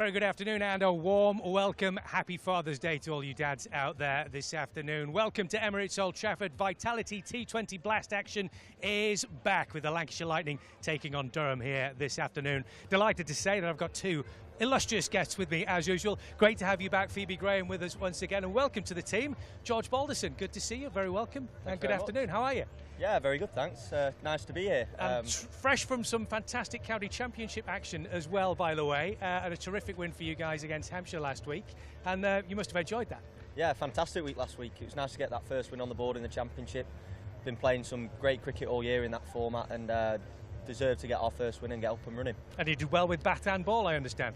very good afternoon and a warm welcome. Happy Father's Day to all you dads out there this afternoon. Welcome to Emirates Old Trafford. Vitality T20 Blast action is back with the Lancashire Lightning taking on Durham here this afternoon. Delighted to say that I've got two illustrious guests with me as usual. Great to have you back, Phoebe Graham, with us once again, and welcome to the team, George Balderson. Good to see you, very welcome. And good afternoon, how are you? Yeah, very good, thanks. Nice to be here. Fresh from some fantastic county championship action as well, by the way, and a terrific win for you guys against Hampshire last week, and you must have enjoyed that. Yeah, fantastic week last week. It was nice to get that first win on the board in the championship. Been playing some great cricket all year in that format, and deserved to get our first win and get up and running. And you did well with bat and ball, I understand.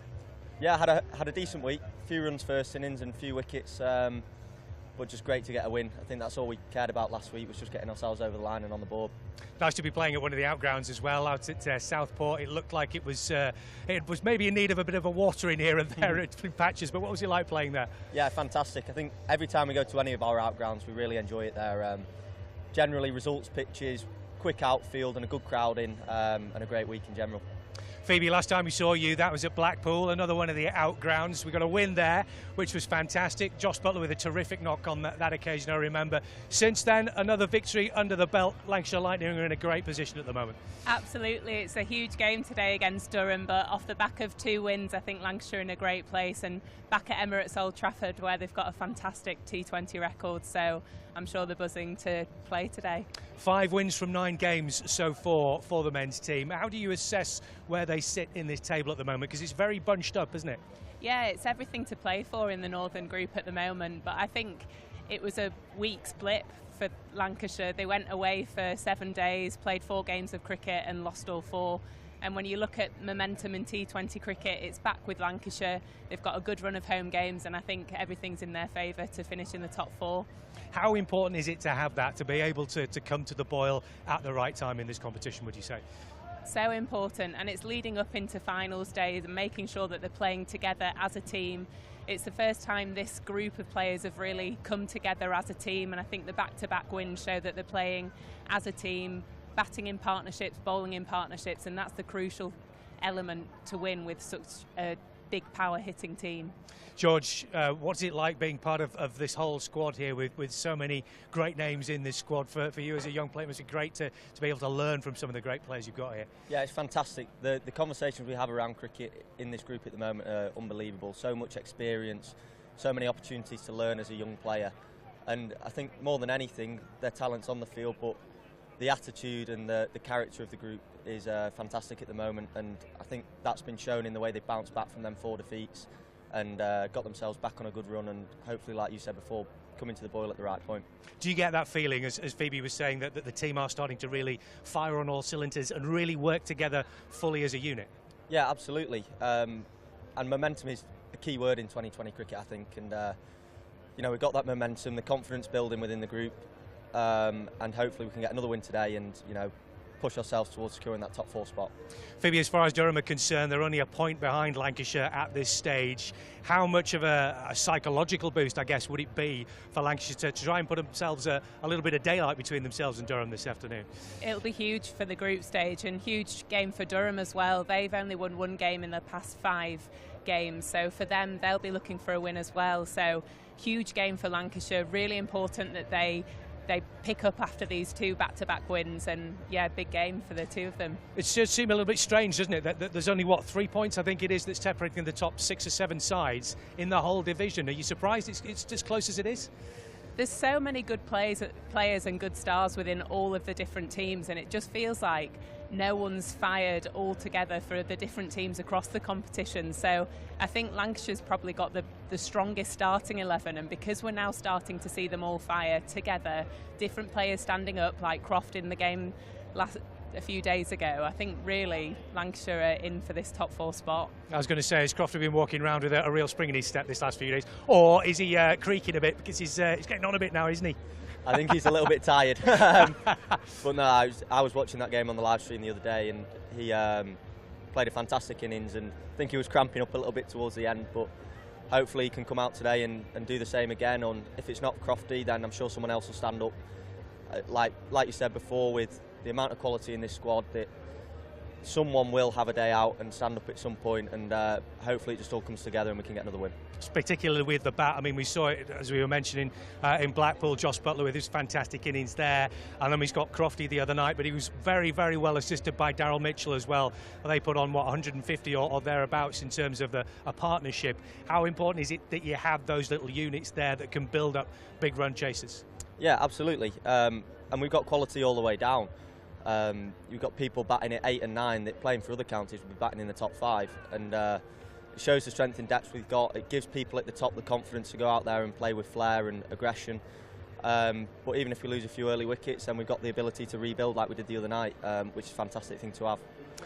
Yeah, had a decent week. A few runs first innings and a few wickets, but just great to get a win. I think that's all we cared about last week, was just getting ourselves over the line and on the board. Nice to be playing at one of the outgrounds as well, out at Southport. It looked like it was maybe in need of a bit of a watering here and there in patches, but what was it like playing there? Yeah, fantastic. I think every time we go to any of our outgrounds, we really enjoy it there. Generally results pitches, quick outfield and a good crowd in, and a great week in general. Phoebe, last time we saw you, that was at Blackpool, another one of the outgrounds. We got a win there, which was fantastic. Josh Butler with a terrific knock on that occasion, I remember. Since then, another victory under the belt. Lancashire Lightning are in a great position at the moment. Absolutely, it's a huge game today against Durham, but off the back of 2 wins, I think Lancashire are in a great place, and back at Emirates Old Trafford, where they've got a fantastic T20 record, so I'm sure they're buzzing to play today. 5 wins from 9 games so far for the men's team. How do you assess where they sit in this table at the moment? Because it's very bunched up, isn't it? Yeah, it's everything to play for in the Northern Group at the moment, but I think it was a week's blip for Lancashire. They went away for 7 days, played 4 games of cricket and lost all 4. And when you look at momentum in T20 cricket, it's back with Lancashire. They've got a good run of home games, and I think everything's in their favour to finish in the top 4. How important is it to have that, to be able to come to the boil at the right time in this competition, would you say? So important, and it's leading up into finals days and making sure that they're playing together as a team. It's the first time this group of players have really come together as a team, and I think the back-to-back wins show that they're playing as a team, batting in partnerships, bowling in partnerships, and that's the crucial element to win with such a big power hitting team. George, what's it like being part of this whole squad here with so many great names in this squad? For you as a young player, it must be great to be able to learn from some of the great players you've got here. Yeah, it's fantastic. The conversations we have around cricket in this group at the moment are unbelievable. So much experience, so many opportunities to learn as a young player. And I think more than anything, their talent's on the field, but the attitude and the character of the group is fantastic at the moment, and I think that's been shown in the way they bounced back from them 4 defeats and got themselves back on a good run, and hopefully, like you said before, coming to the boil at the right point. Do you get that feeling, as Phoebe was saying, that the team are starting to really fire on all cylinders and really work together fully as a unit? Yeah, absolutely. And momentum is a key word in 2020 cricket, I think, and we've got that momentum, the confidence building within the group. And hopefully we can get another win today and, push ourselves towards securing that top 4 spot. Phoebe, as far as Durham are concerned, they're only a point behind Lancashire at this stage. How much of a psychological boost, I guess, would it be for Lancashire to try and put themselves a little bit of daylight between themselves and Durham this afternoon? It'll be huge for the group stage, and huge game for Durham as well. They've only won 1 game in the past 5 games, so for them, they'll be looking for a win as well. So huge game for Lancashire, really important that they pick up after these 2 back-to-back wins, and yeah, big game for the 2 of them. It just seems a little bit strange, doesn't it, that there's only, 3 points, I think it is, that's separating the top 6 or 7 sides in the whole division. Are you surprised it's as close as it is? There's so many good players and good stars within all of the different teams, and it just feels like no one's fired all together for the different teams across the competition. So I think Lancashire's probably got the strongest starting 11, and because we're now starting to see them all fire together, different players standing up, like Croft in the game a few days ago, I think really Lancashire are in for this top 4 spot. I was going to say, has Croft been walking around with a real spring in his step this last few days, or is he creaking a bit because he's getting on a bit now, isn't he? I think he's a little bit tired. But no, I was watching that game on the live stream the other day, and he played a fantastic innings, and I think he was cramping up a little bit towards the end, but hopefully he can come out today and do the same again. And if it's not Crofty, then I'm sure someone else will stand up. Like you said before, with the amount of quality in this squad, that someone will have a day out and stand up at some point, and hopefully it just all comes together and we can get another win. Particularly with the bat, I mean, we saw it, as we were mentioning, in Blackpool, Josh Butler with his fantastic innings there, and then he's got Crofty the other night, but he was very, very well assisted by Daryl Mitchell as well. They put on, what, 150 or thereabouts in terms of a partnership. How important is it that you have those little units there that can build up big run chasers? Yeah, absolutely, and we've got quality all the way down. You've got people batting at 8 and 9 that playing for other counties will be batting in the top 5, and it shows the strength and depth we've got. It gives people at the top the confidence to go out there and play with flair and aggression. But even if we lose a few early wickets, then we've got the ability to rebuild like we did the other night, which is a fantastic thing to have.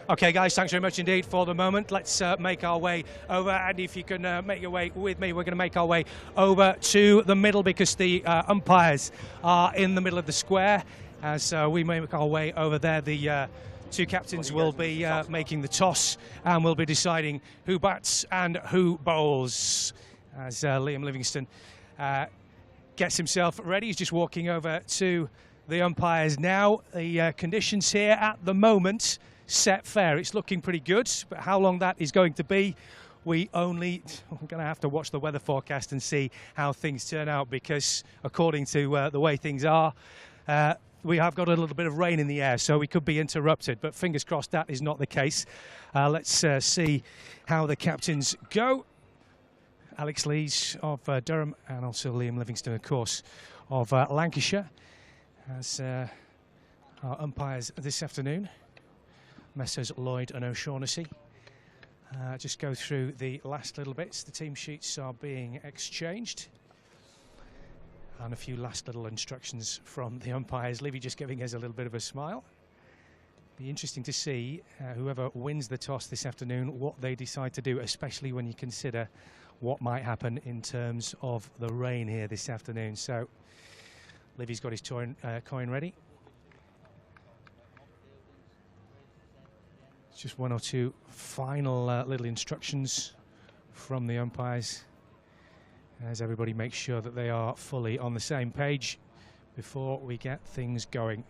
Okay, guys, thanks very much indeed for the moment. Let's make our way over, and if you can make your way with me, we're going to make our way over to the middle, because the umpires are in the middle of the square. As we make our way over there, the two captains will be making the toss, and will be deciding who bats and who bowls. As Liam Livingstone gets himself ready, he's just walking over to the umpires now. The conditions here at the moment set fair. It's looking pretty good, but how long that is going to be, we're going to have to watch the weather forecast and see how things turn out, because according to the way things are, we have got a little bit of rain in the air, so we could be interrupted, but fingers crossed that is not the case. Let's see how the captains go. Alex Lees of Durham, and also Liam Livingstone, of course, of Lancashire, as our umpires this afternoon, Messrs Lloyd and O'Shaughnessy. Just go through the last little bits. The team sheets are being exchanged, and a few last little instructions from the umpires. Livy just giving us a little bit of a smile. Be interesting to see whoever wins the toss this afternoon, what they decide to do, especially when you consider what might happen in terms of the rain here this afternoon. So Livy's got his coin ready. Just one or two final little instructions from the umpires, as everybody makes sure that they are fully on the same page before we get things going.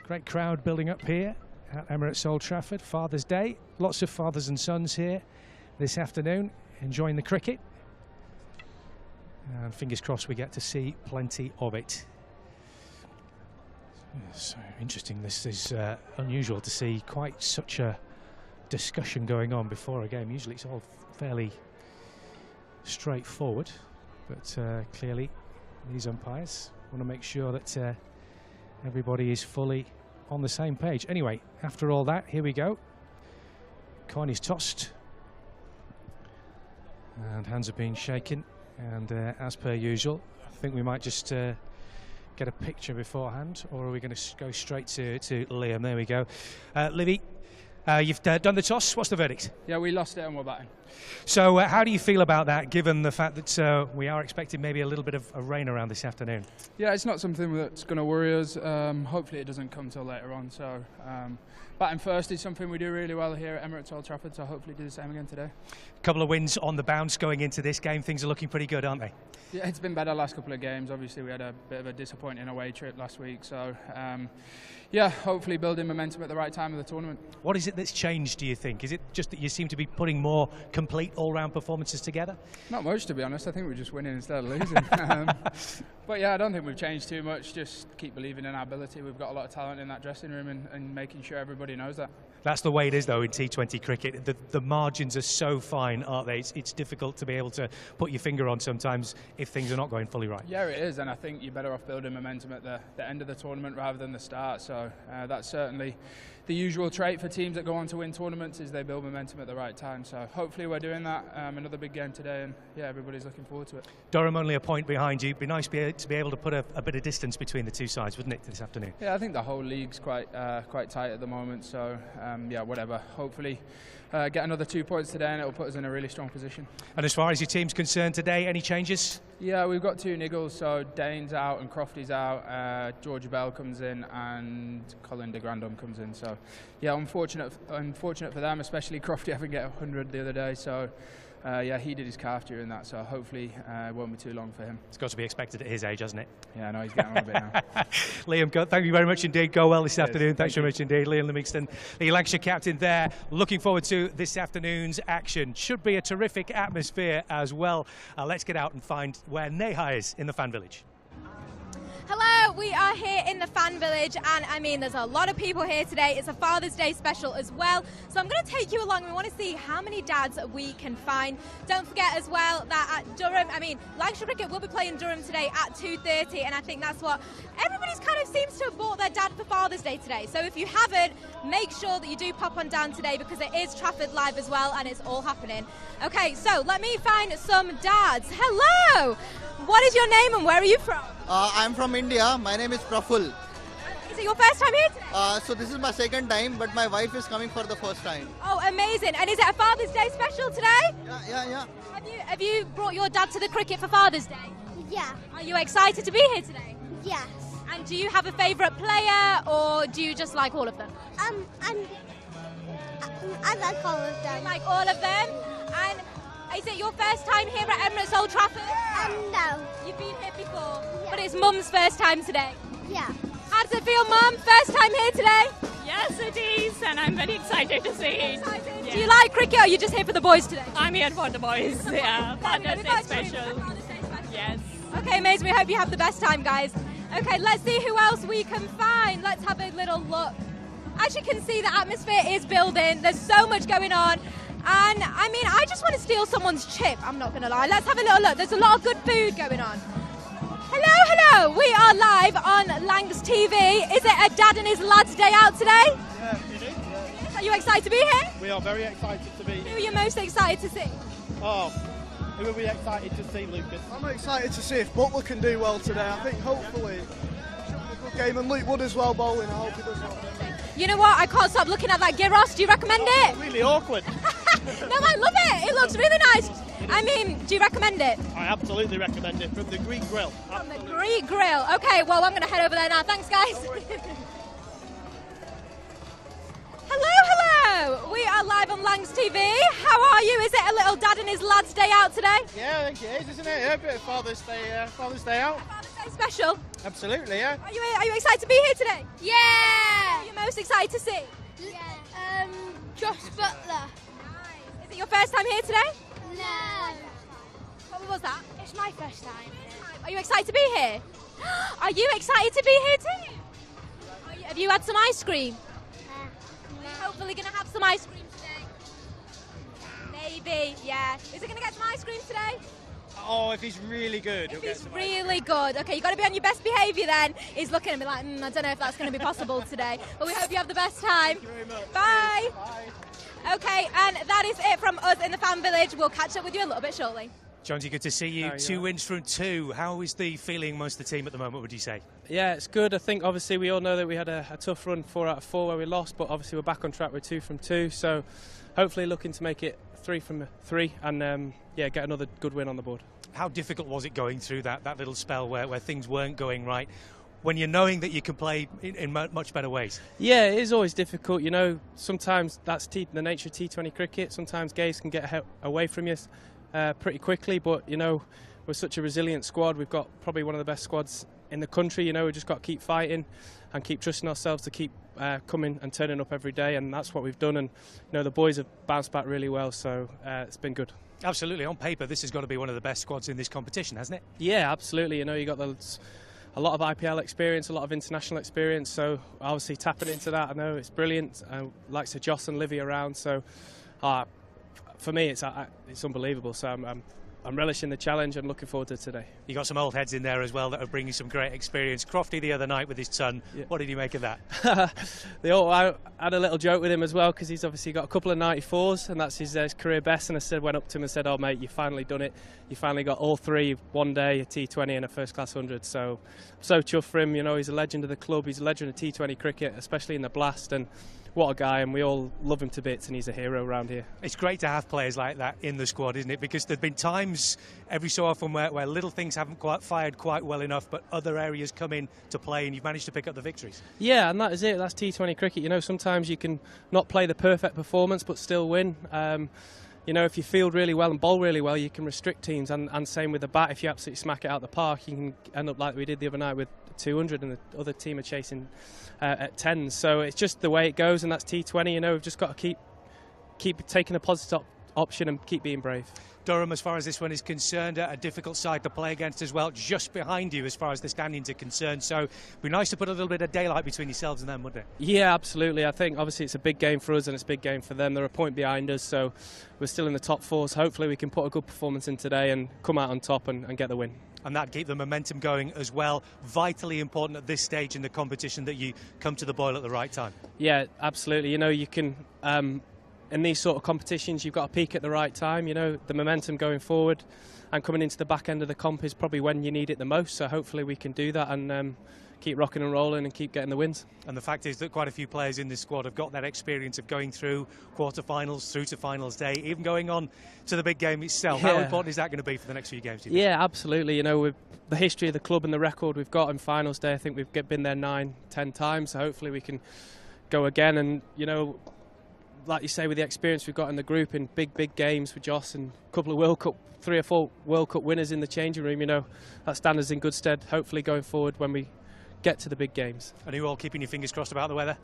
Great crowd building up here at Emirates Old Trafford. Father's Day. Lots of fathers and sons here this afternoon enjoying the cricket. And fingers crossed we get to see plenty of it. So interesting. This is unusual to see quite such a discussion going on before a game. Usually it's all fairly straightforward, but clearly these umpires want to make sure that everybody is fully on the same page. Anyway, after all that, here we go. Coin is tossed, and hands are being shaken, and as per usual, I think we might just get a picture beforehand, or are we going to go straight to Liam? There we go. Livy, you've done the toss. What's the verdict? Yeah, we lost it and we're batting. So how do you feel about that, given the fact that we are expecting maybe a little bit of rain around this afternoon? Yeah, it's not something that's going to worry us. Hopefully it doesn't come till later on. So batting first is something we do really well here at Emirates Old Trafford, so hopefully do the same again today. A couple of wins on the bounce going into this game. Things are looking pretty good, aren't they? Yeah, it's been better last couple of games. Obviously we had a bit of a disappointing away trip last week, so yeah, hopefully building momentum at the right time of the tournament. What is it that's changed, do you think? Is it just that you seem to be putting more complete all-round performances together? Not much, to be honest. I think we're just winning instead of losing. But yeah, I don't think we've changed too much. Just keep believing in our ability. We've got a lot of talent in that dressing room, and making sure everybody knows that. That's the way it is, though, in T20 cricket. The margins are so fine, aren't they? It's difficult to be able to put your finger on sometimes if things are not going fully right. Yeah, it is, and I think you're better off building momentum at the end of the tournament rather than the start. So that's certainly the usual trait for teams that go on to win tournaments, is they build momentum at the right time. So hopefully we're doing that. Another big game today, and yeah, everybody's looking forward to it. Durham only a point behind you. It'd be nice to be able to put a bit of distance between the two sides, wouldn't it, this afternoon? Yeah, I think the whole league's quite tight at the moment. So yeah, whatever. Hopefully get another 2 points today, and it'll put us in a really strong position. And as far as your team's concerned today, any changes? Yeah, we've got 2 niggles, so Dane's out and Crofty's out. George Bell comes in and Colin de Grandhomme comes in. So yeah, unfortunate for them, especially Crofty having get 100 the other day. So yeah, he did his calf during that, so hopefully it won't be too long for him. It's got to be expected at his age, hasn't it? Yeah, I know he's getting on a bit now. Liam, thank you very much indeed. Go well this afternoon. Thanks very much indeed. Liam Livingston, the Lancashire captain there. Looking forward to this afternoon's action. Should be a terrific atmosphere as well. Let's get out and find where Neha is in the fan village. Hello, we are here in the fan village, and I mean there's a lot of people here today. It's a Father's Day special as well, so I'm going to take you along. We want to see how many dads we can find. Don't forget as well that at Durham, Lancashire Cricket will be playing Durham today at 2:30, and I think that's what everybody's kind of seems to have bought their dad for Father's Day today. So if you haven't, make sure that you do pop on down today, because it is Trafford Live as well, and it's all happening. Okay, so let me find some dads. Hello! What is your name and where are you from? I'm from India. My name is Praful. Is it your first time here today? So this is my second time, but my wife is coming for the first time. Oh, amazing. And is it a Father's Day special today? Yeah. Have you brought your dad to the cricket for Father's Day? Yeah. Are you excited to be here today? Yes. And do you have a favourite player, or do you just like all of them? I like all of them. You like all of them? And is it your first time here at Emirates Old Trafford? No. You've been here before, Yeah. but it's Mum's first time today. Yeah. How does it feel, Mum? First time here today? Yes, it is, and I'm very excited to see it. Excited. Do you like cricket, or are you just here for the boys today? I'm here for the boys. Yeah, Father's Day special. Yes. Okay, amazing. We hope you have the best time, guys. Okay, let's see who else we can find. Let's have a little look. As you can see, the atmosphere is building. There's so much going on. And I just want to steal someone's chip. I'm not going to lie. Let's have a little look. There's a lot of good food going on. Hello. We are live on Lancs TV. Is it a dad and his lads day out today? Yeah, it is. Yeah. Are you excited to be here? We are very excited to be Who here. are you most excited to see? Oh, who are we excited to see, Lucas? I'm excited to see if Butler can do well today. I think hopefully it should be a good game, and Luke Wood as well bowling. I hope he does well. You know what? I can't stop looking at that gyros. Do you recommend it? Really awkward. No, I love it. It looks really nice. Do you recommend it? I absolutely recommend it, from the Greek Grill. From the Greek Grill. Okay, well, I'm going to head over there now. Thanks, guys. Hello. We are live on Lancs TV. How are you? Is it a little dad and his lads day out today? Yeah, I think it is, isn't it? Yeah, a bit of Father's Day out. Father's Day special. Absolutely, yeah. Are you excited to be here today? Yeah. Who are you most excited to see? Yeah. Josh Butler. Is it your first time here today? No. What was that? It's my first time. Are you excited to be here? Are you excited to be here too? Have you had some ice cream? Are you hopefully going to have some ice cream today? Maybe, yeah. Is it going to get some ice cream today? Oh, if he's really good, If he's really good. Okay, you've got to be on your best behaviour then. He's looking at me like, I don't know if that's going to be possible today. But we hope you have the best time. Thank you very much. Bye. Bye. Okay, and that is it from us in the fan village. We'll catch up with you a little bit shortly. Jonesy, good to see you. 2 wins from 2. How is the feeling amongst the team at the moment, would you say? Yeah, it's good. I think obviously we all know that we had a tough run, 4 out of 4 where we lost, but obviously we're back on track with 2 from 2. So hopefully looking to make it 3 from 3 and get another good win on the board. How difficult was it going through that little spell where things weren't going right, when you're knowing that you can play in much better ways? Yeah, it is always difficult. You know, sometimes that's the nature of T20 cricket. Sometimes games can get away from you pretty quickly, but, you know, we're such a resilient squad. We've got probably one of the best squads in the country. You know, we just got to keep fighting and keep trusting ourselves to keep coming and turning up every day, and that's what we've done. And, you know, the boys have bounced back really well, so it's been good. Absolutely. On paper, this has got to be one of the best squads in this competition, hasn't it? Yeah, absolutely. You know, you got a lot of IPL experience, a lot of international experience, so obviously tapping into that, I know it's brilliant. Likes to Joss and Livy around, so for me it's unbelievable. So I'm relishing the challenge and looking forward to today. You got some old heads in there as well that are bringing some great experience. Crofty the other night with his son. Yeah. What did you make of that? I had a little joke with him as well, because he's obviously got a couple of 94s and that's his career best, and I went up to him and said, oh mate, you finally done it. You finally got all 3 one day, a T20 and a first class 100. So chuffed for him. You know, he's a legend of the club, he's a legend of T20 cricket, especially in the Blast, and what a guy, and we all love him to bits, and he's a hero around here. It's great to have players like that in the squad, isn't it? Because there've been times every so often where little things haven't quite fired quite well enough, but other areas come in to play, and you've managed to pick up the victories. Yeah, and that is it. That's T20 cricket. You know, sometimes you can not play the perfect performance but still win. you know, if you field really well and bowl really well, you can restrict teams, and same with the bat. If you absolutely smack it out the park, you can end up like we did the other night with 200 and the other team are chasing at 10. So it's just the way it goes, and that's T20. You know, we've just got to keep taking a positive option and keep being brave. Durham, as far as this one is concerned, a difficult side to play against as well, just behind you as far as the standings are concerned. So it'd be nice to put a little bit of daylight between yourselves and them, wouldn't it? Yeah, absolutely. I think obviously it's a big game for us and it's a big game for them. They're a point behind us, so we're still in the top 4. So hopefully we can put a good performance in today and come out on top and get the win. And that keep the momentum going as well. Vitally important at this stage in the competition that you come to the boil at the right time. Yeah, absolutely. You know, you can... in these sort of competitions, you've got to peak at the right time. You know, the momentum going forward and coming into the back end of the comp is probably when you need it the most. So hopefully we can do that and keep rocking and rolling and keep getting the wins. And the fact is that quite a few players in this squad have got that experience of going through quarterfinals, through to finals day, even going on to the big game itself. Yeah. How important is that going to be for the next few games, do you think? Yeah, absolutely. You know, with the history of the club and the record we've got in finals day, I think we've been there 9-10 times. So hopefully we can go again. And, you know, like you say, with the experience we've got in the group in big games with Joss and a couple of World Cup, 3 or 4 World Cup winners in the changing room, you know, that stands us in good stead, hopefully going forward when we get to the big games. And are you all keeping your fingers crossed about the weather?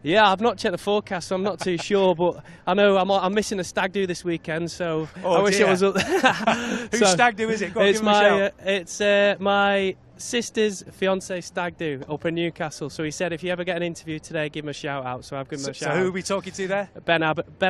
Yeah, I've not checked the forecast, so I'm not too sure, but I know I'm missing a stag do this weekend, so I wish it was up. Whose stag do is it? Go on, it's give him a shout. It's my sister's fiance stag do up in Newcastle. So he said if you ever get an interview today, give him a shout out. So I've given him a shout out. So who are we talking to there? Ben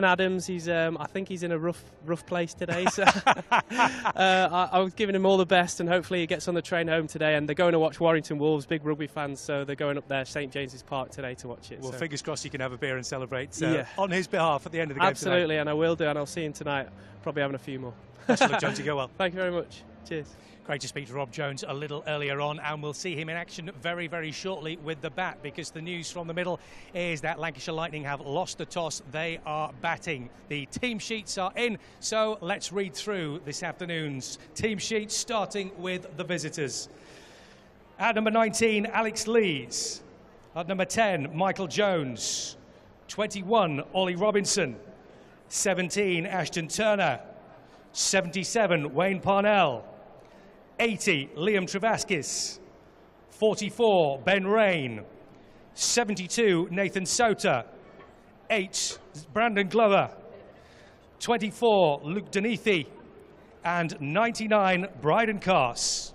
Adams. He's I think he's in a rough place today. So I was giving him all the best, and hopefully he gets on the train home today. And they're going to watch Warrington Wolves, big rugby fans. So they're going up there, St James's Park today to watch it. Well, so fingers crossed you can have a beer and celebrate on his behalf at the end of the game. Absolutely, tonight. And I will do, and I'll see him tonight. Probably having a few more. Best of luck, Jonesy. Go well. Thank you very much. Cheers. Great to speak to Rob Jones a little earlier on, and we'll see him in action very, very shortly with the bat, because the news from the middle is that Lancashire Lightning have lost the toss. They are batting. The team sheets are in, so let's read through this afternoon's team sheets, starting with the visitors. At number 19, Alex Lees. At number 10, Michael Jones. 21, Ollie Robinson. 17, Ashton Turner. 77, Wayne Parnell. 80, Liam Travaskis. 44, Ben Rain. 72, Nathan Sota. 8, Brandon Glover. 24, Luke Deneathy. And 99, Bryden Cass.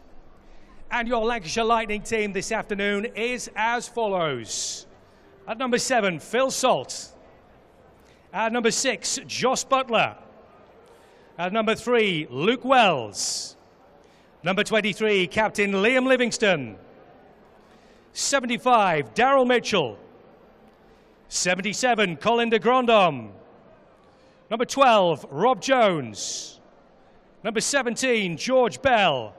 And your Lancashire Lightning team this afternoon is as follows. At number 7, Phil Salt. At number 6, Joss Butler. At number 3, Luke Wells. Number 23, Captain Liam Livingston. 75, Daryl Mitchell. 77, Colin de Grandhomme. Number 12, Rob Jones. Number 17, George Bell.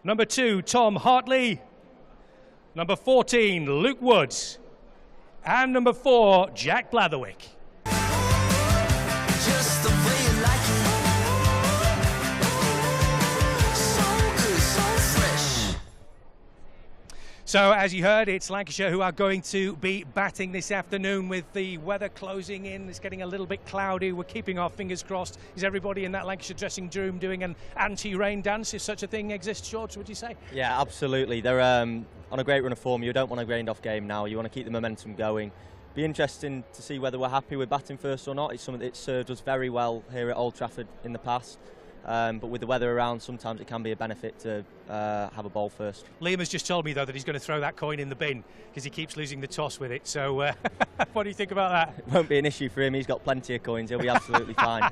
Number 2, Tom Hartley. Number 14, Luke Woods. And number 4, Jack Blatherwick. Just the way you like it. So good, so fresh. So, as you heard, it's Lancashire who are going to be batting this afternoon with the weather closing in. It's getting a little bit cloudy. We're keeping our fingers crossed. Is everybody in that Lancashire dressing room doing an anti-rain dance, if such a thing exists, George, would you say? Yeah, absolutely. They're on a great run of form. You don't want a rained-off game now. You want to keep the momentum going. Be interesting to see whether we're happy with batting first or not. It's something that served us very well here at Old Trafford in the past. But with the weather around, sometimes it can be a benefit to have a bowl first. Liam has just told me, though, that he's going to throw that coin in the bin because he keeps losing the toss with it. So what do you think about that? It won't be an issue for him. He's got plenty of coins. He'll be absolutely fine.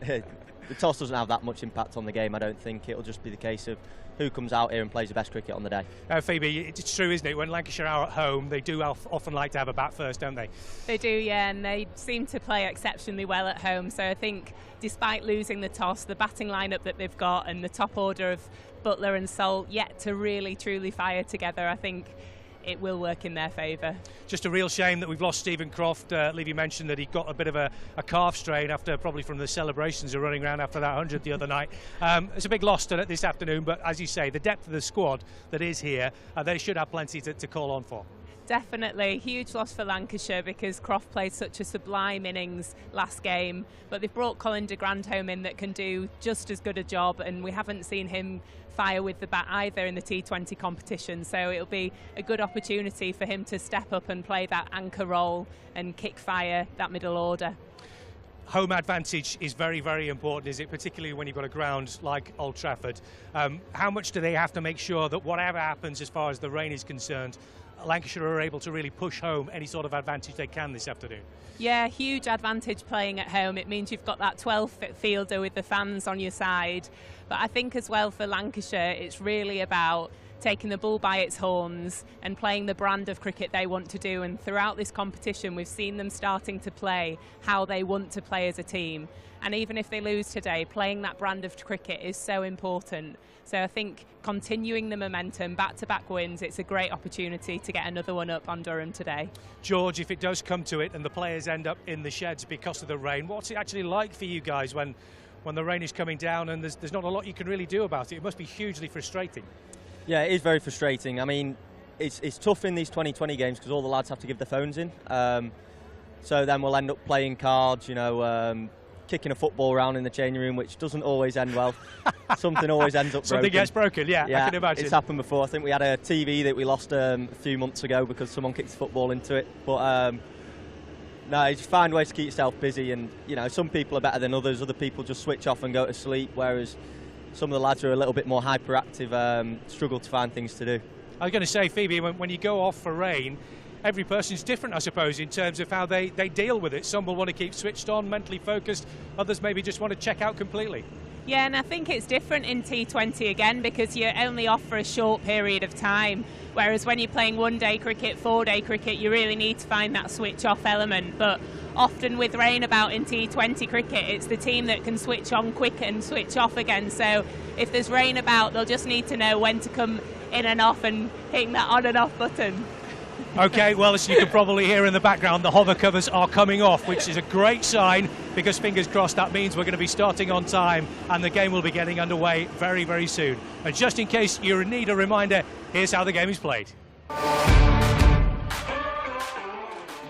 The toss doesn't have that much impact on the game, I don't think. It'll just be the case of who comes out here and plays the best cricket on the day. Phoebe, it's true, isn't it? When Lancashire are at home, they do often like to have a bat first, don't they? They do, yeah, and they seem to play exceptionally well at home. So I think despite losing the toss, the batting lineup that they've got and the top order of Butler and Salt yet to really, truly fire together, I think it will work in their favour. Just a real shame that we've lost Stephen Croft. Levy mentioned that he got a bit of a calf strain after probably from the celebrations of running around after that 100 the other night. It's a big loss this afternoon, but as you say, the depth of the squad that is here, they should have plenty to call on for. Definitely. Huge loss for Lancashire because Croft played such a sublime innings last game, but they've brought Colin de Grandhomme in that can do just as good a job, and we haven't seen him fire with the bat either in the T20 competition, so it'll be a good opportunity for him to step up and play that anchor role and kick fire that middle order. Home advantage is very, very important, is it? Particularly when you've got a ground like Old Trafford. How much do they have to make sure that whatever happens as far as the rain is concerned, Lancashire are able to really push home any sort of advantage they can this afternoon? Yeah, huge advantage playing at home. It means you've got that 12th fielder with the fans on your side. But I think as well for Lancashire, it's really about taking the bull by its horns and playing the brand of cricket they want to do. And throughout this competition, we've seen them starting to play how they want to play as a team. And even if they lose today, playing that brand of cricket is so important. So I think continuing the momentum, back-to-back wins, it's a great opportunity to get another one up on Durham today. George, if it does come to it and the players end up in the sheds because of the rain, what's it actually like for you guys when the rain is coming down and there's not a lot you can really do about it? It must be hugely frustrating. Yeah, it is very frustrating. I mean, it's tough in these 2020 games because all the lads have to give their phones in. So then we'll end up playing cards, kicking a football around in the changing room, which doesn't always end well. Something always ends up broken. Something gets broken, yeah, I can imagine. It's happened before. I think we had a TV that we lost a few months ago because someone kicked the football into it. But no, you just find ways to keep yourself busy, and some people are better than others. Other people just switch off and go to sleep, whereas some of the lads who are a little bit more hyperactive struggle to find things to do. I was going to say, Phoebe, when you go off for rain, every person's different, I suppose, in terms of how they deal with it. Some will want to keep switched on, mentally focused. Others maybe just want to check out completely. Yeah, and I think it's different in T20 again because you're only off for a short period of time. Whereas when you're playing one-day cricket, four-day cricket, you really need to find that switch-off element. But often with rain about in T20 cricket, it's the team that can switch on quick and switch off again. So if there's rain about, they'll just need to know when to come in and off and hitting that on and off button. OK, well, as you can probably hear in the background, the hover covers are coming off, which is a great sign because, fingers crossed, that means we're going to be starting on time and the game will be getting underway very, very soon. And just in case you need a reminder, here's how the game is played.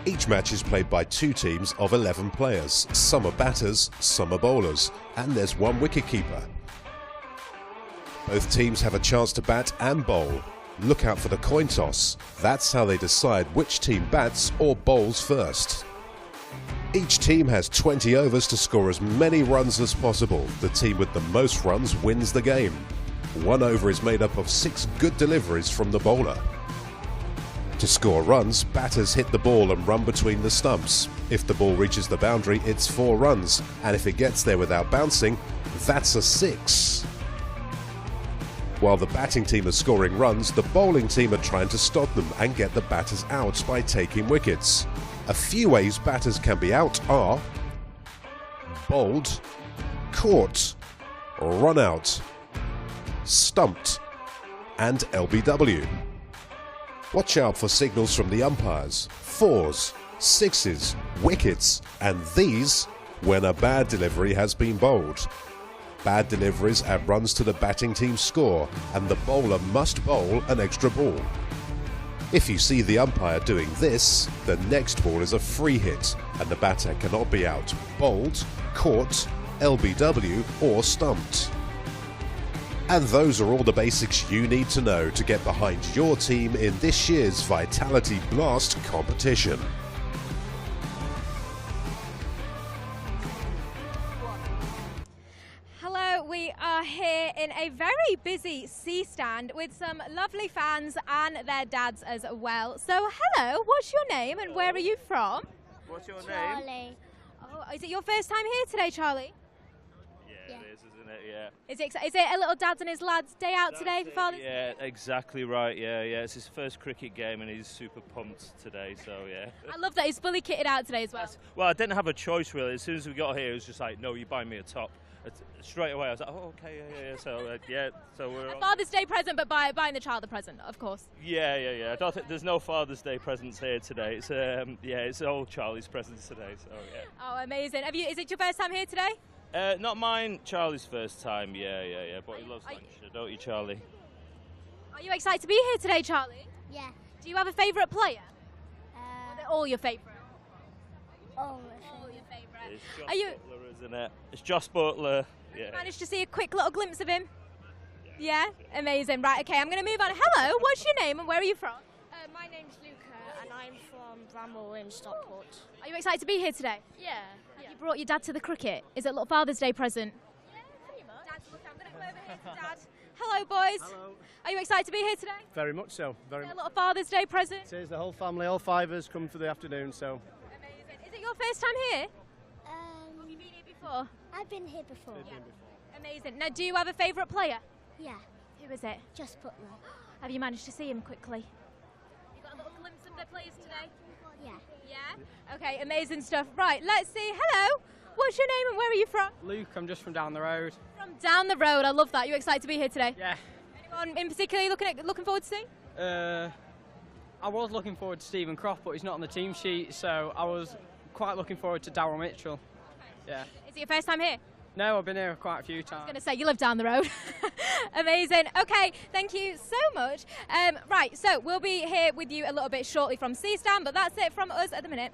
Each match is played by two teams of 11 players. Some are batters, some are bowlers, and there's one wicketkeeper. Both teams have a chance to bat and bowl. Look out for the coin toss. That's how they decide which team bats or bowls first. Each team has 20 overs to score as many runs as possible. The team with the most runs wins the game. One over is made up of 6 good deliveries from the bowler. To score runs, batters hit the ball and run between the stumps. If the ball reaches the boundary, it's 4 runs, and if it gets there without bouncing, that's a 6. While the batting team are scoring runs, the bowling team are trying to stop them and get the batters out by taking wickets. A few ways batters can be out are bowled, caught, run out, stumped, and LBW. Watch out for signals from the umpires, 4s, 6s, wickets, and these when a bad delivery has been bowled. Bad deliveries add runs to the batting team's score, and the bowler must bowl an extra ball. If you see the umpire doing this, the next ball is a free hit, and the batter cannot be out, bowled, caught, LBW, or stumped. And those are all the basics you need to know to get behind your team in this year's Vitality Blast competition. We are here in a very busy C stand with some lovely fans and their dads as well. So hello, what's your name and where are you from? What's your Charlie. name? Oh, is it your first time here today, Charlie? Yeah, it is, isn't it? Yeah. Is it a little dad's and his lads day out today for Father's Day? Yeah, exactly right. Yeah. It's his first cricket game and he's super pumped today. So yeah. I love that he's fully kitted out today as well. Well, I didn't have a choice really. As soon as we got here, it was just like, no, you buy me a top. Straight away, I was like, oh, okay, yeah. So we're a Father's Day present, but buying the child a present, of course. Yeah. I don't think there's no Father's Day presents here today. It's it's all Charlie's presents today. So yeah. Oh, amazing! Is it your first time here today? Not mine. Charlie's first time. Yeah. But he loves Lancashire, don't you, Charlie? Are you excited to be here today, Charlie? Yeah. Do you have a favourite player? Are they all your favourite? All your favourite. It's Josh Are you Butler, isn't it? It's Josh Butler. Yeah. managed to see a quick little glimpse of him? Yeah? Amazing. Right, okay, I'm going to move on. Hello, what's your name and where are you from? my name's Luca and I'm from Bramwell in Stockport. Are you excited to be here today? Yeah. Have you brought your dad to the cricket? Is it a little Father's Day present? Yeah, pretty much. Dad, look, I'm going to come over here to Dad. Hello, boys. Hello. Are you excited to be here today? Very much so. Very Is it a much. little Father's Day present? It is the whole family, all fivers come for the afternoon. So. Amazing. Is it your first time here? Have you been here before? I've been here before. Amazing. Now, do you have a favourite player? Yeah. Who is it? Just Butler. Have you managed to see him quickly? You got a little glimpse of their players today? Yeah. Yeah? Okay, amazing stuff. Right, let's see. Hello. What's your name and where are you from? Luke, I'm just from down the road. From down the road. I love that. You excited to be here today? Yeah. Anyone in particular you're looking forward to seeing? I was looking forward to Stephen Croft, but he's not on the team sheet, so I was quite looking forward to Darryl Mitchell. Yeah. Is it your first time here? No, I've been here quite a few times. I was going to say, you live down the road. Amazing. Okay, thank you so much. Right, so we'll be here with you a little bit shortly from C-Stand, but that's it from us at the minute.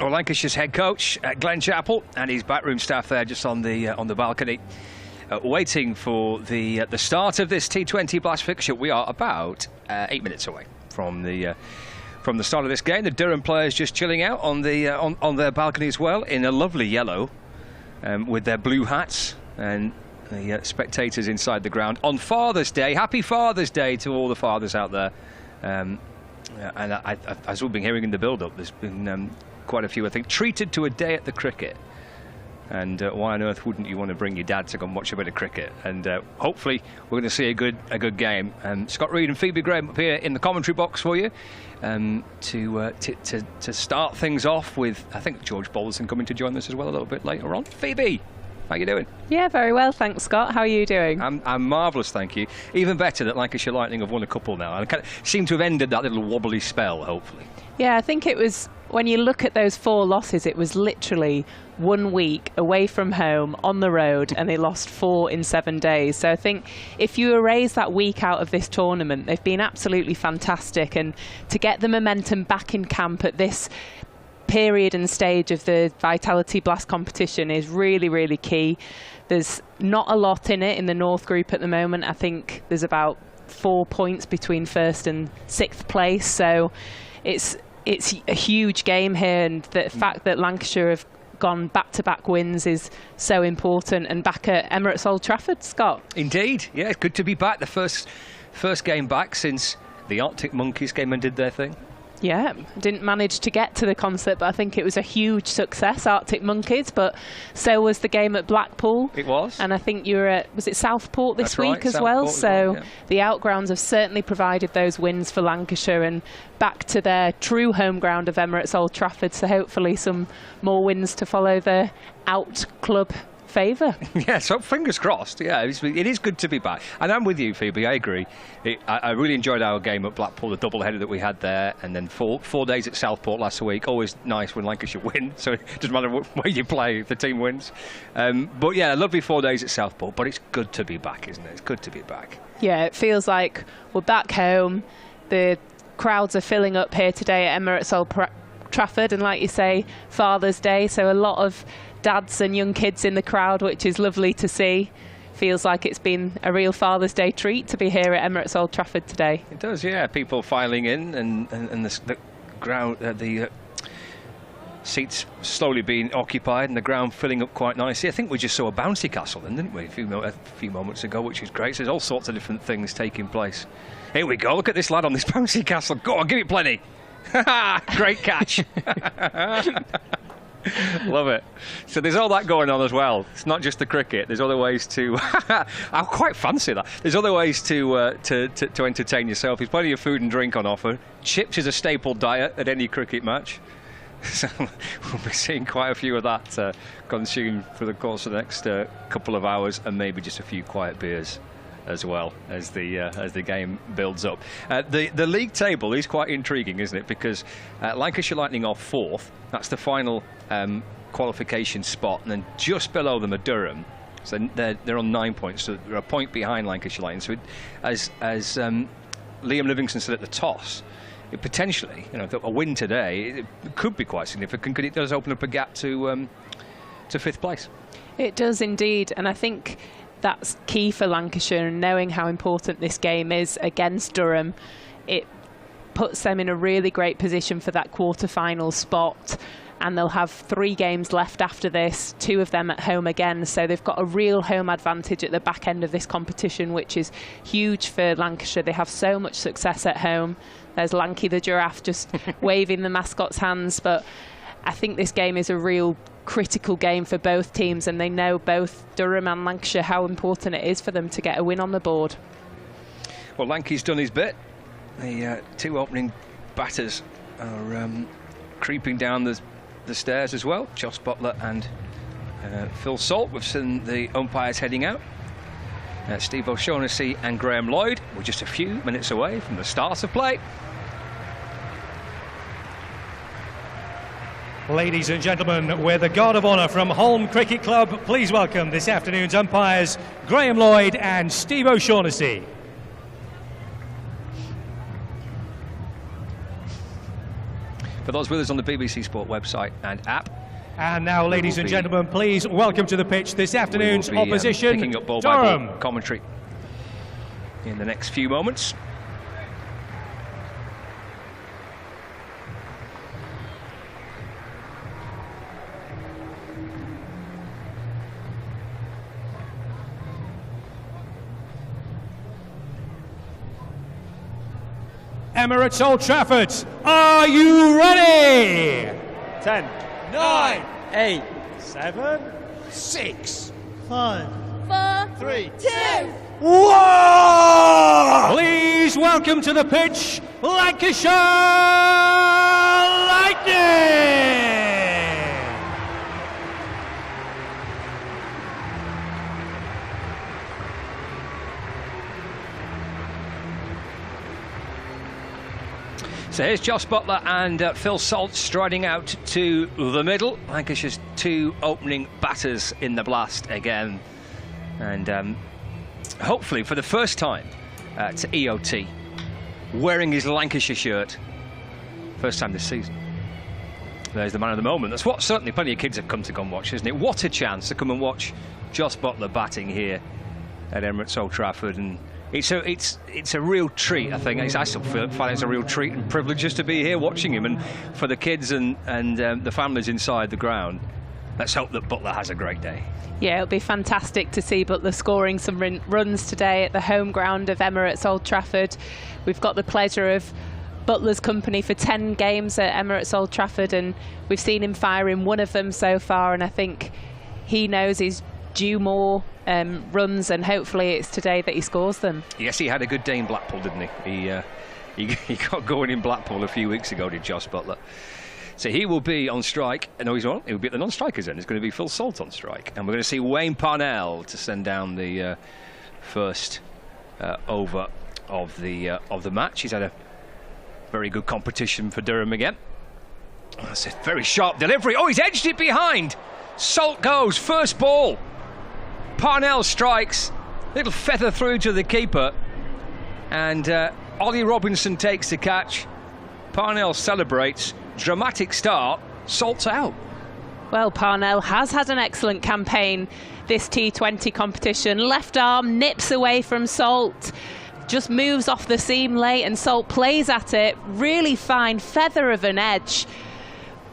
Lancashire's head coach at Glen Chapel and his backroom staff there just on the balcony, waiting for the start of this T20 Blast fixture. We are about 8 minutes away from the start of this game. The Durham players just chilling out on their balcony as well in a lovely yellow, with their blue hats, and the spectators inside the ground on Father's Day. Happy Father's Day to all the fathers out there. And as we've been hearing in the build-up, there's been quite a few, I think, treated to a day at the cricket. And why on earth wouldn't you want to bring your dad to go and watch a bit of cricket? And hopefully we're going to see a good game. Scott Reed and Phoebe Graham up here in the commentary box for you, to start things off with, I think, George Balderson coming to join us as well a little bit later on. Phoebe, how you doing? Yeah, very well, thanks, Scott. How are you doing? I'm marvellous, thank you. Even better that Lancashire Lightning have won a couple now. And kind of seem to have ended that little wobbly spell, hopefully. Yeah, I think it was, when you look at those 4 losses, it was literally 1 week away from home on the road, and they lost 4 in 7 days. So I think if you erase that week out of this tournament, they've been absolutely fantastic. And to get the momentum back in camp at this period and stage of the Vitality Blast competition is really, really key. There's not a lot in it in the North Group at the moment. I think there's about 4 points between 1st and 6th place. So it's a huge game here, and the fact that Lancashire have gone back-to-back wins is so important, and back at Emirates Old Trafford, Scott. Indeed, yeah, it's good to be back. The first game back since the Arctic Monkeys came and did their thing. Yeah, didn't manage to get to the concert, but I think it was a huge success, Arctic Monkeys, but so was the game at Blackpool. It was. And I think you were at, was it Southport this That's week right, as Southport well? as So well, yeah. the outgrounds have certainly provided those wins for Lancashire and back to their true home ground of Emirates Old Trafford, so hopefully some more wins to follow their out club favour. Yeah, so fingers crossed. Yeah, it is good to be back. And I'm with you, Phoebe, I agree. I really enjoyed our game at Blackpool, the double-header that we had there, and then four days at Southport last week. Always nice when Lancashire win, so it doesn't matter where you play if the team wins. But yeah, a lovely 4 days at Southport, but it's good to be back, isn't it? It's good to be back. Yeah, it feels like we're back home. The crowds are filling up here today at Emirates Old Trafford, and like you say, Father's Day, so a lot of dads and young kids in the crowd, which is lovely to see. Feels like it's been a real Father's Day treat to be here at Emirates Old Trafford today. It does, yeah. People filing in and the ground, the seats slowly being occupied and the ground filling up quite nicely. I think we just saw a bouncy castle then, didn't we, a few moments ago, which is great. So there's all sorts of different things taking place. Here we go. Look at this lad on this bouncy castle. Go on, give it plenty. Great catch. Love it. So there's all that going on as well. It's not just the cricket. There's other ways to. I quite fancy that. There's other ways to entertain yourself. There's plenty of food and drink on offer. Chips is a staple diet at any cricket match. So we'll be seeing quite a few of that consumed for the course of the next couple of hours, and maybe just a few quiet beers as well as the game builds up. The league table is quite intriguing, isn't it? Because Lancashire Lightning are 4th. That's the final qualification spot, and then just below them are Durham. So they're on 9 points, so they're a point behind Lancashire Lightning. So as Liam Livingston said at the toss, it potentially, a win today, it could be quite significant, because it does open up a gap to 5th place. It does indeed, and I think that's key for Lancashire, and knowing how important this game is against Durham, it puts them in a really great position for that quarter-final spot, and they'll have 3 games left after this, 2 of them at home again, so they've got a real home advantage at the back end of this competition, which is huge for Lancashire. They have so much success at home. There's Lanky the giraffe just waving the mascot's hands, but I think this game is a real critical game for both teams, and they know, both Durham and Lancashire, how important it is for them to get a win on the board. Well, Lanky's done his bit. The 2 opening batters are creeping down the stairs as well. Josh Butler and Phil Salt. We've seen the umpires heading out. Steve O'Shaughnessy and Graham Lloyd were just a few minutes away from the start of play. Ladies and gentlemen, with the guard of honour from Holme Cricket Club, please welcome this afternoon's umpires, Graham Lloyd and Steve O'Shaughnessy. For those with us on the BBC Sport website and app. And now, ladies and gentlemen, please welcome to the pitch this afternoon's we will be, opposition, picking up ball Durham. by ball commentary in the next few moments. Emirates Old Trafford, are you ready? 10, 9, 8, 7, 6, 5, 4, 3, 2. Whoa! Please welcome to the pitch, Lancashire Lightning! So here's Josh Butler and Phil Salt striding out to the middle. Lancashire's 2 opening batters in the blast again. And hopefully for the first time to EOT, wearing his Lancashire shirt. First time this season. There's the man of the moment. That's what certainly plenty of kids have come to go and watch, isn't it? What a chance to come and watch Josh Butler batting here at Emirates Old Trafford. And it's a real treat, I think. I still find it's a real treat and privilege just to be here watching him. And for the kids and the families inside the ground, let's hope that Butler has a great day. Yeah, it'll be fantastic to see Butler scoring some runs today at the home ground of Emirates Old Trafford. We've got the pleasure of Butler's company for 10 games at Emirates Old Trafford, and we've seen him fire in one of them so far, and I think he knows he's due more runs, and hopefully it's today that he scores them. Yes, he had a good day in Blackpool, didn't he? He got going in Blackpool a few weeks ago, did Josh Butler. So he will be on strike. No, he's not. He'll be at the non-strikers end. It's going to be Phil Salt on strike. And we're going to see Wayne Parnell to send down the first over of the match. He's had a very good competition for Durham again. That's a very sharp delivery. Oh, he's edged it behind. Salt goes. First ball. Parnell strikes. Little feather through to the keeper. And Ollie Robinson takes the catch. Parnell celebrates. Dramatic start. Salt's out. Well, Parnell has had an excellent campaign this T20 competition. Left arm nips away from Salt. Just moves off the seam late, and Salt plays at it. Really fine feather of an edge.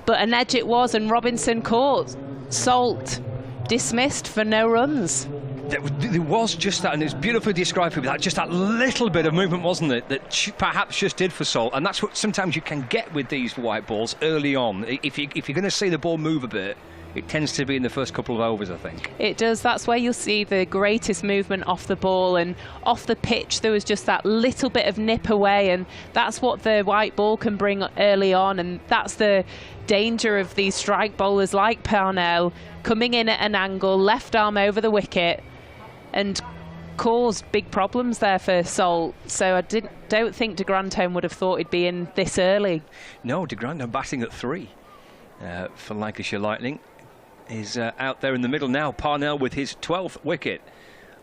But an edge it was, and Robinson caught. Salt dismissed for no runs. There was just that, and it was beautifully described for me, just that little bit of movement, wasn't it, that perhaps just did for Salt. And that's what sometimes you can get with these white balls early on. If you're going to see the ball move a bit, it tends to be in the first couple of overs, I think. It does. That's where you'll see the greatest movement off the ball, and off the pitch there was just that little bit of nip away, and that's what the white ball can bring early on, and that's the danger of these strike bowlers like Parnell, coming in at an angle, left arm over the wicket, and caused big problems there for Salt. So I don't think de Grandhomme would have thought he'd be in this early. No, de Grandhomme batting at 3 for Lancashire Lightning. Is out there in the middle now. Parnell with his 12th wicket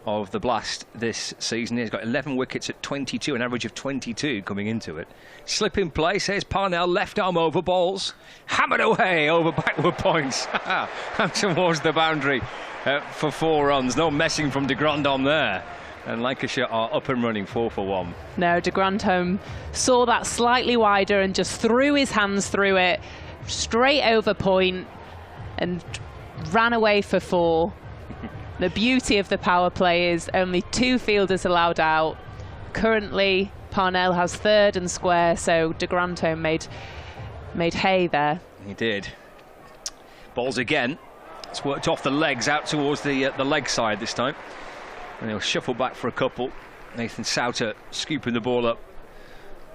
of the Blast this season. He's got 11 wickets at 22, an average of 22 coming into it. Slip in place, here's Parnell, left arm over balls, hammered away over backward points and towards the boundary for 4 runs. No messing from de Grandhomme there. And Lancashire are up and running 4 for 1. No, de Grandhomme saw that slightly wider and just threw his hands through it, straight over point, and ran away for 4. The beauty of the power play is only 2 fielders allowed out. Currently, Parnell has 3rd and square, so de Grandhomme made hay there. He did. Balls again. It's worked off the legs out towards the leg side this time. And he'll shuffle back for a couple. Nathan Souter scooping the ball up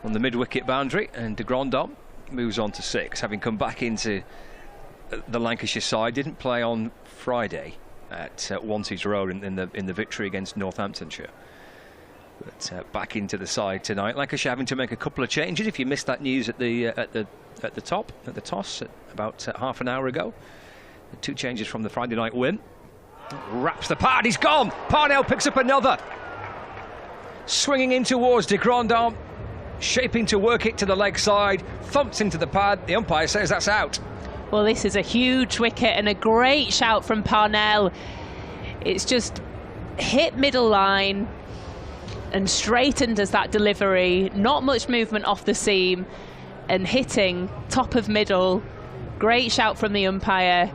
on the mid-wicket boundary, and de Grandhomme moves on to 6, having come back into the Lancashire side. Didn't play on Friday at Wantage Road in the victory against Northamptonshire, but back into the side tonight. Lancashire having to make a couple of changes. If you missed that news at the toss about half an hour ago, the 2 changes from the Friday night win. Wraps the pad. He's gone. Parnell picks up another. Swinging in towards de Grandhomme, shaping to work it to the leg side. Thumps into the pad. The umpire says that's out. Well, this is a huge wicket and a great shout from Parnell. It's just hit middle line and straightened as that delivery. Not much movement off the seam and hitting top of middle. Great shout from the umpire.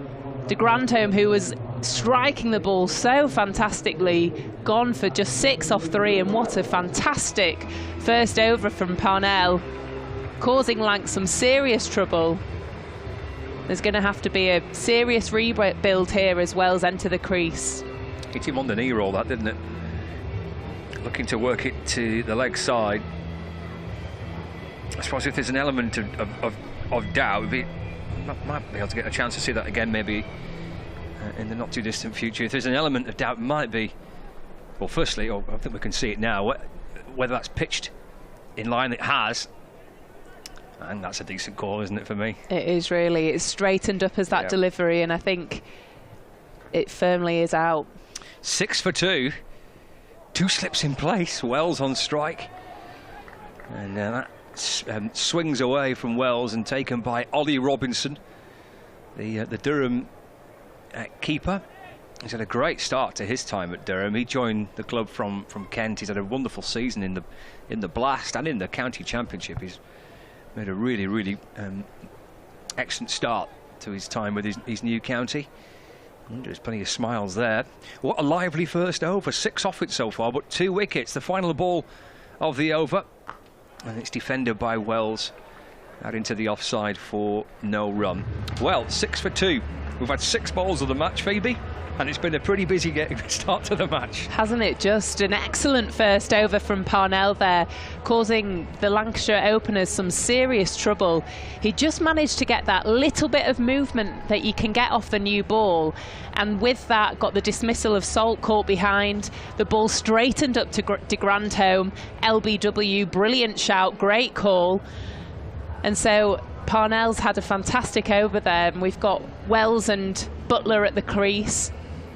De Grandhomme, who was striking the ball so fantastically, gone for just 6 off 3, and what a fantastic first over from Parnell, causing Lanc some serious trouble. There's going to have to be a serious rebuild here as well as enter the crease. Hit him on the knee roll, that, didn't it? Looking to work it to the leg side. I suppose if there's an element of doubt, we might be able to get a chance to see that again maybe in the not too distant future. If there's an element of doubt, it might be, well, firstly, I think we can see it now, whether that's pitched in line. It has. And that's a decent call, isn't it, for me? It is really. It's straightened up as that delivery, and I think it firmly is out. 6 for 2. 2 slips in place. Wells on strike. And that swings away from Wells and taken by Ollie Robinson, the Durham keeper. He's had a great start to his time at Durham. He joined the club from Kent. He's had a wonderful season in the Blast and in the county championship. He's made a really excellent start to his time with his new county. And there's plenty of smiles there. What a lively first over. 6 off it so far, but 2 wickets. The final ball of the over. And it's defended by Wells out into the offside for no run. Well, 6 for 2. We've had 6 balls of the match, Phoebe, and it's been a pretty busy start to the match. Hasn't it just? An excellent first over from Parnell there, causing the Lancashire openers some serious trouble. He just managed to get that little bit of movement that you can get off the new ball, and with that got the dismissal of Salt caught behind. The ball straightened up to de Grandhomme. LBW, brilliant shout, great call. And so Parnell's had a fantastic over there, and we've got Wells and Butler at the crease.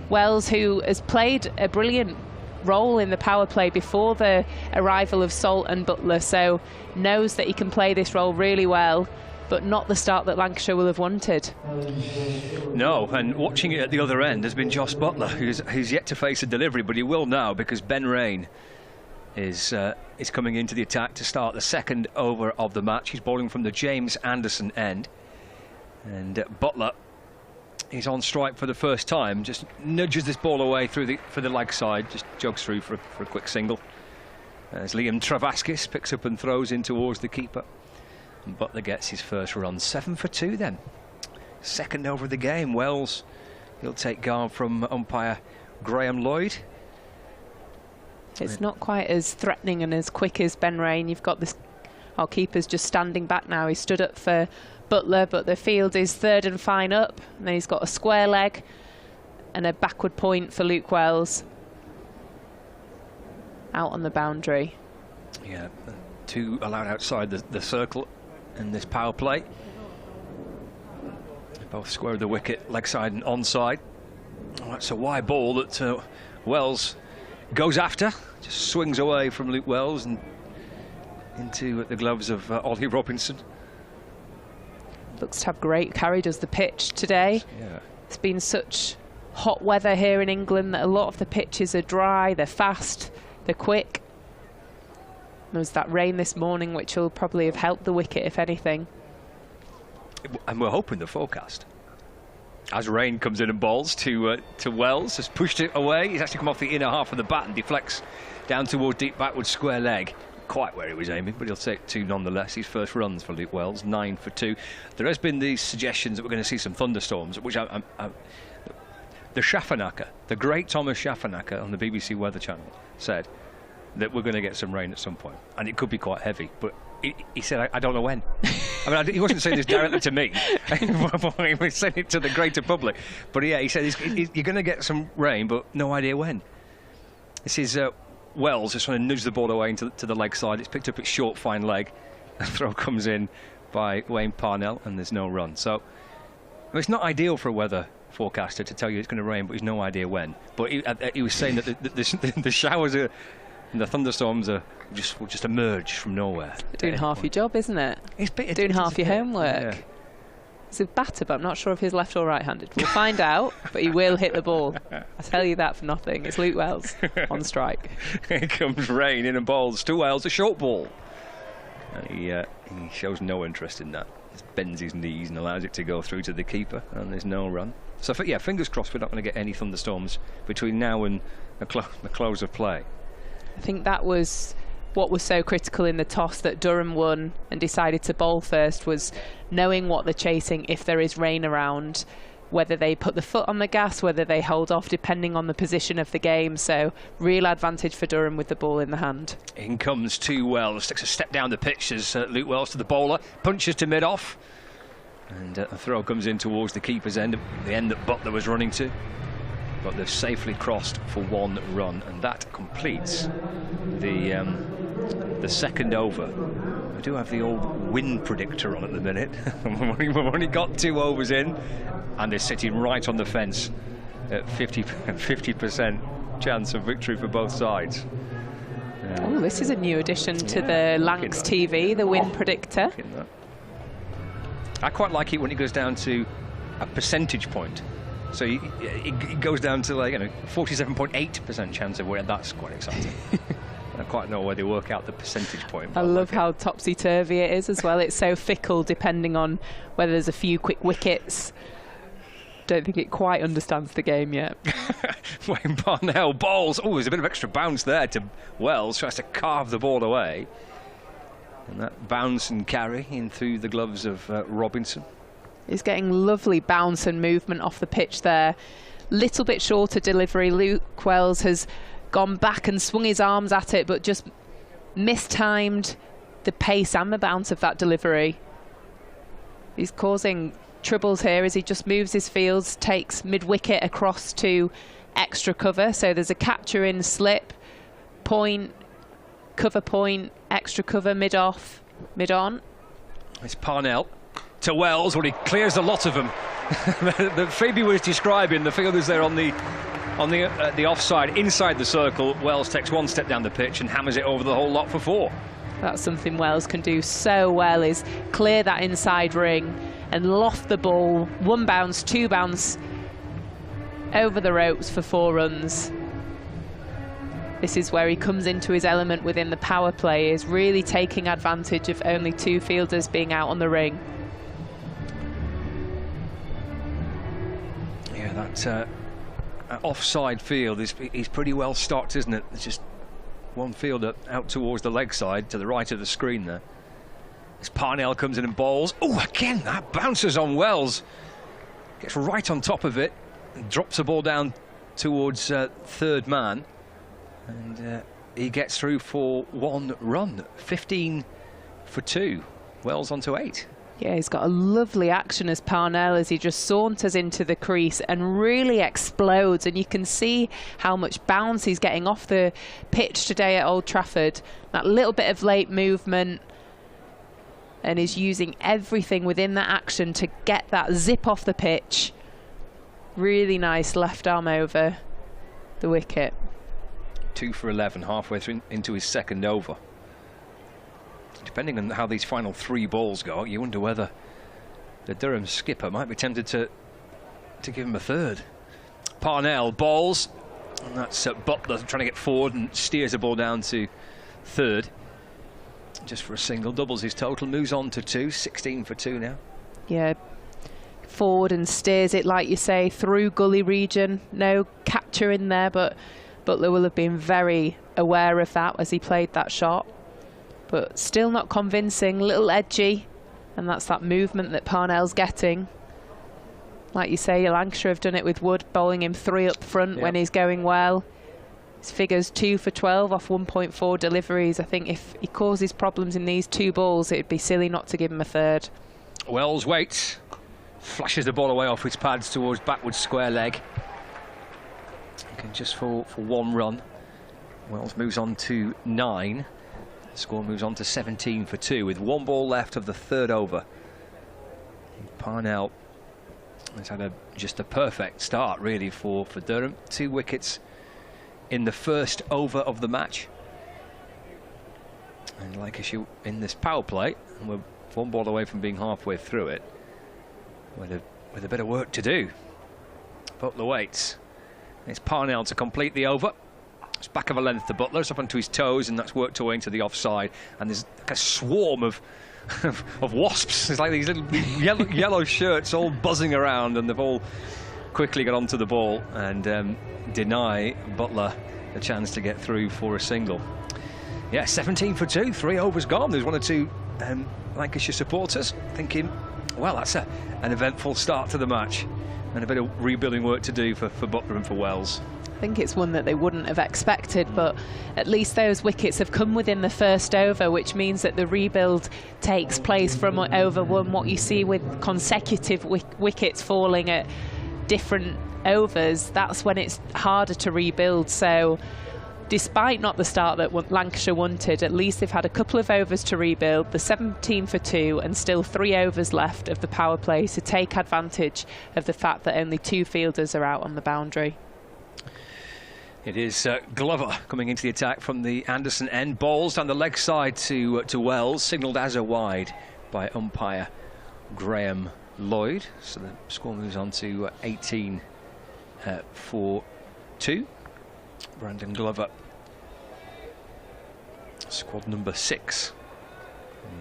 Wells, who has played a brilliant role in the power play before the arrival of Salt and Butler, so knows that he can play this role really well, but not the start that Lancashire will have wanted. No, and watching it at the other end has been Josh Butler, who's yet to face a delivery, but he will now, because Ben Rain is coming into the attack to start the second over of the match. He's bowling from the James Anderson end, and Butler, he's on strike for the first time, just nudges this ball away for the leg side, just jogs through for a quick single. As Liam Travaskis picks up and throws in towards the keeper, and Butler gets his first run. 7 for 2 then. Second over of the game. Wells, he'll take guard from umpire Graham Lloyd. It's not quite as threatening and as quick as Ben Rain. You've got this, our keeper's just standing back now. He stood up for Butler, but the field is third and fine up, and then he's got a square leg and a backward point for Luke Wells out on the boundary. Yeah, 2 allowed outside the circle in this power play. Both square of the wicket, leg side and onside. Oh, that's a wide ball that Wells goes after, just swings away from Luke Wells and into the gloves of Ollie Robinson. Looks to have great carry, does the pitch today. Yeah. It's been such hot weather here in England that a lot of the pitches are dry, they're fast, they're quick. There was that rain this morning, which will probably have helped the wicket, if anything. And we're hoping the forecast, as Rain comes in and bowls to Wells, has pushed it away. He's actually come off the inner half of the bat and deflects down toward deep backward square leg. Quite where he was aiming, but he'll take 2 nonetheless. His first runs for Luke Wells, 9 for 2. There has been these suggestions that we're going to see some thunderstorms, which the Schaffernacker, the great Thomas Schaffernacker on the BBC Weather Channel, said that we're going to get some rain at some point, and it could be quite heavy, but he said, I don't know when. I mean, he wasn't saying this directly to me. He was saying it to the greater public. But yeah, he said you're going to get some rain, but no idea when. This is Wells just trying to nudge the ball away to the leg side. It's picked up its short, fine leg. A throw comes in by Wayne Parnell, and there's no run. So it's not ideal for a weather forecaster to tell you it's going to rain, but he's no idea when. But he was saying that the showers are, and the thunderstorms will just emerge from nowhere. Doing half your job, isn't it? It's doing half your homework. Yeah. He's a batter, but I'm not sure if he's left or right-handed. We'll find out, but he will hit the ball. I tell you that for nothing. It's Luke Wells on strike. Here comes Rain in and bowls to Wells, a short ball. And he shows no interest in that. He bends his knees and allows it to go through to the keeper, and there's no run. So yeah, fingers crossed we're not going to get any thunderstorms between now and the close of play. I think that was what was so critical in the toss that Durham won and decided to bowl first, was knowing what they're chasing if there is rain around, whether they put the foot on the gas, whether they hold off, depending on the position of the game. So real advantage for Durham with the ball in the hand. In comes 2 Wells, takes a step down the pitch as Luke Wells to the bowler, punches to mid-off, and a throw comes in towards the keeper's end, the end that Butler was running to. But they've safely crossed for 1 run, and that completes the second over. I do have the old wind predictor on at the minute. We've only got 2 overs in, and they're sitting right on the fence at 50% chance of victory for both sides. Oh, this is a new addition to the Lancs TV, the wind predictor. I quite like it when it goes down to a percentage point. So it goes down to 47.8% chance of winning. That's quite exciting. I quite know where they work out the percentage point. I love how topsy-turvy it is as well. It's so fickle depending on whether there's a few quick wickets. Don't think it quite understands the game yet. Wayne Parnell bowls. Oh, there's a bit of extra bounce there to Wells. Tries to carve the ball away. And that bounce and carry in through the gloves of Robinson. He's getting lovely bounce and movement off the pitch there. Little bit shorter delivery. Luke Wells has gone back and swung his arms at it, but just mistimed the pace and the bounce of that delivery. He's causing troubles here as he just moves his fields, takes mid-wicket across to extra cover. So there's a catcher in slip, point, cover point, extra cover, mid-off, mid-on. It's Parnell to Wells, where he clears a lot of them. That Phoebe was describing, the fielders there on the offside, inside the circle. Wells takes one step down the pitch and hammers it over the whole lot for 4. That's something Wells can do so well, is clear that inside ring and loft the ball. 1 bounce, 2 bounce over the ropes for 4 runs. This is where he comes into his element within the power play, is really taking advantage of only 2 fielders being out on the ring. Yeah, that offside field is pretty well stocked, isn't it? It's just one fielder out towards the leg side to the right of the screen there. As Parnell comes in and bowls. Oh, again, that bounces on Wells. Gets right on top of it and drops the ball down towards third man. And he gets through for 1 run. 15 for 2. Wells onto 8. Yeah, he's got a lovely action as Parnell, as he just saunters into the crease and really explodes. And you can see how much bounce he's getting off the pitch today at Old Trafford. That little bit of late movement. And he's using everything within that action to get that zip off the pitch. Really nice left arm over the wicket. 2 for 11, halfway through into his second over. Depending on how these final 3 balls go, you wonder whether the Durham skipper might be tempted to give him a third. Parnell bowls, and that's Butler trying to get forward and steers the ball down to third. Just for a single, doubles his total, moves on to 2, 16 for 2 now. Yeah, forward and steers it, like you say, through gully region. No catcher in there, but Butler will have been very aware of that as he played that shot. But still not convincing, little edgy, and that's that movement that Parnell's getting. Like you say, Lancashire have done it with Wood, bowling him 3 up front when he's going well. His figures 2 for 12 off 1.4 deliveries. I think if he causes problems in these 2 balls, it'd be silly not to give him a third. Wells waits, flashes the ball away off his pads towards backward square leg. Just for 1 run. Wells moves on to 9. The score moves on to 17 for 2 with 1 ball left of the 3rd over. Parnell has had just a perfect start really for Durham. 2 wickets in the first over of the match. And Lancashire in this power play, and we're 1 ball away from being halfway through it, with a bit of work to do. Butler waits. It's Parnell to complete the over. It's back of a length to Butler. It's up onto his toes, and that's worked away into the offside. And there's like a swarm of wasps. It's like these little yellow shirts all buzzing around, and they've all quickly got onto the ball and deny Butler a chance to get through for a single. Yeah, 17 for 2, 3 overs gone. There's 1 or 2 Lancashire supporters thinking, well, that's an eventful start to the match, and a bit of rebuilding work to do for Butler and for Wells. I think it's one that they wouldn't have expected, but at least those wickets have come within the first over, which means that the rebuild takes place from over 1. What you see with consecutive wickets falling at different overs, that's when it's harder to rebuild. So despite not the start that Lancashire wanted, at least they've had a couple of overs to rebuild, the 17 for 2, and still 3 overs left of the power play to take advantage of the fact that only 2 fielders are out on the boundary. It is Glover coming into the attack from the Anderson end. Balls down the leg side to Wells, signalled as a wide by umpire Graham Lloyd. So the score moves on to 18 for 2. Brandon Glover, squad number 6,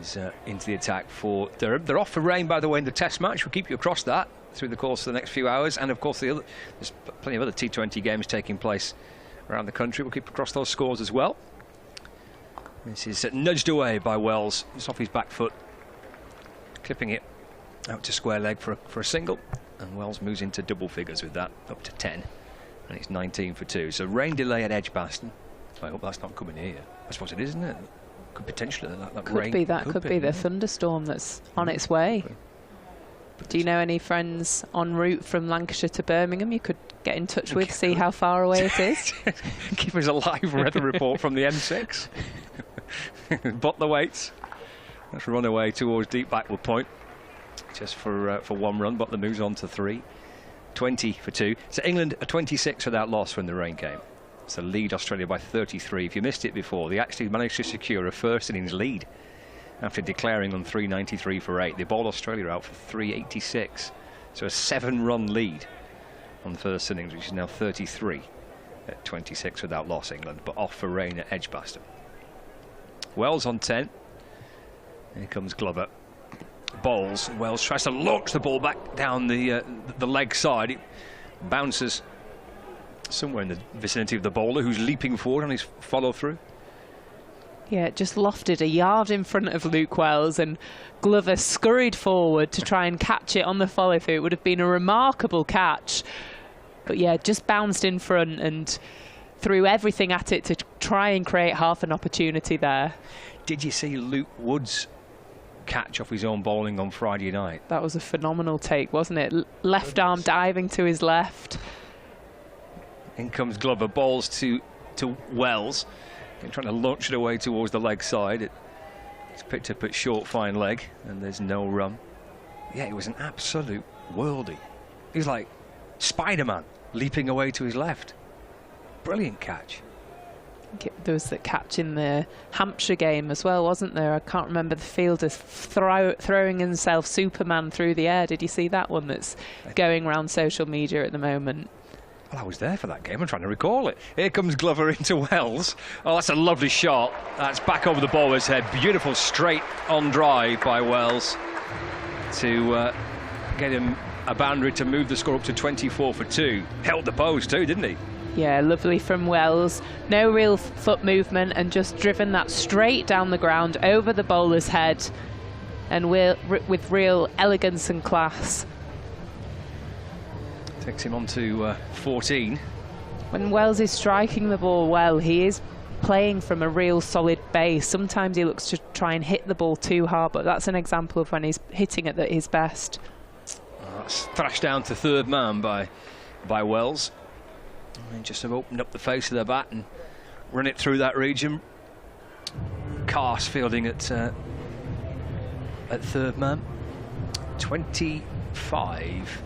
is into the attack for Durham. They're off for rain, by the way, in the Test match. We'll keep you across that through the course of the next few hours, and of course there's plenty of other T20 games taking place around the country. We'll keep across those scores as well. This is nudged away by Wells. It's off his back foot, clipping it out to square leg for a single, and Wells moves into double figures with that, up to 10, and it's 19 for 2. So rain delay at Edgbaston. I hope that's not coming here. I suppose it is, isn't it? Could potentially that could rain be that. Could be the thunderstorm that's on its way. Do you know any friends en route from Lancashire to Birmingham you could get in touch with, see how far away it is? Give us a live weather report from the M6. Butler waits. Let's run away towards deep backward point. Just for one run. Butler moves on to 3. 20 for 2. So England are 26 without loss when the rain came. So lead Australia by 33. If you missed it before, they actually managed to secure a first innings lead after declaring on 393 for 8. They bowled Australia out for 386. So a 7-run lead on the first innings, which is now 33 at 26 without loss, England, but off for rain at Edgbaston. Wells on 10. Here comes Glover. Bowls. Wells tries to launch the ball back down the leg side. It bounces somewhere in the vicinity of the bowler, who's leaping forward on his follow-through. Yeah, it just lofted a yard in front of Luke Wells, and Glover scurried forward to try and catch it on the follow-through. It would have been a remarkable catch. But yeah, just bounced in front and threw everything at it to try and create half an opportunity there. Did you see Luke Wood's catch off his own bowling on Friday night? That was a phenomenal take, wasn't it? Left arm diving to his left. In comes Glover, bowls to Wells. They're trying to launch it away towards the leg side. It's picked up at short, fine leg, and there's no run. Yeah, it was an absolute worldie. He was like Spider-Man leaping away to his left. Brilliant catch. There was that catch in the Hampshire game as well, wasn't there? I can't remember the fielder throwing himself Superman through the air. Did you see that one that's going around social media at the moment? Well, I was there for that game. I'm trying to recall it. Here comes Glover into Wells. Oh, that's a lovely shot. That's back over the bowler's head. Beautiful straight on drive by Wells to get him a boundary to move the score up to 24 for 2. Held the post too, didn't he? Yeah, lovely from Wells. No real foot movement, and just driven that straight down the ground over the bowler's head, and with real elegance and class. Takes him on to 14. When Wells is striking the ball well, he is playing from a real solid base. Sometimes he looks to try and hit the ball too hard, but that's an example of when he's hitting it at his best. That's thrashed down to third man by Wells. And just have opened up the face of the bat and run it through that region. Cast fielding at third man. 25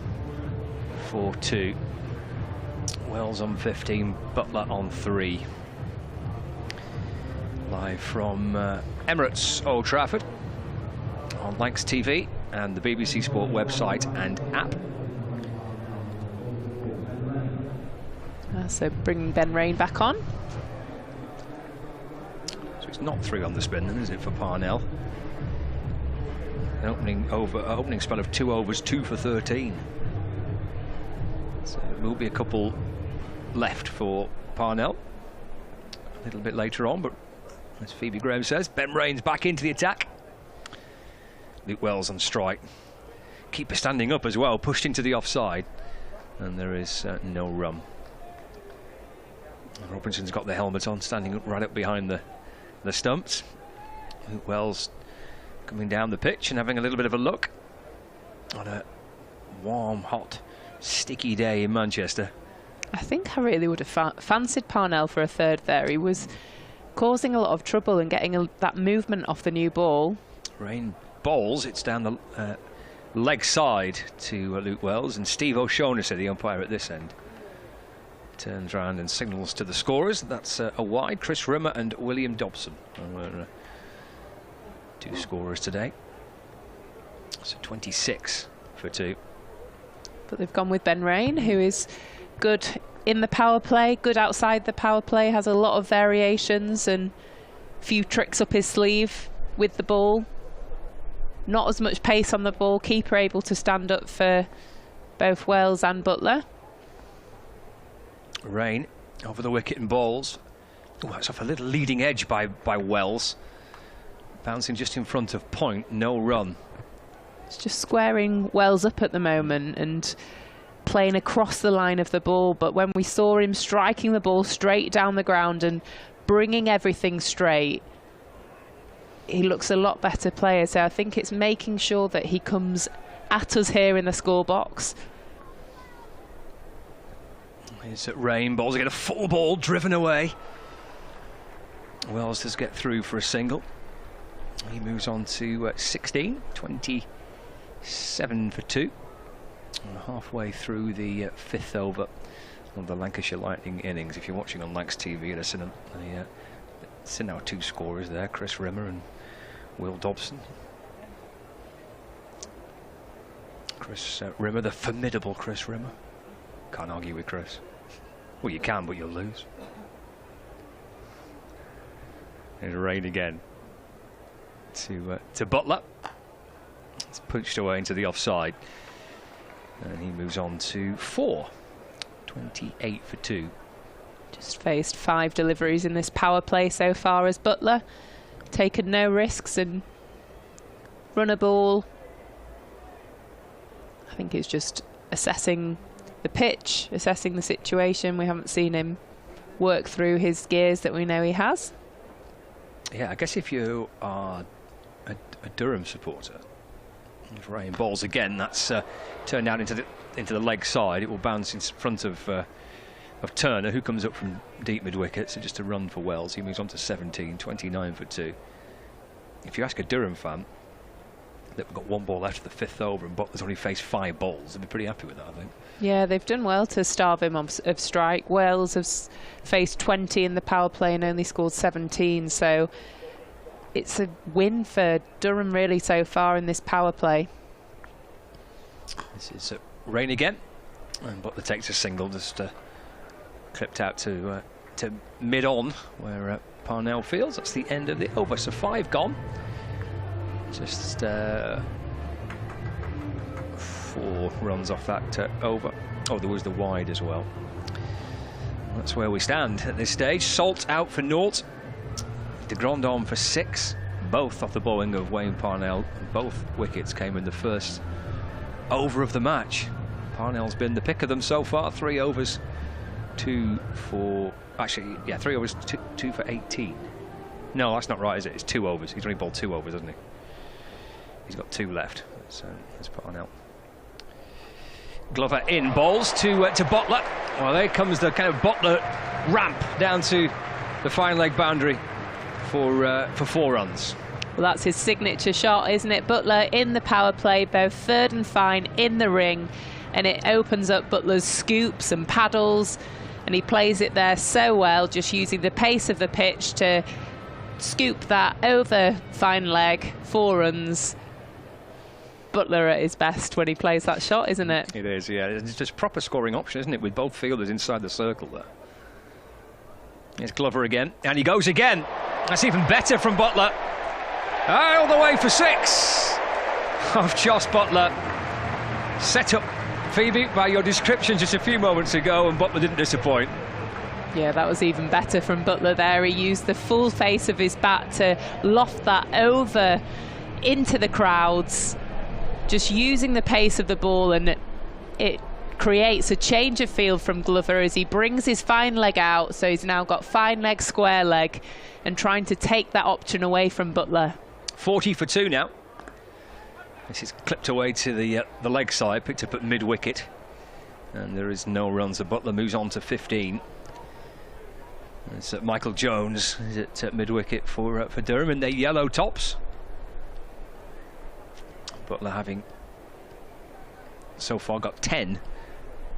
for 2. Wells on 15, Butler on 3. Live from Emirates Old Trafford on Lancs TV and the BBC Sport website and app. So bringing Ben Rain back on. So it's not 3 on the spin then, is it, for Parnell? An opening spell of 2 overs, 2 for 13. So there will be a couple left for Parnell a little bit later on, but as Phoebe Graham says, Ben Rain's back into the attack. Luke Wells on strike. Keeper standing up as well, pushed into the offside, and there is no run. Robinson's got the helmet on, standing up right up behind the stumps. Luke Wells coming down the pitch and having a little bit of a look on a warm, hot, sticky day in Manchester. I think I really would have fancied Parnell for a third there. He was causing a lot of trouble and getting that movement off the new ball. Rain bowls, it's down the leg side to Luke Wells, and Steve O'Shaughnessy, the umpire at this end, turns round and signals to the scorers. That's a wide. Chris Rimmer and William Dobson are 2 scorers today. So 26 for 2. But they've gone with Ben Rain, who is good in the power play, good outside the power play, has a lot of variations and a few tricks up his sleeve with the ball. Not as much pace on the ball. Keeper able to stand up for both Wells and Butler. Rain over the wicket and bowls. Oh, that's off a little leading edge by Wells. Bouncing just in front of point, no run. It's just squaring Wells up at the moment and playing across the line of the ball, but when we saw him striking the ball straight down the ground and bringing everything straight, he looks a lot better player. So I think it's making sure that he comes at us here in the score box. It's at Rain, ball's again, a full ball driven away. Wells does get through for a single. He moves on to 16, 27 for 2. And halfway through the 5th over of the Lancashire Lightning innings. If you're watching on Lancs TV, you'd have seen our 2 scorers there, Chris Rimmer and Will Dobson. Chris Rimmer, the formidable Chris Rimmer. Can't argue with Chris. Well, you can, but you'll lose. There's Rain again to Butler. It's pushed away into the offside. And he moves on to 4. 28 for 2. Just faced 5 deliveries in this power play so far as Butler. Taken no risks and run a ball. I think it's just assessing the pitch, assessing the situation. We haven't seen him work through his gears that we know he has. Yeah, I guess if you are a Durham supporter, if Rain balls again, that's turned out into the leg side. It will bounce in front of Turner, who comes up from deep mid-wicket. So just a run for Wells. He moves on to 17, 29 for 2. If you ask a Durham fan that we've got 1 ball left of the 5th over and Butler's only faced 5 balls, they'd be pretty happy with that, I think. Yeah, they've done well to starve him of strike. Wells has faced 20 in the power play and only scored 17, so it's a win for Durham really so far in this power play. This is Rain again, and Butler takes a single, just clipped out to mid-on where Parnell fields. That's the end of the over, so 5 gone. Just 4 runs off that over. Oh, there was the wide as well. That's where we stand at this stage. Salt out for naught. De Grand on for 6. Both off the bowling of Wayne Parnell. Both wickets came in the first over of the match. Parnell's been the pick of them so far. 3 overs, 2 for... Actually, yeah, 3 overs, 2 for 18. No, that's not right, is it? It's 2 overs. He's only bowled 2 overs, hasn't he? He's got 2 left. So let's put on out. Glover in, bowls to Butler. Well, there comes the kind of Butler ramp down to the fine leg boundary for 4 runs. Well, that's his signature shot, isn't it? Butler in the power play, both third and fine in the ring, and it opens up Butler's scoops and paddles, and he plays it there so well, just using the pace of the pitch to scoop that over fine leg, 4 runs. Butler at his best when he plays that shot, isn't it? It is, yeah. It's just proper scoring option, isn't it, with both fielders inside the circle there. Here's Glover again, and he goes again. That's even better from Butler. All the way for 6 of Joss Butler. Set up, Phoebe, by your description just a few moments ago, and Butler didn't disappoint. Yeah, that was even better from Butler there. He used the full face of his bat to loft that over into the crowds, just using the pace of the ball, and it creates a change of field from Glover as he brings his fine leg out. So he's now got fine leg, square leg, and trying to take that option away from Butler. 40 for 2 now. This is clipped away to the leg side, picked up at mid-wicket, and there is no runs. So Butler moves on to 15. It's Michael Jones is at mid-wicket for Durham in their yellow tops. Butler having so far got 10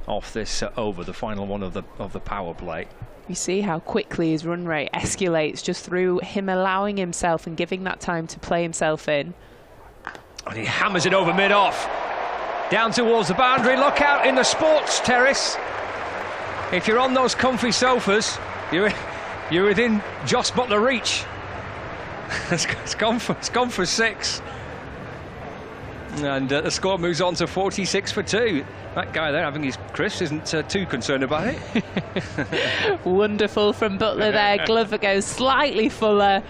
off this over, the final one of the power play. You see how quickly his run rate escalates just through him allowing himself and giving that time to play himself in. And he hammers it over mid-off, down towards the boundary. Look out in the sports terrace. If you're on those comfy sofas, you're within Joss Butler reach. It's gone for 6. And the score moves on to 46 for 2. That guy there having his crisps isn't too concerned about it. Wonderful from Butler there. Glover goes slightly fuller.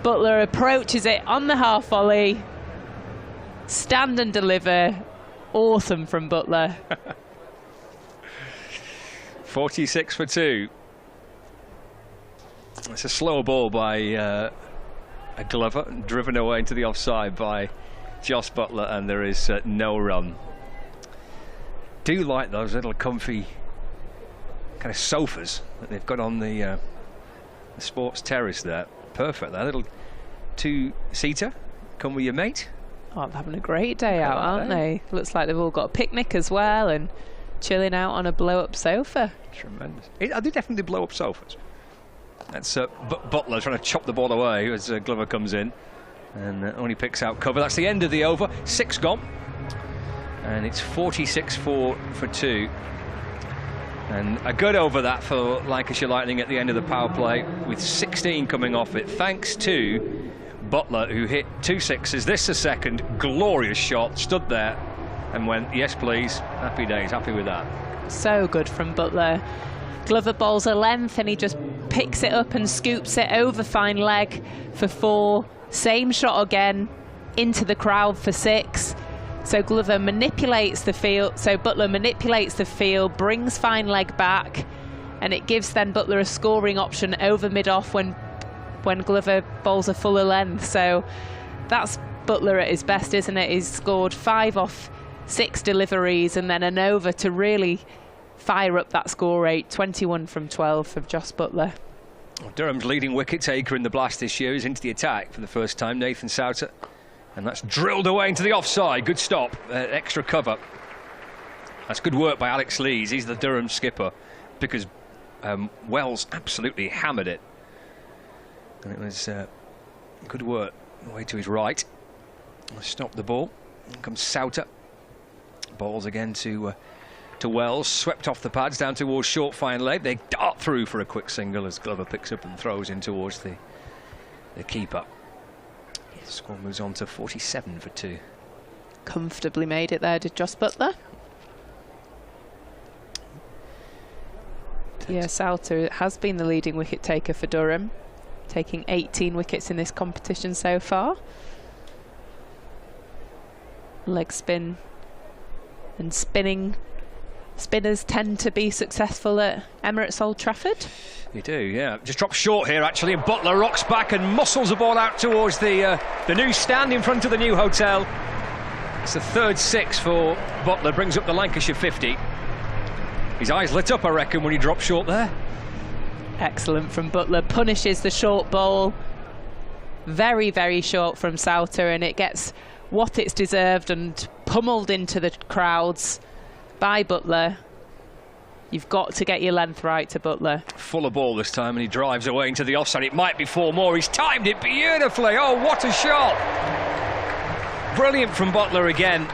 Butler approaches it on the half volley. Stand and deliver. Awesome from Butler. 46 for 2. It's a slow ball by a Glover, driven away into the offside by Josh Butler, and there is no run. Do like those little comfy kind of sofas that they've got on the sports terrace there. Perfect, that little two-seater. Come with your mate. Oh, they're having a great day out, aren't they? Looks like they've all got a picnic as well and chilling out on a blow-up sofa. Tremendous. Are they definitely blow-up sofas? That's Butler trying to chop the ball away as Glover comes in and only picks out cover. That's the end of the over. 6 gone. And it's 46-4 for 2. And a good over that for Lancashire Lightning at the end of the power play, with 16 coming off it, thanks to Butler, who hit 2 sixes. This is a second glorious shot, stood there and went, yes please, happy days, happy with that. So good from Butler. Glover bowls a length and he just picks it up and scoops it over fine leg for 4. Same shot again into the crowd for 6. So Glover manipulates the field, so Butler manipulates the field, brings fine leg back, and it gives then Butler a scoring option over mid-off when Glover bowls a fuller length. So that's Butler at his best, isn't it? He's scored 5 off 6 deliveries and then an over to really fire up that score rate. 21 from 12 for Josh Butler. Durham's leading wicket taker in the Blast this year is into the attack for the first time, Nathan Souter. And that's drilled away into the offside. Good stop, extra cover. That's good work by Alex Lees. He's the Durham skipper, because Wells absolutely hammered it. And it was good work away to his right. Stop the ball. In comes Souter. Balls again to Wells. Swept off the pads down towards short fine leg. They dart through for a quick single as Glover picks up and throws in towards the keeper. The score moves on to 47 for 2. Comfortably made it there, did Josh Butler. Yeah, Souter has been the leading wicket taker for Durham, taking 18 wickets in this competition so far. Leg spin and spinning. Spinners tend to be successful at Emirates Old Trafford. You do, yeah. Just dropped short here, actually, and Butler rocks back and muscles the ball out towards the new stand in front of the new hotel. It's the 3rd 6 for Butler, brings up the Lancashire 50. His eyes lit up, I reckon, when he dropped short there. Excellent from Butler, punishes the short ball. Very, very short from Souter, and it gets what it's deserved and pummeled into the crowds by Butler. You've got to get your length right to Butler. Fuller ball this time, and he drives away into the offside. It might be 4 more. He's timed it beautifully. Oh, what a shot! Brilliant from Butler again.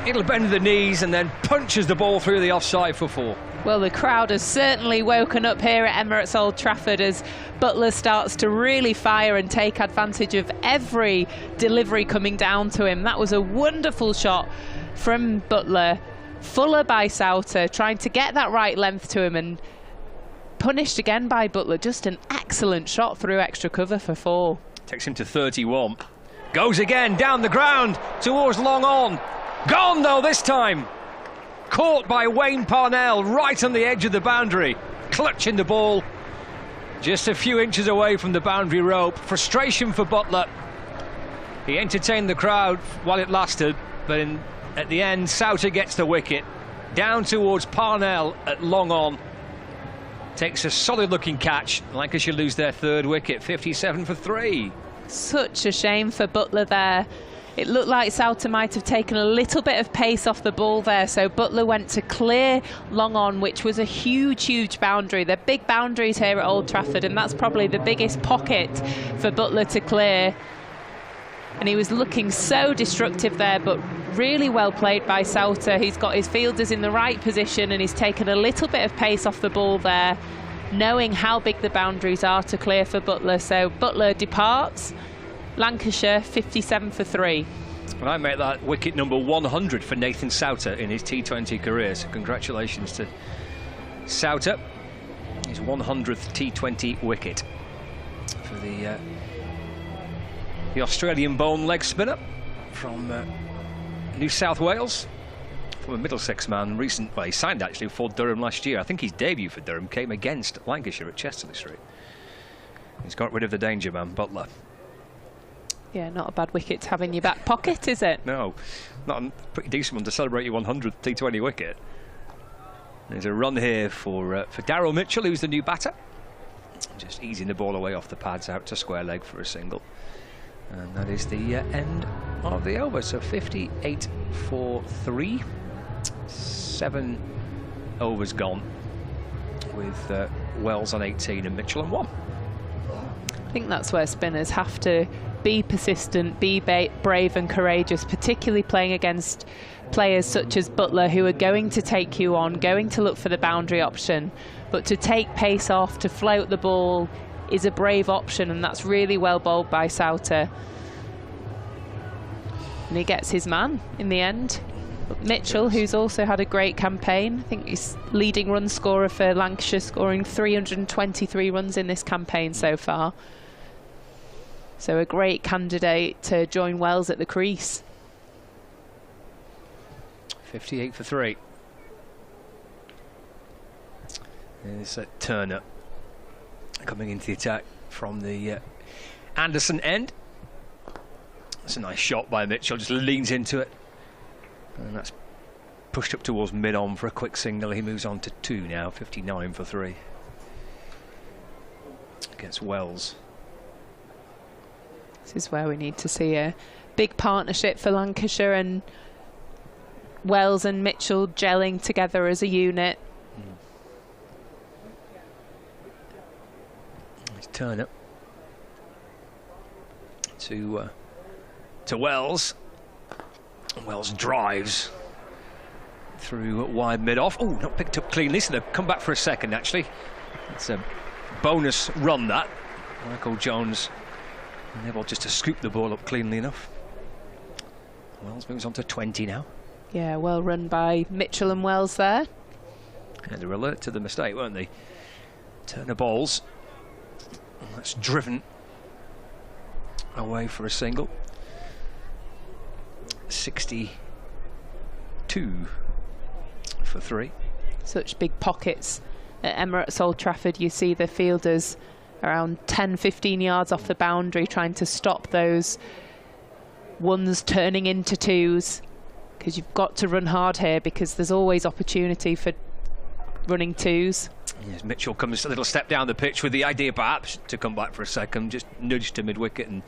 It'll bend the knees and then punches the ball through the offside for 4. Well, the crowd has certainly woken up here at Emirates Old Trafford as Butler starts to really fire and take advantage of every delivery coming down to him. That was a wonderful shot from Butler. Fuller by Souter, trying to get that right length to him, and punished again by Butler. Just an excellent shot through extra cover for 4. Takes him to 31. Goes again down the ground towards long on. Gone though this time. Caught by Wayne Parnell right on the edge of the boundary. Clutching the ball just a few inches away from the boundary rope. Frustration for Butler. He entertained the crowd while it lasted, but at the end, Souter gets the wicket. Down towards Parnell at long on. Takes a solid looking catch. Lancashire lose their 3rd wicket, 57 for 3. Such a shame for Butler there. It looked like Souter might have taken a little bit of pace off the ball there, so Butler went to clear long on, which was a huge, huge boundary. They're big boundaries here at Old Trafford, and that's probably the biggest pocket for Butler to clear. And he was looking so destructive there, but really well played by Souter. He's got his fielders in the right position and he's taken a little bit of pace off the ball there, knowing how big the boundaries are to clear for Butler. So Butler departs Lancashire 57 for 3. And I make that wicket number 100 for Nathan Souter in his T20 career. So congratulations to Souter. His 100th T20 wicket for the Australian bone leg spinner from New South Wales. From a Middlesex man, he signed actually for Durham last year. I think his debut for Durham came against Lancashire at Chesterley Street. He's got rid of the danger man, Butler. Yeah, not a bad wicket to have in your back pocket, is it? No, not a pretty decent one to celebrate your 100th T20 wicket. There's a run here for Daryl Mitchell, who's the new batter. Just easing the ball away off the pads out to square leg for a single. And that is the end of the over. So 58 for 3. 7 overs gone with Wells on 18 and Mitchell on 1. I think that's where spinners have to be persistent, be brave and courageous, particularly playing against players such as Butler, who are going to take you on, going to look for the boundary option. But to take pace off, to float the ball is a brave option, and that's really well bowled by Souter. And he gets his man in the end. But Mitchell, who's also had a great campaign, I think he's leading run scorer for Lancashire, scoring 323 runs in this campaign so far. So a great candidate to join Wells at the crease. 58 for 3. There's Turner coming into the attack from the Anderson end. That's a nice shot by Mitchell, just leans into it. And that's pushed up towards mid-on for a quick signal. He moves on to 2 now, 59 for 3. Against Wells. This is where we need to see a big partnership for Lancashire, and Wells and Mitchell gelling together as a unit. Nice turn up to Wells. Wells drives through wide mid-off. Oh, not picked up cleanly, so they've come back for a second actually. It's a bonus run that. Michael Jones unable just to scoop the ball up cleanly enough. Wells moves on to 20 now. Yeah, well run by Mitchell and Wells there. Yeah, they were alert to the mistake, weren't they? Turner bowls. And that's driven away for a single. 62 for 3. Such big pockets at Emirates Old Trafford. You see the fielders around 10-15 yards off the boundary trying to stop those ones turning into twos, because you've got to run hard here because there's always opportunity for running twos. Yes, Mitchell comes a little step down the pitch with the idea perhaps to come back for a second, just nudged to mid-wicket, and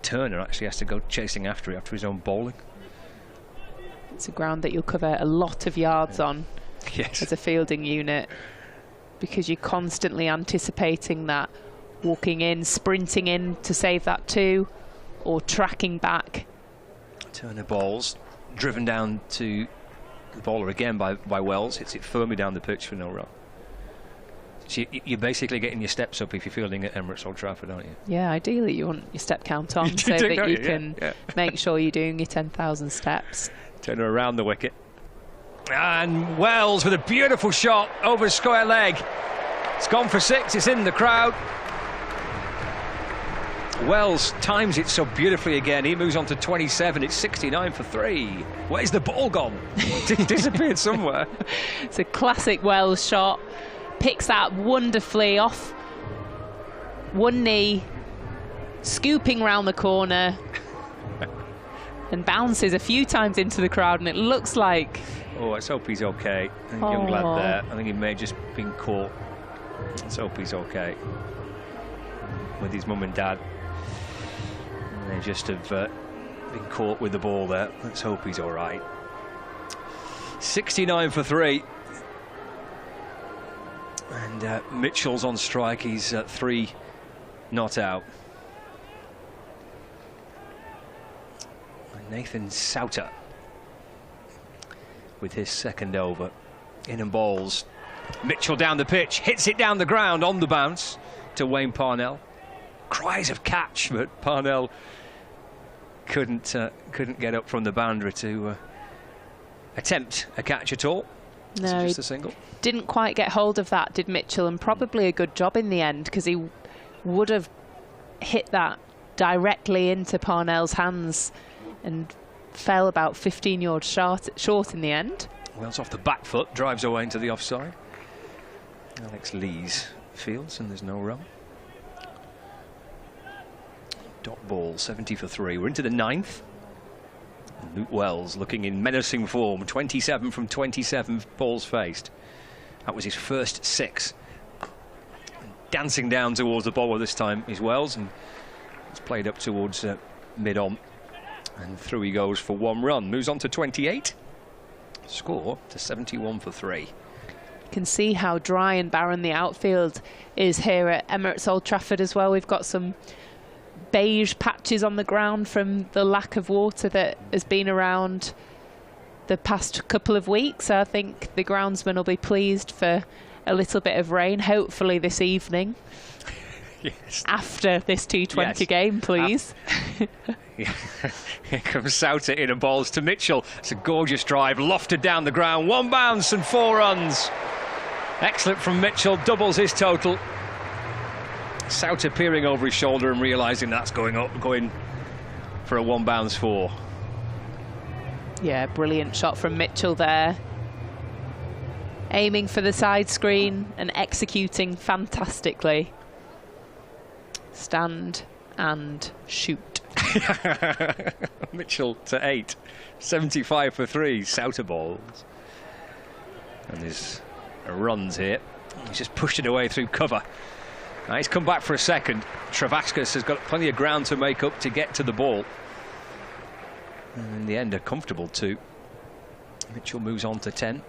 Turner actually has to go chasing after it after his own bowling. It's a ground that you'll cover a lot of yards on as a fielding unit, because you're constantly anticipating that, walking in, sprinting in to save that 2, or tracking back. Turner bowls, driven down to the bowler again by Wells, hits it firmly down the pitch for no run. So you're basically getting your steps up if you're fielding at Emirates Old Trafford, aren't you? Yeah, ideally you want your step count on so that you can make sure you're doing your 10,000 steps. Turner around the wicket. And Wells with a beautiful shot over square leg. It's gone for 6, it's in the crowd. Wells times it so beautifully again. He moves on to 27, it's 69 for 3. Where's the ball gone? It disappeared somewhere. It's a classic Wells shot. Picks that wonderfully off one knee, scooping round the corner, and bounces a few times into the crowd, and it looks like... Oh, let's hope he's okay. Young lad there. I think he may have just been caught. Let's hope he's okay. With his mum and dad. And they just have been caught with the ball there. Let's hope he's all right. 69 for 3. And Mitchell's on strike. He's 3 not out. And Nathan Souter with his second over. In and bowls. Mitchell down the pitch, hits it down the ground on the bounce to Wayne Parnell. cries of catch, but Parnell couldn't get up from the boundary to attempt a catch at all. No, so just a single. Didn't quite get hold of that, did Mitchell, and probably a good job in the end, because he would have hit that directly into Parnell's hands and fell about 15 yards short in the end. Wells off the back foot, drives away into the offside. Alex Lees fields, and there's no run. Dot ball, 70 for 3. We're into the 9th. And Luke Wells looking in menacing form, 27 from 27 balls faced. That was his first 6. Dancing down towards the bowler this time is Wells, and it's played up towards mid-on. And through he goes for 1 run. Moves on to 28. Score to 71 for 3. You can see how dry and barren the outfield is here at Emirates Old Trafford as well. We've got some beige patches on the ground from the lack of water that has been around the past couple of weeks. I think the groundsman will be pleased for a little bit of rain, hopefully this evening. Yes. After this T20 game, please. Here comes Souter in and balls to Mitchell. It's a gorgeous drive, lofted down the ground. 1 bounce and 4 runs. Excellent from Mitchell, doubles his total. Souter peering over his shoulder and realising that's going for a 1 bounce 4. Yeah, brilliant shot from Mitchell there. Aiming for the side screen and executing fantastically. Stand and shoot. Mitchell to 8. 75 for 3. Souter balls. And his runs here. He's just pushed it away through cover. Now he's come back for a second. Travascus has got plenty of ground to make up to get to the ball. And in the end, a comfortable 2. Mitchell moves on to 10.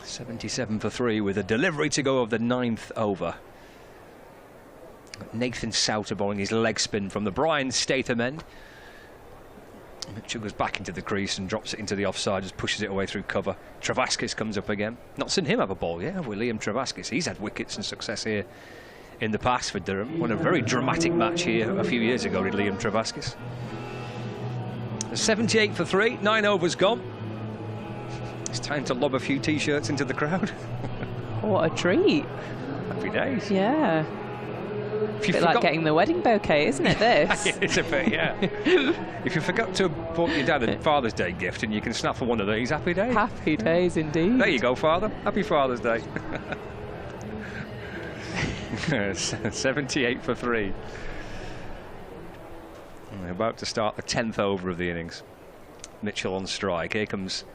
77 for 3 with a delivery to go of the 9th over. Nathan Souter bowling his leg spin from the Brian Statham end. Mitchell goes back into the crease and drops it into the offside, just pushes it away through cover. Travascus comes up again. Not seen him have a ball yet, have we? Liam Travascus. He's had wickets and success here in the past for Durham. Won a very dramatic match here a few years ago, did Liam Travascus. 78 for 3, 9 overs gone. It's time to lob a few t-shirts into the crowd. What a treat. Happy days. Yeah. It's a bit like getting the wedding bouquet, isn't it, this? It's a bit, yeah. If you forgot to have bought your dad a Father's Day gift and you can snap for one of these, happy days. Happy days indeed. There you go, Father. Happy Father's Day. 78 for 3. And we're about to start the 10th over of the innings. Mitchell on strike. Here comes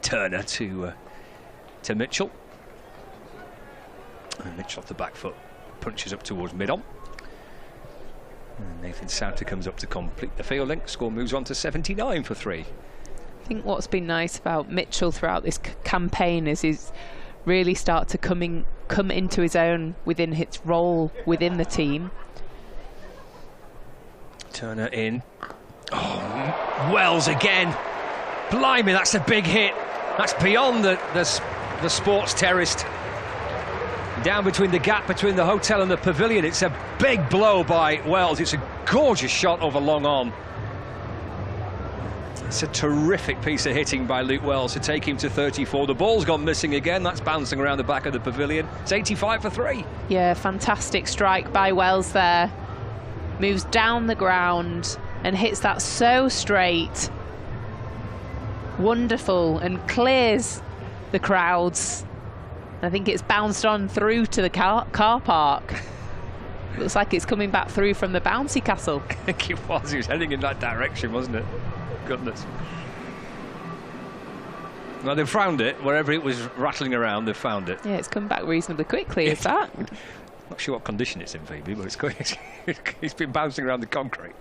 Turner to Mitchell. And Mitchell off the back foot. Punches up towards mid-on. Nathan Souter comes up to complete the fielding. Score moves on to 79 for 3. I think what's been nice about Mitchell throughout this campaign is he's really start to come into his own within his role within the team. Turner in. Oh, Wells again. Blimey, that's a big hit. That's beyond the sports terrace. Down between the gap between the hotel and the pavilion. It's a big blow by Wells. It's a gorgeous shot over long on. It's a terrific piece of hitting by Luke Wells to take him to 34. The ball's gone missing again. That's bouncing around the back of the pavilion. It's 85 for 3. Yeah, fantastic strike by Wells there. Moves down the ground and hits that so straight. Wonderful, and clears the crowds. I think it's bounced on through to the car park. Looks like it's coming back through from the bouncy castle. I think it was. He was heading in that direction, wasn't it? Goodness. Well, they've found it. Wherever it was rattling around, they've found it. Yeah, it's come back reasonably quickly, is that? Not sure what condition it's in, Phoebe, but it's going. It's been bouncing around the concrete.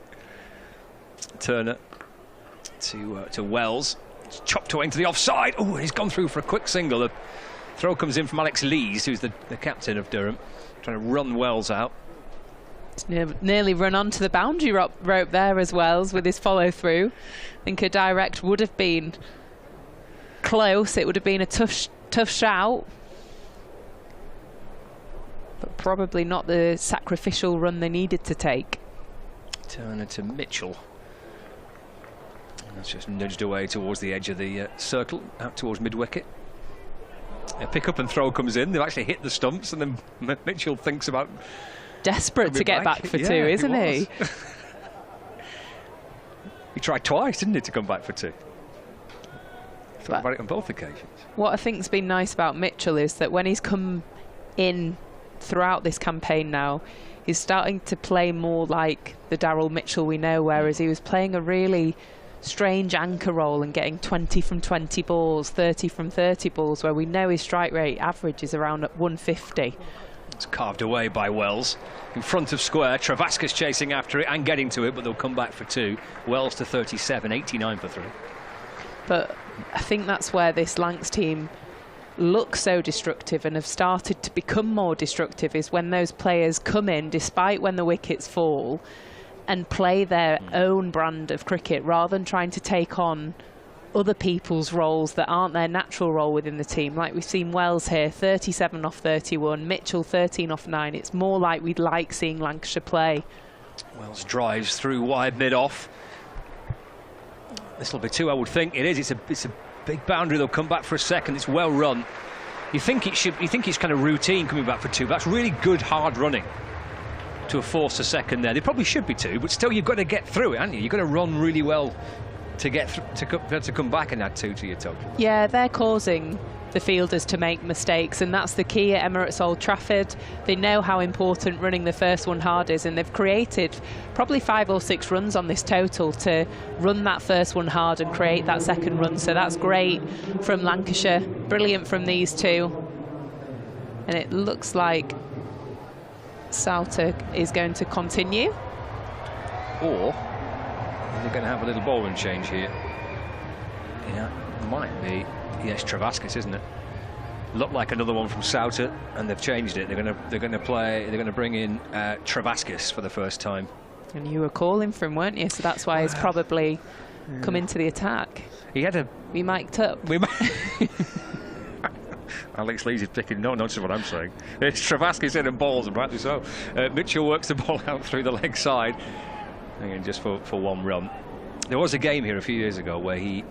Turner to Wells. It's chopped away into the offside. Oh, he's gone through for a quick single. The throw comes in from Alex Lees, who's the captain of Durham, trying to run Wells out. It's nearly run onto the boundary rope there as Wells with his follow through. I think a direct would have been close. It would have been a tough shout. but probably not the sacrificial run they needed to take. Turner to Mitchell. That's just nudged away towards the edge of the circle, out towards mid-wicket. A pick up and throw comes in. They've actually hit the stumps, and then Mitchell thinks about... Desperate to get back for 2, isn't he? He tried twice, didn't he, to come back for 2? Thought about it on both occasions. What I think's been nice about Mitchell is that when he's come in throughout this campaign now, he's starting to play more like the Daryl Mitchell we know, whereas he was playing a really strange anchor role and getting 20 from 20 balls, 30 from 30 balls, where we know his strike rate average is around at 150. It's carved away by Wells in front of square. Travascus chasing after it and getting to it, but they'll come back for 2. Wells to 37, 89 for 3. But I think that's where this Lancs team look so destructive and have started to become more destructive, is when those players come in, despite when the wickets fall, and play their own brand of cricket rather than trying to take on other people's roles that aren't their natural role within the team. Like we've seen Wells here, 37 off 31, Mitchell 13 off 9. It's more like we'd like seeing Lancashire play. Wells drives through wide mid-off. This will be 2, I would think. It is. It's a big boundary. They'll come back for a second. It's well run. You think it's kind of routine coming back for 2. But that's really good hard running to have forced a second there. They probably should be 2, but still you've got to get through it, haven't you? You've got to run really well to get to come back and add 2 to your total. Yeah, they're causing the fielders to make mistakes, and that's the key at Emirates Old Trafford. They know how important running the first one hard is, and they've created probably 5 or 6 runs on this total to run that first one hard and create that second run. So that's great from Lancashire, brilliant from these 2. And it looks like Sauter is going to continue. Or they're going to have a little bowling change here. Yeah, might be. Yes, Travascus, isn't it? Looked like another one from Sauter, and they've changed it. They're going to bring in Travascus for the first time. And you were calling for him, weren't you? So that's why he's probably come into the attack. He had a... We mic'd up. Alex Lees is picking no notice of what I'm saying. It's Travascus in and balls, and rightly so. Mitchell works the ball out through the leg side, and just for 1 run. There was a game here a few years ago where I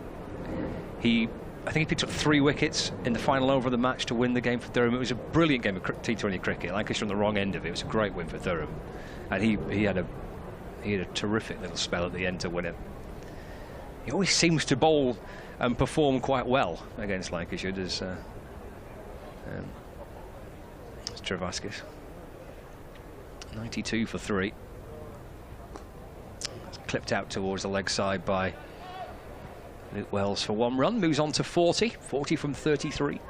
think he picked up 3 wickets in the final over of the match to win the game for Durham. It was a brilliant game of T20 cricket. Lancashire on the wrong end of it. It was a great win for Durham, and he had a terrific little spell at the end to win it. He always seems to bowl and perform quite well against Lancashire. Does Travascus. 92 for 3. It's clipped out towards the leg side by Luke Wells for 1 run. Moves on to 40. 40 from 33.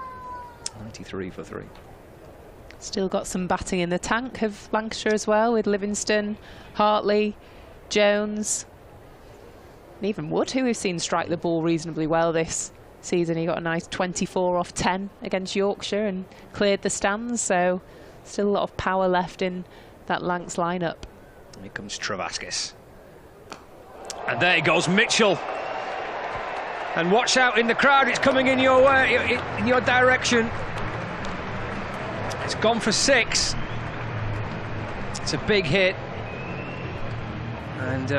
93 for 3. Still got some batting in the tank of Lancashire as well, with Livingston, Hartley, Jones, and even Wood, who we've seen strike the ball reasonably well this season. He got a nice 24 off 10 against Yorkshire and cleared the stands, so still a lot of power left in that Lancs lineup. Here comes Travascus. And there goes Mitchell. And watch out in the crowd, it's coming in your way, in your direction. It's gone for 6. It's a big hit. And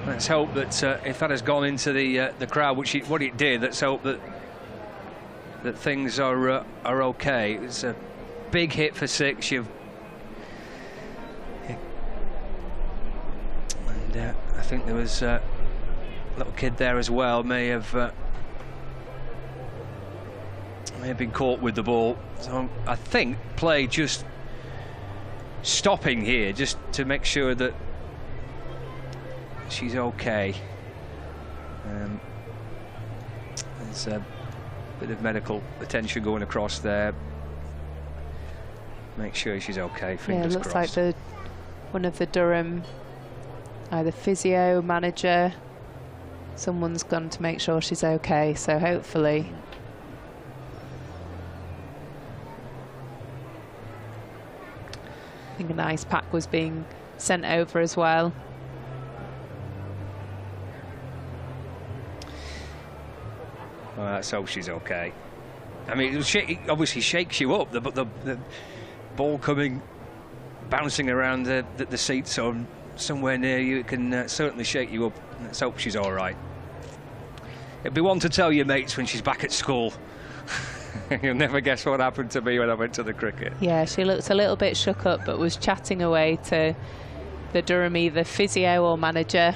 let's hope that if that has gone into the crowd, what it did, let's hope that things are okay. It's a big hit for 6. I think there was a little kid there as well. May have been caught with the ball. So I think play just stopping here, just to make sure that she's okay. There's a bit of medical attention going across there. Make sure she's okay. Fingers looks crossed. like one of the Durham, either physio, manager, someone's gone to make sure she's okay. So hopefully. I think an ice pack was being sent over as well. Well, let's hope she's okay. I mean, it obviously shakes you up. The ball coming, bouncing around the seats or somewhere near you, it can certainly shake you up. Let's hope she's all right. It'd be one to tell your mates when she's back at school. You'll never guess what happened to me when I went to the cricket. Yeah, she looked a little bit shook up, but was chatting away to the Durham either physio or manager.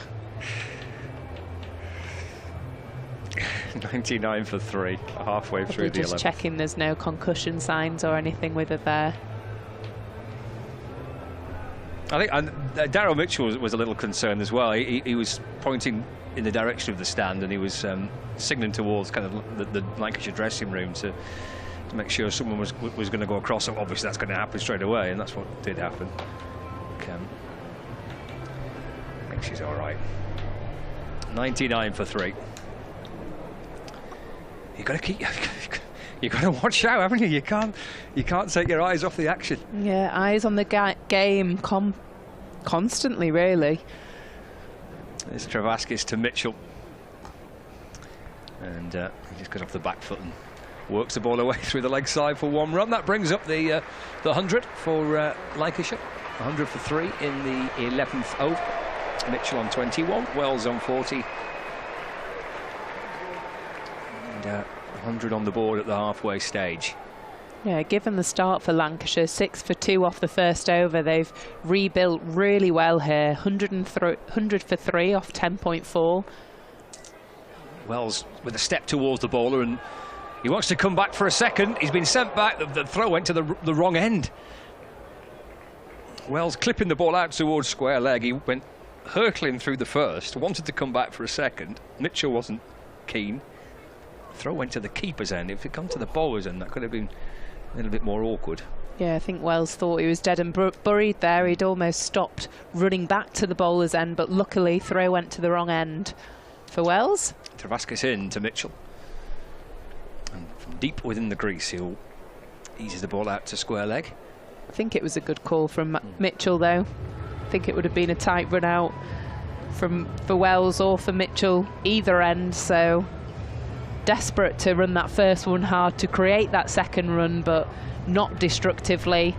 99 for 3, halfway through the 11th. Just checking there's no concussion signs or anything with her there. I think Daryl Mitchell was a little concerned as well. He was pointing in the direction of the stand, and he was signalling towards kind of the Lancashire dressing room to make sure someone was going to go across. So obviously that's going to happen straight away, and that's what did happen. I think she's all right. 99 for 3. You've got to watch out, haven't you? You can't take your eyes off the action. Yeah, eyes on the game constantly, really. There's Travaskis to Mitchell, and he just goes off the back foot and works the ball away through the leg side for 1 run. That brings up the 100 for Lancashire. 100 for 3 in the 11th over. Mitchell on 21, Wells on 40. And 100 on the board at the halfway stage. Yeah, given the start for Lancashire, 6 for 2 off the first over, they've rebuilt really well here. 100 for 3 off 10.4. Wells with a step towards the bowler, and he wants to come back for a second. He's been sent back. The throw went to the wrong end. Wells clipping the ball out towards square leg. He went hurtling through the first, wanted to come back for a second. Mitchell wasn't keen. Throw went to the keeper's end. If it come to the bowler's end, that could have been a little bit more awkward. Yeah, I think Wells thought he was dead and buried there. He'd almost stopped running back to the bowler's end, but luckily throw went to the wrong end for Wells. Travaskis in to Mitchell. And from deep within the crease, he'll ease the ball out to square leg. I think it was a good call from Mitchell, though. I think it would have been a tight run out for Wells or for Mitchell, either end, so desperate to run that first one hard to create that second run, but not destructively.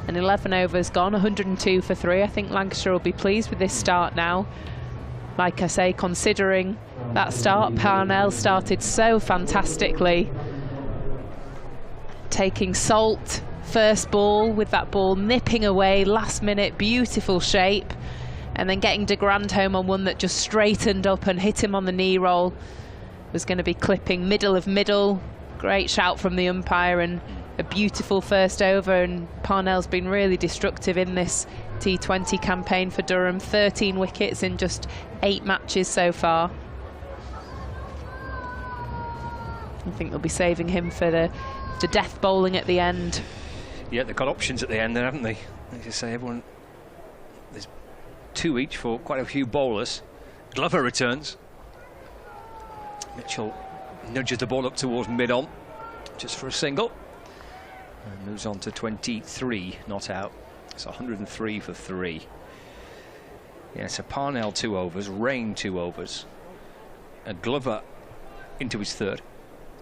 And 11 overs gone, 102 for 3. I think Lancashire will be pleased with this start now. Like I say, considering that start, Parnell started so fantastically, taking salt first ball with that ball nipping away last minute, beautiful shape, and then getting de Grand home on one that just straightened up and hit him on the knee roll. Was going to be clipping middle of middle. Great shout from the umpire and a beautiful first over, and Parnell's been really destructive in this T20 campaign for Durham. 13 wickets in just 8 matches so far. I think they'll be saving him for the death bowling at the end. Yeah, they've got options at the end there, haven't they? As you say, everyone, there's 2 each for quite a few bowlers. Glover returns. Mitchell nudges the ball up towards mid-on, just for a single. And moves on to 23, not out. It's 103 for 3. Yeah, so Parnell 2 overs, Rain 2 overs. And Glover into his third.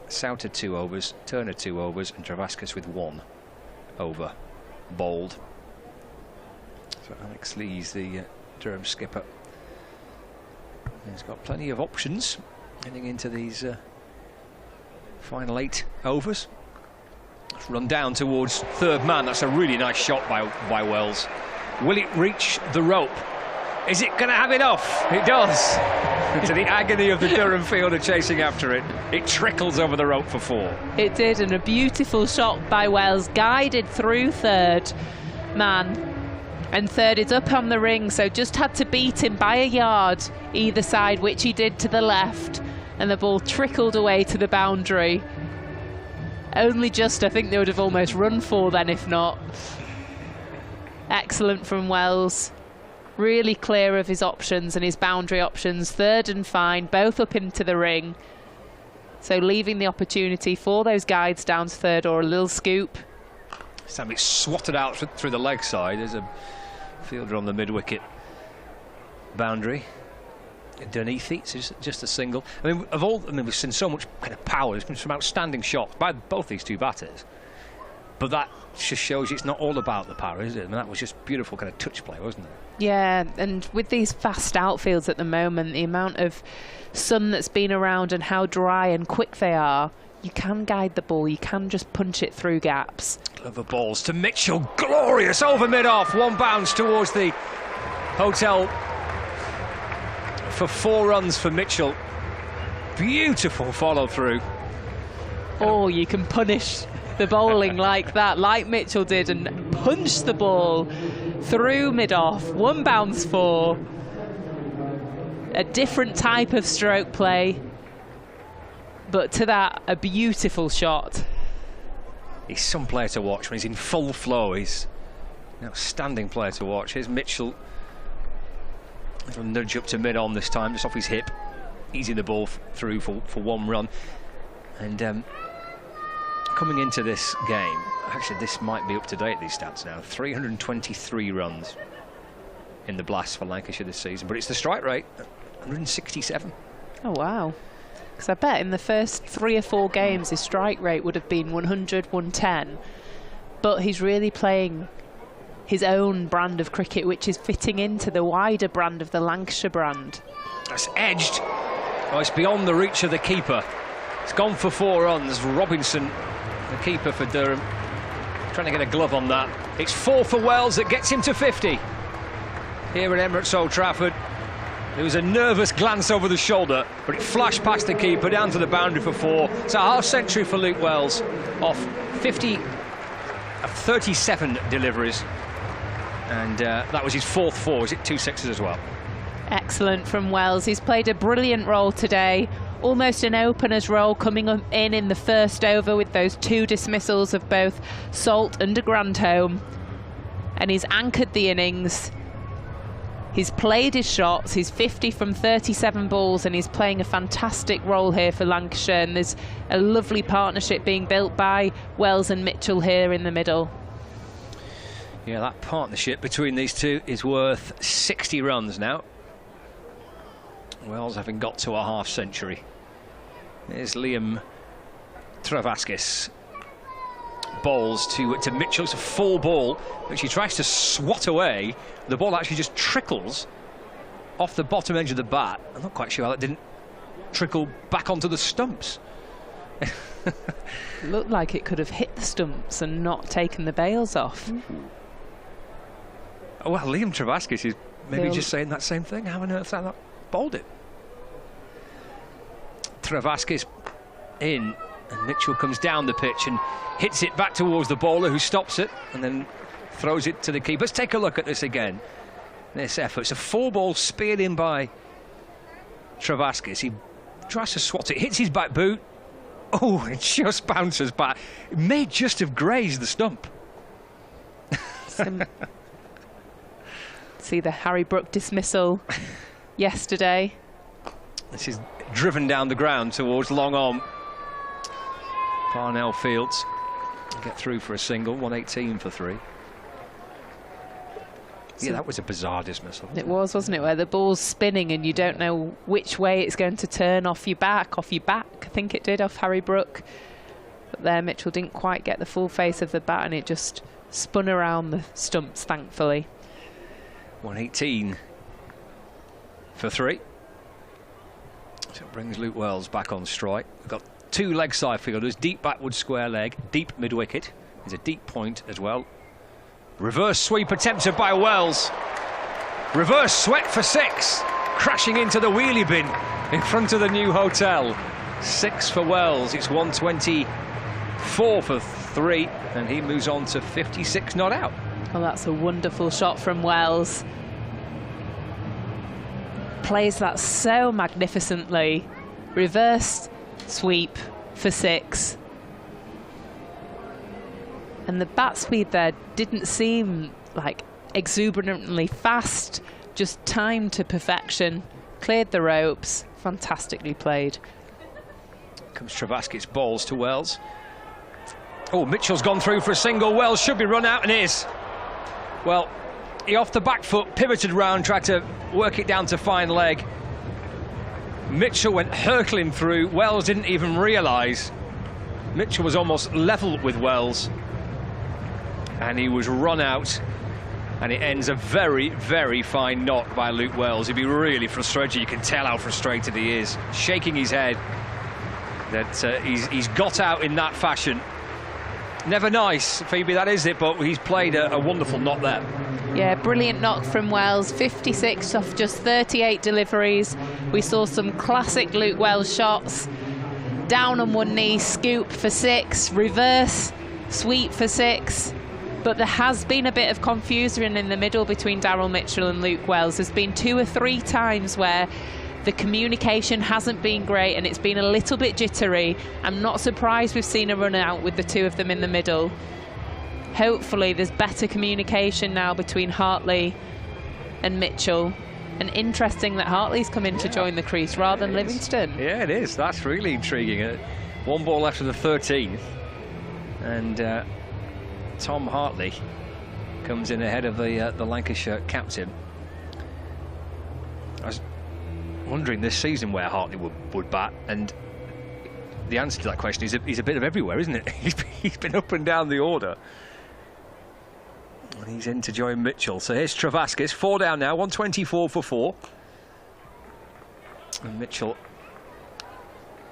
Souter 2 overs, Turner 2 overs, and Travaskis with 1 over bowled. So Alex Lees, the Durham skipper, he's got plenty of options heading into these final 8 overs. Let's run down towards third man. That's a really nice shot by Wells. Will it reach the rope? Is it going to have enough? It does. To the agony of the Durham fielder chasing after it. It trickles over the rope for 4. It did, and a beautiful shot by Wells, guided through third man. And third is up on the ring, so just had to beat him by a yard either side, which he did to the left. And the ball trickled away to the boundary. Only just, I think they would have almost run 4 then, if not. Excellent from Wells. Really clear of his options and his boundary options. Third and fine, both up into the ring. So leaving the opportunity for those guides down to third or a little scoop. Sam, it's swatted out through the leg side. There's a fielder on the mid-wicket boundary. underneath it. It's just a single. I mean, we've seen so much kind of power. There's been some outstanding shots by both these two batters. But that just shows you it's not all about the power, is it? I mean, that was just beautiful kind of touch play, wasn't it? Yeah, and with these fast outfields at the moment, the amount of sun that's been around and how dry and quick they are, you can guide the ball, you can just punch it through gaps. Clever balls to Mitchell, glorious over mid-off, one bounce towards the hotel for 4 runs for Mitchell. Beautiful follow-through. Or you can punish the bowling like that, like Mitchell did, and punch the ball through mid-off. 1 bounce for a different type of stroke play, but to that, a beautiful shot. He's some player to watch when he's in full flow. He's an outstanding player to watch. Here's Mitchell. Little nudge up to mid-on this time, just off his hip. Easing the ball through for 1 run. And coming into this game, actually this might be up to date, these stats now, 323 runs in the Blast for Lancashire this season, but it's the strike rate, 167. Oh wow, because I bet in the first 3 or 4 games his strike rate would have been 100, 110, but he's really playing his own brand of cricket, which is fitting into the wider brand of the Lancashire brand. That's edged. Oh, it's beyond the reach of the keeper. It's gone for 4 runs. Robinson, the keeper for Durham, trying to get a glove on that. It's 4 for Wells that gets him to 50. Here at Emirates Old Trafford, there was a nervous glance over the shoulder, but it flashed past the keeper down to the boundary for 4. It's a half century for Luke Wells off 37 deliveries. And that was his 4th 4. Is it 2 sixes as well? Excellent from Wells. He's played a brilliant role today. Almost an opener's role, coming in the first over with those 2 dismissals of both Salt and de Grandhomme. And he's anchored the innings. He's played his shots. He's 50 from 37 balls, and he's playing a fantastic role here for Lancashire. And there's a lovely partnership being built by Wells and Mitchell here in the middle. Yeah, that partnership between these two is worth 60 runs now. Wells having got to a half century. There's Liam Travaskis. Bowls to Mitchell. It's a full ball, which he tries to swat away. The ball actually just trickles off the bottom edge of the bat. I'm not quite sure how that didn't trickle back onto the stumps. Looked like it could have hit the stumps and not taken the bails off. Oh, well, Liam Travaskis is maybe just saying that same thing. How on earth that bowled it? Travaskis in, and Mitchell comes down the pitch and hits it back towards the bowler, who stops it and then throws it to the keeper. Let's take a look at this again. This effort. It's a 4-ball speared in by Travaskis. He tries to swat it, hits his back boot. Oh, it just bounces back. It may just have grazed the stump. See the Harry Brook dismissal yesterday. This is driven down the ground towards long on. Parnell Fields get through for a single, 118 for 3. Yeah, that was a bizarre dismissal. It was, wasn't it? Where the ball's spinning and you don't know which way it's going to turn, off your back. I think it did, off Harry Brook. But there, Mitchell didn't quite get the full face of the bat and it just spun around the stumps, thankfully. 118 for 3. So it brings Luke Wells back on strike. We've got 2 leg side fielders, deep backward square leg, deep mid wicket. There's a deep point as well. Reverse sweep attempted by Wells. Reverse sweep for 6. Crashing into the wheelie bin in front of the new hotel. 6 for Wells. It's 124 for 3. And he moves on to 56 not out. Well, that's a wonderful shot from Wells. Plays that so magnificently. Reverse sweep for 6. And the bat speed there didn't seem like exuberantly fast, just timed to perfection. Cleared the ropes, fantastically played. Comes Travaskis, balls to Wells. Oh, Mitchell's gone through for a single. Wells should be run out and is. Well, he off the back foot, pivoted round, tried to work it down to fine leg. Mitchell went hurtling through. Wells didn't even realise. Mitchell was almost level with Wells, and he was run out, and it ends a very, very fine knock by Luke Wells. He'd be really frustrated. You can tell how frustrated he is, shaking his head that he's got out in that fashion. Never nice, Phoebe, that is it, but he's played a wonderful knock there. Yeah, brilliant knock from Wells, 56 off just 38 deliveries. We saw some classic Luke Wells shots. Down on one knee, scoop for 6, reverse, sweep for 6. But there has been a bit of confusion in the middle between Daryl Mitchell and Luke Wells. There's been 2 or 3 times where the communication hasn't been great and it's been a little bit jittery. I'm not surprised we've seen a run out with the 2 of them in the middle. Hopefully there's better communication now between Hartley and Mitchell. And interesting that Hartley's come in to join the crease rather than Livingston. Yeah, it is. That's really intriguing. 1 ball left of the 13th. And Tom Hartley comes in ahead of the Lancashire captain. I was wondering this season where Hartley would bat, and the answer to that question is he's a bit of everywhere, isn't it? He's been up and down the order. And he's in to join Mitchell. So here's Travaskis, 4 down now, 124 for 4. And Mitchell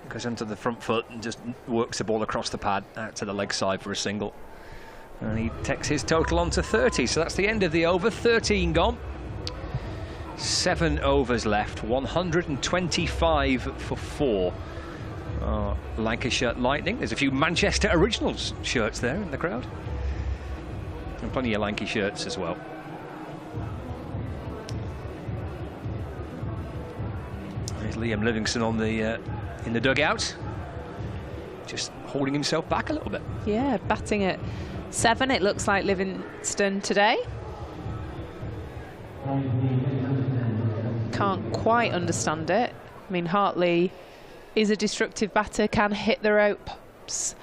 goes onto the front foot and just works the ball across the pad out to the leg side for a single. And he takes his total on to 30. So that's the end of the over, 13 gone. 7 overs left, 125 for 4. Lancashire Lightning. There's a few Manchester Originals shirts there in the crowd. And plenty of Lanky shirts as well. There's Liam Livingston on the in the dugout, just holding himself back a little bit. Yeah, batting at 7. It looks like Livingston today. Can't quite understand it. I mean, Hartley is a destructive batter, can hit the ropes,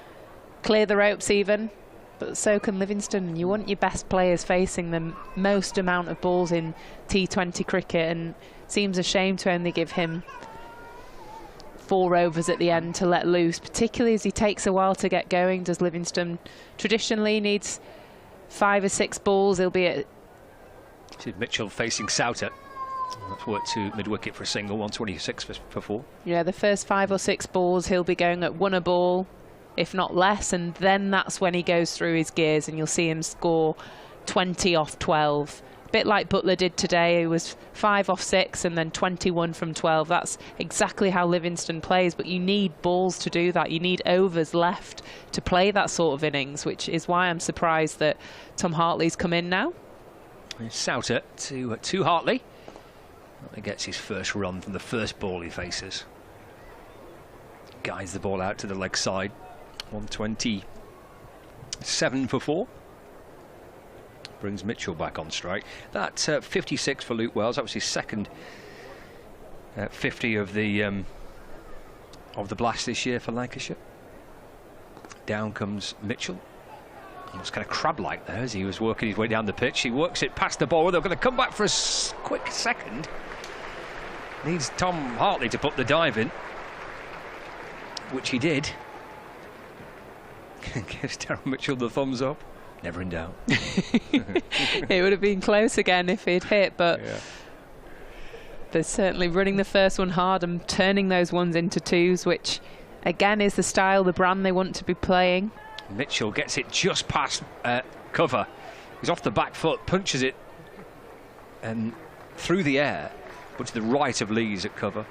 clear the ropes even. But so can Livingston. You want your best players facing the most amount of balls in T20 cricket, and it seems a shame to only give him 4 overs at the end to let loose, particularly as he takes a while to get going. Does Livingston traditionally needs 5 or 6 balls? He'll be at... Mitchell facing Souter. That's worked to mid-wicket for a single, 126 for 4. Yeah, the first 5 or 6 balls he'll be going at 1 a ball, if not less, and then that's when he goes through his gears and you'll see him score 20 off 12. A bit like Butler did today. He was 5 off 6 and then 21 from 12. That's exactly how Livingston plays, but you need balls to do that. You need overs left to play that sort of innings, which is why I'm surprised that Tom Hartley's come in now. Souter to Hartley. He gets his first run from the first ball he faces. Guides the ball out to the leg side. 127 for 4. Brings Mitchell back on strike. That's 56 for Luke Wells. That was his second 50 of the blast this year for Lancashire. Down comes Mitchell. Almost kind of crab-like there as he was working his way down the pitch. He works it past the ball. They're going to come back for a quick second. Needs Tom Hartley to put the dive in, which he did. Gives Daryl Mitchell the thumbs up. Never in doubt. It would have been close again if he'd hit, but yeah. They're certainly running the first one hard and turning those ones into 2s, which again is the style, the brand they want to be playing. Mitchell gets it just past cover. He's off the back foot, punches it and through the air, but to the right of Lees at cover.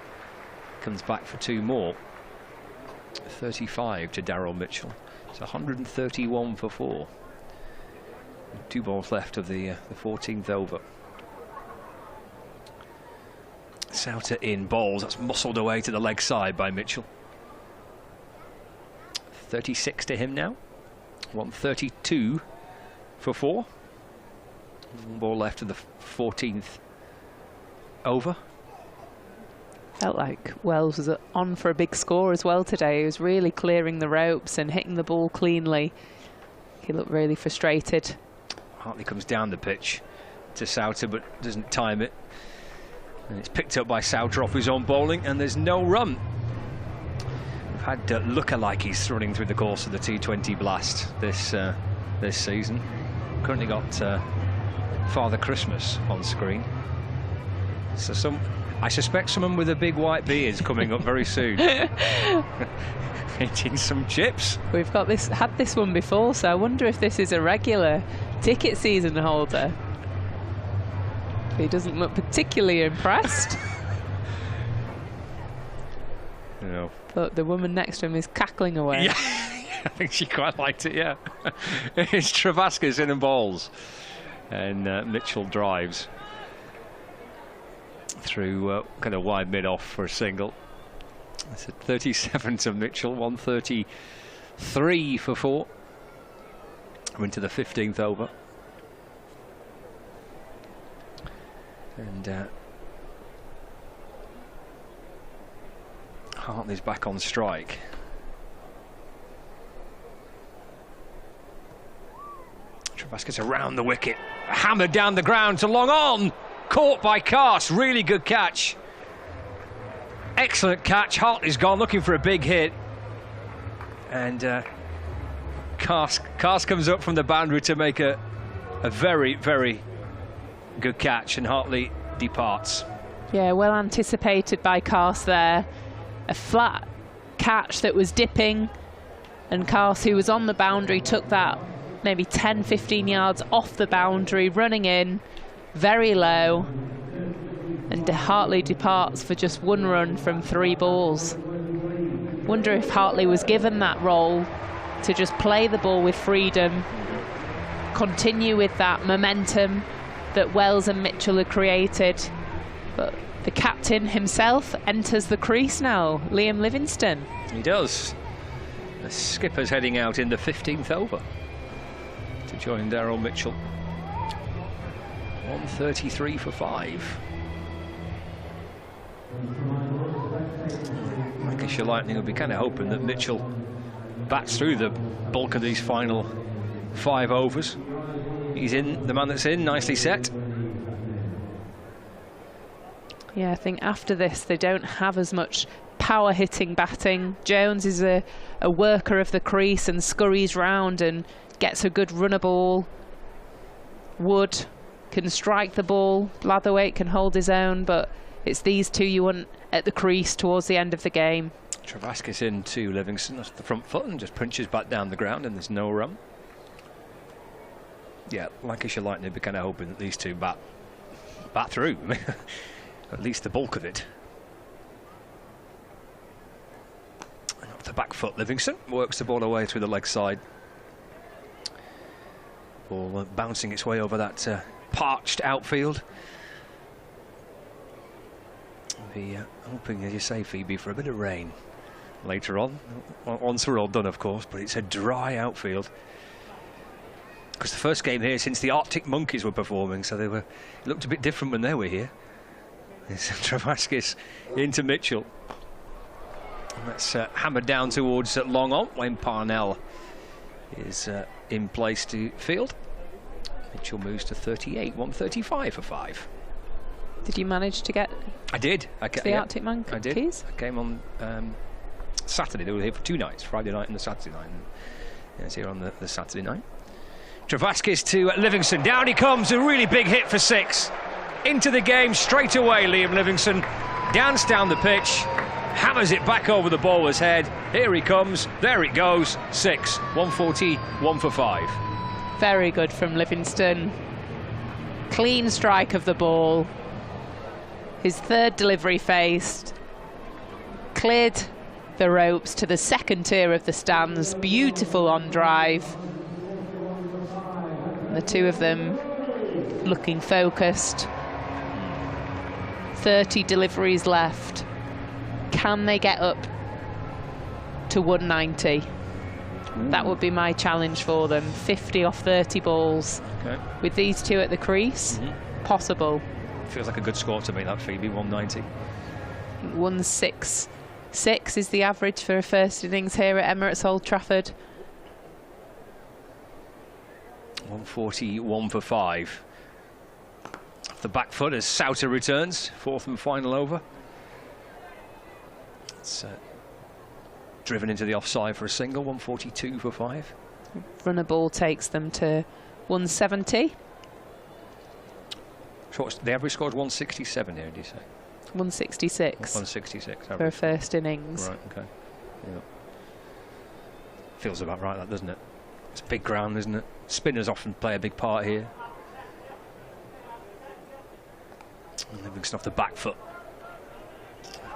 Comes back for 2 more. 35 to Daryl Mitchell. It's 131 for 4. 2 balls left of the 14th over. Souter in balls. That's muscled away to the leg side by Mitchell. 36 to him now. 132 for 4. 1 ball left of the 14th over. Felt like Wells was on for a big score as well today. He was really clearing the ropes and hitting the ball cleanly. He looked really frustrated. Hartley comes down the pitch to Souter but doesn't time it. And it's picked up by Soutroph, who's on bowling, and there's no run. We've had lookalikes running through the course of the T20 Blast this season. Currently got Father Christmas on screen. So I suspect someone with a big white beard is coming up very soon. Eating some chips. We've had this one before, so I wonder if this is a regular ticket season holder. He doesn't look particularly impressed. No. But the woman next to him is cackling away. Yeah, I think she quite liked it, yeah. It's Travascus in and bowls. And Mitchell drives through kind of wide mid-off for a single. It's at 37 to Mitchell, 133 for 4. We're into the 15th over. And Hartley's back on strike. Travascus around the wicket, hammered down the ground to long on, caught by Karst. Really good catch. Excellent catch. Hartley's gone looking for a big hit, and Karst comes up from the boundary to make a very, very good catch, and Hartley departs. Yeah, well anticipated by Karst there. A flat catch that was dipping, and Karst, who was on the boundary, took that maybe 10-15 yards off the boundary, running in very low, and Hartley departs for just 1 run from 3 balls. Wonder if Hartley was given that role to just play the ball with freedom, continue with that momentum that Wells and Mitchell had created. But the captain himself enters the crease now, Liam Livingstone. He does. The skipper's heading out in the 15th over to join Daryl Mitchell. 133 for 5. Lancashire Lightning will be kind of hoping that Mitchell bats through the bulk of these final 5 overs. He's in, the man that's in, nicely set. Yeah, I think after this they don't have as much power hitting batting. Jones is a worker of the crease and scurries round and gets a good runner ball. Wood can strike the ball, Blatherwaite can hold his own, but it's these two you want at the crease towards the end of the game. Travascus in to Livingstone off the front foot and just punches back down the ground, and there's no run. Yeah, Lancashire Lightning be kind of hoping that these two bat through. At least the bulk of it. And off the back foot, Livingstone works the ball away through the leg side. Ball bouncing its way over that parched outfield. Be hoping, as you say, Phoebe, for a bit of rain later on. Once we're all done, of course, but it's a dry outfield. Because the first game here since the Arctic Monkeys were performing, so it looked a bit different when they were here. It's Travascus into Mitchell. And that's hammered down towards long on. Wayne Parnell is in place to field. Mitchell moves to 38, 135 for 5. Did you manage to get? I did. The Arctic Monkeys? I did. I came on Saturday. They were here for 2 nights, Friday night and the Saturday night. And I was here on the Saturday night. Travascus to Livingstone. Down he comes, a really big hit for 6. Into the game straight away, Liam Livingstone. Dance down the pitch, hammers it back over the bowler's head. Here he comes, there it goes. 6, 141 for 5. Very good from Livingstone. Clean strike of the ball. His 3rd delivery faced. Cleared the ropes to the 2nd tier of the stands. Beautiful on drive. The two of them looking focused. 30 deliveries left. Can they get up to 190? That would be my challenge for them. 50 off 30 balls. Okay. With these two at the crease, possible. Feels like a good score to me, that, Phoebe, 190. 166 is the average for a first innings here at Emirates Old Trafford. 141 for 5. the back foot as Souter returns, 4th and final over. It's driven into the offside for a single, 142 for 5. Runner ball takes them to 170. The average score is 167 here, did you say? 166. 166 for a first innings. Right, okay. Yeah. Feels about right, that, doesn't it? It's a big ground, isn't it? Spinners often play a big part here. And Livingston off the back foot.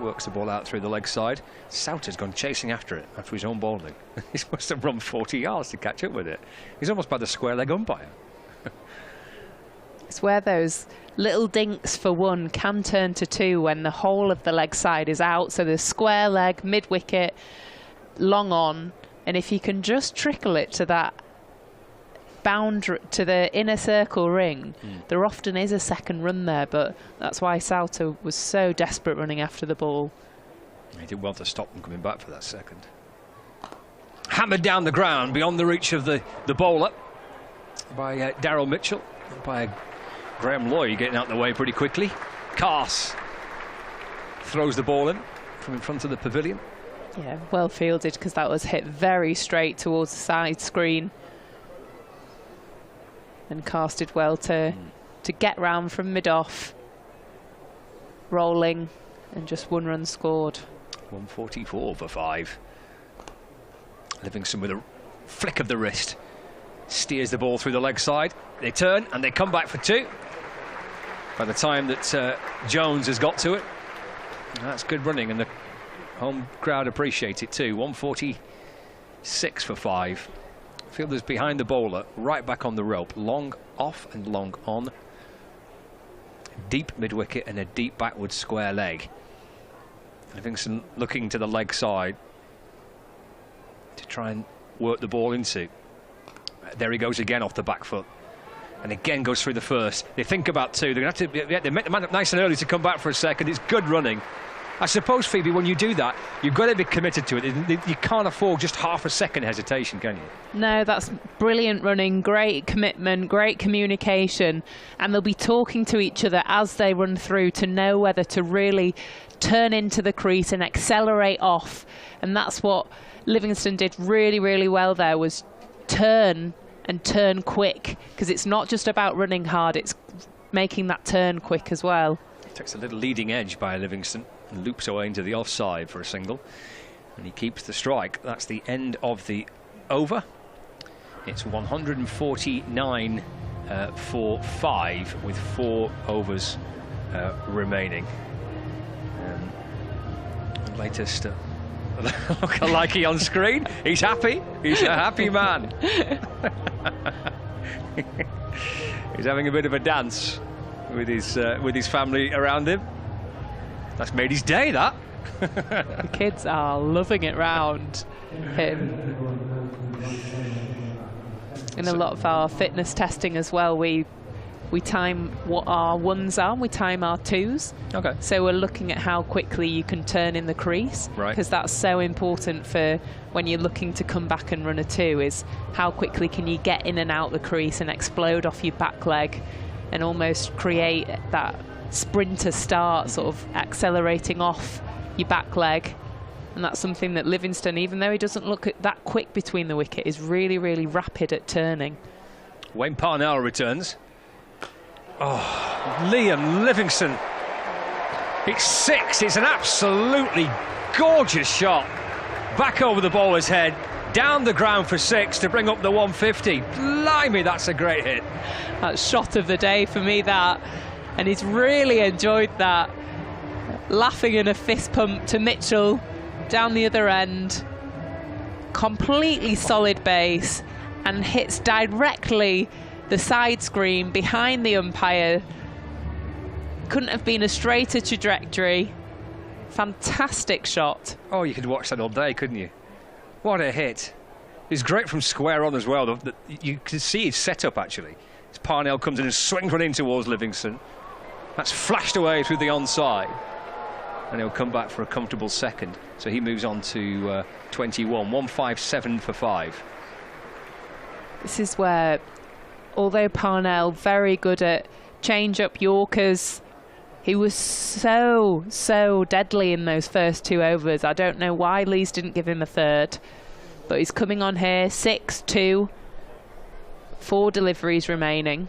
Works the ball out through the leg side. Souter's gone chasing after it after his own bowling. He must have run 40 yards to catch up with it. He's almost by the square leg umpire. It's where those little dinks for 1 can turn to 2 when the whole of the leg side is out. So there's square leg, mid wicket, long on, and if you can just trickle it to that boundary, to the inner circle ring, there often is a second run there. But that's why Souter was so desperate running after the ball. He did well to stop them coming back for that second. Hammered down the ground beyond the reach of the bowler by Daryl Mitchell, by Graham Lloyd getting out of the way pretty quickly. Carse throws the ball in from in front of the pavilion. Yeah, well fielded, because that was hit very straight towards the side screen. And Carse did well to get round from mid-off, rolling, and just 1 run scored. 144 for 5. Livingston with a flick of the wrist steers the ball through the leg side. They turn and they come back for 2. By the time that Jones has got to it, that's good running, and the home crowd appreciate it too. 146 for 5. Fielders behind the bowler, right back on the rope, long off and long on. Deep mid-wicket and a deep backward square leg. Livingston looking to the leg side to try and work the ball into. There he goes again off the back foot. And again goes through the first. They think about 2. They're going to have to they make the man up nice and early to come back for a second. It's good running. I suppose, Phoebe, when you do that, you've got to be committed to it. You can't afford just half a second hesitation, can you? No, that's brilliant running, great commitment, great communication. And they'll be talking to each other as they run through to know whether to really turn into the crease and accelerate off. And that's what Livingston did really, really well there, was turn and turn quick, because it's not just about running hard, it's making that turn quick as well. Takes a little leading edge by Livingston and loops away into the offside for a single, and he keeps the strike. That's the end of the over. It's 149 for 5 with 4 overs remaining. Latest look like he on screen. He's happy. He's a happy man. He's having a bit of a dance with his family around him. That's made his day, that. The kids are loving it round him. In a lot of our fitness testing as well, we time what our 1s are, we time our 2s. Okay. So we're looking at how quickly you can turn in the crease, right? Because that's so important for when you're looking to come back and run a 2, is how quickly can you get in and out the crease and explode off your back leg and almost create that sprinter start, sort of accelerating off your back leg. And that's something that Livingston, even though he doesn't look at that quick between the wicket, is really, really rapid at turning. Wayne Parnell returns. Oh, Liam Livingston. It's 6. It's an absolutely gorgeous shot. Back over the bowler's head, down the ground for 6 to bring up the 150. Blimey, that's a great hit. That's shot of the day for me, that. And he's really enjoyed that. Laughing in a fist pump to Mitchell down the other end. Completely solid base and hits directly the side screen behind the umpire. Couldn't have been a straighter trajectory. Fantastic shot. Oh, you could watch that all day, couldn't you? What a hit. It's great from square on as well. You can see his setup, actually. As Parnell comes in and swings one in towards Livingston. That's flashed away through the onside. And he'll come back for a comfortable second. So he moves on to 21. 157 for 5. This is where, although Parnell very good at change-up Yorkers. He was so deadly in those first 2 overs. I don't know why Lees didn't give him a third. But he's coming on here, 6-2. 4 deliveries remaining.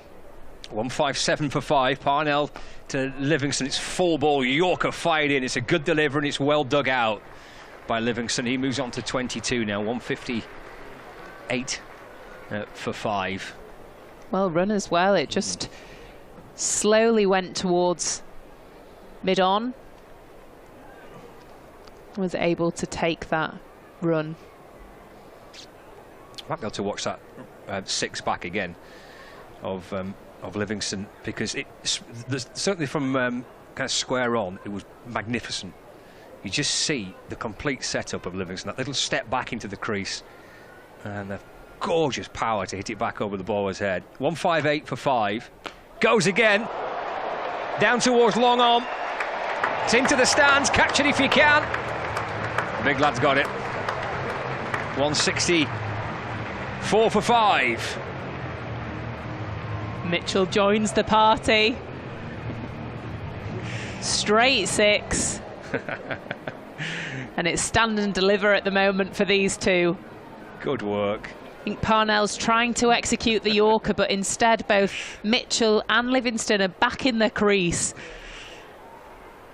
157 for 5. Parnell to Livingston. It's full ball. Yorker fired in. It's a good delivery and it's well dug out by Livingston. He moves on to 22 now. 158 for 5. Well run as well. It just slowly went towards mid-on. Was able to take that run. Might be able to watch that 6 back again of Livingston, because certainly from kind of square on, it was magnificent. You just see the complete setup of Livingston, that little step back into the crease, and the gorgeous power to hit it back over the bowler's head. 158 for 5. Goes again. Down towards long arm. It's into the stands. Catch it if you can. The big lad's got it. 164 for 5. Mitchell joins the party. Straight 6. And it's stand and deliver at the moment for these two. Good work. I think Parnell's trying to execute the Yorker, but instead both Mitchell and Livingston are back in the crease.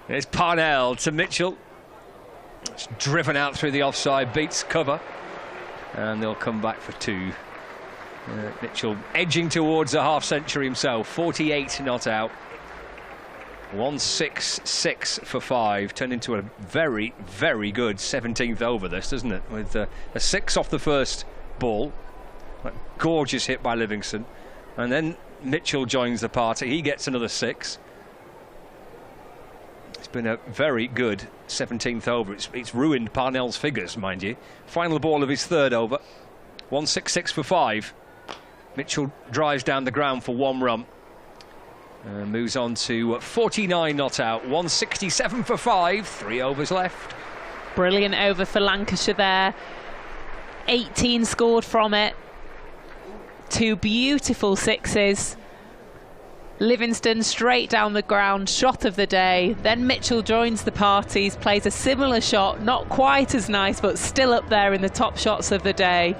It's Parnell to Mitchell. It's driven out through the offside, beats cover, and they'll come back for 2. Mitchell edging towards a half century himself. 48 not out. 166 for 5. Turned into a very, very good 17th over this, doesn't it? With a 6 off the first ball. A gorgeous hit by Livingston. And then Mitchell joins the party. He gets another 6. It's been a very good 17th over. It's ruined Parnell's figures, mind you. Final ball of his 3rd over. 166 for 5. Mitchell drives down the ground for 1 run. Moves on to 49 not out. 167 for 5. 3 overs left. Brilliant over for Lancashire there. 18 scored from it. 2 beautiful 6s. Livingston straight down the ground, shot of the day. Then Mitchell joins the parties, plays a similar shot, not quite as nice, but still up there in the top shots of the day.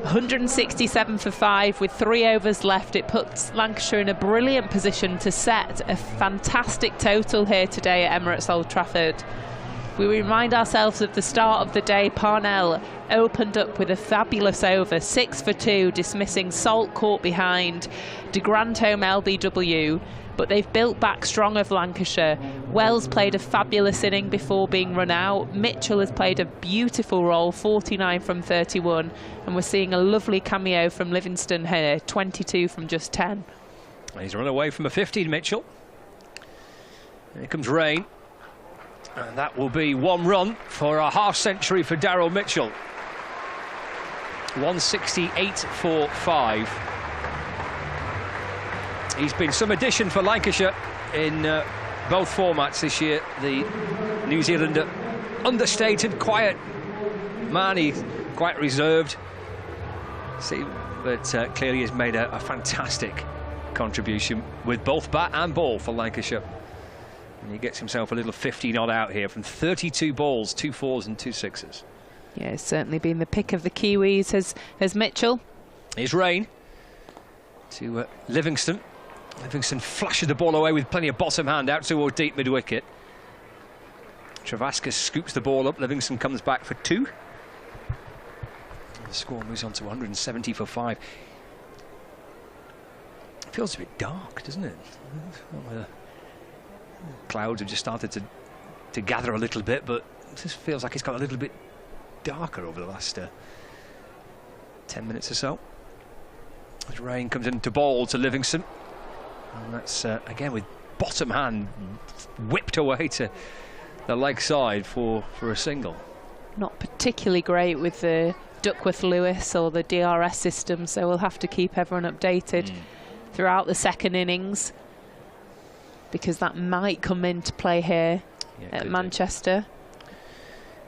167 for 5 with 3 overs left. It puts Lancashire in a brilliant position to set a fantastic total here today at Emirates Old Trafford. We remind ourselves of the start of the day. Parnell opened up with a fabulous over, 6 for 2, dismissing Salt caught behind, de Grandhomme LBW, but they've built back strong of Lancashire. Wells played a fabulous inning before being run out. Mitchell has played a beautiful role, 49 from 31, and we're seeing a lovely cameo from Livingston here, 22 from just 10. He's run away from a 50, Mitchell. Here comes rain. And that will be 1 run for a half century for Daryl Mitchell. 168 for 5. He's been some addition for Lancashire in both formats this year. The New Zealander, understated, quiet man. He's quite reserved. But clearly has made a fantastic contribution with both bat and ball for Lancashire. And he gets himself a little 50 not out here from 32 balls, 2 4s and 2 6s. Yeah, it's certainly been the pick of the Kiwis, has Mitchell. Here's rain to Livingston. Livingston flashes the ball away with plenty of bottom hand out toward deep mid-wicket. Travascus scoops the ball up. Livingston comes back for 2. The score moves on to 170 for 5. It feels a bit dark, doesn't it? Clouds have just started to gather a little bit, but it just feels like it's got a little bit darker over the last 10 minutes or so. As rain comes into bowl to Livingston, and that's again with bottom hand whipped away to the leg side for a single. Not particularly great with the Duckworth-Lewis or the DRS system, so we'll have to keep everyone updated throughout the second innings, because that might come into play here at Manchester.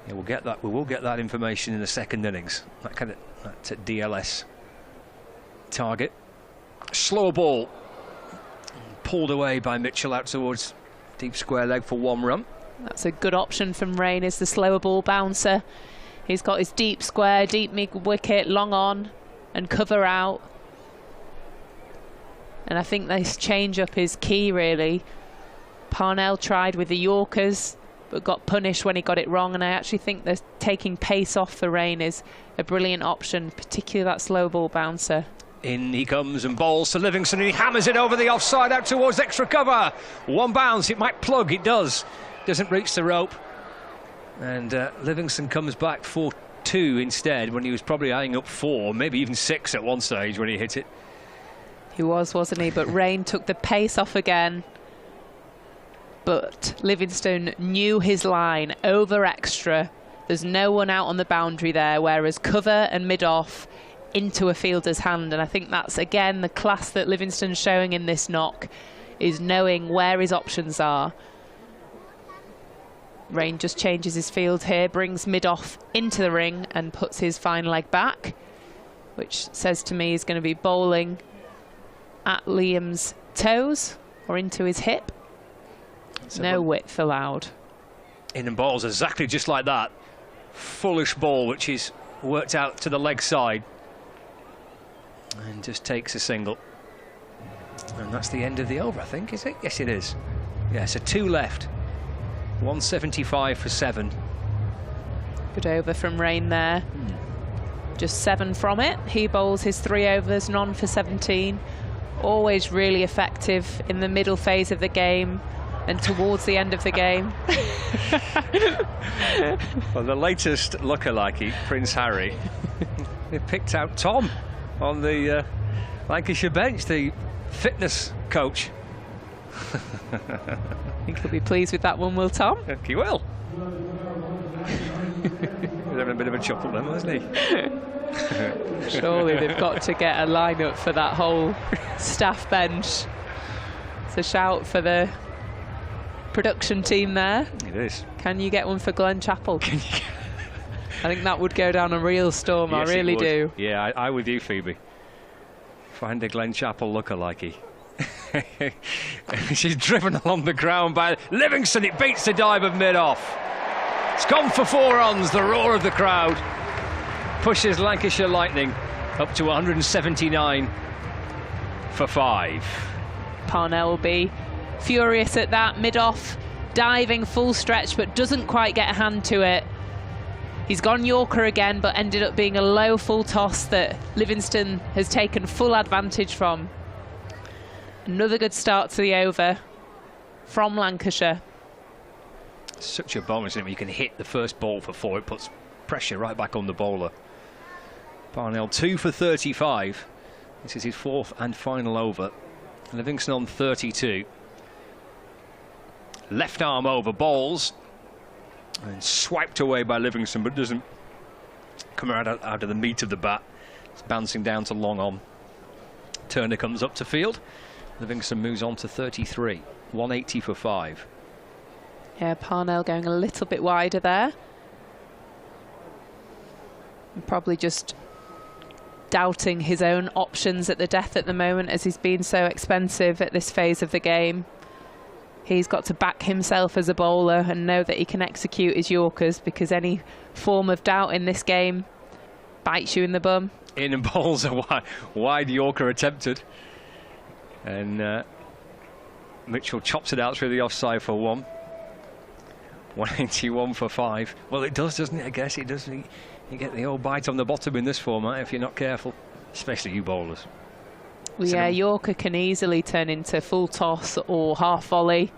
Yeah, we'll get that. We will get that information in the second innings. That DLS target. Slow ball pulled away by Mitchell out towards deep square leg for one run. That's a good option from Rain as the slower ball bouncer. He's got his deep square, deep mid-wicket, long on and cover out. And I think this change-up is key, really. Parnell tried with the Yorkers, but got punished when he got it wrong. And I actually think that taking pace off for Rain is a brilliant option, particularly that slow ball bouncer. In he comes and bowls to Livingston, and he hammers it over the offside out towards extra cover. One bounce, it might plug, it does. Doesn't reach the rope. And Livingston comes back for 2 instead, when he was probably eyeing up 4, maybe even 6 at one stage when he hit it. He was, wasn't he? But Rain took the pace off again. But Livingston knew his line over extra. There's no one out on the boundary there, whereas cover and mid-off into a fielder's hand. And I think that's, again, the class that Livingston's showing in this knock, is knowing where his options are. Rain just changes his field here, brings mid-off into the ring and puts his fine leg back, which says to me he's going to be bowling at Liam's toes or into his hip. No width allowed. In and bowls exactly just like that. Foolish ball, which is worked out to the leg side. And just takes a single. And that's the end of the over, I think, is it? Yes, it is. Yeah, so 2 left. 175 for 7. Good over from Rain there. Just 7 from it. He bowls his 3 overs, none for 17. Always really effective in the middle phase of the game and towards the end of the game. Well, the latest lookalike, Prince Harry, they picked out Tom on the Lancashire bench, the fitness coach. I think he'll be pleased with that one, will Tom? I think he will. He's having a bit of a chuckle then, wasn't he? Surely they've got to get a lineup for that whole staff bench. It's a shout for the production team there. It is. Can you get one for Glen Chapel? I think that would go down a real storm. Yes, I really do. Yeah, I with you, Phoebe. Find a Glen Chapel lookalike. She's driven along the ground by Livingston. It beats the dive of mid-off. It's gone for 4 runs. The roar of the crowd pushes Lancashire Lightning up to 179 for 5. Parnell will be furious at that. Mid-off, diving full stretch, but doesn't quite get a hand to it. He's gone Yorker again, but ended up being a low full toss that Livingston has taken full advantage from. Another good start to the over from Lancashire. Such a bomb, isn't it? When you can hit the first ball for 4, it puts pressure right back on the bowler. Parnell 2 for 35. This is his 4th and final over. Livingston on 32. Left arm over, bowls. And swiped away by Livingston, but doesn't come out of the meat of the bat. It's bouncing down to long on. Turner comes up to field. Livingston moves on to 33. 180 for 5. Yeah, Parnell going a little bit wider there. And probably just doubting his own options at the death at the moment, as he's been so expensive at this phase of the game. He's got to back himself as a bowler and know that he can execute his Yorkers, because any form of doubt in this game bites you in the bum. In and bowls a wide Yorker attempted. And Mitchell chops it out through the offside for 1. 181 for 5. Well, it does, doesn't it? I guess it does. You get the old bite on the bottom in this format if you're not careful, especially you bowlers. Well, yeah, Yorker can easily turn into full toss or half volley.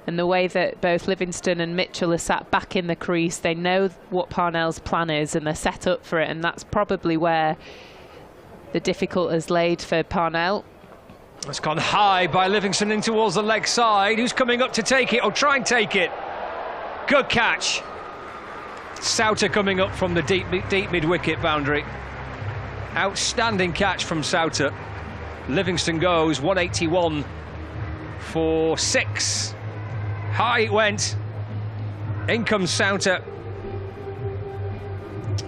And the way that both Livingston and Mitchell are sat back in the crease, they know what Parnell's plan is and they're set up for it. And that's probably where the difficult is laid for Parnell. It's gone high by Livingston in towards the leg side. Who's coming up to take it or try and take it? Good catch. Souter coming up from the deep mid-wicket boundary. Outstanding catch from Souter. Livingston goes 181 for 6. High it went. In comes Souter.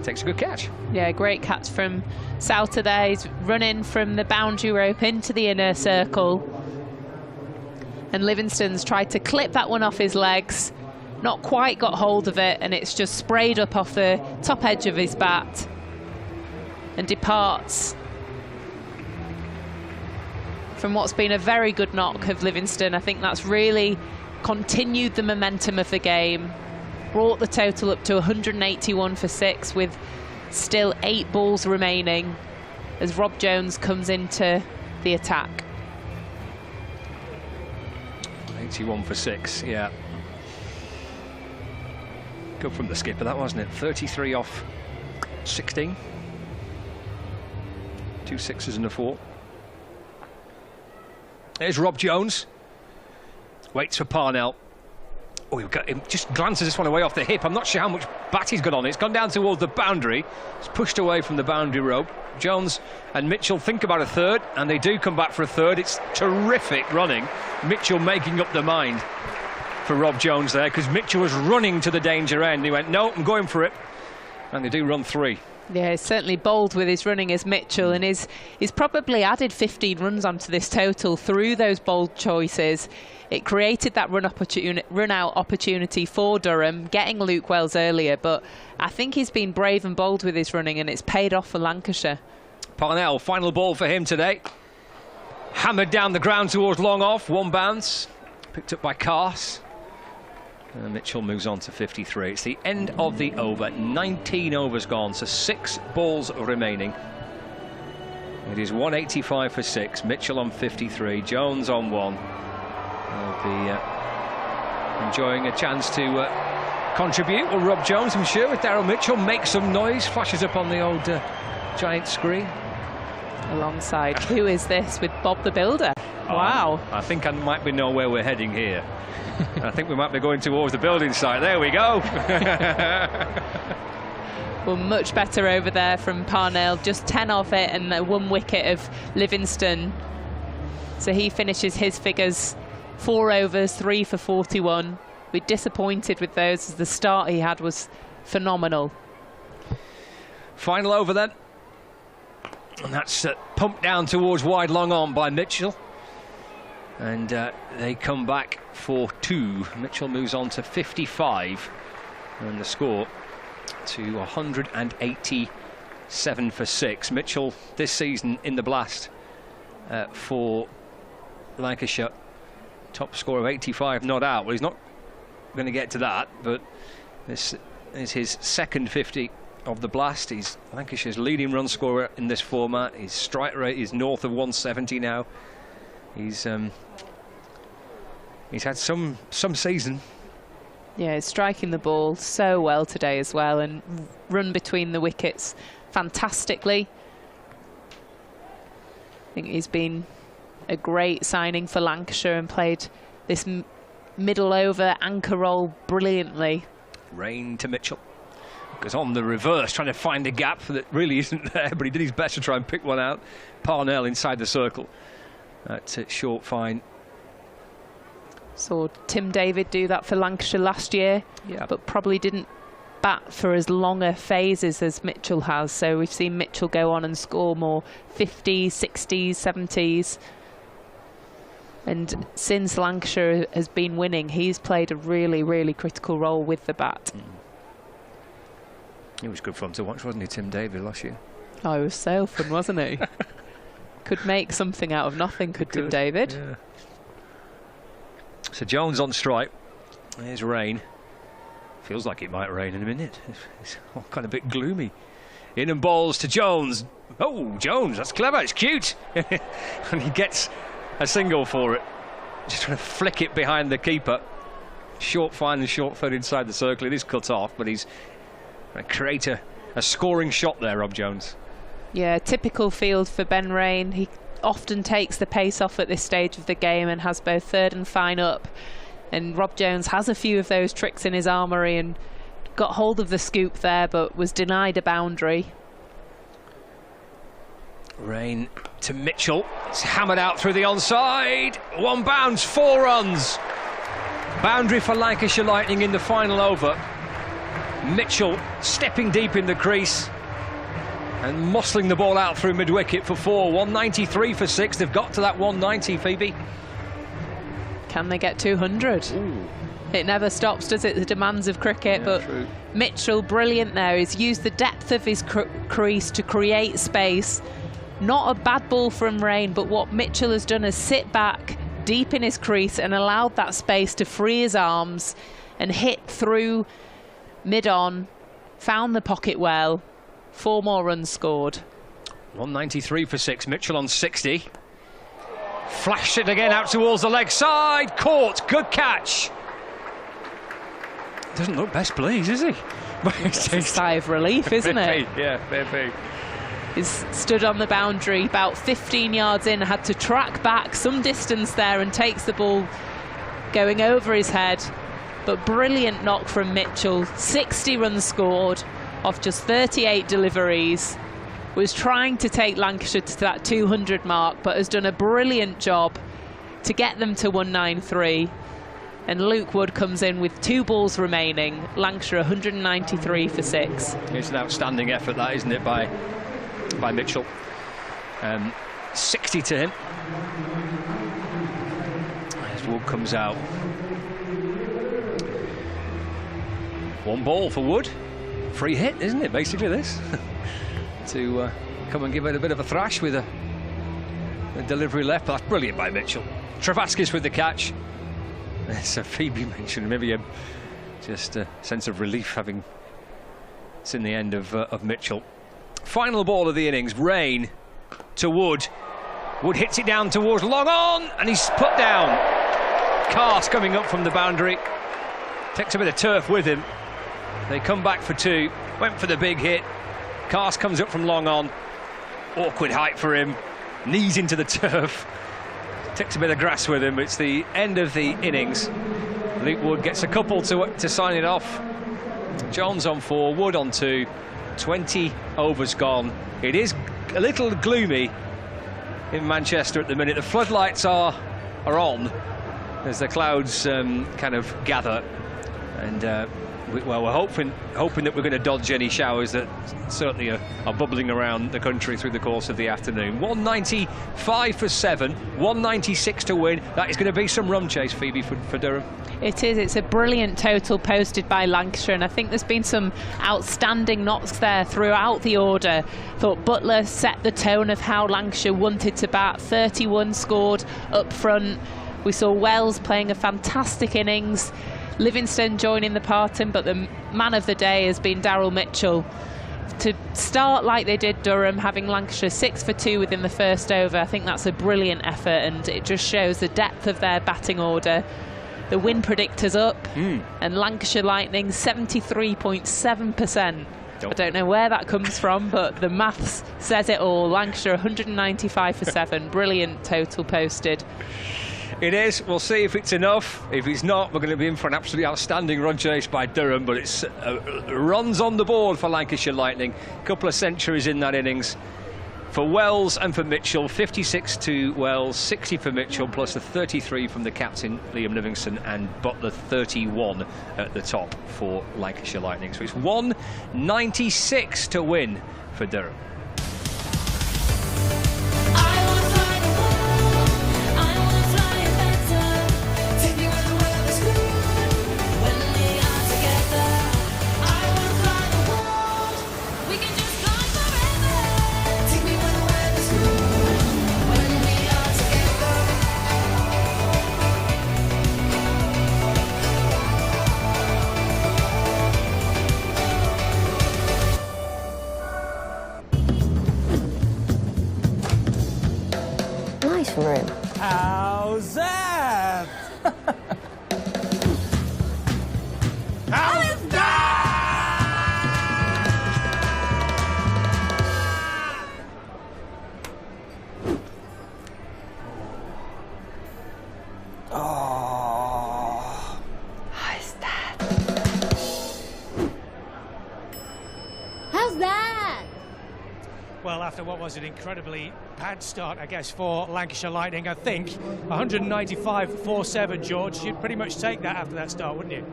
Takes a good catch. Yeah, great catch from Souter there. He's running from the boundary rope into the inner circle. And Livingston's tried to clip that one off his legs, not quite got hold of it, and it's just sprayed up off the top edge of his bat and departs from what's been a very good knock of Livingston. I think that's really continued the momentum of the game, brought the total up to 181 for 6 with still 8 balls remaining as Rob Jones comes into the attack. 81 for 6, yeah. Good from the skipper, that, wasn't it? 33 off 16. 2 6s and a 4. There's Rob Jones. Waits for Parnell. Oh, you've got him, just glances this one away off the hip. I'm not sure how much bat he's got on it. It's gone down towards the boundary. It's pushed away from the boundary rope. Jones and Mitchell think about a third, and they do come back for a third. It's terrific running. Mitchell making up the mind for Rob Jones there, because Mitchell was running to the danger end. He went, no, I'm going for it. And they do run 3. Yeah, he's certainly bold with his running as Mitchell, and he's probably added 15 runs onto this total through those bold choices. It created that run-out opportunity for Durham, getting Luke Wells earlier, but I think he's been brave and bold with his running, and it's paid off for Lancashire. Parnell, final ball for him today. Hammered down the ground towards long off, 1 bounce, picked up by Cars. Mitchell moves on to 53. It's the end of the over. 19 overs gone, so 6 balls remaining. It is 185 for 6. Mitchell on 53. Jones on 1. They'll be enjoying a chance to contribute. Well, Rob Jones, I'm sure, with Daryl Mitchell, make some noise. Flashes up on the old giant screen. Alongside, who is this with Bob the Builder? Wow. I think I might know where we're heading here. I think we might be going towards the building site. There we go. Well, much better over there from Parnell. Just 10 off it, and 1 wicket of Livingston. So he finishes his figures 4 overs, 3 for 41. We're disappointed with those, as the start he had was phenomenal. Final over then. And that's pumped down towards wide long on by Mitchell. And they come back for 2. Mitchell moves on to 55. And the score to 187 for 6. Mitchell this season in the blast for Lancashire. Top score of 85 not out. Well, he's not going to get to that, but this is his second 50 of the blast. He's Lancashire's leading run scorer in this format. His strike rate is north of 170 now. He's had some season. Yeah, he's striking the ball so well today as well, and run between the wickets fantastically. I think he's been a great signing for Lancashire and played this middle over anchor role brilliantly. Rain to Mitchell. Goes on the reverse, trying to find a gap that really isn't there, but he did his best to try and pick one out. Parnell inside the circle. That's short fine. Saw Tim David do that for Lancashire last year, but probably didn't bat for as longer phases as Mitchell has. So we've seen Mitchell go on and score more 50s, 60s, 70s. And since Lancashire has been winning, he's played a really, really critical role with the bat. It was good fun to watch, wasn't he, Tim David, last year? Oh, it was so fun, wasn't he? Could make something out of nothing, could Tim David. Yeah. So Jones on strike. There's rain. Feels like it might rain in a minute. It's all kind of a bit gloomy. In and balls to Jones. Oh, Jones, that's clever, it's cute. And he gets a single for it. Just trying to flick it behind the keeper. Short fine and short third inside the circle. It is cut off, but he's going to create a scoring shot there, Rob Jones. Yeah, typical field for Ben Rain. He often takes the pace off at this stage of the game and has both third and fine up. And Rob Jones has a few of those tricks in his armoury and got hold of the scoop there, but was denied a boundary. Rain to Mitchell. It's hammered out through the onside. 1 bounce, 4 runs. Boundary for Lancashire Lightning in the final over. Mitchell stepping deep in the crease and muscling the ball out through mid-wicket for 4. 193 for 6. They've got to that 190, Phoebe. Can they get 200? Ooh. It never stops, does it? The demands of cricket. Yeah, but true. Mitchell, brilliant there. He's used the depth of his crease to create space. Not a bad ball from Rain, but what Mitchell has done is sit back deep in his crease and allowed that space to free his arms and hit through mid-on, found the pocket well. 4 more runs scored. 193 for 6. Mitchell on 60. Flashed it again out towards the leg side. Caught. Good catch. Doesn't look best pleased, is he? It's a sigh of relief, isn't it? Yeah, maybe. He's stood on the boundary about 15 yards in, had to track back some distance there and takes the ball going over his head. But brilliant knock from Mitchell. 60 runs scored off just 38 deliveries. Was trying to take Lancashire to that 200 mark, but has done a brilliant job to get them to 193. And Luke Wood comes in with 2 balls remaining. Lancashire 193 for 6. It's an outstanding effort, that, isn't it, by Mitchell. 60 to him. As Wood comes out. 1 ball for Wood. Free hit, isn't it, basically, this? To come and give it a bit of a thrash with a delivery left. That's brilliant by Mitchell. Travaskis with the catch. So Phoebe mentioned maybe just a sense of relief having seen the end of Mitchell. Final ball of the innings. Rain to Wood. Wood hits it down towards long on, and he's put down. Cast coming up from the boundary. Takes a bit of turf with him. They come back for 2. Went for the big hit. Cast comes up from long on. Awkward height for him. Knees into the turf. Takes a bit of grass with him. It's the end of the innings. Luke Wood gets a couple to sign it off. Jones on 4, Wood on 2. 20 overs gone. It is a little gloomy in Manchester at the minute. The floodlights are on as the clouds kind of gather, and we're hoping that we're going to dodge any showers that certainly are bubbling around the country through the course of the afternoon. 195 for 7, 196 to win. That is going to be some run chase, Phoebe, for Durham. It is. It's a brilliant total posted by Lancashire, and I think there's been some outstanding knocks there throughout the order. Thought Butler set the tone of how Lancashire wanted to bat. 31 scored up front. We saw Wells playing a fantastic innings. Livingston joining the party, but the man of the day has been Daryl Mitchell. To start like they did Durham, having Lancashire 6 for 2 within the first over, I think that's a brilliant effort, and it just shows the depth of their batting order. The win predictor's up, and Lancashire Lightning 73.7%. I don't know where that comes from, but the maths says it all. Lancashire 195 for 7. Brilliant total posted. It is. We'll see if it's enough. If it's not, we're going to be in for an absolutely outstanding run chase by Durham, but it's runs on the board for Lancashire Lightning. A couple of centuries in that innings for Wells and for Mitchell. 56 to Wells, 60 for Mitchell, plus the 33 from the captain Liam Livingston, and Butler 31 at the top for Lancashire Lightning. So it's 196 to win for Durham. Room. How's that? How's Oh. How's that? How's that? Well, after what was an incredibly bad start, I guess, for Lancashire Lightning, I think 195 for 7, George. You'd pretty much take that after that start, wouldn't you?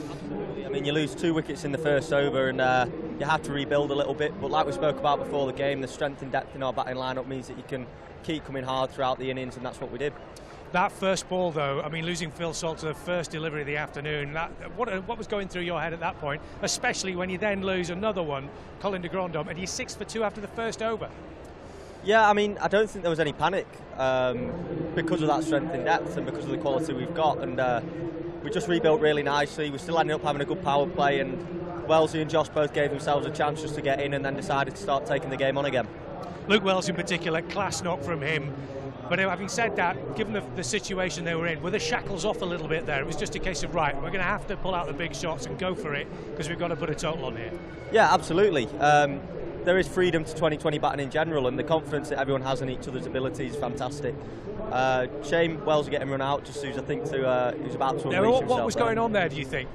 Absolutely. I mean, you lose 2 wickets in the first over, and you have to rebuild a little bit. But like we spoke about before the game, the strength and depth in our batting lineup means that you can keep coming hard throughout the innings, and that's what we did. That first ball, though, I mean, losing Phil Salt to the first delivery of the afternoon, what was going through your head at that point, especially when you then lose another one, Colin de Grandhomme, and you're 6 for 2 after the first over? Yeah, I mean, I don't think there was any panic because of that strength in depth and because of the quality we've got, and we just rebuilt really nicely. We still ended up having a good power play, and Wellesley and Josh both gave themselves a chance just to get in and then decided to start taking the game on again. Luke Wells in particular, class knock from him. But having said that, given the situation they were in, were the shackles off a little bit there? It was just a case of, right, we're going to have to pull out the big shots and go for it because we've got to put a total on here. Yeah, absolutely. There is freedom to 2020 batting in general, and the confidence that everyone has in each other's abilities is fantastic. Shame Wells getting run out just as I think he was about to unleash himself. What was going on there, do you think?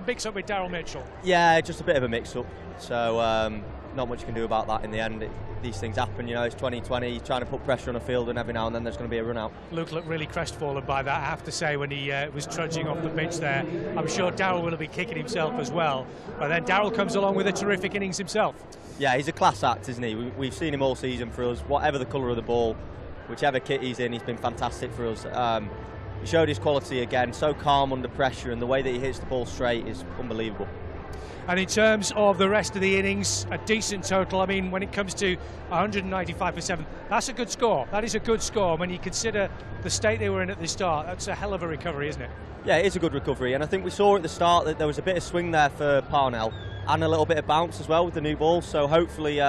Mix up with Daryl Mitchell? Yeah, just a bit of a mix-up. So not much you can do about that in the end. These things happen, you know, it's 2020, trying to put pressure on a field, and every now and then there's going to be a run out. Luke looked really crestfallen by that, I have to say, when he was trudging off the pitch there. I'm sure Daryl will be kicking himself as well. But then Daryl comes along with a terrific innings himself. Yeah, he's a class act, isn't he? We've seen him all season for us, whatever the colour of the ball, whichever kit he's in, he's been fantastic for us. He showed his quality again, so calm under pressure, and the way that he hits the ball straight is unbelievable. And in terms of the rest of the innings, a decent total. I mean, when it comes to 195 for 7, that's a good score. That is a good score when you consider the state they were in at the start. That's a hell of a recovery, isn't it? Yeah, it is a good recovery, and I think we saw at the start that there was a bit of swing there for Parnell and a little bit of bounce as well with the new ball. So hopefully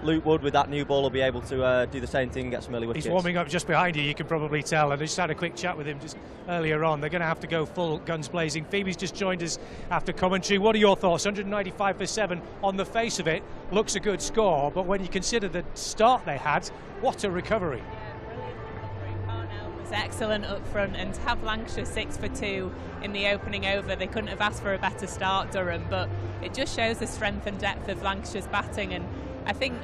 Luke Wood with that new ball will be able to do the same thing and get some early wickets. He's warming up just behind you, you can probably tell. I just had a quick chat with him just earlier on. They're going to have to go full guns blazing. Phoebe's just joined us after commentary. What are your thoughts? 195 for 7 on the face of it looks a good score, but when you consider the start they had, what a recovery. Was excellent up front, and to have Lancashire 6 for 2 in the opening over, they couldn't have asked for a better start, Durham, but it just shows the strength and depth of Lancashire's batting, and I think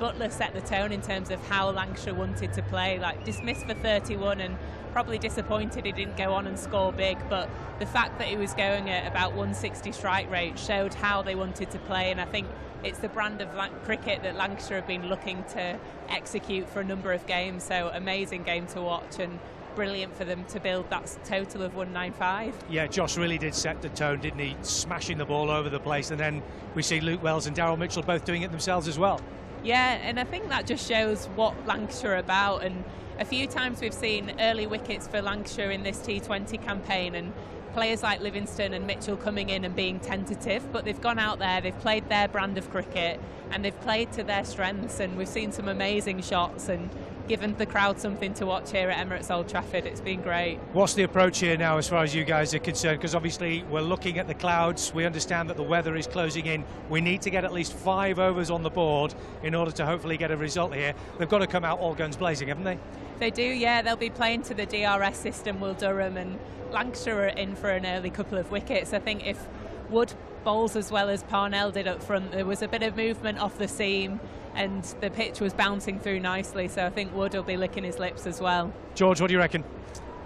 Butler set the tone in terms of how Lancashire wanted to play, like dismissed for 31 and probably disappointed he didn't go on and score big, but the fact that he was going at about 160 strike rate showed how they wanted to play, and I think it's the brand of cricket that Lancashire have been looking to execute for a number of games. So amazing game to watch, and brilliant for them to build that total of 195. Yeah, Josh really did set the tone, didn't he? Smashing the ball over the place, and then we see Luke Wells and Daryl Mitchell both doing it themselves as well. Yeah, and I think that just shows what Lancashire are about, and a few times we've seen early wickets for Lancashire in this T20 campaign, and players like Livingston and Mitchell coming in and being tentative, but they've gone out there, they've played their brand of cricket, and they've played to their strengths, and we've seen some amazing shots and given the crowd something to watch here at Emirates Old Trafford. It's been great. What's the approach here now as far as you guys are concerned? Because obviously we're looking at the clouds, we understand that the weather is closing in, we need to get at least 5 overs on the board in order to hopefully get a result here. They've got to come out all guns blazing, haven't they? They do, yeah. They'll be playing to the DRS system, will Durham, and Lancashire are in for an early couple of wickets. I think if Wood bowls as well as Parnell did up front, there was a bit of movement off the seam and the pitch was bouncing through nicely, so I think Wood will be licking his lips as well. George, what do you reckon?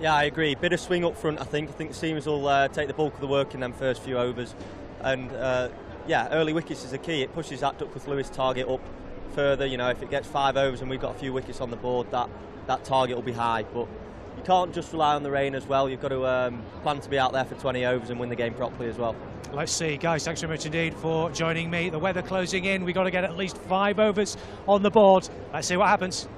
Yeah, I agree. Bit of swing up front, I think. The seamers will take the bulk of the work in them first few overs, and yeah, early wickets is the key. It pushes that Duckworth Lewis target up further. You know, if it gets 5 overs and we've got a few wickets on the board, that target will be high, but you can't just rely on the rain as well. You've got to plan to be out there for 20 overs and win the game properly as well. Let's see, guys, thanks very much indeed for joining me. The weather closing in, we've got to get at least 5 overs on the board. Let's see what happens.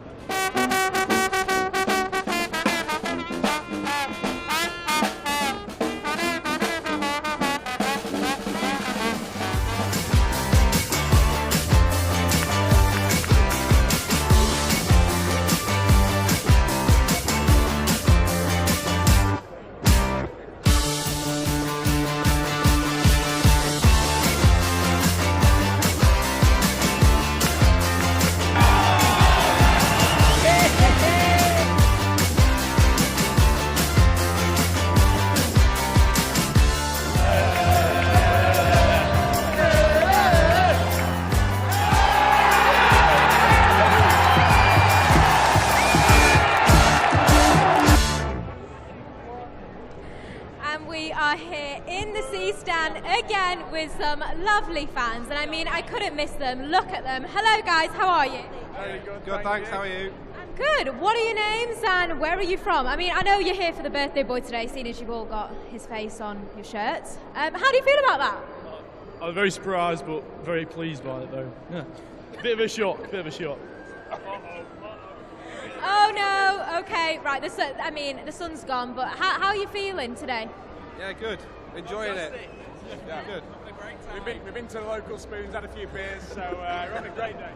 With some lovely fans, and I mean, I couldn't miss them. Look at them. Hello guys, how are you? Good, thanks, how are you? I'm Good. What are your names and where are you from? I mean, I know you're here for the birthday boy today, seeing as you've all got his face on your shirts. How do you feel about that? I'm very surprised, but very pleased by it, though. Yeah. Bit of a shock. Oh no. Okay. Right. The sun's gone. But how are you feeling today? Yeah, good. Enjoying it. Yeah, good. We've been to the local spoons, had a few beers, so we're having a great day.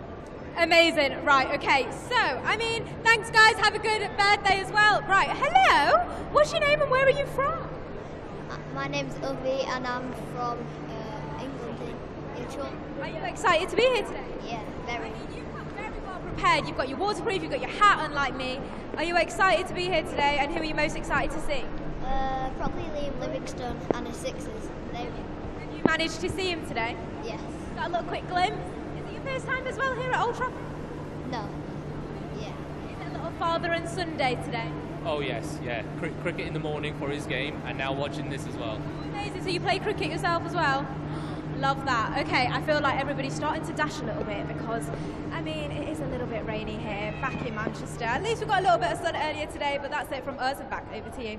Amazing. Right. Okay. So, I mean, thanks, guys. Have a good birthday as well. Right. Hello. What's your name and where are you from? My name's Uvi and I'm from England in Yorkshire. Are you excited to be here today? Yeah, very. You've come very well prepared. You've got your waterproof, you've got your hat, unlike me. Are you excited to be here today, and who are you most excited to see? Probably Liam Livingstone and his Sixers. Have you managed to see him today? Yes. Got a little quick glimpse. Is it your first time as well here at Old Trafford? No. Yeah. Is it a little father and son day today? Oh yes, yeah. Cricket in the morning for his game, and now watching this as well. Amazing. So you play cricket yourself as well? Love that. Okay, I feel like everybody's starting to dash a little bit because, I mean, it is a little bit rainy here back in Manchester. At least we got a little bit of sun earlier today, but that's it from us, and back over to you.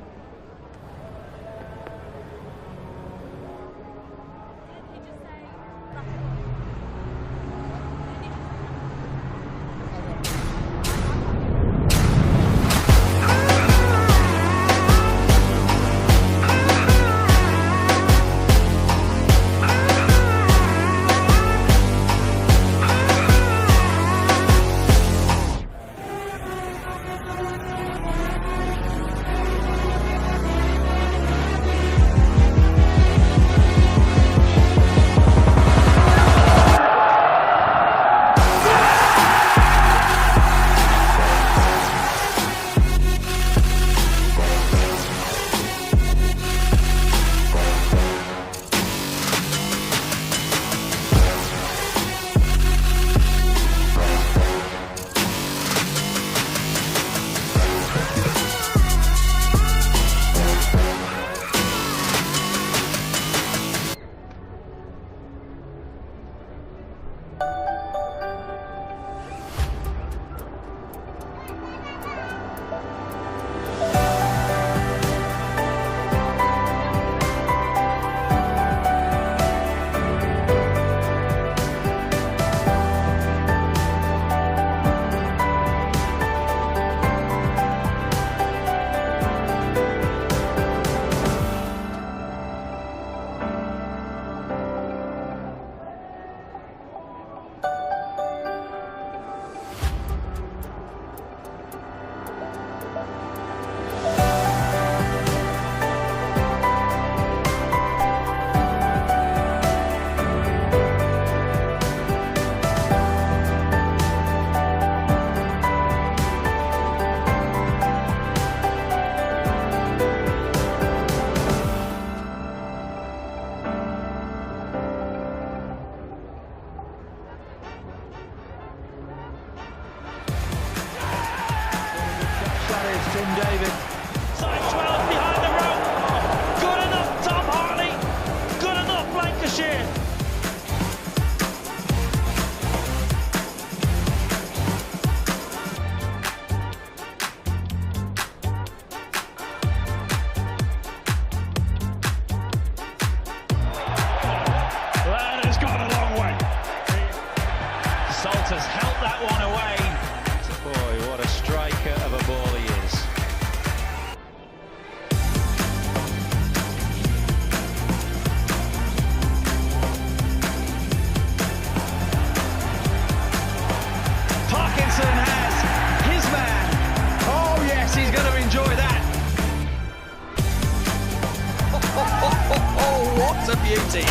Tim David. Side 12 behind the rope. Good enough, Tom Hartley. Good enough, Lancashire. That has gone a long way. Salters held that one away. Boy, what a striker of a ball he is. Parkinson has his man. Oh yes, he's going to enjoy that. Oh, what a beauty.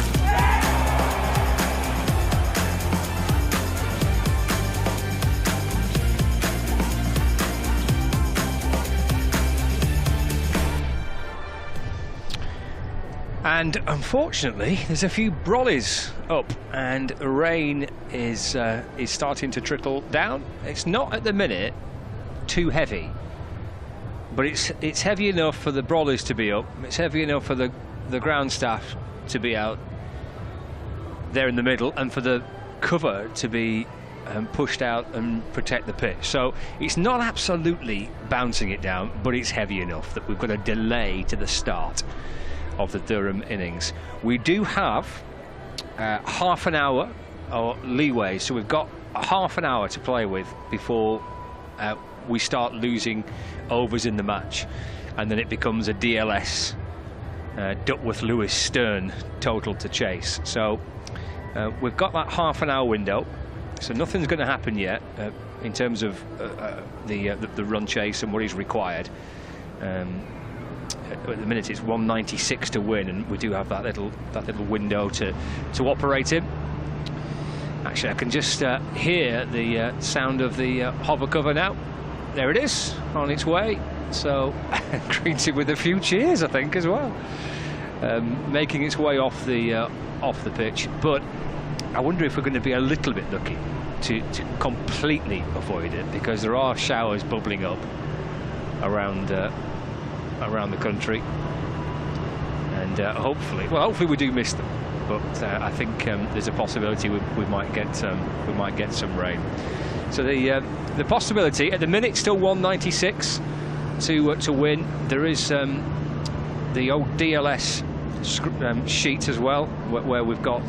And unfortunately, there's a few brollies up, and rain is starting to trickle down. It's not at the minute too heavy, but it's heavy enough for the brollies to be up. It's heavy enough for the ground staff to be out there in the middle, and for the cover to be pushed out and protect the pitch. So it's not absolutely bouncing it down, but it's heavy enough that we've got a delay to the start of the Durham innings. We do have half an hour or leeway, so we've got half an hour to play with before we start losing overs in the match, and then it becomes a DLS Duckworth Lewis Stern total to chase. So we've got that half an hour window, so nothing's going to happen yet in terms of the run chase and what is required. At the minute it's 196 to win, and we do have that little window to operate in. Actually, I can just hear the sound of the hover cover now. There it is, on its way. So greeted with a few cheers, I think, as well, making its way off the pitch. But I wonder if we're going to be a little bit lucky to completely avoid it, because there are showers bubbling up around the country, and hopefully we do miss them. But I think there's a possibility we might get some rain. So the possibility at the minute still 196 to win. There is the old DLS sheet as well, where we've got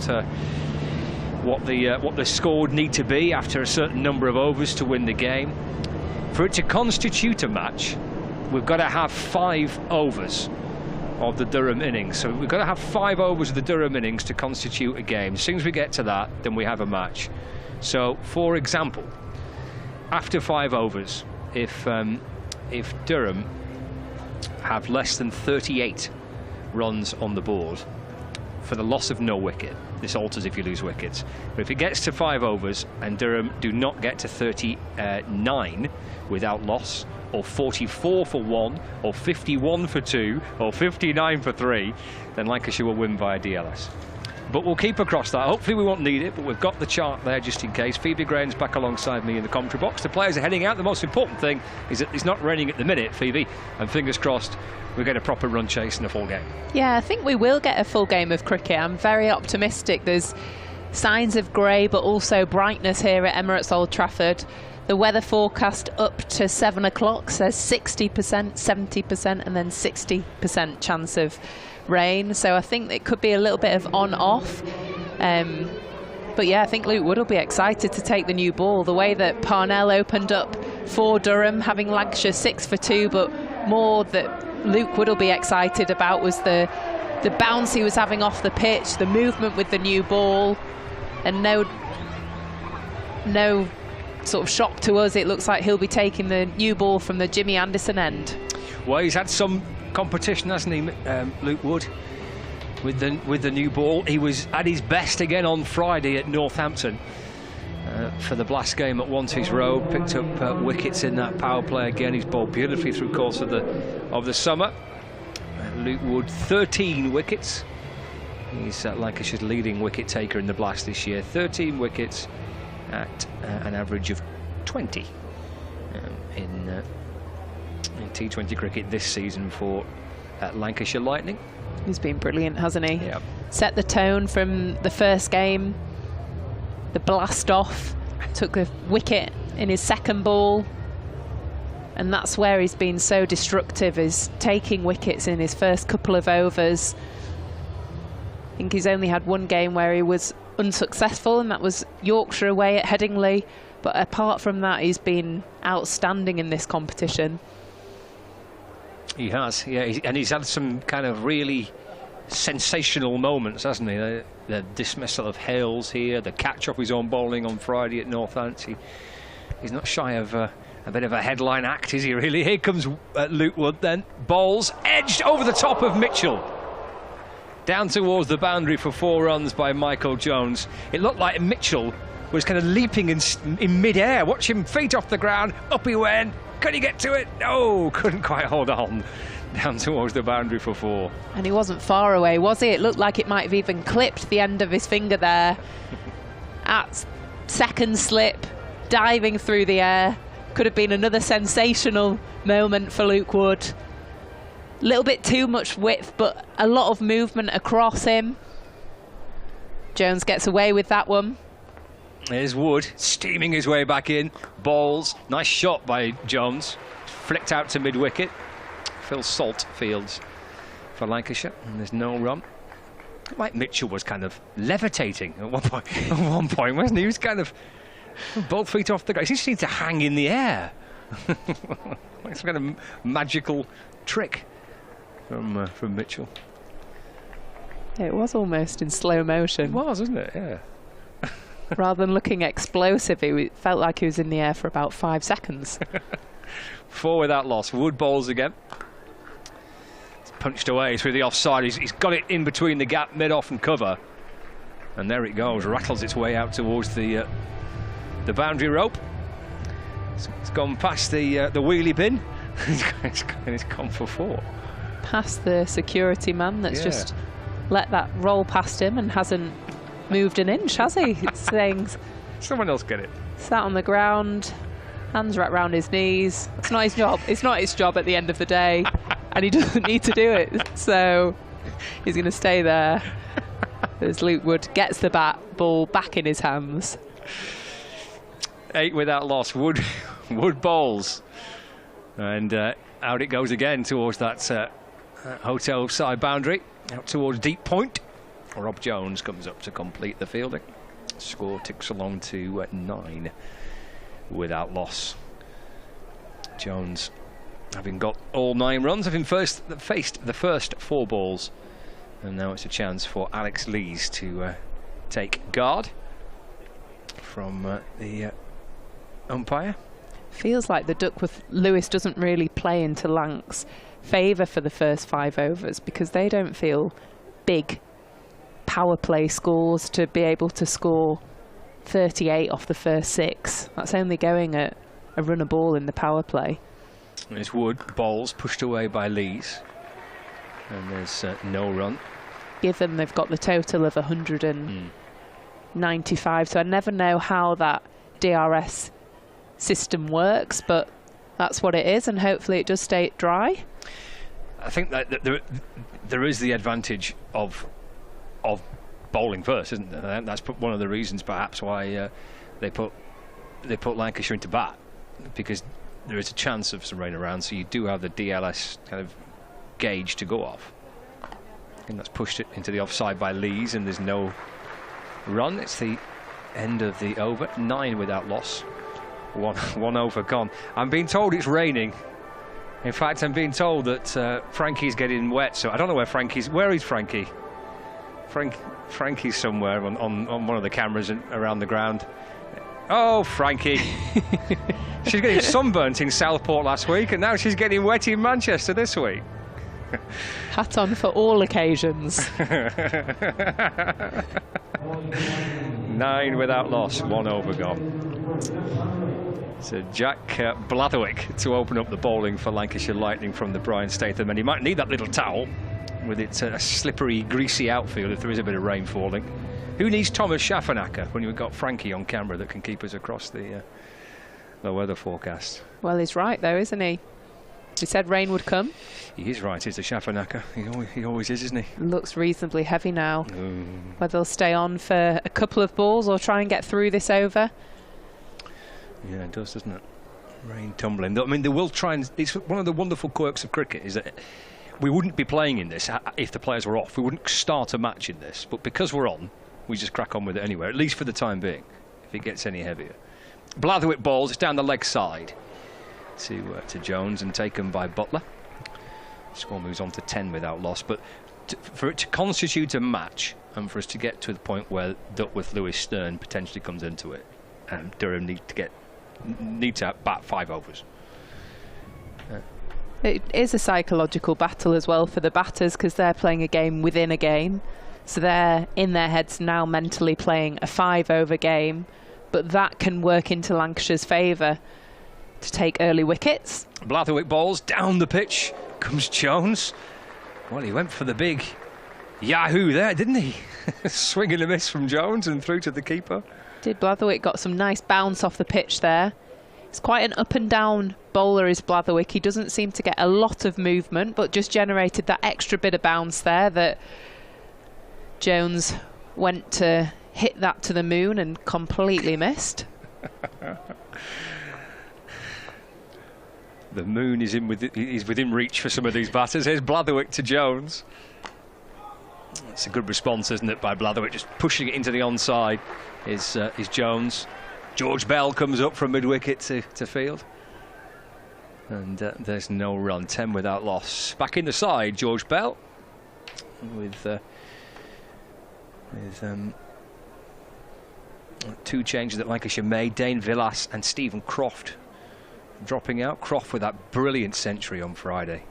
what the score would need to be after a certain number of overs to win the game. For it to constitute a match, we've got to have 5 overs of the Durham innings. So we've got to have 5 overs of the Durham innings to constitute a game. As soon as we get to that, then we have a match. So, for example, after 5 overs, if Durham have less than 38 runs on the board for the loss of no wicket, this alters if you lose wickets, but if it gets to 5 overs and Durham do not get to 39 without loss, or 44 for 1, or 51 for 2, or 59 for 3, then Lancashire will win via DLS. But we'll keep across that. Hopefully we won't need it, but we've got the chart there just in case. Phoebe Graham's back alongside me in the commentary box. The players are heading out. The most important thing is that it's not raining at the minute, Phoebe, and fingers crossed we get a proper run chase and a full game. Yeah, I think we will get a full game of cricket. I'm very optimistic. There's signs of grey, but also brightness here at Emirates Old Trafford. The weather forecast up to 7 o'clock says 60%, 70%, and then 60% chance of rain. So I think it could be a little bit of on-off. But yeah, I think Luke Wood will be excited to take the new ball. The way that Parnell opened up for Durham, having Lancashire 6 for 2, but more that Luke Wood will be excited about was the bounce he was having off the pitch, the movement with the new ball, and no sort of shock to us. It looks like he'll be taking the new ball from the Jimmy Anderson end. Well, he's had some competition, hasn't he, Luke Wood, with the new ball. He was at his best again on Friday at Northampton for the Blast game at Wanties Road. Picked up wickets in that power play again. He's bowled beautifully through the course of the summer. Luke Wood, 13 wickets. He's Lancashire's leading wicket taker in the Blast this year. 13 wickets at an average of 20 in T20 cricket this season for Lancashire Lightning. He's been brilliant, hasn't he? Yeah. Set the tone from the first game, the blast off, took a wicket in his second ball, and that's where he's been so destructive, is taking wickets in his first couple of overs. I think he's only had one game where he was unsuccessful, and that was Yorkshire away at Headingley, but apart from that he's been outstanding in this competition. He has, yeah, and he's had some kind of really sensational moments, hasn't he? The dismissal of Hales here, the catch off his own bowling on Friday at Northampton. He's not shy of a bit of a headline act, is he really? Here comes Luke Wood then, bowls, edged over the top of Mitchell. Down towards the boundary for 4 runs by Michael Jones. It looked like Mitchell was kind of leaping in mid-air. Watch him, feet off the ground, up he went. Could he get to it? No, couldn't quite hold on. Down towards the boundary for 4. And he wasn't far away, was he? It looked like it might have even clipped the end of his finger there. At second slip, diving through the air. Could have been another sensational moment for Luke Wood. A little bit too much width, but a lot of movement across him. Jones gets away with that one. There's Wood steaming his way back in. Balls. Nice shot by Jones. Flicked out to mid-wicket. Phil Salt fields for Lancashire, and there's no run. Like Mitchell was kind of levitating at one point, wasn't he? He was kind of both feet off the ground. He seemed to hang in the air. Like some kind of magical trick from Mitchell. It was almost in slow motion. It was, wasn't it? Yeah. Rather than looking explosive, it felt like he was in the air for about 5 seconds. 4 without loss. Wood bowls again. It's punched away through the offside. He's got it in between the gap, mid-off and cover. And there it goes. Rattles its way out towards the boundary rope. It's gone past the wheelie bin. It's gone for 4. Past the security man that's just let that roll past him and hasn't moved an inch, has he? It's saying someone else get it. Sat on the ground, hands wrapped around his knees. It's not his job. It's not his job at the end of the day, and he doesn't need to do it. So he's going to stay there as Luke Wood gets the ball back in his hands. 8 without loss. Wood bowls, and out it goes again towards that hotel side boundary, out towards deep point. Rob Jones comes up to complete the fielding. Score ticks along to 9 without loss. Jones, having got all 9 runs, having faced the first 4 balls, and now it's a chance for Alex Lees to take guard from the umpire. Feels like the Duckworth Lewis doesn't really play into Lanc's favour for the first 5 overs, because they don't feel big power play scores to be able to score 38 off the first 6. That's only going at a run a ball in the power play. There's Wood, bowls pushed away by Lees, and there's no run. Given they've got the total of 195, so I never know how that DRS system works, but that's what it is, and hopefully it does stay dry. I think that there is the advantage of bowling first, isn't there? That's one of the reasons perhaps why they put Lancashire into bat, because there is a chance of some rain around, so you do have the DLS kind of gauge to go off. And that's pushed it into the offside by Lees, and there's no run. It's the end of the over. 9 without loss. One over gone. I'm being told it's raining. In fact, I'm being told that Frankie's getting wet, so I don't know where Frankie's. Where is Frankie? Frankie's somewhere on one of the cameras around the ground. Oh, Frankie. She's getting sunburnt in Southport last week, and now she's getting wet in Manchester this week. Hat on for all occasions. 9 without loss, 1 over gone. So Jack Blatherwick to open up the bowling for Lancashire Lightning from the Brian Statham, and he might need that little towel with its slippery, greasy outfield if there is a bit of rain falling. Who needs Thomas Schaffenacker when you've got Frankie on camera that can keep us across the weather forecast? Well, he's right though, isn't he? He said rain would come. He is right, he's the Schaffenacker. He always is, isn't he? Looks reasonably heavy now. Whether they'll stay on for a couple of balls or try and get through this over. Yeah, it does, doesn't it? Rain tumbling. I mean, they will try and... It's one of the wonderful quirks of cricket is that we wouldn't be playing in this if the players were off. We wouldn't start a match in this. But because we're on, we just crack on with it anyway, at least for the time being, if it gets any heavier. Blatherwick balls, it's down the leg side to Jones and taken by Butler. Score moves on to 10 without loss. But for it to constitute a match and for us to get to the point where Duckworth Lewis Stern potentially comes into it, Durham need to bat 5 overs. It is a psychological battle as well for the batters, because they're playing a game within a game, so they're in their heads now mentally playing a 5 over game, but that can work into Lancashire's favour to take early wickets. Blatherwick balls down the pitch, comes Jones. Well, he went for the big yahoo there, didn't he? Swing and a miss from Jones and through to the keeper. Did Blatherwick got some nice bounce off the pitch there. It's quite an up and down bowler is Blatherwick. He doesn't seem to get a lot of movement, but just generated that extra bit of bounce there that Jones went to hit that to the moon and completely missed. The moon is within reach for some of these batters. Here's Blatherwick to Jones. It's a good response, isn't it, by Blatherwick, just pushing it into the onside is Jones. George Bell comes up from mid-wicket to field. And there's no run, 10 without loss. Back in the side, George Bell with two changes that Lancashire made. Dane Villas and Stephen Croft dropping out. Croft with that brilliant century on Friday.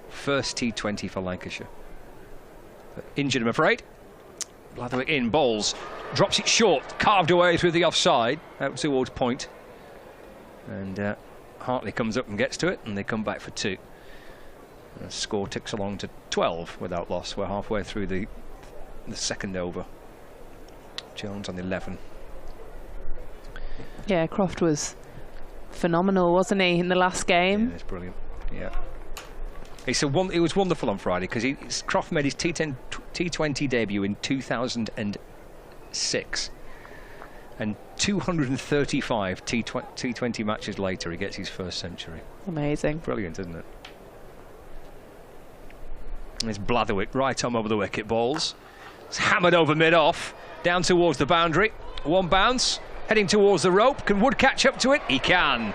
First T20 for Lancashire. But injured, I'm afraid. Blatherwick in, bowls, drops it short, carved away through the offside, out towards point. And Hartley comes up and gets to it, and they come back for 2. The score ticks along to 12 without loss. We're halfway through the second over. Jones on 11. Yeah, Croft was phenomenal, wasn't he, in the last game? Yeah, it's brilliant. Yeah. It was wonderful on Friday because Croft made his T20 debut in 2006. And 235 T20 matches later, he gets his first century. Amazing. Brilliant, isn't it? There's Blatherwick, right arm over the wicket, balls. It's hammered over mid-off, down towards the boundary. One bounce, heading towards the rope. Can Wood catch up to it? He can.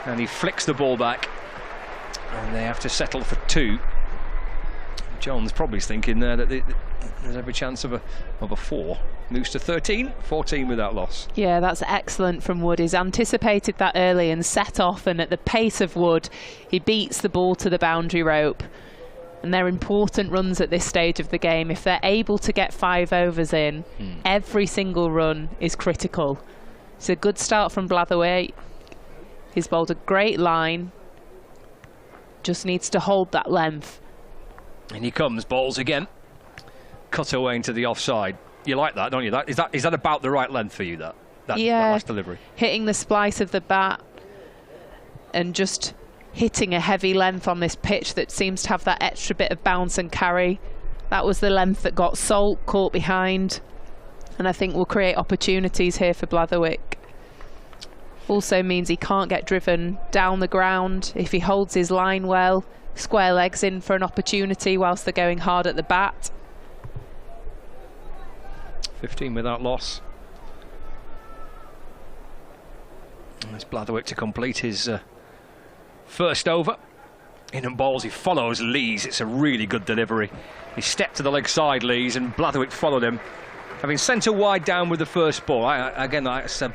And he flicks the ball back. And they have to settle for 2. John's probably thinking there that there's every chance of a 4. Moves to 13, 14 without loss. Yeah, that's excellent from Wood. He's anticipated that early and set off, and at the pace of Wood, he beats the ball to the boundary rope. And they're important runs at this stage of the game. If they're able to get 5 overs in, every single run is critical. It's a good start from Blatherwick. He's bowled a great line. Just needs to hold that length. And he comes, bowls again. Cut away into the offside. You like that, don't you? Is that about the right length for you, that last delivery? Hitting the splice of the bat and just hitting a heavy length on this pitch that seems to have that extra bit of bounce and carry. That was the length that got Salt caught behind, and I think will create opportunities here for Blatherwick. Also means he can't get driven down the ground. If he holds his line well, square legs in for an opportunity whilst they're going hard at the bat. 15 without loss. There's Blatherwick to complete his first over. In and balls, he follows Lees. It's a really good delivery. He stepped to the leg side, Lees, and Blatherwick followed him. Having centre wide down with the first ball. Again, that's a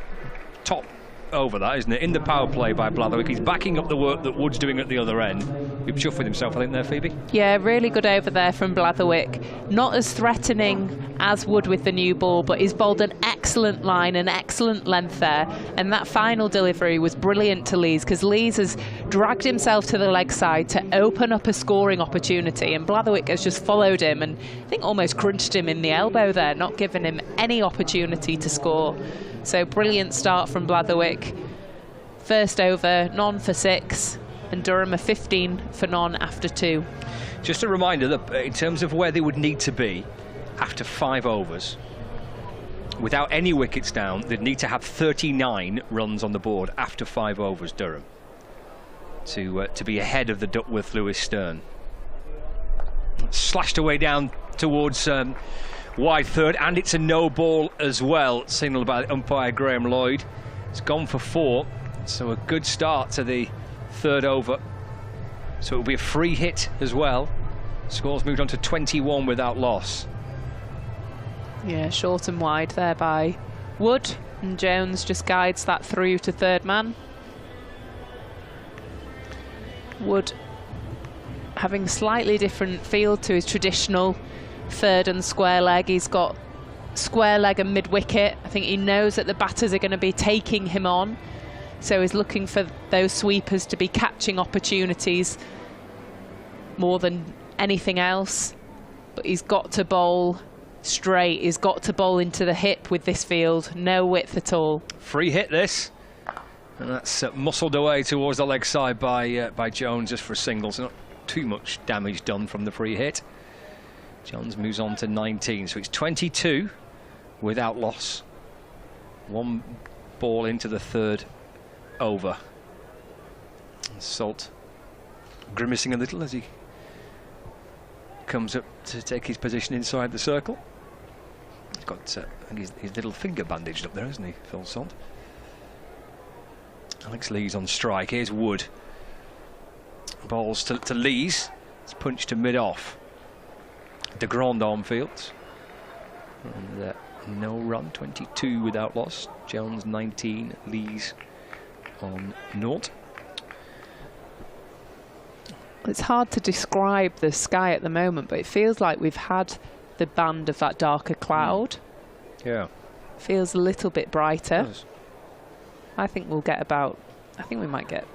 top over, that, isn't it? In the power play by Blatherwick. He's backing up the work that Wood's doing at the other end. He's chuffed with himself, I think, there, Phoebe. Yeah, really good over there from Blatherwick. Not as threatening as Wood with the new ball, but he's bowled an excellent line, an excellent length there. And that final delivery was brilliant to Lees, because Lees has dragged himself to the leg side to open up a scoring opportunity, and Blatherwick has just followed him and I think almost crunched him in the elbow there, not giving him any opportunity to score. So brilliant start from Blatherwick. First over, none for 6, and Durham are 15 for none after 2. Just a reminder that in terms of where they would need to be after 5 overs, without any wickets down, they'd need to have 39 runs on the board after 5 overs, Durham, to be ahead of the Duckworth-Lewis Stern. Slashed away down towards wide third, and it's a no ball as well, signalled by umpire Graham Lloyd. It's gone for 4, so a good start to the third over. So it'll be a free hit as well. Scores moved on to 21 without loss. Yeah, short and wide there by Wood, and Jones just guides that through to third man. Wood having slightly different field to his traditional third and square leg. He's got square leg and mid-wicket. I think he knows that the batters are going to be taking him on, so he's looking for those sweepers to be catching opportunities more than anything else. But he's got to bowl straight. He's got to bowl into the hip with this field. No width at all. Free hit this, and that's muscled away towards the leg side by Jones just for a single. So not too much damage done from the free hit. Jones moves on to 19, so it's 22 without loss. 1 ball into the 3rd over. Salt grimacing a little as he comes up to take his position inside the circle. He's got his little finger bandaged up there, hasn't he, Phil Salt? Alex Lees on strike. Here's Wood. Balls to Lees. It's punched to mid-off. De Grand on fields. And no run, 22 without loss. Jones 19, Lees on 0. It's hard to describe the sky at the moment, but it feels like we've had the band of that darker cloud. Yeah. Feels a little bit brighter. I think we'll get I think we might get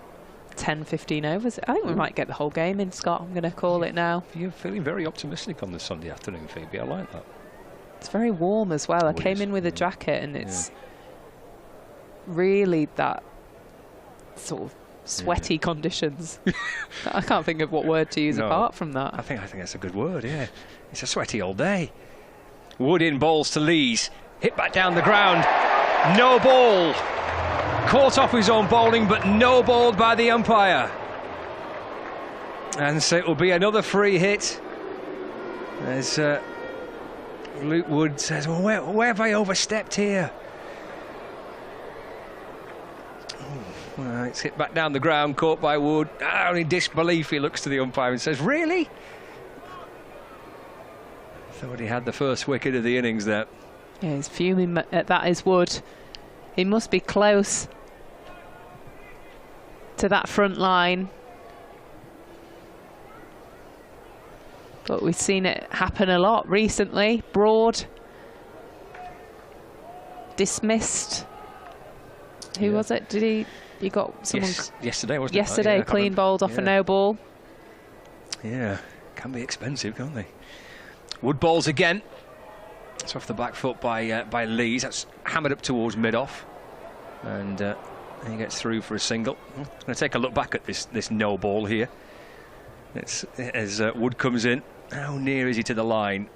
10, 15 overs. I think we might get the whole game in, Scott. I'm going to call it now. You're feeling very optimistic on this Sunday afternoon, Phoebe. I like that. It's very warm as well. I came in with a jacket, and it's really that sort of sweaty conditions. I can't think of what word to use apart from that. I think that's a good word, yeah. It's a sweaty all day. Wood in, balls to Lees. Hit back down the ground. No ball. Caught off his own bowling, but no balled by the umpire. And so it will be another free hit. As Luke Wood says, well, where have I overstepped here? Well, it's hit back down the ground, caught by Wood. Only disbelief, he looks to the umpire and says, really? Thought he had the first wicket of the innings there. Yeah, he's fuming. That is Wood. He must be close to that front line. But we've seen it happen a lot recently. Broad dismissed. Who was it? Did he got someone yesterday, wasn't it? Yesterday, clean bowled off a no ball. Yeah, can be expensive, can't they? Wood balls again. It's off the back foot by Lees. That's hammered up towards mid-off, and he gets through for a single. I'm going to take a look back at this no ball here. It's as Wood comes in. How near is he to the line?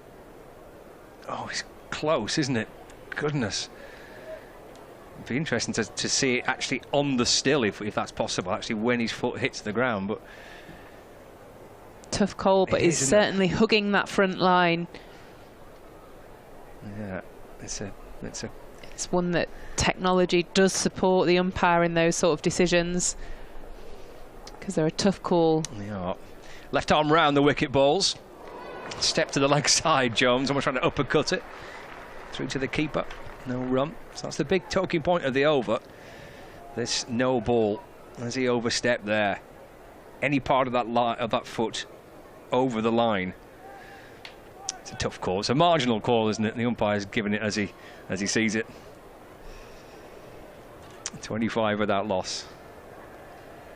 Oh, it's close, isn't it? Goodness. It'd be interesting to see it actually on the still, if that's possible, actually when his foot hits the ground. But tough call, but he's certainly hugging that front line. Yeah, it's one that technology does support the umpire in those sort of decisions, because they're a tough call. Yeah. Left arm round the wicket balls. Step to the leg side, Jones. Almost trying to uppercut it. Through to the keeper. No run. So that's the big talking point of the over. This no ball. As he overstepped there. Any part of that foot over the line. It's a tough call. It's a marginal call, isn't it? The umpire's giving it as he sees it. 25 without loss.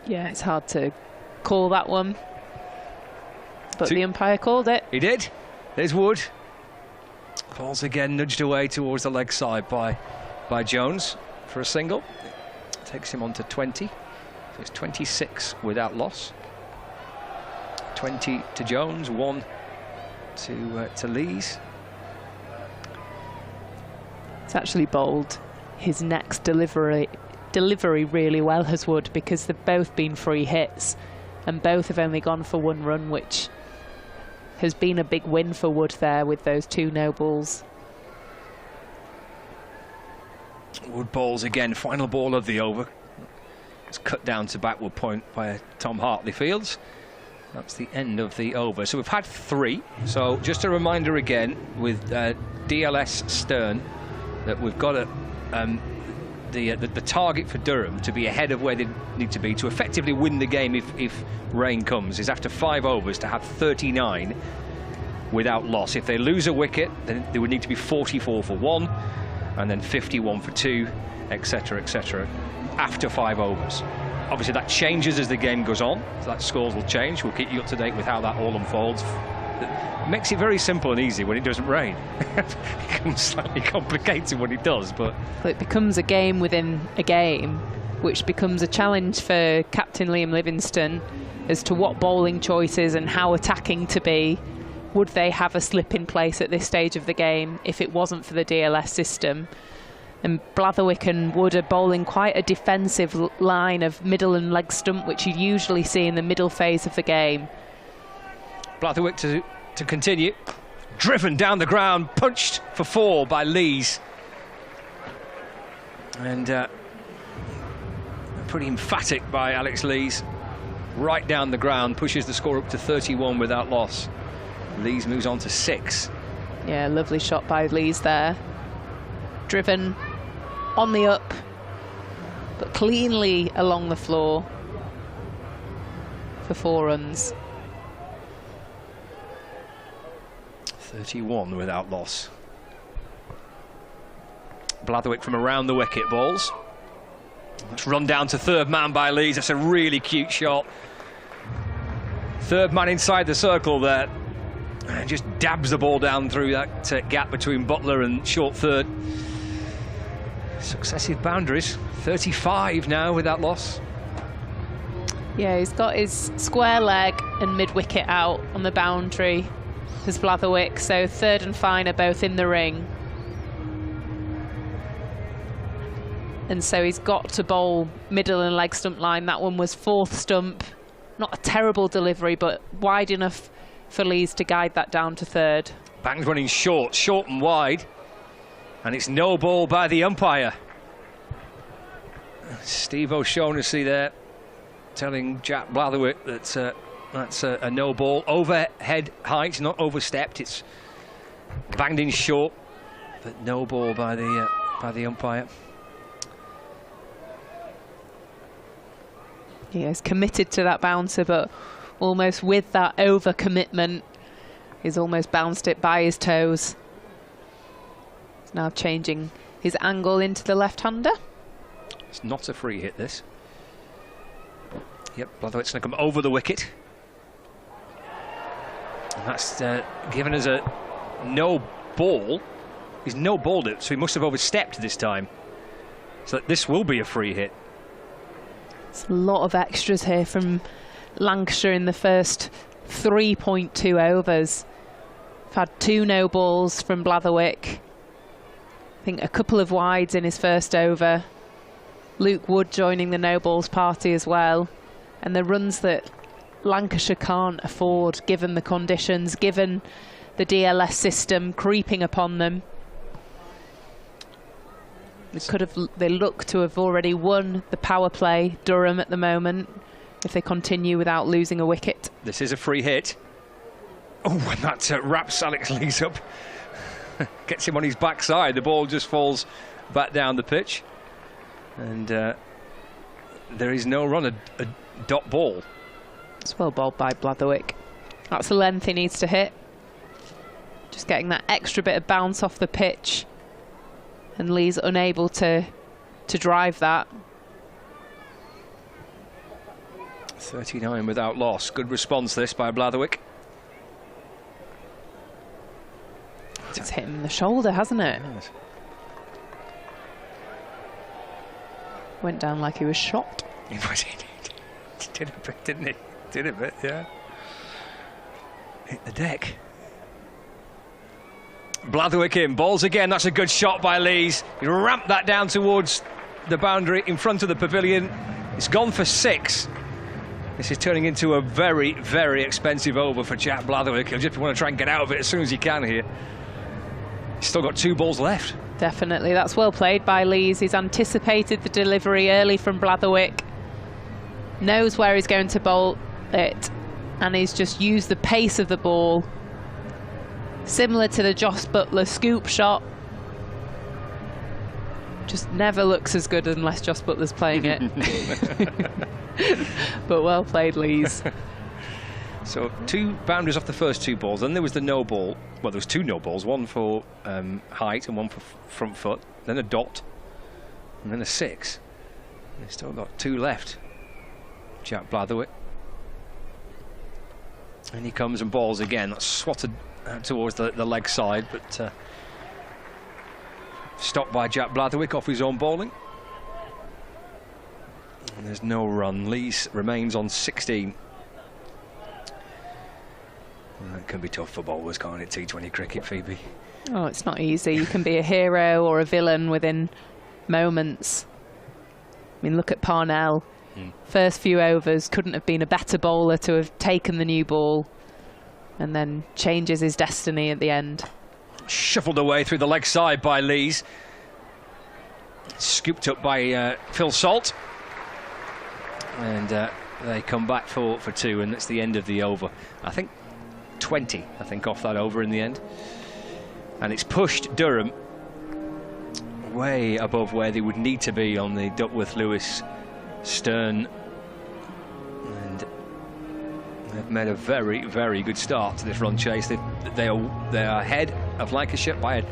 Yeah, it's hard to call that one. But the umpire called it. He did. There's Wood. Balls again nudged away towards the leg side by Jones for a single. Takes him on to 20. So it's 26 without loss. 20 to Jones, 1 to Lees. It's actually bowled his next delivery really well, has Wood, because they've both been free hits and both have only gone for 1 run, which has been a big win for Wood there with those 2 no balls. Wood balls again, final ball of the over. It's cut down to backward point by Tom Hartley Fields. That's the end of the over. So we've had 3. So just a reminder again with DLS Stern that we've got the target for Durham to be ahead of where they need to be to effectively win the game if rain comes, is after 5 overs to have 39 without loss. If they lose a wicket, then they would need to be 44 for 1 and then 51 for 2, etc, etc, after 5 overs. Obviously that changes as the game goes on, so that scores will change. We'll keep you up to date with how that all unfolds. It makes it very simple and easy when it doesn't rain. It becomes slightly complicated when it does, but it becomes a game within a game, which becomes a challenge for Captain Liam Livingstone as to what bowling choices and how attacking to be would they have a slip in place at this stage of the game if it wasn't for the DLS system? And Blatherwick and Wood are bowling quite a defensive line of middle and leg stump, which you usually see in the middle phase of the game. Blatherwick to continue. Driven down the ground, punched for 4 by Lees. And pretty emphatic by Alex Lees. Right down the ground, pushes the score up to 31 without loss. Lees moves on to 6. Yeah, lovely shot by Lees there. Driven on the up, but cleanly along the floor for 4 runs. 31 without loss. Blatherwick from around the wicket balls. It's run down to third man by Lees. That's a really cute shot. Third man inside the circle there. And just dabs the ball down through that gap between Butler and short third. Successive boundaries. 35 now without loss. Yeah, he's got his square leg and mid-wicket out on the boundary as Blatherwick. So third and fine are both in the ring. And so he's got to bowl middle and leg stump line. That one was 4th stump. Not a terrible delivery, but wide enough for Lees to guide that down to 3rd. Bang's running short and wide. And it's no ball by the umpire. Steve O'Shaughnessy there telling Jack Blatherwick that that's a no ball. Overhead height, not overstepped. It's banged in short, but no ball by the umpire. He is committed to that bouncer, but almost with that overcommitment, he's almost bounced it by his toes. He's now changing his angle into the left-hander. It's not a free hit, this. Yep, Blatherwick's going to come over the wicket. And that's given us a no ball. He's no balled it, so he must have overstepped this time. So this will be a free hit. It's a lot of extras here from Lancashire in the first 3.2 overs. We've had 2 no balls from Blatherwick. I think a couple of wides in his first over. Luke Wood joining the no balls party as well. And the runs that Lancashire can't afford, given the conditions, given the DLS system creeping upon them. They look to have already won the power play, Durham, at the moment, if they continue without losing a wicket. This is a free hit. Oh, and that wraps Alex Lees up. Gets him on his backside. The ball just falls back down the pitch. And there is no run, a dot ball. It's well bowled by Blatherwick. That's the length he needs to hit. Just getting that extra bit of bounce off the pitch. And Lee's unable to drive that. 39 without loss. Good response this by Blatherwick. It's hit him in the shoulder, hasn't it? Yes. Went down like he was shot. He did a bit, didn't he? Did a bit, yeah. Hit the deck. Blatherwick in, balls again. That's a good shot by Lees. He ramped that down towards the boundary in front of the pavilion. It's gone for 6. This is turning into a very, very expensive over for Jack Blatherwick. He'll just want to try and get out of it as soon as he can here. He's still got 2 balls left. Definitely, that's well played by Lees. He's anticipated the delivery early from Blatherwick. Knows where he's going to bowl it. And he's just used the pace of the ball. Similar to the Joss Butler scoop shot. Just never looks as good unless Joss Butler's playing it. But well played, Lees. So 2 boundaries off the first 2 balls. Then there was the no ball. Well, there was 2 no balls. One for height and one for front foot. Then a dot. And then a 6. They've still got 2 left. Jack Blatherwick. And he comes and balls again. That's swatted towards the leg side, but stopped by Jack Blatherwick off his own bowling. And there's no run. Lees remains on 16. It can be tough for bowlers, can't it, T20 cricket, Phoebe? Oh, it's not easy. You can be a hero or a villain within moments. I mean, look at Parnell. First few overs, couldn't have been a better bowler to have taken the new ball, and then changes his destiny at the end. Shuffled away through the leg side by Lees. Scooped up by Phil Salt. And they come back for 2, and that's the end of the over. I think 20, off that over in the end. And it's pushed Durham way above where they would need to be on the Duckworth-Lewis Stern. And they've made a very, very good start to this run chase. They are ahead of Lancashire by a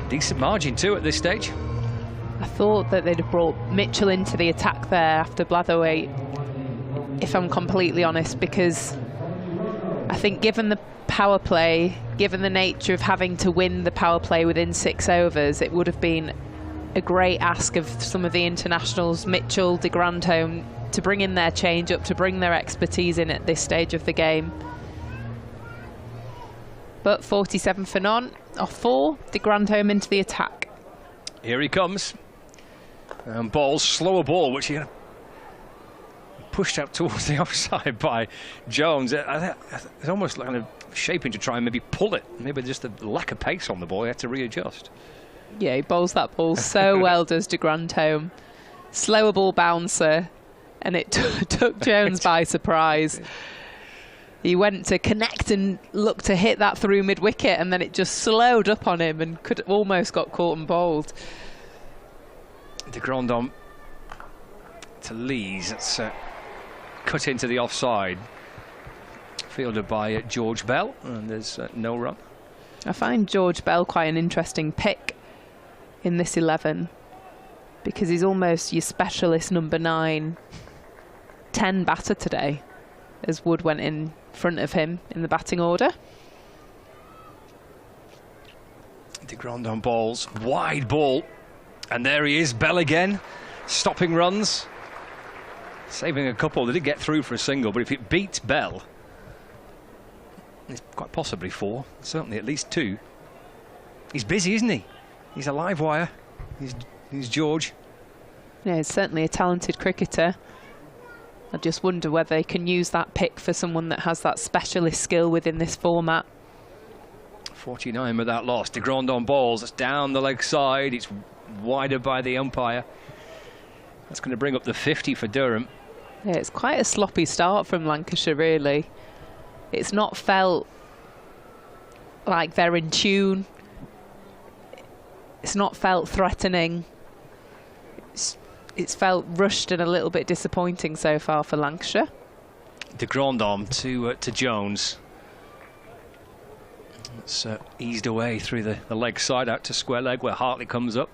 decent margin too at this stage. I thought that they'd have brought Mitchell into the attack there after Blatherwaite, if I'm completely honest, because I think given the power play, given the nature of having to win the power play within 6 overs, it would have been a great ask of some of the internationals, Mitchell, de Grandhomme, to bring in their change up, to bring their expertise in at this stage of the game. But 47 for none, off 4, de Grandhomme into the attack. Here he comes. And ball, slower ball, which he pushed out towards the offside by Jones. It's almost kind of shaping to try and maybe pull it. Maybe just the lack of pace on the ball, he had to readjust. Yeah, he bowls that ball so well, does de Grandhomme. Slower ball bouncer, and it took Jones by surprise. He went to connect and look to hit that through mid-wicket, and then it just slowed up on him and could almost got caught and bowled. De Grandhomme to Lees. It's cut into the offside. Fielded by George Bell, and there's no run. I find George Bell quite an interesting pick in this 11, because he's almost your specialist number 9, 10 batter today, as Wood went in front of him in the batting order. De Grandhomme balls, wide ball, and there he is, Bell again, stopping runs, saving a couple. They did get through for a single, but if it beats Bell, it's quite possibly 4, certainly at least 2. He's busy, isn't he? He's a live wire. He's George. Yeah, he's certainly a talented cricketer. I just wonder whether they can use that pick for someone that has that specialist skill within this format. 49 without loss. De Grandhomme balls. That's down the leg side. It's wider by the umpire. That's going to bring up the 50 for Durham. Yeah, it's quite a sloppy start from Lancashire, really. It's not felt like they're in tune. It's not felt threatening. It's felt rushed and a little bit disappointing so far for Lancashire. De Grandhomme to Jones. It's eased away through the leg side out to square leg where Hartley comes up.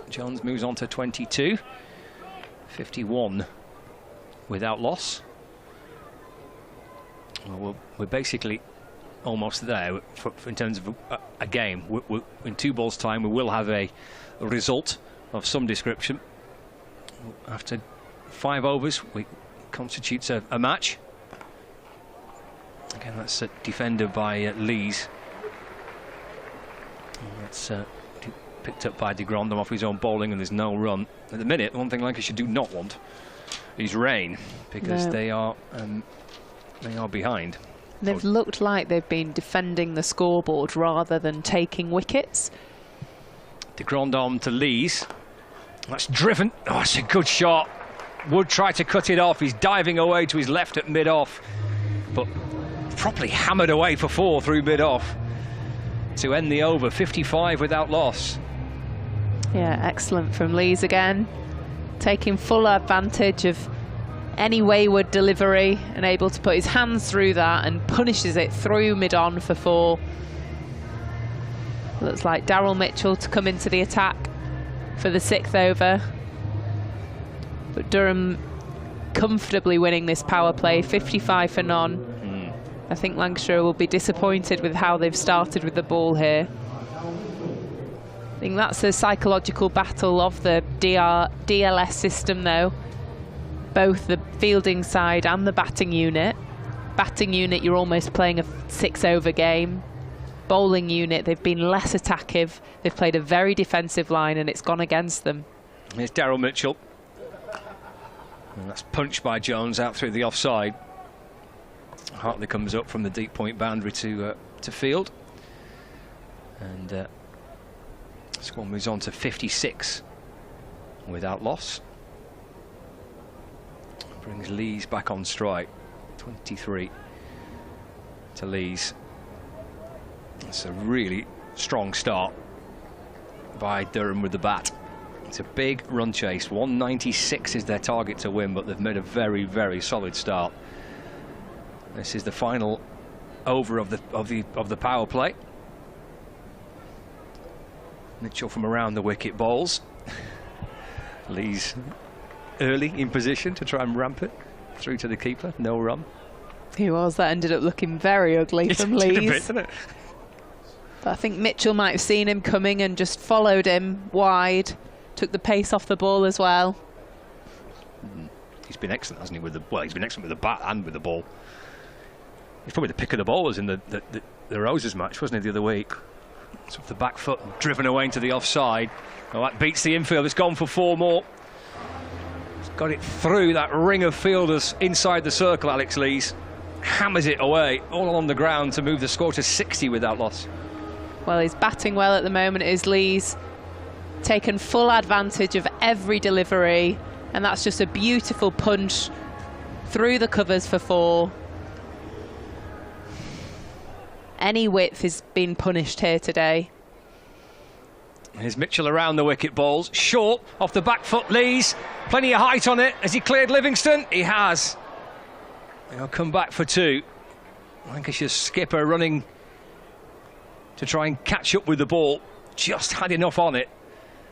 Jones moves on to 22. 51 without loss. Well, we're basically almost there in terms of a game. In 2 balls' time, we will have a result of some description. After 5 overs, it constitutes a match. Again, that's defended by Lees. That's picked up by de Grandhomme off his own bowling, and there's no run. At the minute, one thing Lancashire do not want is rain, because they are behind. They've looked like they've been defending the scoreboard rather than taking wickets. De Grandhomme to Lees. That's driven. Oh, it's a good shot. Wood tried to cut it off. He's diving away to his left at mid-off, but properly hammered away for 4 through mid-off to end the over. 55 without loss. Yeah, excellent from Lees again. Taking full advantage of any wayward delivery and able to put his hands through that and punishes it through mid-on for 4. Looks like Daryl Mitchell to come into the attack for the 6th over. But Durham comfortably winning this power play, 55 for none. I think Lancashire will be disappointed with how they've started with the ball here. I think that's a psychological battle of the DLS system though. Both the fielding side and the batting unit. Batting unit, you're almost playing a 6-over game. Bowling unit, they've been less attackive. They've played a very defensive line, and it's gone against them. Here's Daryl Mitchell. And that's punched by Jones out through the offside. Hartley comes up from the deep point boundary to field. And score moves on to 56 without loss. Brings Lees back on strike. 23 to Lees. It's a really strong start by Durham with the bat. It's a big run chase. 196 is their target to win, but they've made a very, very solid start. This is the final over of the power play. Mitchell from around the wicket bowls. Lees early in position to try and ramp it through to the keeper. No run. He was. That ended up looking very ugly from Lees. Bit, didn't it? But I think Mitchell might have seen him coming and just followed him wide. Took the pace off the ball as well. He's been excellent, hasn't he? He's been excellent with the bat and with the ball. He's probably the pick of the bowlers in the Roses match, wasn't he, the other week? It's off the back foot, driven away into the offside. Well, that beats the infield. It's gone for 4 more. He's got it through that ring of fielders inside the circle, Alex Lees. Hammers it away, all along the ground to move the score to 60 without loss. Well, he's batting well at the moment, is Lees. Taken full advantage of every delivery, and that's just a beautiful punch through the covers for 4. Any width is being punished here today. Here's Mitchell around the wicket balls. Short, off the back foot, Lees. Plenty of height on it. Has he cleared Livingston? He has. He'll come back for 2. Lancashire's skipper running to try and catch up with the ball. Just had enough on it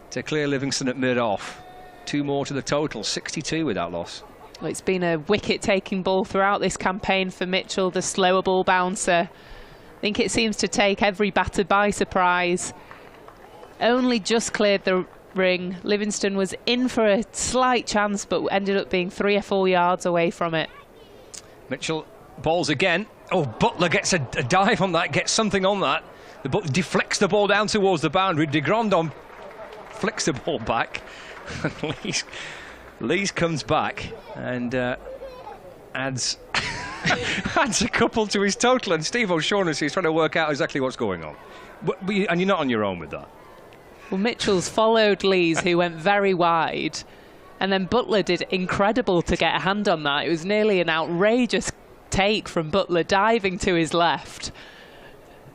to clear Livingston at mid-off. 2 more to the total, 62 without loss. Well, it's been a wicket-taking ball throughout this campaign for Mitchell, the slower ball bouncer. I think it seems to take every batter by surprise. Only just cleared the ring. Livingston was in for a slight chance, but ended up being 3 or 4 yards away from it. Mitchell bowls again. Oh, Butler gets a dive on that, gets something on that. The ball deflects the ball down towards the boundary. De Grandon flicks the ball back. Lees comes back and adds a couple to his total. And Steve O'Shaughnessy is trying to work out exactly what's going on. And you're not on your own with that. Well, Mitchell's followed Lees, who went very wide. And then Butler did incredible to get a hand on that. It was nearly an outrageous take from Butler, diving to his left.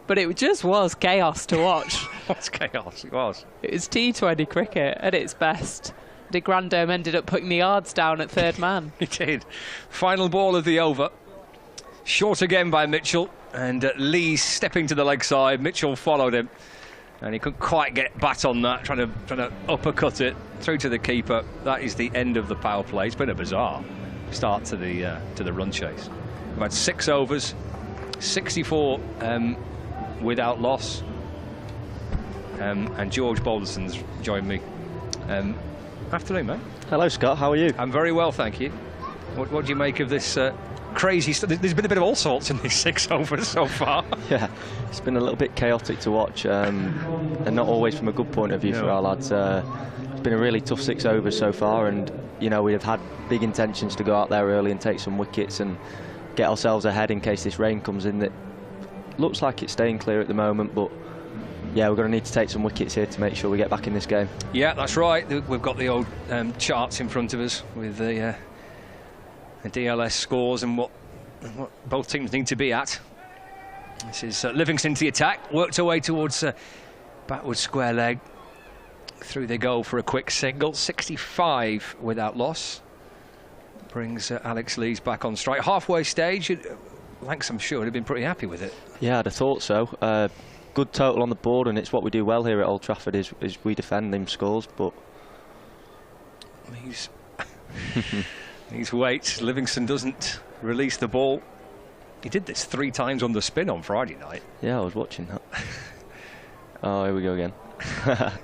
But it just was chaos to watch. What's chaos? It was. It was T20 cricket at its best. De Grandome ended up putting the yards down at 3rd man. He did. Final ball of the over. Short again by Mitchell. And Lees stepping to the leg side. Mitchell followed him. And he couldn't quite get bat on that, trying to uppercut it through to the keeper. That is the end of the power play. It's been a bizarre start to the run chase. We've had 6 overs, 64 without loss. And George Balderson's joined me. Afternoon, mate. Hello, Scott. How are you? I'm very well, thank you. What do you make of this crazy stuff? There's been a bit of all sorts in these 6 overs so far. Yeah, it's been a little bit chaotic to watch, and not always from a good point of view for our lads. It's been a really tough 6 overs so far, and you know, we have had big intentions to go out there early and take some wickets and get ourselves ahead in case this rain comes in. That looks like it's staying clear at the moment, but yeah, we're going to need to take some wickets here to make sure we get back in this game. Yeah, that's right. We've got the old charts in front of us with the DLS scores and what both teams need to be at. This is Livingston to the attack, worked away towards backward square leg. Through they go for a quick single, 65 without loss. Brings Alex Lees back on strike. Halfway stage, Lancs, I'm sure, would have been pretty happy with it. Yeah, I'd have thought so. Good total on the board, and it's what we do well here at Old Trafford is we defend them scores, but These waits, Livingston doesn't release the ball. He did this 3 times on the spin on Friday night. Yeah, I was watching that. Oh, here we go again.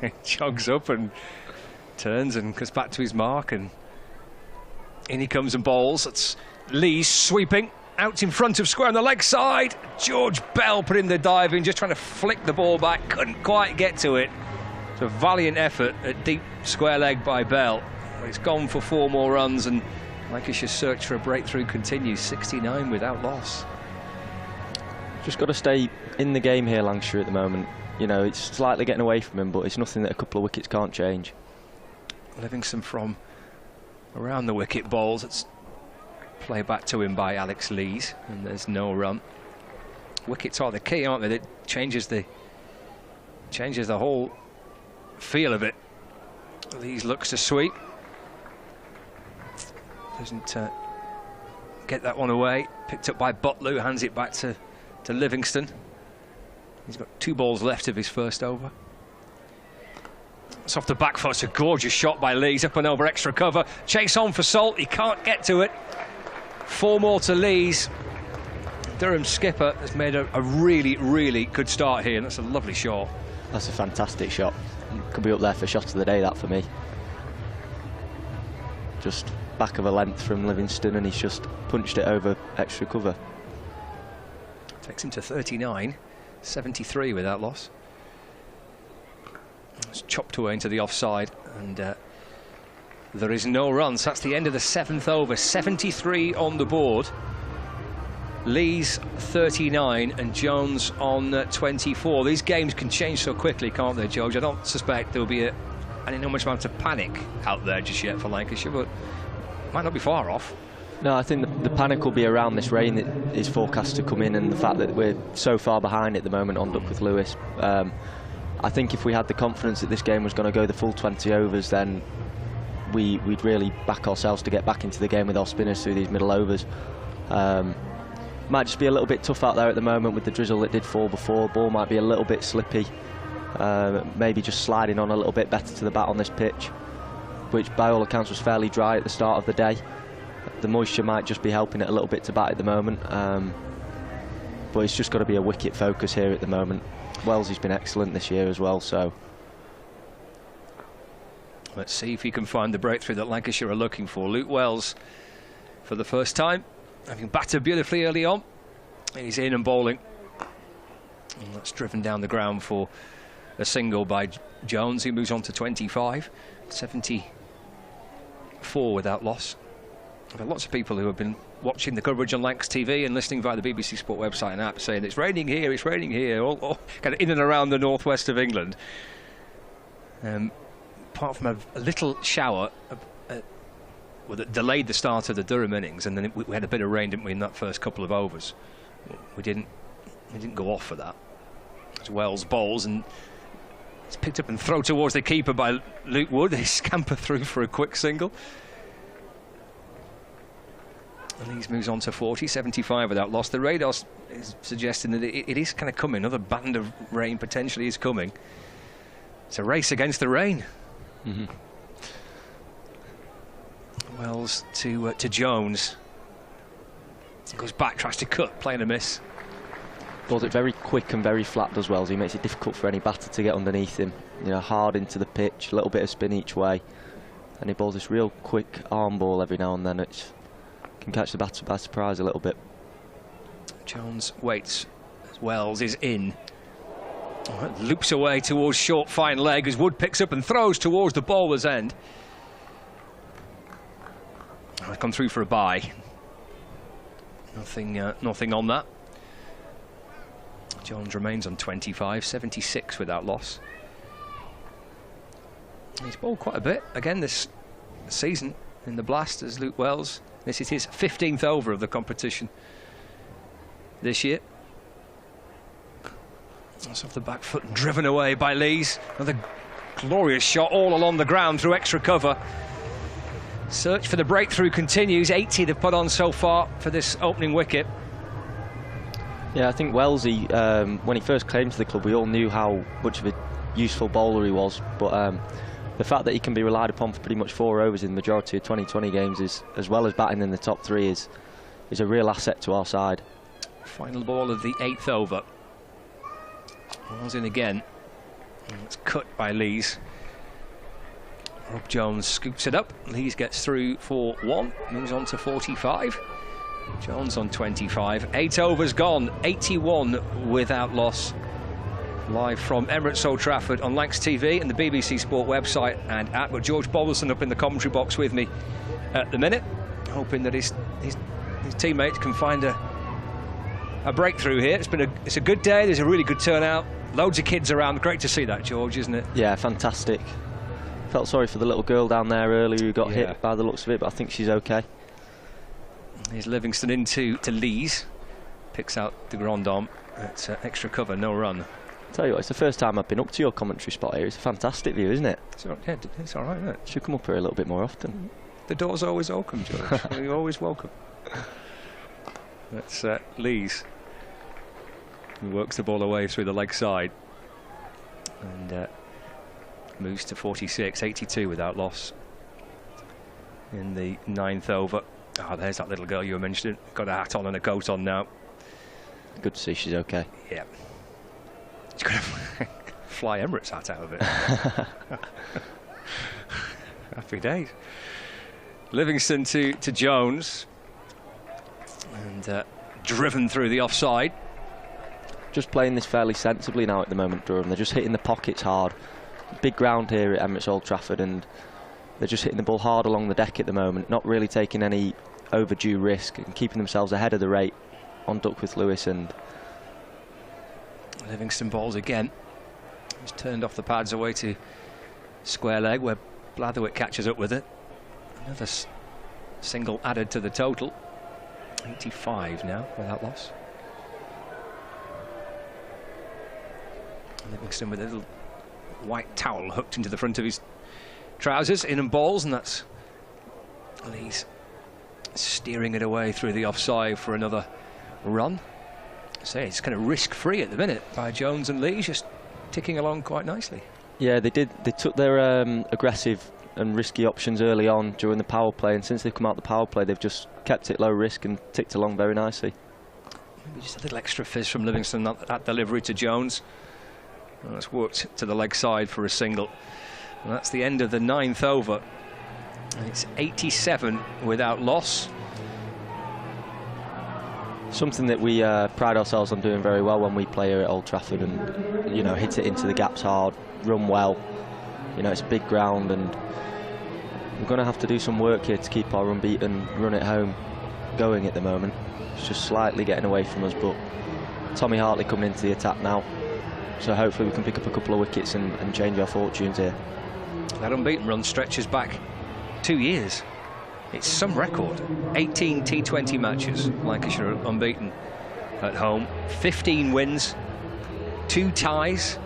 He jogs up and turns and goes back to his mark, and in he comes and bowls. It's Lees sweeping. out in front of square on the leg side. George Bell put in the dive in, just trying to flick the ball back, couldn't quite get to it. It's a valiant effort at deep square leg by Bell. It's gone for 4 more runs, and Lancashire's search for a breakthrough continues. 69 without loss. Just got to stay in the game here, Lancashire, at the moment. You know, it's slightly getting away from him, but it's nothing that a couple of wickets can't change. Livingston from around the wicket bowls. It's play back to him by Alex Lees, and there's no run. Wickets are the key, aren't they? It changes the whole feel of it. Lees looks to sweep. Doesn't get that one away. Picked up by Butler, who hands it back to Livingston. He's got 2 balls left of his first over. It's off the back foot. It's a gorgeous shot by Lees, up and over extra cover. Chase on for Salt. He can't get to it. 4 more to Lees. Durham skipper has made a really, really good start here, and that's a lovely shot. That's a fantastic shot. Could be up there for shot of the day, that, for me. Just back of a length from Livingston, and he's just punched it over extra cover. Takes him to 39, 73 without loss. It's chopped away into the offside, and there is no run. So that's the end of the 7th over. 73 on the board. Lees 39 and Jones on 24. These games can change so quickly, can't they, George? I don't suspect there'll be an enormous amount of panic out there just yet for Lancashire, but might not be far off. No, I think the panic will be around this rain that is forecast to come in, and the fact that we're so far behind at the moment on Duckworth Lewis. I think if we had the confidence that this game was going to go the full 20 overs, then we'd really back ourselves to get back into the game with our spinners through these middle overs. Might just be a little bit tough out there at the moment with the drizzle that did fall before. Ball might be a little bit slippy, maybe just sliding on a little bit better to the bat on this pitch, which by all accounts was fairly dry at the start of the day. The moisture might just be helping it a little bit to bat at the moment, but it's just got to be a wicket focus here at the moment. Wellesley's been excellent this year as well, so let's see if he can find the breakthrough that Lancashire are looking for. Luke Wells, for the first time, having batted beautifully early on, he's in and bowling, and that's driven down the ground for a single by Jones, who moves on to 25. 74 without loss. I've had lots of people who have been watching the coverage on Lancs TV and listening via the BBC Sport website and app saying it's raining here, all kind of in and around the northwest of England. Apart from a little shower that delayed the start of the Durham innings, and then we had a bit of rain, didn't we, in that first couple of overs. We didn't go off for that. As Wells bowls, and it's picked up and thrown towards the keeper by Luke Wood. They scamper through for a quick single. And Lees moves on to 40, 75 without loss. The radar is suggesting that it is kind of coming. Another band of rain potentially is coming. It's a race against the rain. Mm-hmm. Wells to Jones. Goes back, tries to cut, playing a miss. Bowls it very quick and very flat, does Wells. He makes it difficult for any batter to get underneath him. You know, hard into the pitch, a little bit of spin each way, and he bowls this real quick arm ball every now and then. It can catch the batter by surprise a little bit. Jones waits as Wells is in. Loops away towards short fine leg as Wood picks up and throws towards the bowler's end. I've come through for a bye. Nothing on that. Jones remains on 25, 76 without loss. He's bowled quite a bit again this season in the Blast as Luke Wells. This is his 15th over of the competition this year. That's off the back foot and driven away by Lees. Another glorious shot all along the ground through extra cover. Search for the breakthrough continues. 80 they've put on so far for this opening wicket. Yeah, I think Wellesley, when he first came to the club, we all knew how much of a useful bowler he was, but the fact that he can be relied upon for pretty much 4 overs in the majority of 2020 games, is, as well as batting in the top 3, is a real asset to our side. Final ball of the 8th over. Wells in again. It's cut by Lees. Rob Jones scoops it up. Lees gets through for 1, moves on to 45. Jones on 25. 8 overs gone, 81 without loss. Live from Emirates Old Trafford on Lancs TV and the BBC Sport website and app. But George Bobbleson up in the commentary box with me at the minute, hoping that his teammates can find a breakthrough here. It's a good day. There's a really good turnout. Loads of kids around. Great to see that, George, isn't it? Yeah, fantastic. Felt sorry for the little girl down there earlier who got hit by the looks of it, but I think she's okay. Here's Livingston into Lees. Picks out the Grand Dame. It's extra cover, no run. Tell you what, it's the first time I've been up to your commentary spot here. It's a fantastic view, isn't it? It's all right, isn't it? Should come up here a little bit more often. The door's always open, George. You're always welcome. That's Lees, who works the ball away through the leg side and moves to 46, 82 without loss in the 9th over. Oh, there's that little girl you were mentioning. Got a hat on and a coat on now. Good to see she's okay. Yeah. She's got to fly Emirates hat out of it. Happy days. Livingston to Jones. And driven through the offside. Just playing this fairly sensibly now at the moment, Durham. They're just hitting the pockets hard. Big ground here at Emirates Old Trafford, and they're just hitting the ball hard along the deck at the moment, not really taking any overdue risk and keeping themselves ahead of the rate on Duckworth-Lewis. And Livingston balls again. He's turned off the pads away to square leg where Blatherwick catches up with it. Another single added to the total. 85 now without loss. Livingston with a little white towel hooked into the front of his trousers, in and balls, and that's Lees steering it away through the offside for another run. Say it's kind of risk-free at the minute by Jones and Lees, just ticking along quite nicely. Yeah, they did. They took their aggressive and risky options early on during the power play, and since they've come out the power play, they've just kept it low risk and ticked along very nicely. Maybe just a little extra fizz from Livingston at that delivery to Jones. And that's worked to the leg side for a single. And that's the end of the 9th over. And it's 87 without loss. Something that we pride ourselves on doing very well when we play here at Old Trafford, and you know, hit it into the gaps hard, run well. You know, it's a big ground, and we're going to have to do some work here to keep our unbeaten run at home going at the moment. It's just slightly getting away from us, but Tommy Hartley coming into the attack now. So hopefully we can pick up a couple of wickets and change our fortunes here. That unbeaten run stretches back 2 years. It's some record. 18 T20 matches, Lancashire unbeaten at home. 15 wins, 2 ties,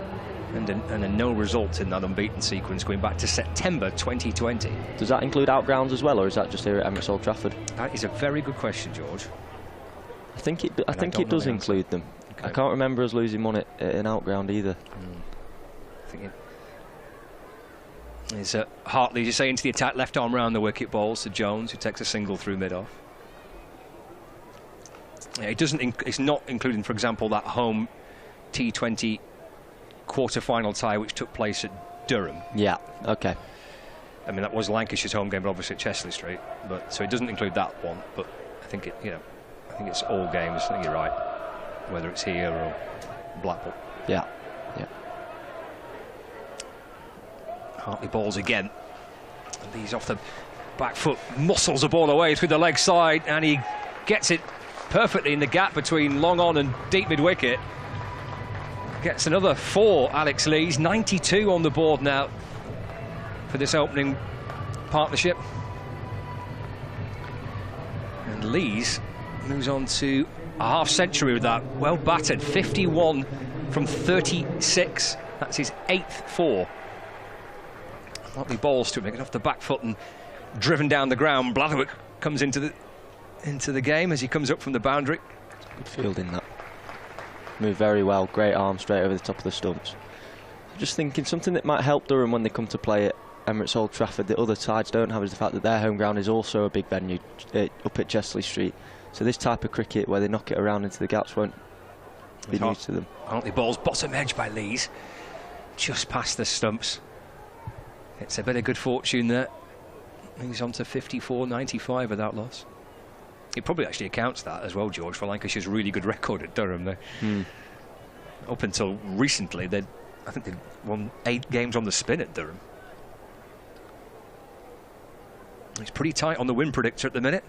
and a no result in that unbeaten sequence going back to September 2020. Does that include outgrounds as well, or is that just here at Emirates Old Trafford? That is a very good question, George. I think it does include them. Okay. I can't remember us losing one at an outground either. I think it is Hartley, as you say, into the attack, left arm round the wicket, balls to Jones, who takes a single through mid-off. Yeah, it's not including, for example, that home T20 quarter-final tie which took place at Durham. Yeah, okay. I mean, that was Lancashire's home game, but obviously at Chesley Street. But so it doesn't include that one. But I think I think it's all games. I think you're right, whether it's here or Blackpool. Yeah. Hartley balls again. And he's off the back foot, muscles the ball away through the leg side, and he gets it perfectly in the gap between long on and deep mid wicket. Gets another 4, Alex Lees. 92 on the board now for this opening partnership. And Lees moves on to a half-century with that. Well battered, 51 from 36. That's his 8th 4. Hartley balls to him, getting off the back foot and driven down the ground. Blatherwick comes into the game as he comes up from the boundary. Good fielding that. Moved very well, great arm straight over the top of the stumps. Just thinking something that might help Durham when they come to play at Emirates Old Trafford that other sides don't have is the fact that their home ground is also a big venue up at Chesley Street. So this type of cricket where they knock it around into the gaps won't be new to them. Hartley balls bottom edge by Lees, just past the stumps. It's a bit of good fortune there. He's on to 54, 95 without loss. It probably actually accounts that as well, George, for Lancashire's really good record at Durham. Up until recently, I think they'd won 8 games on the spin at Durham. It's pretty tight on the win predictor at the minute.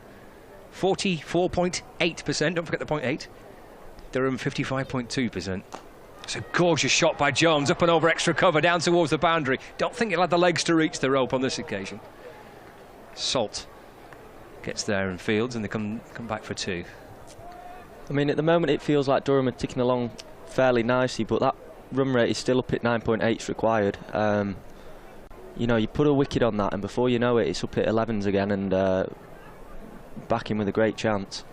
44.8%, don't forget the 0.8. Durham 55.2%. It's a gorgeous shot by Jones, up and over extra cover, down towards the boundary. Don't think he'll have the legs to reach the rope on this occasion. Salt gets there and fields, and they come back for 2. I mean, at the moment it feels like Durham are ticking along fairly nicely, but that run rate is still up at 9.8 required. You know, you put a wicket on that, and before you know it, it's up at 11s again, and back in with a great chance.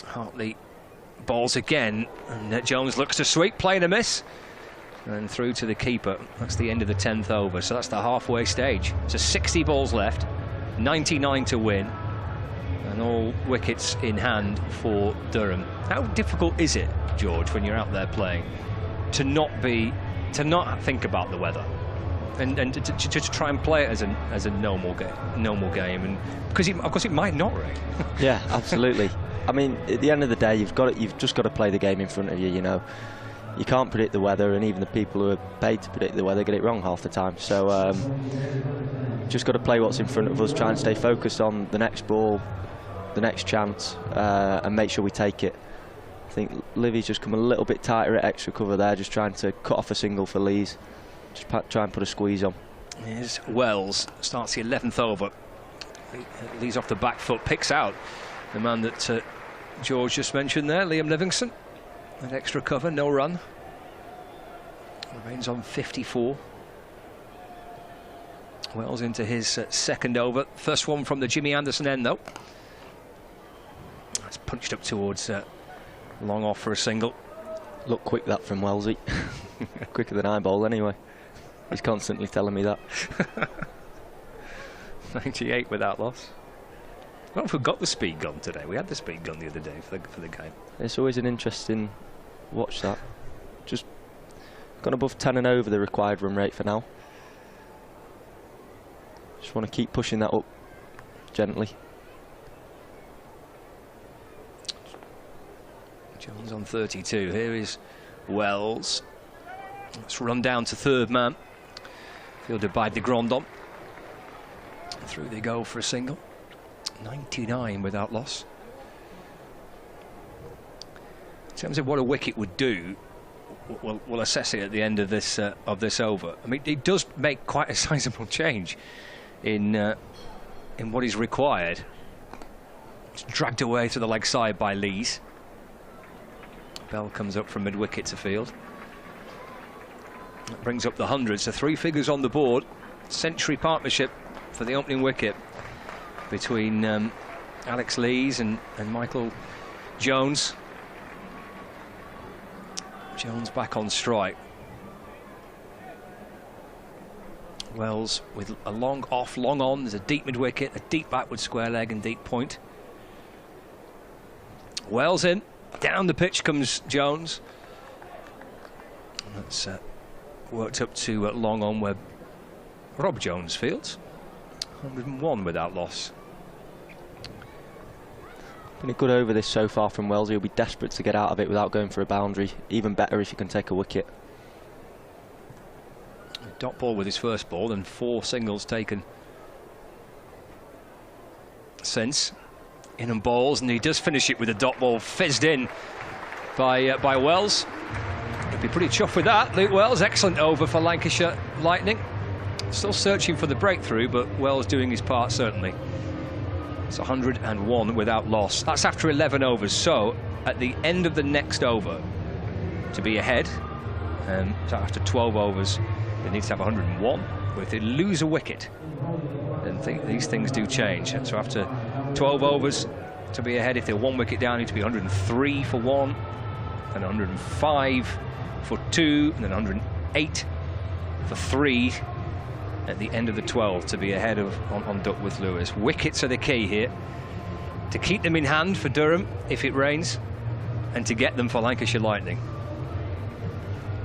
Hartley balls again, and Jones looks to sweep, playing a miss, and through to the keeper. That's the end of the 10th over, so that's the halfway stage. So 60 balls left, 99 to win, and all wickets in hand for Durham. How difficult is it, George, when you're out there playing, to not think about the weather, and to try and play it as a normal game, and because of course it might not rain. Yeah, absolutely. I mean, at the end of the day, you've just got to play the game in front of you. You know, you can't predict the weather, and even the people who are paid to predict the weather get it wrong half the time. So just got to play what's in front of us, try and stay focused on the next ball, the next chance, and make sure we take it. I think Livy's just come a little bit tighter at extra cover there, just trying to cut off a single for Lees. Just try and put a squeeze on. Here's Wells, starts the 11th over. Lees off the back foot, picks out the man that George just mentioned there, Liam Livingston. At extra cover, no run. Remains on 54. Wells into his second over. First one from the Jimmy Anderson end, though. It's punched up towards long off for a single. Look quick that from Wellsy. Quicker than eyeball anyway. He's constantly telling me that. 98 without loss. Well, we've got the speed gun today. We had the speed gun the other day for the game. It's always an interesting watch, that. Just gone above 10 and over the required run rate for now. Just want to keep pushing that up gently. Jones on 32. Here is Wells. Let's run down to third man. Fielded by de Grandon. Through they go for a single. 99 without loss. In terms of what a wicket would do, we'll assess it at the end of this over. I mean, it does make quite a sizable change in what is required. It's dragged away to the leg side by Lees. Bell comes up from mid-wicket to field. That brings up the 100, so 3 figures on the board. Century partnership for the opening wicket between Alex Lees and Michael Jones. Jones back on strike. Wells with a long off, long on. There's a deep mid-wicket, a deep backward square leg and deep point. Wells in. Down the pitch comes Jones. That's worked up to long on where Rob Jones fields. 101 without loss. Been a good over this so far from Wells. He'll be desperate to get out of it without going for a boundary. Even better if you can take a wicket. A dot ball with his first ball and 4 singles taken since. In and balls, and he does finish it with a dot ball fizzed in by Wells. He'll be pretty chuffed with that. Luke Wells, excellent over for Lancashire Lightning. Still searching for the breakthrough, but Wells doing his part certainly. It's 101 without loss. That's after 11 overs. So at the end of the next over, to be ahead, so after 12 overs, they need to have 101. But if they lose a wicket, then these things do change. So after 12 overs to be ahead, if they're 1 wicket down, need to be 103 for 1, and 105 for 2, and then 108 for 3 at the end of the 12 to be ahead of on Duckworth Lewis. Wickets are the key here to keep them in hand for Durham if it rains, and to get them for Lancashire Lightning.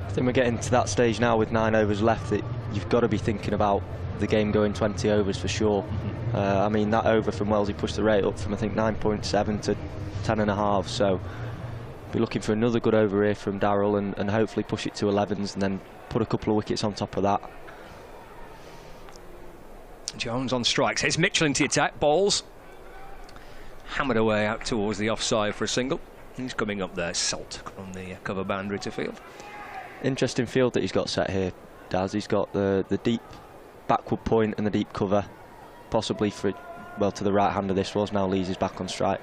I think we're getting to that stage now with 9 overs left that you've got to be thinking about the game going 20 overs for sure. I mean, that over from Wellesley pushed the rate up from I think 9.7 to 10.5. So be looking for another good over here from Darrell and hopefully push it to 11s and then put a couple of wickets on top of that. Jones on strikes. Here's Mitchell into the attack. Balls hammered away out towards the offside for a single. He's coming up there. Salt on the cover boundary to field. Interesting field that he's got set here, Daz. He's got the deep backward point and the deep cover, possibly for, well, to the right hand of this was. Now Lees is back on strike,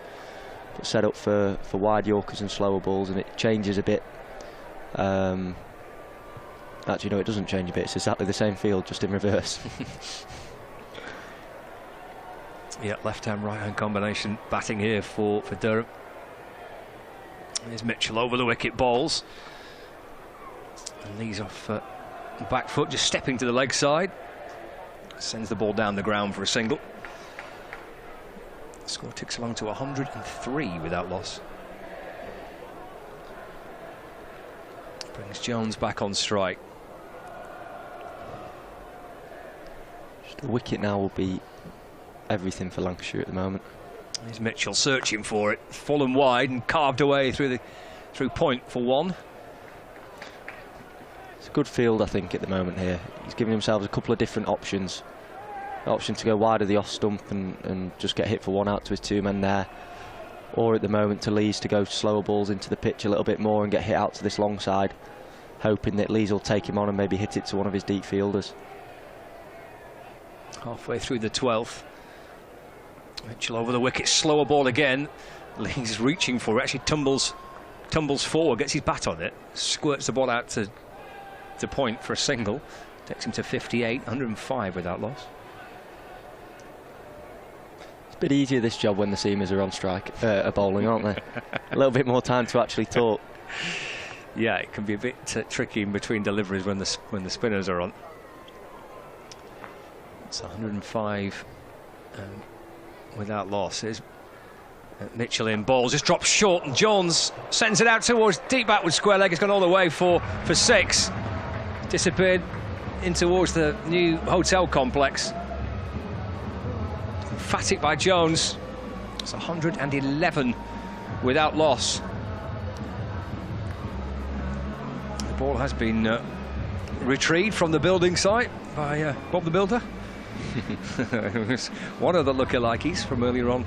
but set up for wide Yorkers and slower balls, and it changes a bit. Actually, no, it doesn't change a bit. It's exactly the same field, just in reverse. Yeah, left-hand, right-hand combination batting here for Durham. Here's Mitchell over the wicket, balls. And Lees off back foot, just stepping to the leg side. Sends the ball down the ground for a single. The score ticks along to 103 without loss. Brings Jones back on strike. Just a wicket now will be everything for Lancashire at the moment. Here's Mitchell searching for it, full and wide and carved away through point for one. It's a good field, I think, at the moment here. He's giving himself a couple of different options. The option to go wide of the off stump and just get hit for one out to his two men there, or at the moment to Lees to go slower balls into the pitch a little bit more and get hit out to this long side, hoping that Lees will take him on and maybe hit it to one of his deep fielders. Halfway through the 12th. Mitchell over the wicket, slower ball again. Lees reaching for it, actually tumbles forward, gets his bat on it, squirts the ball out to point for a single, takes him to 58, 105 without loss. It's a bit easier this job when the seamers are on strike, are bowling, aren't they? A little bit more time to actually talk. Yeah, it can be a bit tricky in between deliveries when the spinners are on. It's 105 without loss. Here's Mitchell in, balls just drops short and Jones sends it out towards deep backward square leg. It's gone all the way for 6. Disappeared in towards the new hotel complex. Emphatic by Jones. It's 111 without loss. The ball has been retrieved from the building site by Bob the Builder. It was one of the lookalikes from earlier on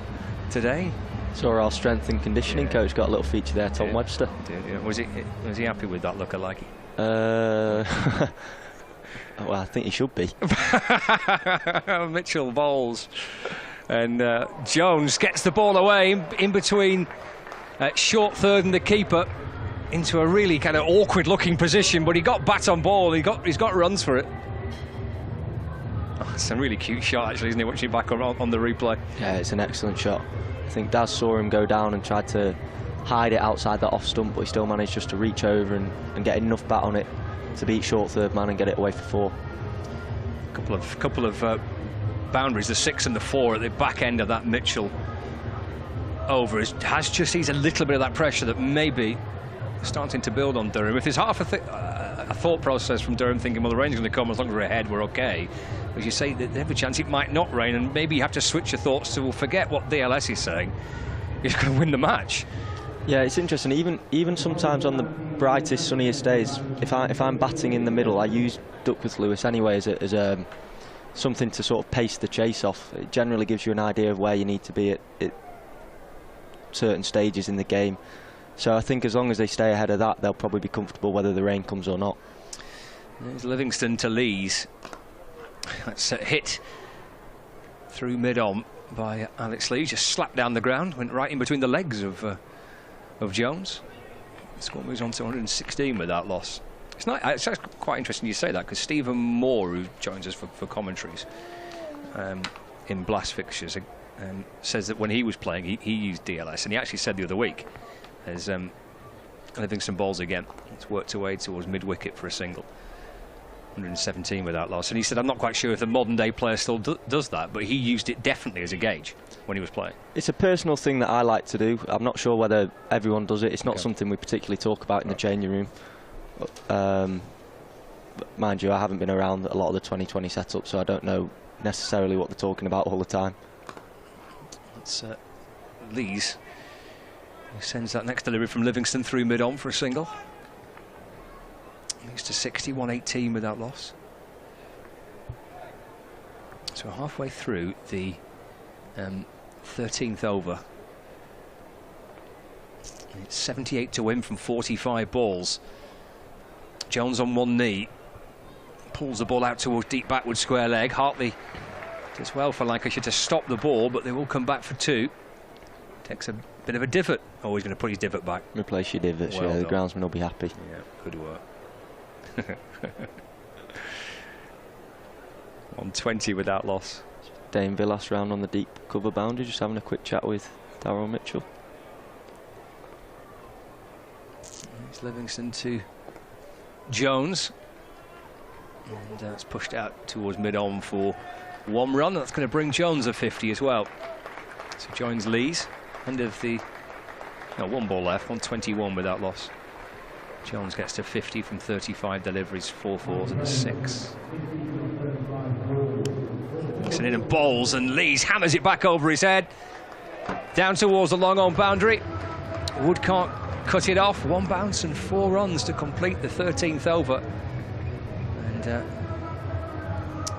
today. Saw our strength and conditioning coach got a little feature there, Tom Webster. Yeah. Was he happy with that lookalike? Well, I think he should be. Mitchell bowls, and Jones gets the ball away in between short third and the keeper into a really kind of awkward looking position, but he got bat on ball. He's got runs for it. Oh, it's a really cute shot, actually, isn't it? Watching back on the replay. Yeah, it's an excellent shot. I think Daz saw him go down and tried to hide it outside that off stump, but he still managed just to reach over and get enough bat on it to beat short third man and get it away for 4. Couple of boundaries, the 6 and the 4 at the back end of that Mitchell over has just sees a little bit of that pressure that maybe starting to build on Durham. If there's half a thought process from Durham thinking, well, the rain's going to come, as long as we're ahead, we're okay. As you say, there's every chance it might not rain, and maybe you have to switch your thoughts to, well, forget what DLS is saying. You're going to win the match. Yeah, it's interesting. Even sometimes on the brightest, sunniest days, if I'm batting in the middle, I use Duckworth Lewis anyway as something to sort of pace the chase off. It generally gives you an idea of where you need to be at certain stages in the game. So I think as long as they stay ahead of that, they'll probably be comfortable whether the rain comes or not. There's Livingston to Lees. That's a hit through mid-on by Alex Lees, just slapped down the ground, went right in between the legs of Jones. The score moves on to 116 without loss. It's actually quite interesting you say that, because Stephen Moore, who joins us for commentaries in Blast fixtures, says that when he was playing, he used DLS, and he actually said the other week, as Livingston balls again, it's worked away towards mid-wicket for a single. 117 without loss, and he said, I'm not quite sure if the modern day player still does that, but he used it definitely as a gauge when he was playing. It's a personal thing that I like to do. I'm not sure whether everyone does it. It's not something we particularly talk about in the changing room. But mind you, I haven't been around a lot of the 2020 setup, so I don't know necessarily what they're talking about all the time. It's Lees who sends that next delivery from Livingston through mid-on for a single. He's to 61-18 without loss. So halfway through the 13th over. It's 78 to win from 45 balls. Jones on one knee. Pulls the ball out towards deep backward square leg. Hartley does well for Lancashire to stop the ball, but they will come back for two. Takes a bit of a divot. Oh, he's going to put his divot back. Replace your divots, Well yeah, the done. groundsman will be happy. Yeah, good work. 120 without loss. Dane Villas round on the deep cover boundary, just having a quick chat with Darryl Mitchell. It's Livingston to Jones. And it's pushed out towards mid-on for one run. That's going to bring Jones a 50 as well. So joins Lees. End of the... No, one ball left, 121 without loss. Jones gets to 50 from 35 deliveries, 4 fours and a 6. Livingston in and bowls, and Lees hammers it back over his head. Down towards the long on boundary. Wood can't cut it off. 1 bounce and 4 runs to complete the 13th over. And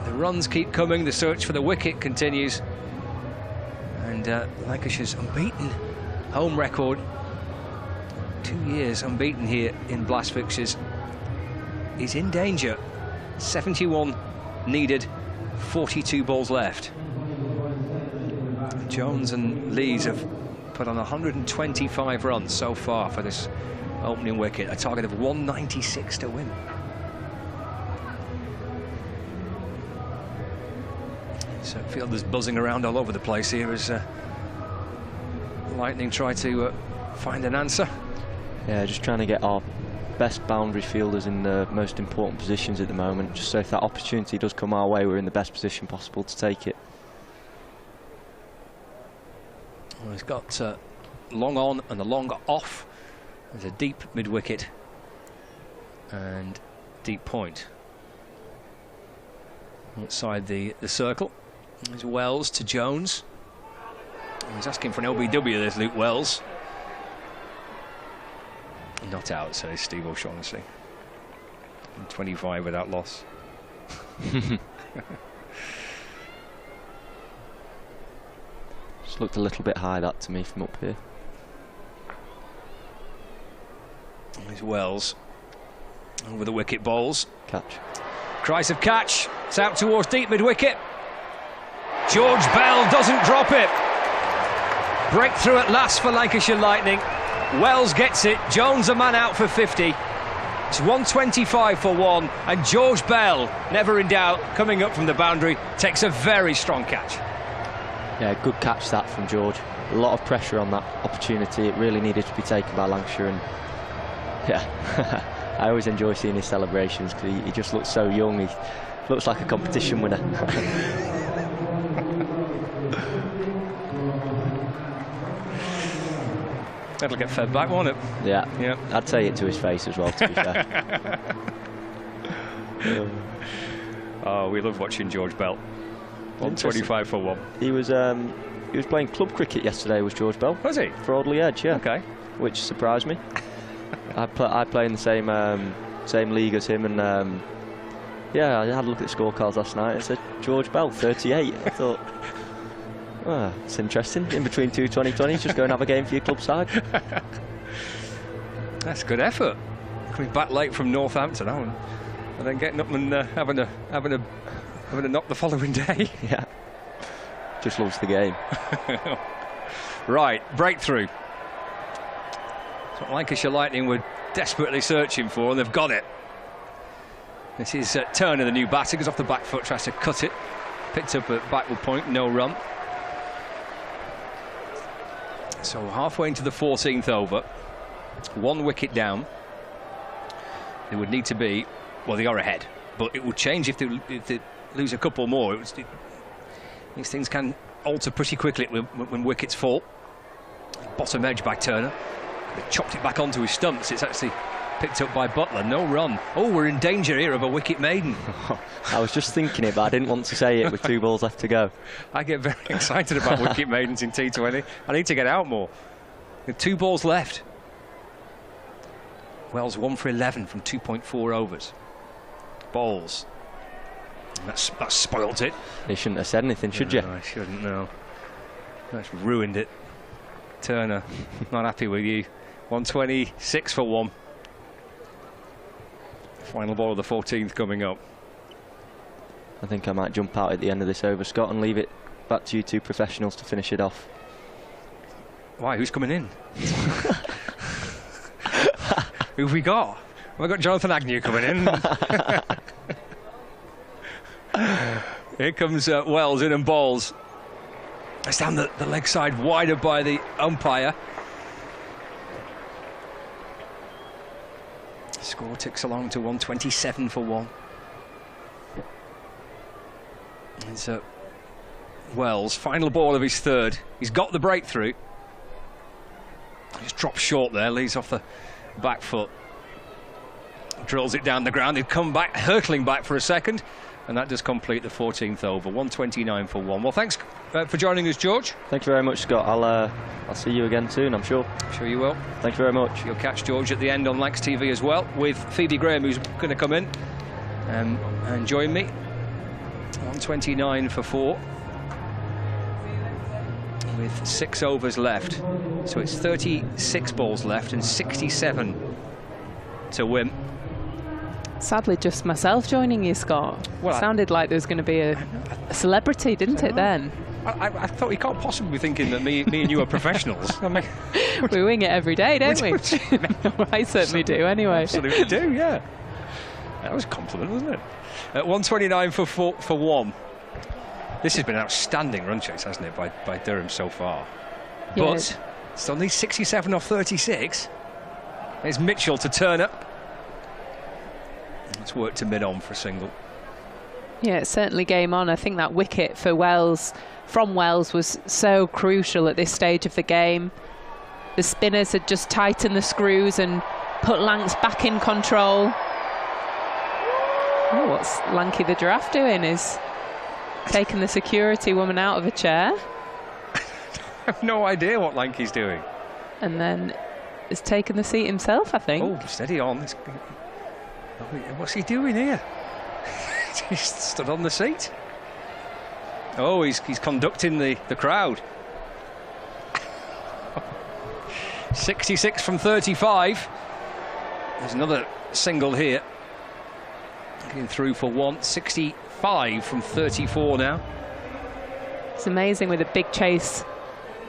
the runs keep coming. The search for the wicket continues. And Lancashire's unbeaten home record, 2 years unbeaten here in blast fixtures, is in danger. 71 needed, 42 balls left. Jones and Lees have put on 125 runs so far for this opening wicket, a target of 196 to win. So fielders buzzing around all over the place here as Lightning try to find an answer. Yeah, just trying to get our best boundary fielders in the most important positions at the moment, just so if that opportunity does come our way, we're in the best position possible to take it. Well, he's got long on and a long off. There's a deep mid-wicket and deep point outside the circle. There's Wells to Jones. He's asking for an LBW, there's Luke Wells. Not out, says Steve O'Shaughnessy. 25 without loss. Just looked a little bit high, that, to me, from up here. There's Wells. Over the wicket bowls. Catch. Cries of catch. It's out towards deep mid-wicket. George Bell doesn't drop it. Breakthrough at last for Lancashire Lightning. Wells gets it. Jones a man out for 50. It's 125 for 1, and George Bell, never in doubt, coming up from the boundary, takes a very strong catch. Yeah, good catch that from George. A lot of pressure on that opportunity. It really needed to be taken by Lancashire, and yeah, I always enjoy seeing his celebrations because he just looks so young. He looks like a competition winner. That'll get fed back, won't it? Yeah. Yeah. I'd say it to his face as well, to be fair. Oh, we love watching George Bell. 125 for 1. He was playing club cricket yesterday, was George Bell. Was he? For Audley Edge, yeah. Okay. Which surprised me. I play in the same league as him, and yeah, I had a look at the scorecards last night. It said George Bell, 38. I thought, oh, it's interesting. In between 2 2020s, just go and have a game for your club side. That's good effort. Coming back late from Northampton, and then getting up and having a knock the following day. Yeah. Just loves the game. Right, breakthrough. That's what Lancashire Lightning were desperately searching for, and they've got it. This is Turner, the new batter, goes off the back foot, tries to cut it. Picked up at backward point, no run. So halfway into the 14th over, 1 wicket down. They would need to be, well, they are ahead, but it would change if they lose a couple more. These things can alter pretty quickly when wickets fall. Bottom edge by Turner. They chopped it back onto his stumps. It's actually Picked up by Butler, no run. Oh, we're in danger here of a wicket maiden. I was just thinking it, but I didn't want to say it with 2 balls left to go. I get very excited about wicket maidens in T20. I need to get out more. With 2 balls left. Wells 1 for 11 from 2.4 overs. Bowls. That's spoilt it. You shouldn't have said anything, should you? No, I shouldn't, no. That's ruined it. Turner, not happy with you. 126 for 1. Final ball of the 14th coming up. I think I might jump out at the end of this over, Scott, and leave it back to you 2 professionals to finish it off. Why? Who's coming in? Who've we got? We've got Jonathan Agnew coming in. Here comes Wells in and bowls. It's down the leg side, wider by the umpire. Score ticks along to 127 for 1. It's Wells, final ball of his 3rd. He's got the breakthrough. Just drops short there, leads off the back foot. Drills it down the ground. He'd come back, hurtling back for a second. And that does complete the 14th over, 129 for 1. Well, thanks for joining us, George. Thank you very much, Scott. I'll see you again soon, I'm sure. I'm sure you will. Thank you very much. You'll catch George at the end on Lancs TV as well, with Phoebe Graham, who's going to come in and join me. 129 for 4. With 6 overs left. So it's 36 balls left and 67 to win. Sadly, just myself joining you, Scott. Well, it sounded like there was going to be a celebrity, didn't it, then? I thought you can't possibly be thinking that me and you are professionals. I mean, we wing it every day, don't we? I certainly do, anyway. Absolutely do, yeah. That was a compliment, wasn't it? At 129 for 1. This has been an outstanding run chase, hasn't it, by Durham so far? Yeah. But still needs 67 off 36. There's Mitchell to Turner. It's worked to mid-on for a single. Yeah, it's certainly game on. I think that wicket for Wells, from Wells, was so crucial at this stage of the game. The spinners had just tightened the screws and put Lancs back in control. Oh, what's Lanky the Giraffe doing? Is taking the security woman out of a chair. I have no idea what Lanky's doing. And then has taken the seat himself, I think. Oh, steady on. What's he doing here? He's stood on the seat. Oh, he's conducting the crowd. 66 from 35. There's another single here. Getting through for 1. 65 from 34 now. It's amazing with a big chase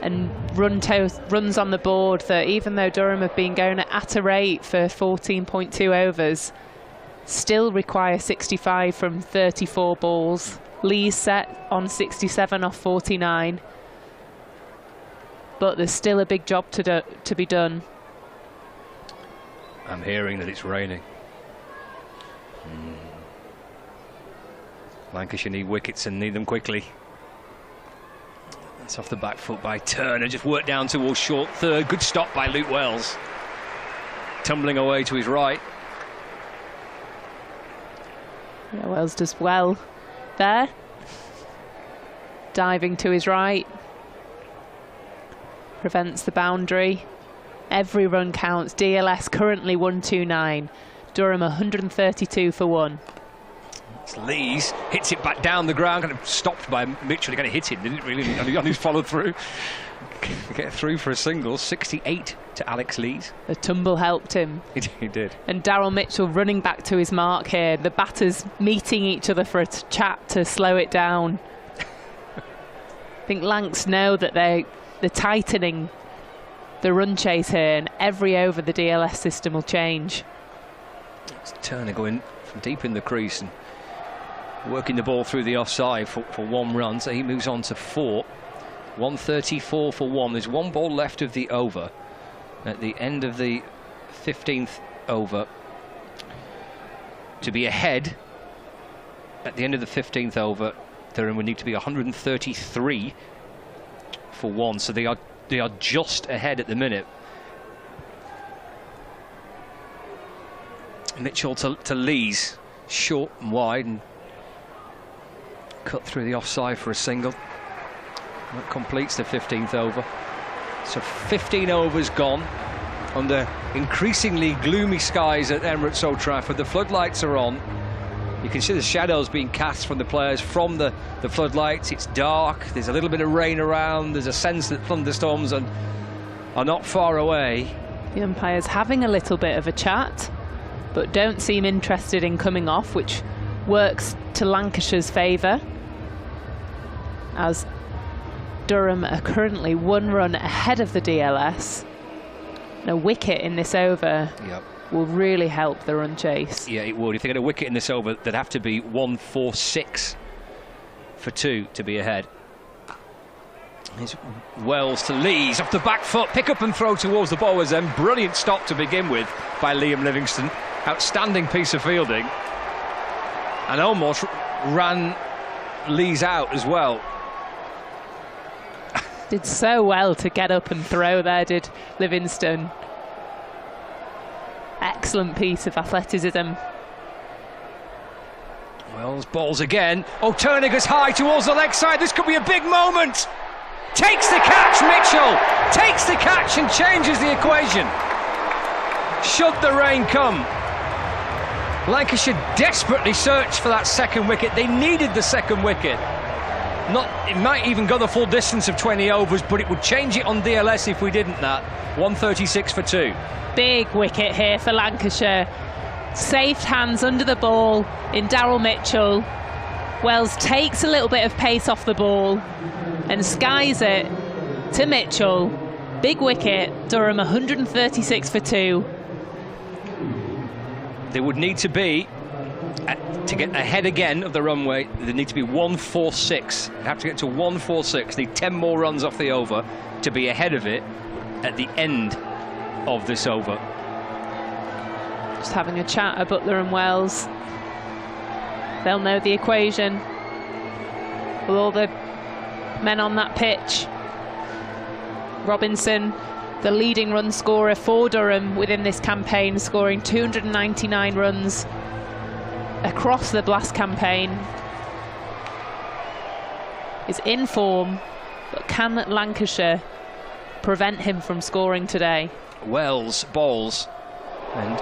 and runs on the board that even though Durham have been going at a rate for 14.2 overs, still require 65 from 34 balls. Lee's set on 67 off 49. But there's still a big job to be done. I'm hearing that it's raining. Lancashire need wickets and need them quickly. It's off the back foot by Turner, just worked down towards short third. Good stop by Luke Wells. Tumbling away to his right. Yeah, Wells does well there. Diving to his right. Prevents the boundary. Every run counts. DLS currently 129. Durham 132 for 1. It's Lees, hits it back down the ground, kind of stopped by Mitchell. He kind of hit it, didn't really, on his follow through. Get through for a single. 68 to Alex Lees. The tumble helped him. He did. And Daryl Mitchell running back to his mark here. The batters meeting each other for a chat to slow it down. I think Lancs know that they're tightening the run chase here, and every over the DLS system will change. It's Turner going from deep in the crease and working the ball through the offside for 1 run, so he moves on to 4. 134 for 1. There's 1 ball left of the over. At the end of the 15th over, to be ahead at the end of the 15th over, Durham would need to be 133 for 1, so they are just ahead at the minute. Mitchell to Lees, short and wide, and cut through the offside for a single. That completes the 15th over. So 15 overs gone under increasingly gloomy skies at Emirates Old Trafford. The floodlights are on. You can see the shadows being cast from the players from the floodlights. It's dark, there's a little bit of rain around, there's a sense that thunderstorms are not far away. The umpires having a little bit of a chat, but don't seem interested in coming off, which works to Lancashire's favour, as Durham are currently 1 run ahead of the DLS. And a wicket in this over will really help the run chase. Yeah, it would. If they get a wicket in this over, there'd have to be 146 for 2 to be ahead. Here's Wells to Lees, off the back foot, pick up and throw towards the bowlers then. Brilliant stop to begin with by Liam Livingston. Outstanding piece of fielding. And almost ran Lees out as well. Did so well to get up and throw there, did Livingston. Excellent piece of athleticism. Wells bowls again. Oh, Turner goes high towards the leg side. This could be a big moment. Takes the catch, Mitchell. Takes the catch and changes the equation. Should the rain come. Lancashire desperately searched for that second wicket. They needed the second wicket. It might even go the full distance of 20 overs, but it would change it on DLS if we didn't that. 136 for 2. Big wicket here for Lancashire. Safe hands under the ball in Daryl Mitchell. Wells takes a little bit of pace off the ball and skies it to Mitchell. Big wicket, Durham 136 for 2. They would need to be, to get ahead again of the runway, they need to be 146. They have to get to 146. Need 10 more runs off the over to be ahead of it at the end of this over. Just having a chat at Butler and Wells. They'll know the equation with all the men on that pitch. Robinson, the leading run scorer for Durham within this campaign, scoring 299 runs across the Blast campaign, is in form, but can Lancashire prevent him from scoring today? Wells bowls, and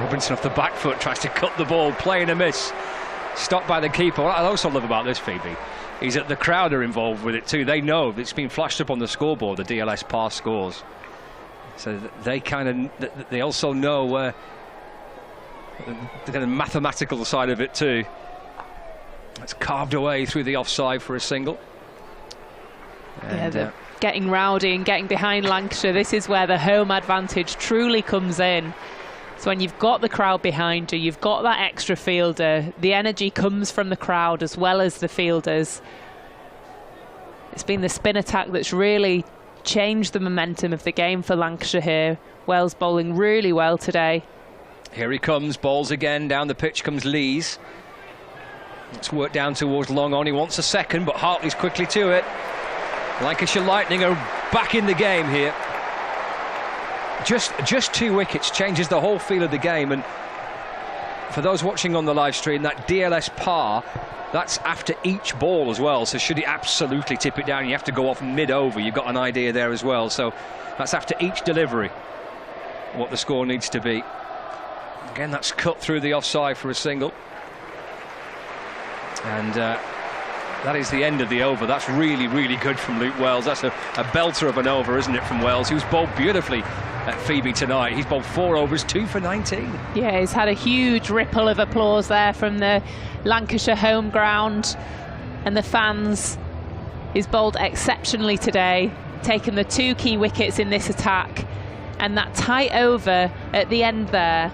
Robinson off the back foot tries to cut the ball, playing a miss. Stopped by the keeper. What I also love about this, Phoebe, is that the crowd are involved with it too. They know it's been flashed up on the scoreboard, the DLS pass scores. So they also know the kind of mathematical side of it too. It's carved away through the offside for a single. And, they're getting rowdy and getting behind Lancashire. This is where the home advantage truly comes in. So when you've got the crowd behind you, you've got that extra fielder, the energy comes from the crowd as well as the fielders. It's been the spin attack that's really changed the momentum of the game for Lancashire here. Wells bowling really well today. Here he comes, bowls again, down the pitch comes Lees. Let's work down towards long on, he wants a second, but Hartley's quickly to it. Lancashire Lightning are back in the game here. Just 2 wickets changes the whole feel of the game, and for those watching on the live stream, that DLS par, that's after each ball as well, so should he absolutely tip it down, you have to go off mid-over. You've got an idea there as well, so that's after each delivery what the score needs to be. Again, that's cut through the offside for a single, and that is the end of the over. That's really, really good from Luke Wells. That's a belter of an over, isn't it, from Wells, who's bowled beautifully at Phoebe tonight. He's bowled 4 overs, 2 for 19. Yeah, he's had a huge ripple of applause there from the Lancashire home ground and the fans. He's bowled exceptionally today, taken the 2 key wickets in this attack, and that tight over at the end there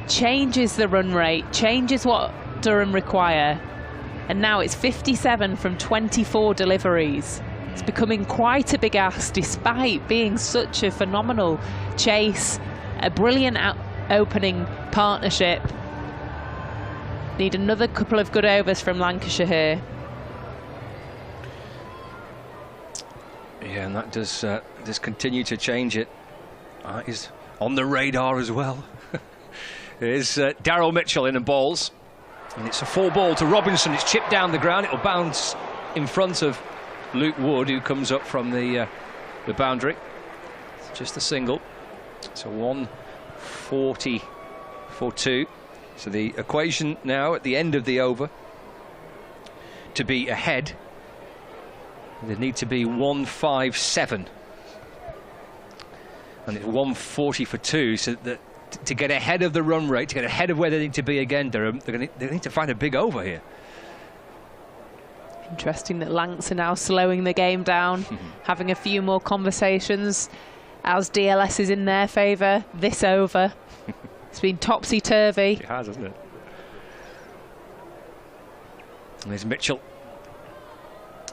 changes the run rate, changes what Durham require. And now it's 57 from 24 deliveries. It's becoming quite a big ask despite being such a phenomenal chase, a brilliant opening partnership. Need another couple of good overs from Lancashire here. Yeah, and that does continue to change it. Is on the radar as well. Here's Daryl Mitchell in and balls. And it's a full ball to Robinson. It's chipped down the ground. It'll bounce in front of Luke Wood, who comes up from the boundary. It's just a single. It's a 140 for 2. So the equation now at the end of the over, to be ahead, there need to be 157. And it's 140 for 2, so that to get ahead of the run rate, to get ahead of where they need to be again, Durham, they need to find a big over here. Interesting that Lancs are now slowing the game down, having a few more conversations as DLS is in their favour. This over, it's been topsy-turvy. It has, hasn't it? And there's Mitchell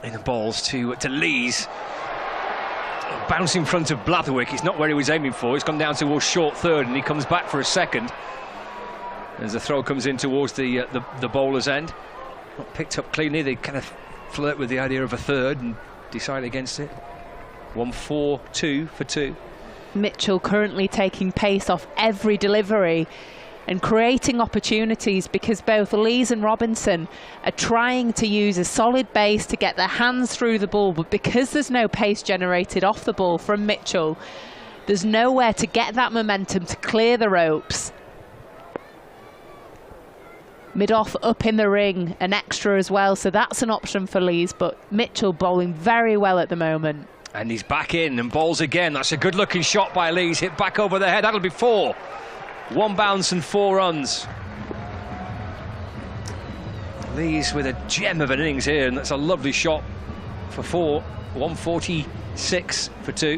in the balls to Lees. Bounce in front of Blatherwick. It's not where he was aiming for. It's gone down towards short third, and he comes back for a second as the throw comes in towards the bowler's end. Not picked up cleanly. They kind of flirt with the idea of a third and decide against it. 1-4-2 for 2. Mitchell currently taking pace off every delivery and creating opportunities, because both Lees and Robinson are trying to use a solid base to get their hands through the ball, but because there's no pace generated off the ball from Mitchell, there's nowhere to get that momentum to clear the ropes. Mid-off up in the ring, an extra as well, so that's an option for Lees, but Mitchell bowling very well at the moment. And he's back in and bowls again. That's a good looking shot by Lees, hit back over the head. That'll be 4. 1 bounce and 4 runs. Lees with a gem of an innings here, and that's a lovely shot for 4. 146 for 2.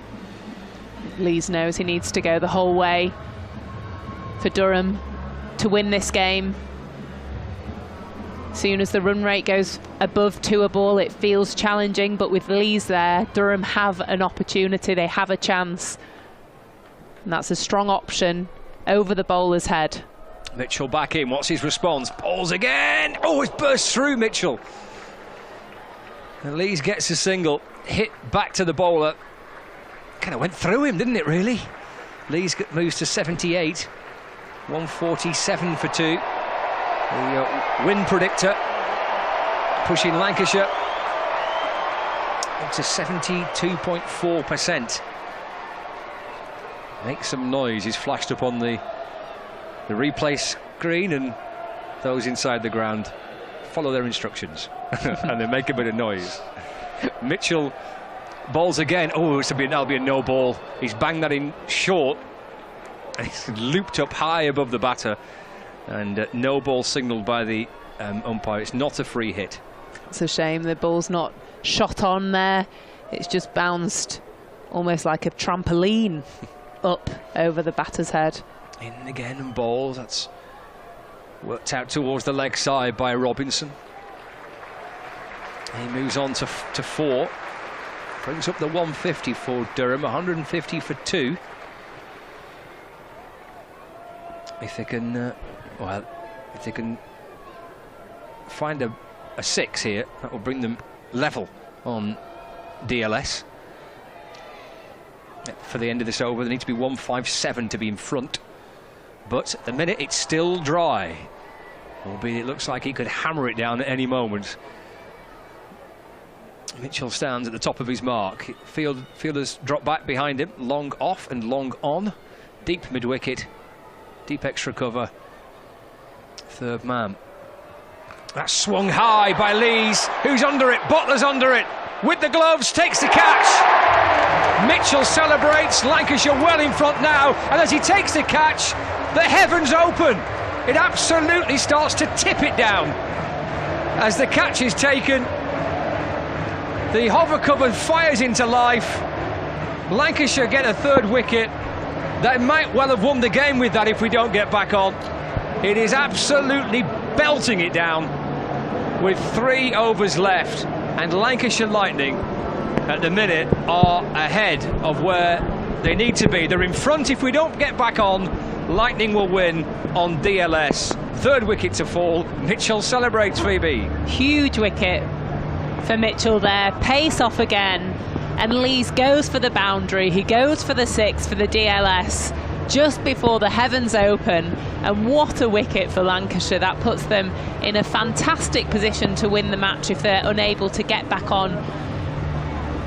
Lees knows he needs to go the whole way for Durham to win this game. As soon as the run rate goes above 2 a ball, it feels challenging, but with Lees there, Durham have an opportunity, they have a chance. And that's a strong option over the bowler's head. Mitchell back in, what's his response? Balls again! Oh, it's burst through Mitchell. And Lees gets a single, hit back to the bowler. Kind of went through him, didn't it, really? Lees moves to 78. 147 for 2. The win predictor pushing Lancashire up to 72.4%. Make some noise is flashed up on the replay screen, and those inside the ground follow their instructions and they make a bit of noise. Mitchell bowls again. Oh, that'll be a no ball. He's banged that in short and he's looped up high above the batter, and no ball signalled by the umpire. It's not a free hit. It's a shame the ball's not shot on there. It's just bounced almost like a trampoline up over the batter's head. In again and balls. That's worked out towards the leg side by Robinson. He moves on to 4. Brings up the 150 for Durham. 150 for 2. If they can, if they can find a 6 here, that will bring them level on DLS. For the end of this over, there needs to be 157 to be in front. But at the minute, it's still dry. Albeit it looks like he could hammer it down at any moment. Mitchell stands at the top of his mark. Fielders drop back behind him. Long off and long on. Deep mid-wicket. Deep extra cover. Third man. That's swung high by Lees, who's under it. Butler's under it. With the gloves, takes the catch. Mitchell celebrates. Lancashire well in front now. And as he takes the catch, the heavens open. It absolutely starts to tip it down. As the catch is taken, the hover cover fires into life. Lancashire get a 3rd wicket. They might well have won the game with that if we don't get back on. It is absolutely belting it down with 3 overs left, and Lancashire Lightning at the minute are ahead of where they need to be. They're in front. If we don't get back on, Lightning will win on DLS. 3rd wicket to fall. Mitchell celebrates, Phoebe. Huge wicket for Mitchell there. Pace off again. And Lees goes for the boundary. He goes for the 6 for the DLS. just before the heavens open, and what a wicket for Lancashire. That puts them in a fantastic position to win the match if they're unable to get back on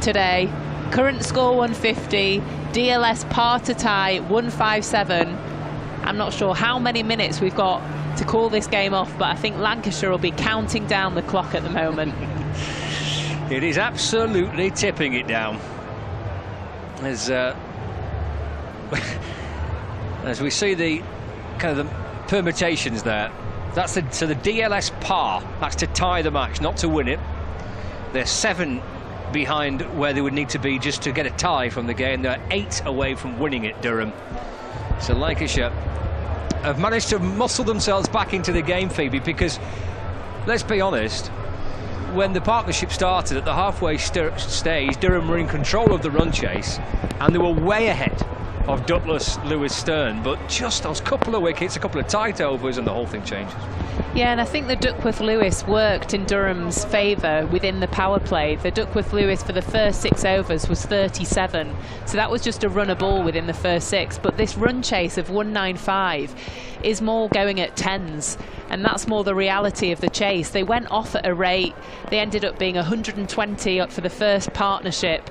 today. Current score 150, DLS par to tie 157. I'm not sure how many minutes we've got to call this game off, but I think Lancashire will be counting down the clock at the moment. It is absolutely tipping it down. As we see the kind of the permutations there, that's the DLS par. That's to tie the match, not to win it. They're 7 behind where they would need to be just to get a tie from the game. They're 8 away from winning it, Durham. So Lancashire have managed to muscle themselves back into the game, Phoebe, because let's be honest, when the partnership started at the halfway stage, Durham were in control of the run chase and they were way ahead of Douglas, Lewis, Stern, but just those couple of wickets, a couple of tight overs, and the whole thing changes. Yeah, and I think the Duckworth-Lewis worked in Durham's favour within the power play. The Duckworth-Lewis for the first 6 overs was 37, so that was just a runner ball within the first 6. But this run chase of 195 is more going at 10s, and that's more the reality of the chase. They went off at a rate, they ended up being 120 up for the first partnership.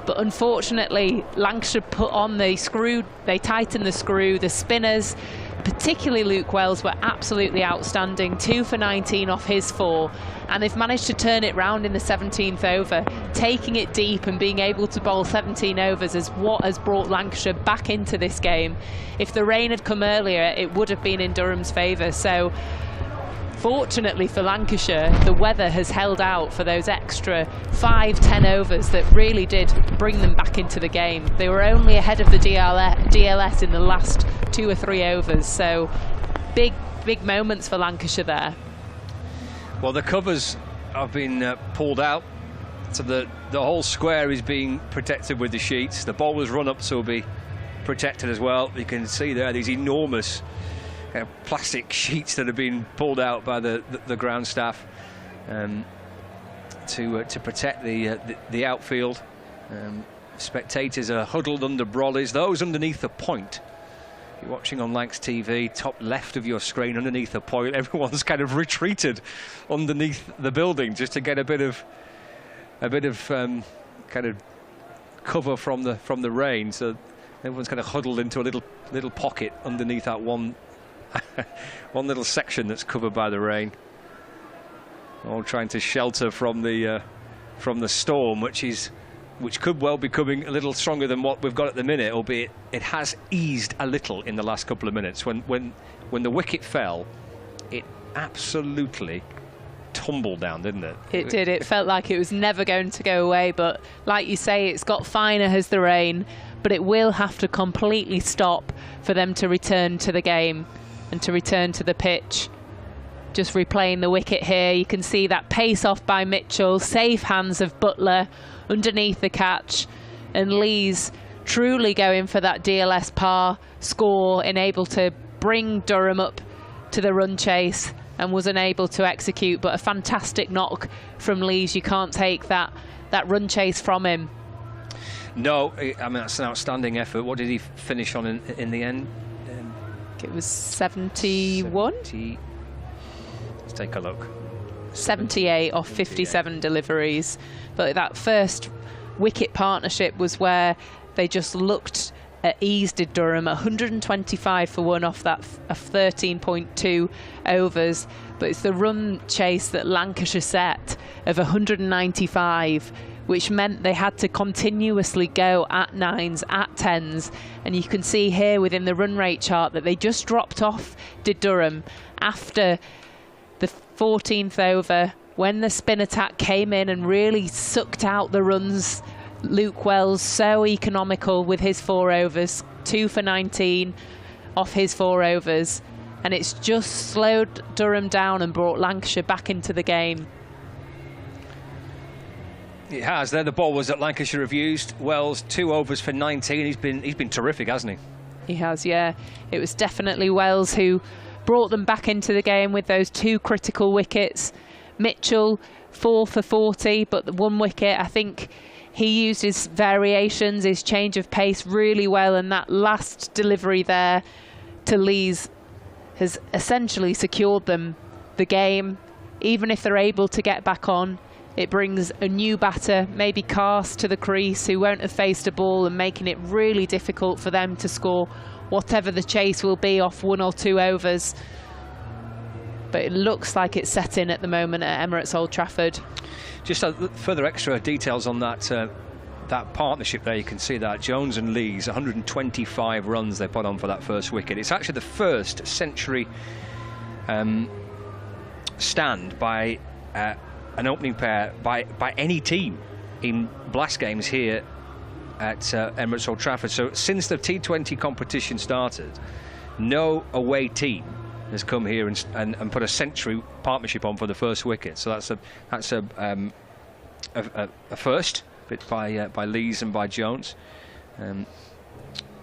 But unfortunately, Lancashire put on the screw, they tightened the screw. The spinners, particularly Luke Wells, were absolutely outstanding. 2 for 19 off his 4. And they've managed to turn it round in the 17th over. Taking it deep and being able to bowl 17 overs is what has brought Lancashire back into this game. If the rain had come earlier, it would have been in Durham's favour. So fortunately for Lancashire, the weather has held out for those extra 5-10 overs that really did bring them back into the game. They were only ahead of the DLS in the last 2 or 3 overs, so big moments for Lancashire there. Well, the covers have been pulled out, so the whole square is being protected with the sheets. The bowlers run up to be protected as well. You can see there these enormous plastic sheets that have been pulled out by the ground staff to protect the outfield. Spectators are huddled under brollies. Those underneath the point, you're watching on Lancs TV, top left of your screen, underneath the point, everyone's kind of retreated underneath the building just to get a bit of kind of cover from the rain. So everyone's kind of huddled into a little pocket underneath that one little section that's covered by the rain, all trying to shelter from the storm, which could well be coming a little stronger than what we've got at the minute, albeit it has eased a little in the last couple of minutes. When the wicket fell, it absolutely tumbled down, didn't it? It did. It felt like it was never going to go away, but like you say, it's got finer as the rain, but it will have to completely stop for them to return to the game and to return to the pitch. Just replaying the wicket here, you can see that pace off by Mitchell, safe hands of Butler underneath the catch, and Lee's truly going for that DLS par score and able to bring Durham up to the run chase, and was unable to execute. But a fantastic knock from Lees. You can't take that run chase from him. No, I mean, that's an outstanding effort. What did he finish on in the end? It was 71. Let's take a look. 78 off 57 deliveries. But that first wicket partnership was where they just looked at ease, did Durham. 125 for 1 off that 13.2 overs. But it's the run chase that Lancashire set of 195, which meant they had to continuously go at 9s, at 10s. And you can see here within the run rate chart that they just dropped off, did Durham, after the 14th over, when the spin attack came in and really sucked out the runs. Luke Wells, so economical with his 4 overs, 2 for 19 off his 4 overs. And it's just slowed Durham down and brought Lancashire back into the game. It has. They're the bowlers that Lancashire have used. Wells, 2 overs for 19. He's been terrific, hasn't he? He has, yeah. It was definitely Wells who brought them back into the game with those 2 critical wickets. Mitchell, 4 for 40, but the 1 wicket, I think he used his variations, his change of pace really well, and that last delivery there to Lees has essentially secured them the game. Even if they're able to get back on, it brings a new batter, maybe Cast, to the crease, who won't have faced a ball, and making it really difficult for them to score whatever the chase will be off 1 or 2 overs. But it looks like it's set in at the moment at Emirates Old Trafford. Just further extra details on that partnership there. You can see that Jones and Lees, 125 runs they put on for that first wicket. It's actually the first century stand by an opening pair by any team in Blast games here at Emirates Old Trafford. So since the T20 competition started, no away team has come here and put a century partnership on for the first wicket. So that's a first bit by Lees and by Jones.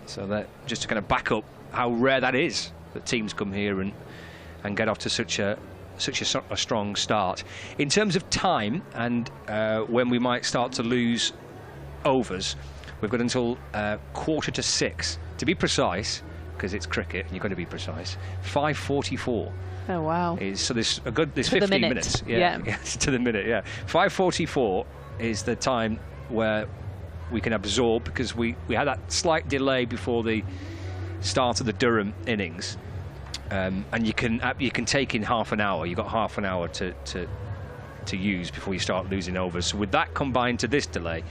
So that just to kind of back up how rare that is, that teams come here and get off to such a strong start. In terms of time and when we might start to lose overs, we've got until 5:45 to be precise, because it's cricket and you've got to be precise. 5:44. Oh wow! So there's 15 minutes. Yeah, to the minute. Yeah, 5:44 is the time where we can absorb, because we had that slight delay before the start of the Durham innings. And you can take in half an hour. You've got half an hour to use before you start losing overs. So with that combined to this delay,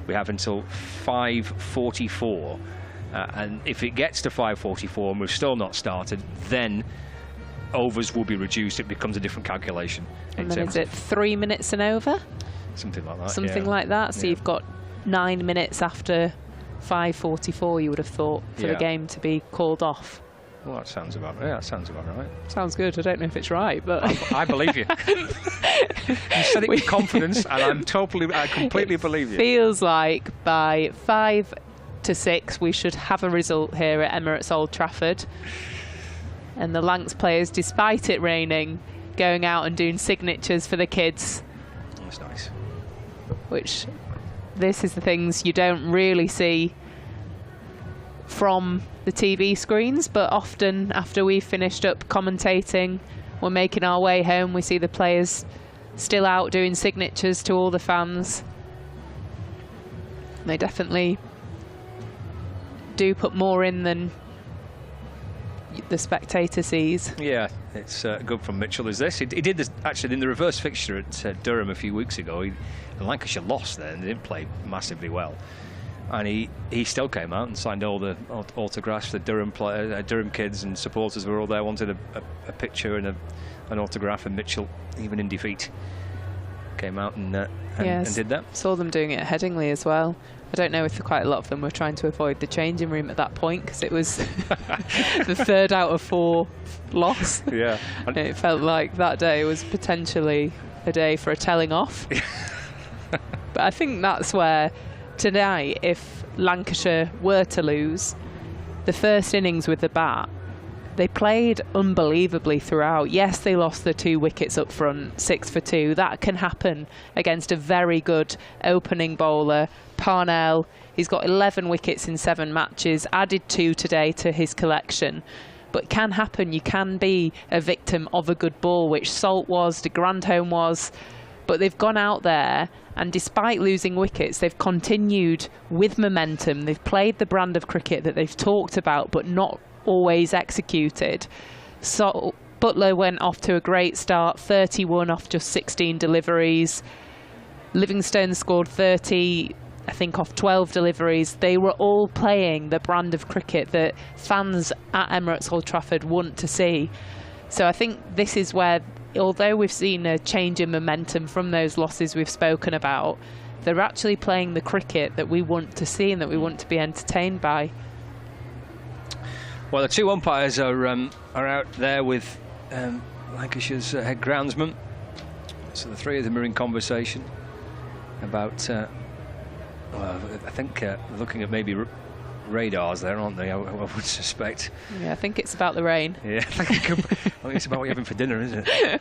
we have until 5:44. And if it gets to 5:44 and we've still not started, then overs will be reduced. It becomes a different calculation. And then is it 3 minutes an over? Something like that. Something like that. So you've got 9 minutes after 5:44. You would have thought for the game to be called off. Well, that sounds about right. Sounds good. I don't know if it's right, but I believe you. You said it with confidence, and I completely believe you. Feels like by 5 to 6 we should have a result here at Emirates Old Trafford, and the Lancs players, despite it raining, going out and doing signatures for the kids. That's nice. Which, this is the things you don't really see from the TV screens, but often after we've finished up commentating, we're making our way home, we see the players still out doing signatures to all the fans. They definitely do put more in than the spectator sees. Yeah, it's good from Mitchell as this. He did this actually in the reverse fixture at Durham a few weeks ago. Lancashire lost there and they didn't play massively well. And he still came out and signed all the autographs. The Durham kids and supporters were all there, wanted a picture and an autograph. And Mitchell, even in defeat, came out and did that. Saw them doing it at Headingley as well. I don't know if quite a lot of them were trying to avoid the changing room at that point, because it was the 3rd out of 4 loss. Yeah, and it felt like that day was potentially a day for a telling off. But I think that's where tonight, if Lancashire were to lose, the first innings with the bat, they played unbelievably throughout. Yes, they lost the 2 wickets up front, 6 for 2. That can happen against a very good opening bowler. Parnell, he's got 11 wickets in 7 matches, added 2 today to his collection. But it can happen. You can be a victim of a good ball, which Salt was, de Grandhomme was. But they've gone out there, and despite losing wickets, they've continued with momentum. They've played the brand of cricket that they've talked about, but not always executed. So Butler went off to a great start, 31 off just 16 deliveries. Livingstone scored 30, I think, off 12 deliveries. They were all playing the brand of cricket that fans at Emirates Old Trafford want to see. So I think this is where, although we've seen a change in momentum from those losses we've spoken about, they're actually playing the cricket that we want to see and that we want to be entertained by. Well, the 2 umpires are out there with Lancashire's head groundsman. So the 3 of them are in conversation about, I think, looking at maybe radars there, aren't they? I would suspect. Yeah, I think it's about the rain. Yeah, I think it's about what you're having for dinner, isn't it?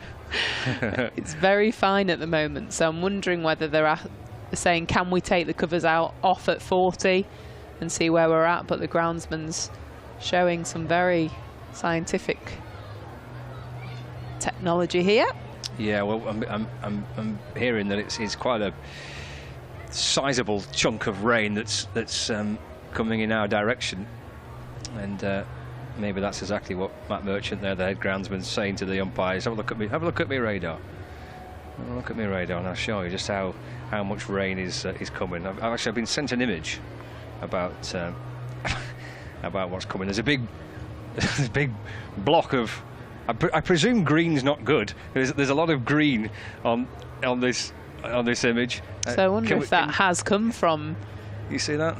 It's very fine at the moment, so I'm wondering whether they're saying, can we take the covers off at 40 and see where we're at? But the groundsman's showing some very scientific technology here. Yeah, well, I'm hearing that it's quite a sizable chunk of rain that's coming in our direction, and maybe that's exactly what Matt Merchant there, the head groundsman, is saying to the umpires. Have a look at me. Have a look at my radar. Have a look at my radar, and I'll show you just how much rain is coming. I've been sent an image about about what's coming. There's a big block of. I presume green's not good. There's a lot of green on this image. So I wonder if that has come from. You see that?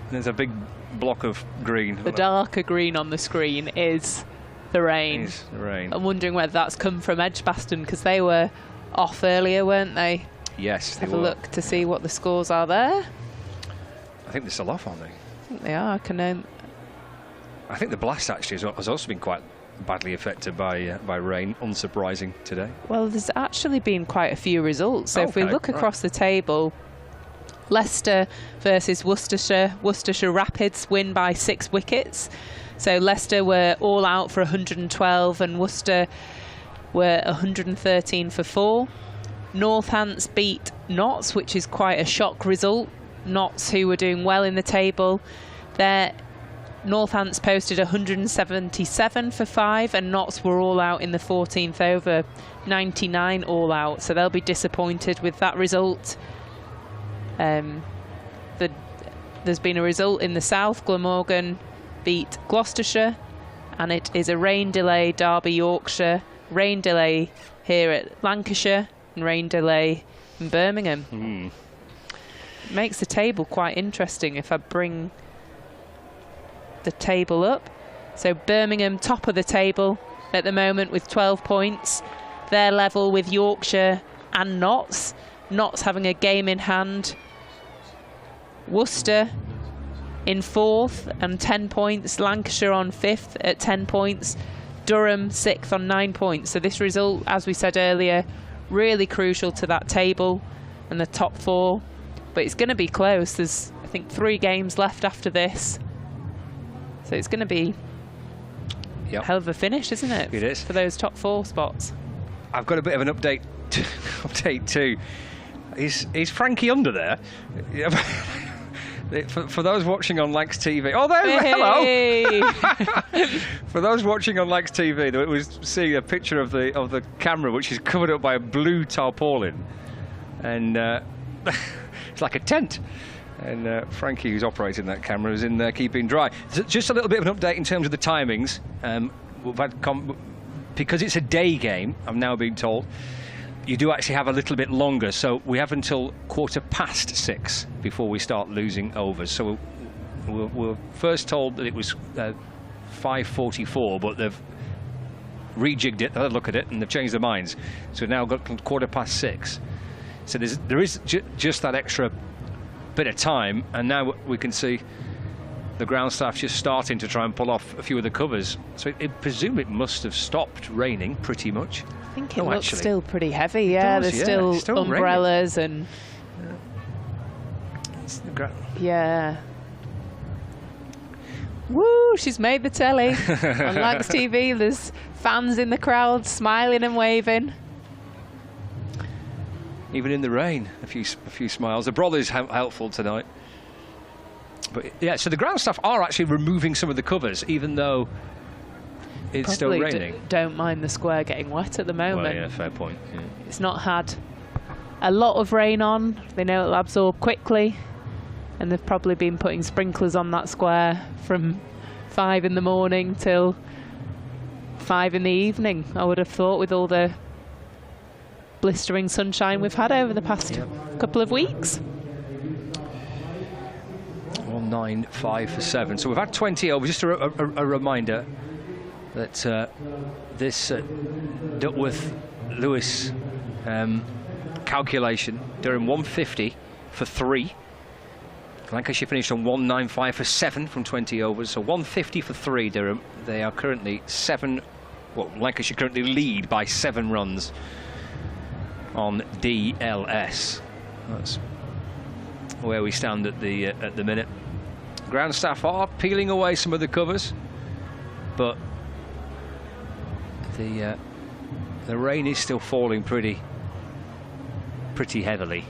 There's a big block of green. The darker green on the screen is the rain. Is the rain. I'm wondering whether that's come from Edgbaston, because they were off earlier, weren't they? Yes, they Have were. a look to see what the scores are there. I think they're still off, aren't they? I think they are. I think the blast actually has also been quite badly affected by rain, unsurprising today. Well, there's actually been quite a few results. So if we look across the table, Leicester versus Worcestershire. Worcestershire Rapids win by 6 wickets. So Leicester were all out for 112 and Worcester were 113 for 4. Northants beat Notts, which is quite a shock result. Notts, who were doing well in the table, Northants posted 177 for 5 and Notts were all out in the 14th over, 99 all out, so they'll be disappointed with that result. There's been a result in the south. Glamorgan beat Gloucestershire, and it is a rain delay Derby Yorkshire, rain delay here at Lancashire, and rain delay in Birmingham. Makes the table quite interesting if I bring the table up. So Birmingham top of the table at the moment with 12 points. They're level with Yorkshire and Notts. Notts having a game in hand. Worcester in 4th and 10 points. Lancashire on 5th at 10 points. Durham 6th on 9 points. So this result, as we said earlier, really crucial to that table and the top 4. But it's going to be close. There's, I think, 3 games left after this. So it's going to be a hell of a finish, isn't it? It is. For those top 4 spots. I've got a bit of an update too. Is Frankie under there? For those watching on Lancs TV. Oh, there! Hey. Hello! For those watching on Lancs TV, it was seeing a picture of the camera, which is covered up by a blue tarpaulin, and it's like a tent. And Frankie, who's operating that camera, is in there keeping dry. Just a little bit of an update in terms of the timings. We've had because it's a day game, I'm now being told, you do actually have a little bit longer. So we have until 6:15 before we start losing overs. So we're first told that it was 5:44, but they've rejigged it, had a look at it, and they've changed their minds. So we've now got 6:15. So there is just that extra bit of time, and now we can see the ground staff just starting to try and pull off a few of the covers. So I presume it must have stopped raining pretty much. I think it looks still pretty heavy. Yeah, there's still umbrellas raining. And yeah. Woo! She's made the telly on Lancs TV. There's fans in the crowd smiling and waving. Even in the rain, a few smiles. The brolly's helpful tonight. But yeah, so the ground staff are actually removing some of the covers, even though it's still raining. Don't mind the square getting wet at the moment. Well, yeah, fair point. Yeah. It's not had a lot of rain on. They know it'll absorb quickly, and they've probably been putting sprinklers on that square from 5 in the morning till 5 in the evening, I would have thought, with all the blistering sunshine we've had over the past couple of weeks. 195 for 7. So we've had 20 over. Just a reminder that this Duckworth Lewis calculation, Durham 150 for 3. Lancashire finished on 195 for 7 from 20 overs. So 150 for 3, Durham. They are currently 7. Well, Lancashire currently lead by 7 runs on DLS. That's where we stand at the minute. Ground staff are peeling away some of the covers, but the rain is still falling pretty heavily.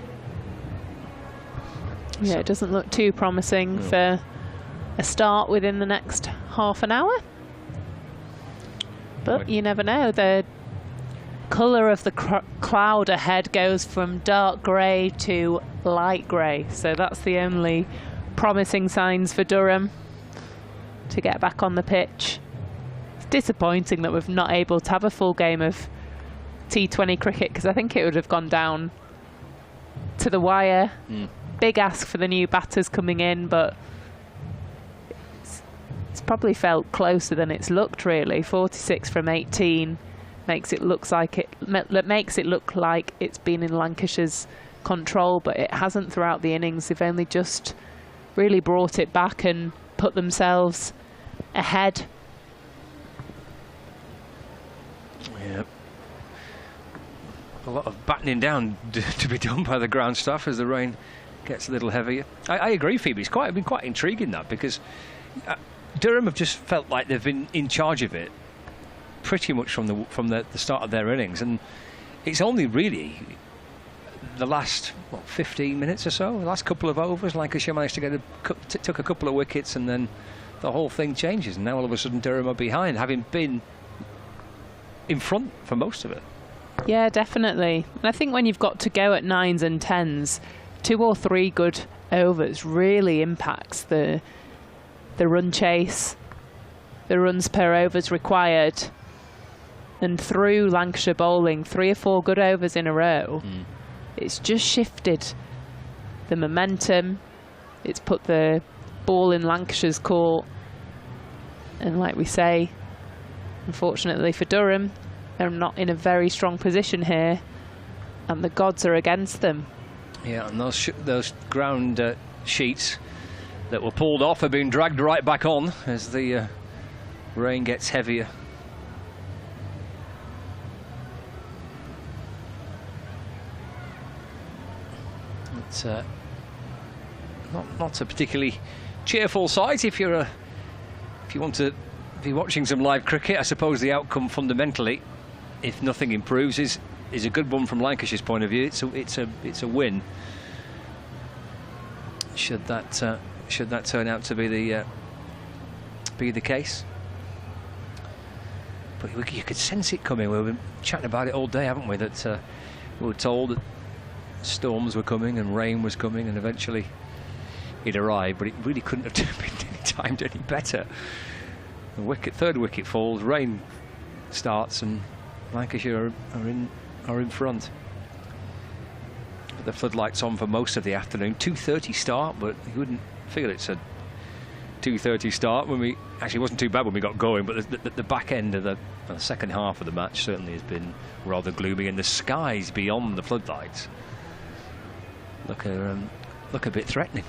Yeah, so it doesn't look too promising for a start within the next half an hour. But you never know. The colour of the cloud ahead goes from dark grey to light grey. So that's the only promising signs for Durham to get back on the pitch. It's disappointing that we're not able to have a full game of T20 cricket, because I think it would have gone down to the wire. Big ask for the new batters coming in, but it's probably felt closer than it's looked, really. 46 from 18 makes it look like it's been in Lancashire's control, but it hasn't throughout the innings. They've only just really brought it back and put themselves ahead. Yeah. A lot of battening down to be done by the ground staff as the rain gets a little heavier. I agree, Phoebe. It's been quite intriguing, that, because Durham have just felt like they've been in charge of it pretty much from the start of their innings, and it's only really the last 15 minutes or so, the last couple of overs, Lancashire managed to took a couple of wickets, and then the whole thing changes, and now all of a sudden Durham are behind, having been in front for most of it. Yeah, definitely. And I think when you've got to go at 9s and 10s, 2 or 3 good overs really impacts the run chase, the runs per overs required. And through Lancashire bowling, 3 or 4 good overs in a row, it's just shifted the momentum. It's put the ball in Lancashire's court. And like we say, unfortunately for Durham, they're not in a very strong position here, and the gods are against them. Yeah, and those ground sheets that were pulled off are being dragged right back on as the rain gets heavier. It's not a particularly cheerful sight if you want to be watching some live cricket. I suppose the outcome fundamentally, if nothing improves, is a good one from Lancashire's point of view. It's a win. Should that turn out to be the case? But you could sense it coming. We've been chatting about it all day, haven't we? That we were told that storms were coming and rain was coming, and eventually it arrived. But it really couldn't have been timed any better. The third wicket falls, rain starts, and Lancashire are in front. The floodlights on for most of the afternoon. 2:30 start, but you wouldn't feel it's a 2:30 start when we actually wasn't too bad when we got going. But the back end of the second half of the match certainly has been rather gloomy, and the skies beyond the floodlights look a bit threatening.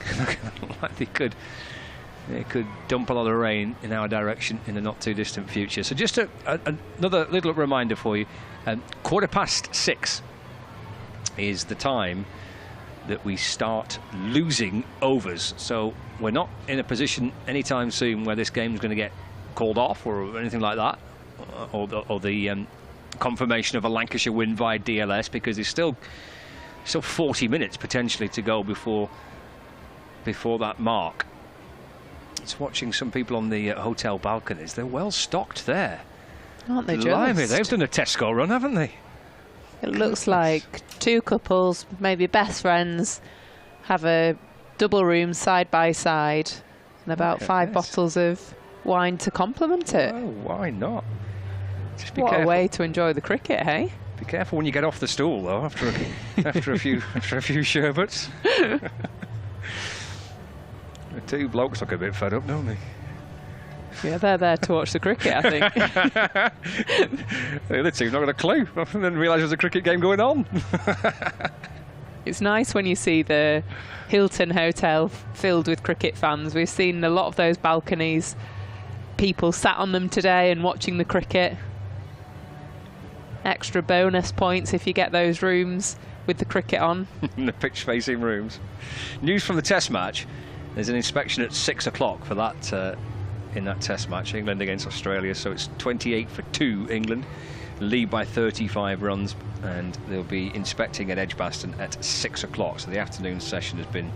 Like they could dump a lot of rain in our direction in the not too distant future. So just another little reminder for you: 6:15 is the time that we start losing overs. So we're not in a position anytime soon where this game's going to get called off or anything like that, or the confirmation of a Lancashire win via DLS, because there's still 40 minutes potentially to go before that mark. It's watching some people on the hotel balconies. They're well stocked there, aren't they? Blimey, they've done a Tesco run, haven't they? It looks like 2 couples, maybe best friends, have a double room side by side, and about 5 bottles of wine to complement it. Oh, why not? Just be what careful. A way to enjoy the cricket, hey? Be careful when you get off the stool, though. After a few sherbets. The 2 blokes look a bit fed up, don't they? Yeah, they're there to watch the cricket, I think. The other team's not got a clue. I didn't realise there was a cricket game going on. It's nice when you see the Hilton Hotel filled with cricket fans. We've seen a lot of those balconies, people sat on them today and watching the cricket. Extra bonus points if you get those rooms with the cricket on. In the pitch-facing rooms. News from the Test match. There's an inspection at 6 o'clock for that in that Test match, England against Australia. So it's 28 for 2 England, lead by 35 runs, and they'll be inspecting at Edgbaston at 6 o'clock. So the afternoon session has been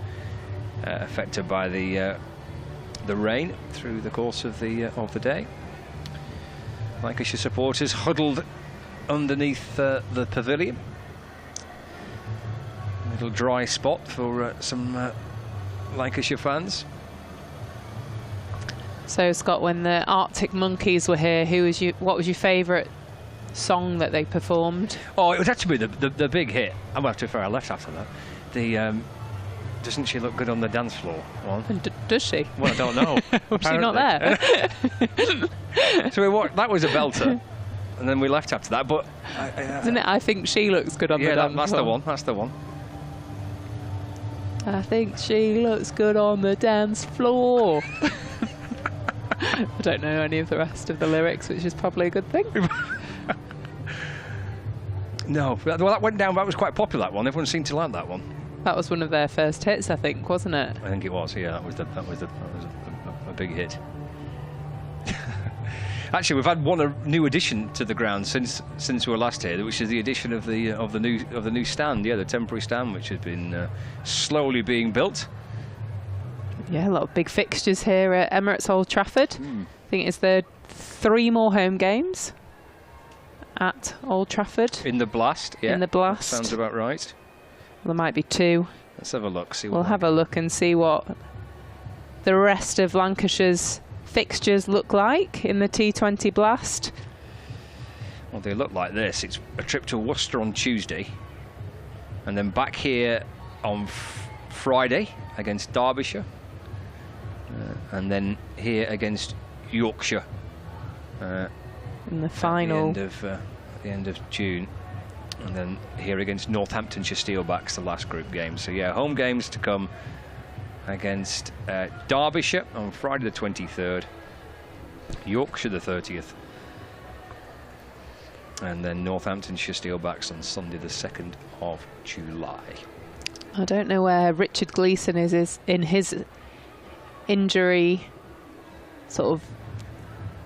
affected by the rain through the course of the day. Lancashire supporters huddled underneath the pavilion. A little dry spot for some Lancashire fans. So Scott, when the Arctic Monkeys were here, what was your favourite song that they performed? Oh, it was actually the big hit. I'm well, to be fair, I left after that. The Doesn't She Look Good on the Dance Floor one. And does she? Well, I don't know. Was she not there? So that was a belter, and then we left after that. But isn't it? I think she looks good on the dance floor. That's the one. That's the one. I think she looks good on the dance floor. I don't know any of the rest of the lyrics, which is probably a good thing. No, well, that went down. That was quite popular. That one. Everyone seemed to like that one. That was one of their first hits, I think, wasn't it? I think it was. Yeah, that was a big hit. Actually, we've had one new addition to the ground since we were last here, which is the addition of the new stand. Yeah, the temporary stand, which has been slowly being built. Yeah, a lot of big fixtures here at Emirates Old Trafford. I think it's the 3 more home games at Old Trafford. In the Blast, yeah. In the Blast. Sounds about right. Well, there might be 2. Let's have a look. We'll have a look and see what the rest of Lancashire's fixtures look like in the T20 Blast. Well, they look like this. It's a trip to Worcester on Tuesday, and then back here on Friday against Derbyshire, and then here against Yorkshire in the final at the end of June, and then here against Northamptonshire Steelbacks, the last group game. So yeah, home games to come against Derbyshire on Friday the 23rd, Yorkshire the 30th, and then Northamptonshire Steelbacks on Sunday the 2nd of July. I don't know where Richard Gleeson is in his injury sort of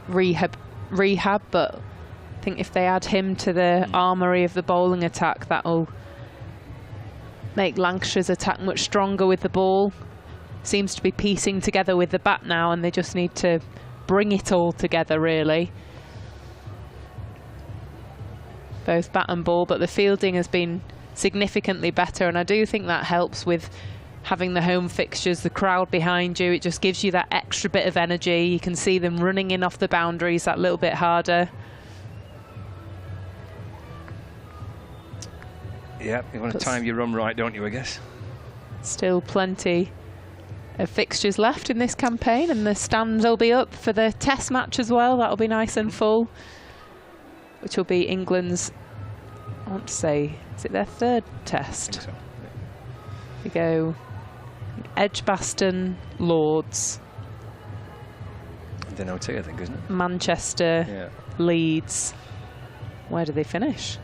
rehab, but I think if they add him to the armoury of the bowling attack, that'll make Lancashire's attack much stronger with the ball. Seems to be piecing together with the bat now, and they just need to bring it all together, really. Both bat and ball, but the fielding has been significantly better, and I do think that helps with having the home fixtures, the crowd behind you. It just gives you that extra bit of energy. You can see them running in off the boundaries that little bit harder. Yeah, you want to time your run right, don't you, I guess? Still plenty of fixtures left in this campaign, and the stands will be up for the Test match as well. That'll be nice and full, which will be England's, I want to say, is it their 3rd Test? I think so. You go Edgbaston, Lords, Then OT, I think, isn't it? Manchester, Yeah. Leeds. Where do they finish?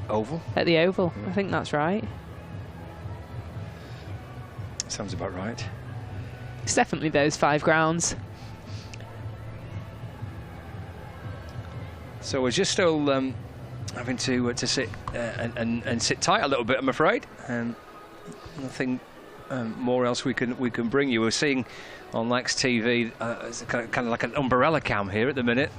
Oval. At the Oval. Yeah. I think that's right. Sounds about right. It's definitely those 5 grounds. So we're just still having to sit and sit tight a little bit, I'm afraid. Nothing more else we can bring you. We're seeing on Lax TV it's kind of like an umbrella cam here at the minute,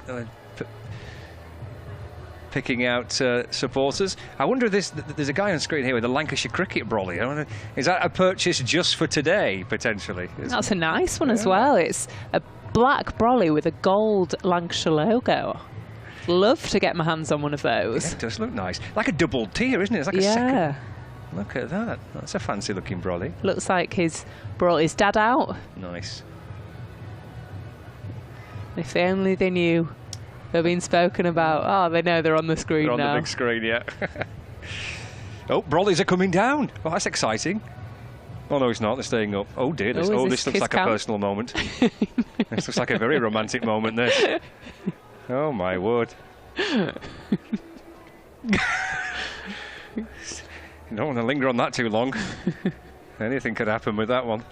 picking out supporters. I wonder if there's a guy on screen here with a Lancashire cricket brolly. I wonder, is that a purchase just for today, potentially? That's a nice one as well. It's a black brolly with a gold Lancashire logo. Love to get my hands on one of those. Yeah, it does look nice. Like a double tier, isn't it? It's like a second. Look at that. That's a fancy looking brolly. Looks like he's brought his dad out. Nice. If only they knew. They're being spoken about. Oh, they know they're on the screen now. They're on the big screen, yeah. Oh, brollies are coming down. Oh, that's exciting. Oh, no, it's not. They're staying up. Oh, dear. This looks like a personal moment. This looks like a very romantic moment, this. Oh, my word. You don't want to linger on that too long. Anything could happen with that one.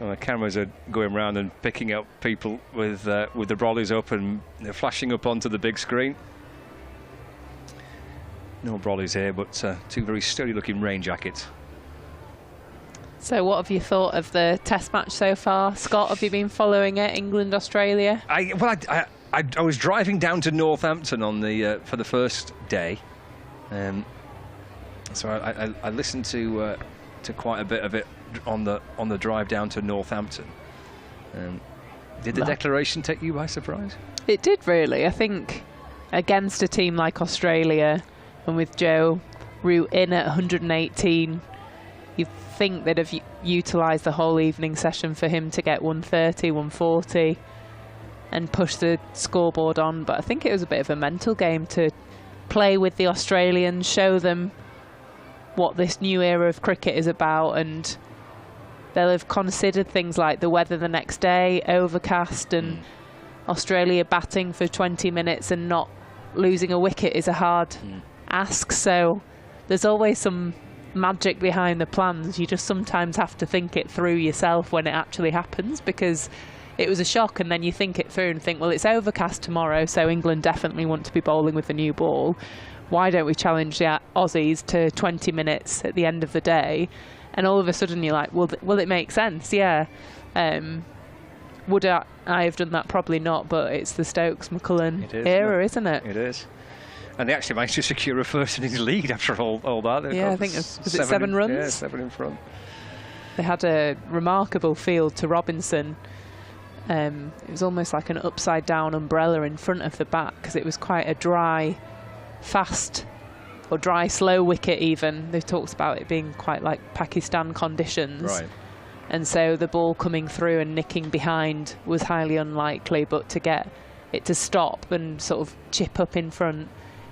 Well, the cameras are going around and picking up people with the brollies up, and they're flashing up onto the big screen. No brollies here, but two very sturdy-looking rain jackets. So what have you thought of the Test match so far? Scott, have you been following it, England, Australia? I was driving down to Northampton on the for the first day, so I listened to quite a bit of it on the drive down to Northampton. Did the declaration take you by surprise? It did, really. I think against a team like Australia, and with Joe Root in at 118, you think they'd have utilised the whole evening session for him to get 130, 140 and push the scoreboard on. But I think it was a bit of a mental game to play with the Australians, show them what this new era of cricket is about, and they'll have considered things like the weather the next day, overcast, and Australia batting for 20 minutes and not losing a wicket is a hard ask. So there's always some magic behind the plans. You just sometimes have to think it through yourself when it actually happens, because it was a shock, and then you think it through and think, well, it's overcast tomorrow, so England definitely want to be bowling with the new ball. Why don't we challenge the Aussies to 20 minutes at the end of the day? And all of a sudden you're like, will it make sense? Yeah. Would I have done that? Probably not, but it's the Stokes-McCullum era, isn't it? It is. And they actually managed to secure a first innings lead after all that. Yeah, I think was it 7 runs? Yeah, 7 in front. They had a remarkable field to Robinson. It was almost like an upside down umbrella in front of the bat, because it was quite a dry, fast, or dry, slow wicket even. They talked about it being quite like Pakistan conditions. Right. And so the ball coming through and nicking behind was highly unlikely, but to get it to stop and sort of chip up in front,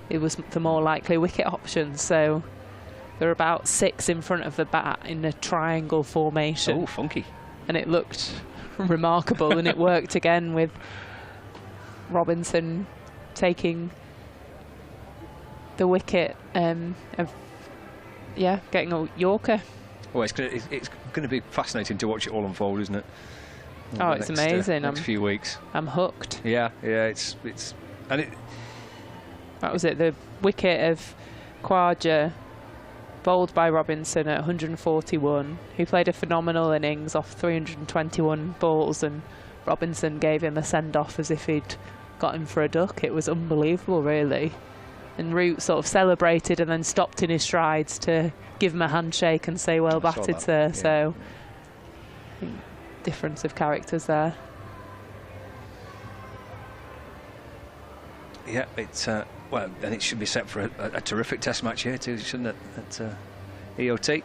it was the more likely wicket option. So there were about 6 in front of the bat in a triangle formation. Oh, funky. And it looked remarkable, and it worked again with Robinson taking the wicket, getting a Yorker. Well, it's going to be fascinating to watch it all unfold, isn't it? Oh, it's amazing. Next few weeks. I'm hooked. Yeah, it's and it. That was it. The wicket of Khawaja, bowled by Robinson at 141, who played a phenomenal innings off 321 balls, and Robinson gave him a send-off as if he'd got him for a duck. It was unbelievable, really. And Root sort of celebrated and then stopped in his strides to give him a handshake and say, well batted, sir. Yeah. So, I think difference of characters there. Yeah, it's well, and it should be set for a terrific Test match here too, shouldn't it? At EOT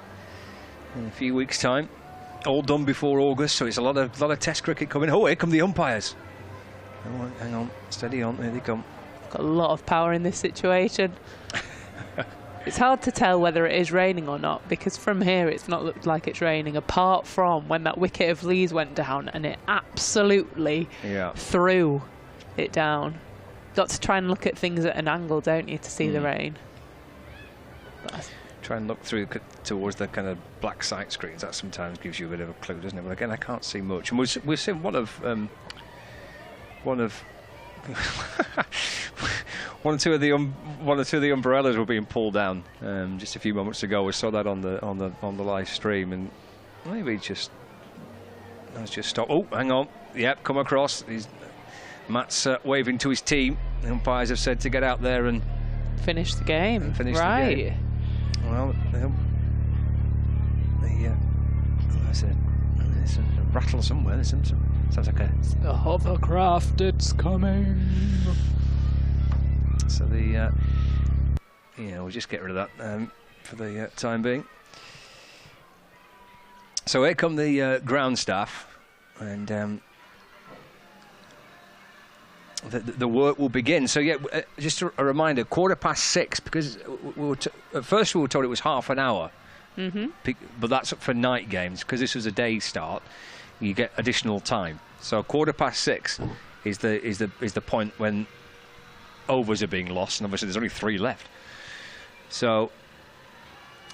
in a few weeks' time. All done before August, so it's a lot of Test cricket coming. Oh, here come the umpires. Oh, hang on, steady on, here they come. Got a lot of power in this situation. It's hard to tell whether it is raining or not, because from here it's not looked like it's raining, apart from when that wicket of Lee's went down and it absolutely threw it down. Got to try and look at things at an angle, don't you, to see the rain. Try and look through towards the kind of black sight screens. That sometimes gives you a bit of a clue, doesn't it? But again, I can't see much. And we're seeing one of one or two of the umbrellas were being pulled down just a few moments ago. We saw that on the live stream, and maybe let's just stop. Oh, hang on. Yep, come across. Matt's waving to his team. The umpires have said to get out there and finish the game. Finish right. The game. Well, there's a rattle somewhere. There's sounds like a hovercraft. It's coming. So we'll just get rid of that for the time being. So here come the ground staff, and the work will begin. So yeah, just a reminder: 6:15, because at first we were told it was half an hour, but that's for night games. Because this was a day start, you get additional time. So 6:15 is the point when overs are being lost, and obviously there's only 3 left. So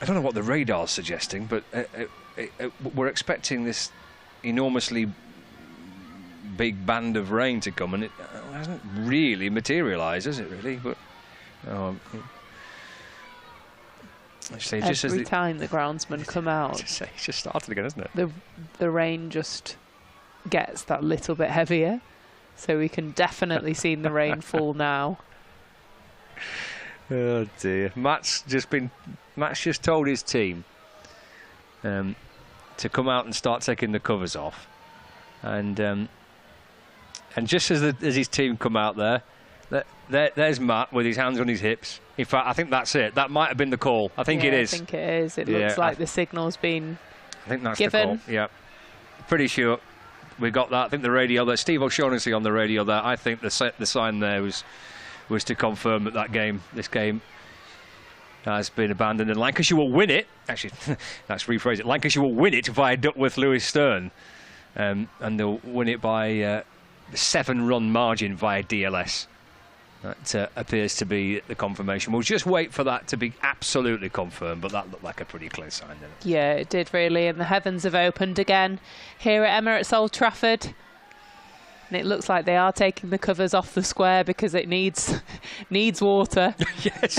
I don't know what the radar's suggesting, but we're expecting this enormously big band of rain to come, and it hasn't really materialised, has it really? But actually, every time the groundsmen come out, it's just started again, isn't it? The rain just gets that little bit heavier, so we can definitely see the rain fall now. Oh dear! Matt's just told his team to come out and start taking the covers off, and just as his team come out there's Matt with his hands on his hips. In fact, I think that's it. That might have been the call. I think it is. I think it is. It looks like the signal's been I think that's given. The call. Yeah, pretty sure we got that. I think the radio there, Steve O'Shaughnessy on the radio there. I think the sign there was to confirm that this game has been abandoned, and Lancashire will win it. Actually, let's rephrase it. Lancashire will win it via Duckworth Lewis Stern, and they'll win it by a 7-run margin via DLS. That appears to be the confirmation. We'll just wait for that to be absolutely confirmed, but that looked like a pretty clear sign, didn't it? Yeah, it did really, and the heavens have opened again here at Emirates Old Trafford. And it looks like they are taking the covers off the square because it needs water. Yes.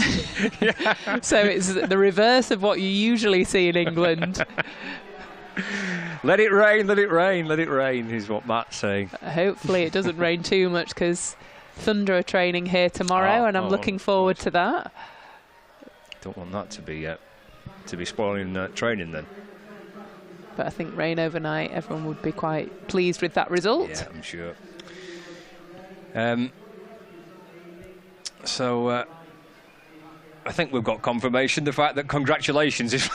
Yeah. So it's the reverse of what you usually see in England. Let it rain, let it rain, let it rain, is what Matt's saying. Hopefully it doesn't rain too much, because Thunder are training here tomorrow, and I'm looking forward to that. Don't want that to be spoiling training then. But I think rain overnight, everyone would be quite pleased with that result. Yeah, I'm sure. So I think we've got confirmation. The fact that congratulations is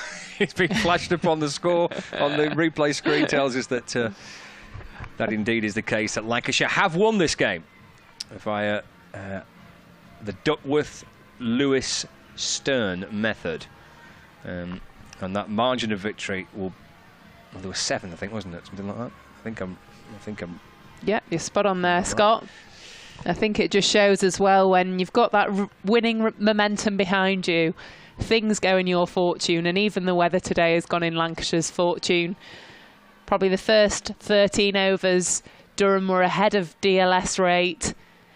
being flashed up on the score on the replay screen tells us that that indeed is the case, that Lancashire have won this game via the Duckworth Lewis Stern method. And that margin of victory will... Well, there was 7, I think, wasn't it? Something like that. I think I'm. Yeah, you're spot on there, Scott. I think it just shows as well, when you've got that winning momentum behind you, things go in your fortune, and even the weather today has gone in Lancashire's fortune. Probably the first 13 overs, Durham were ahead of DLS rate,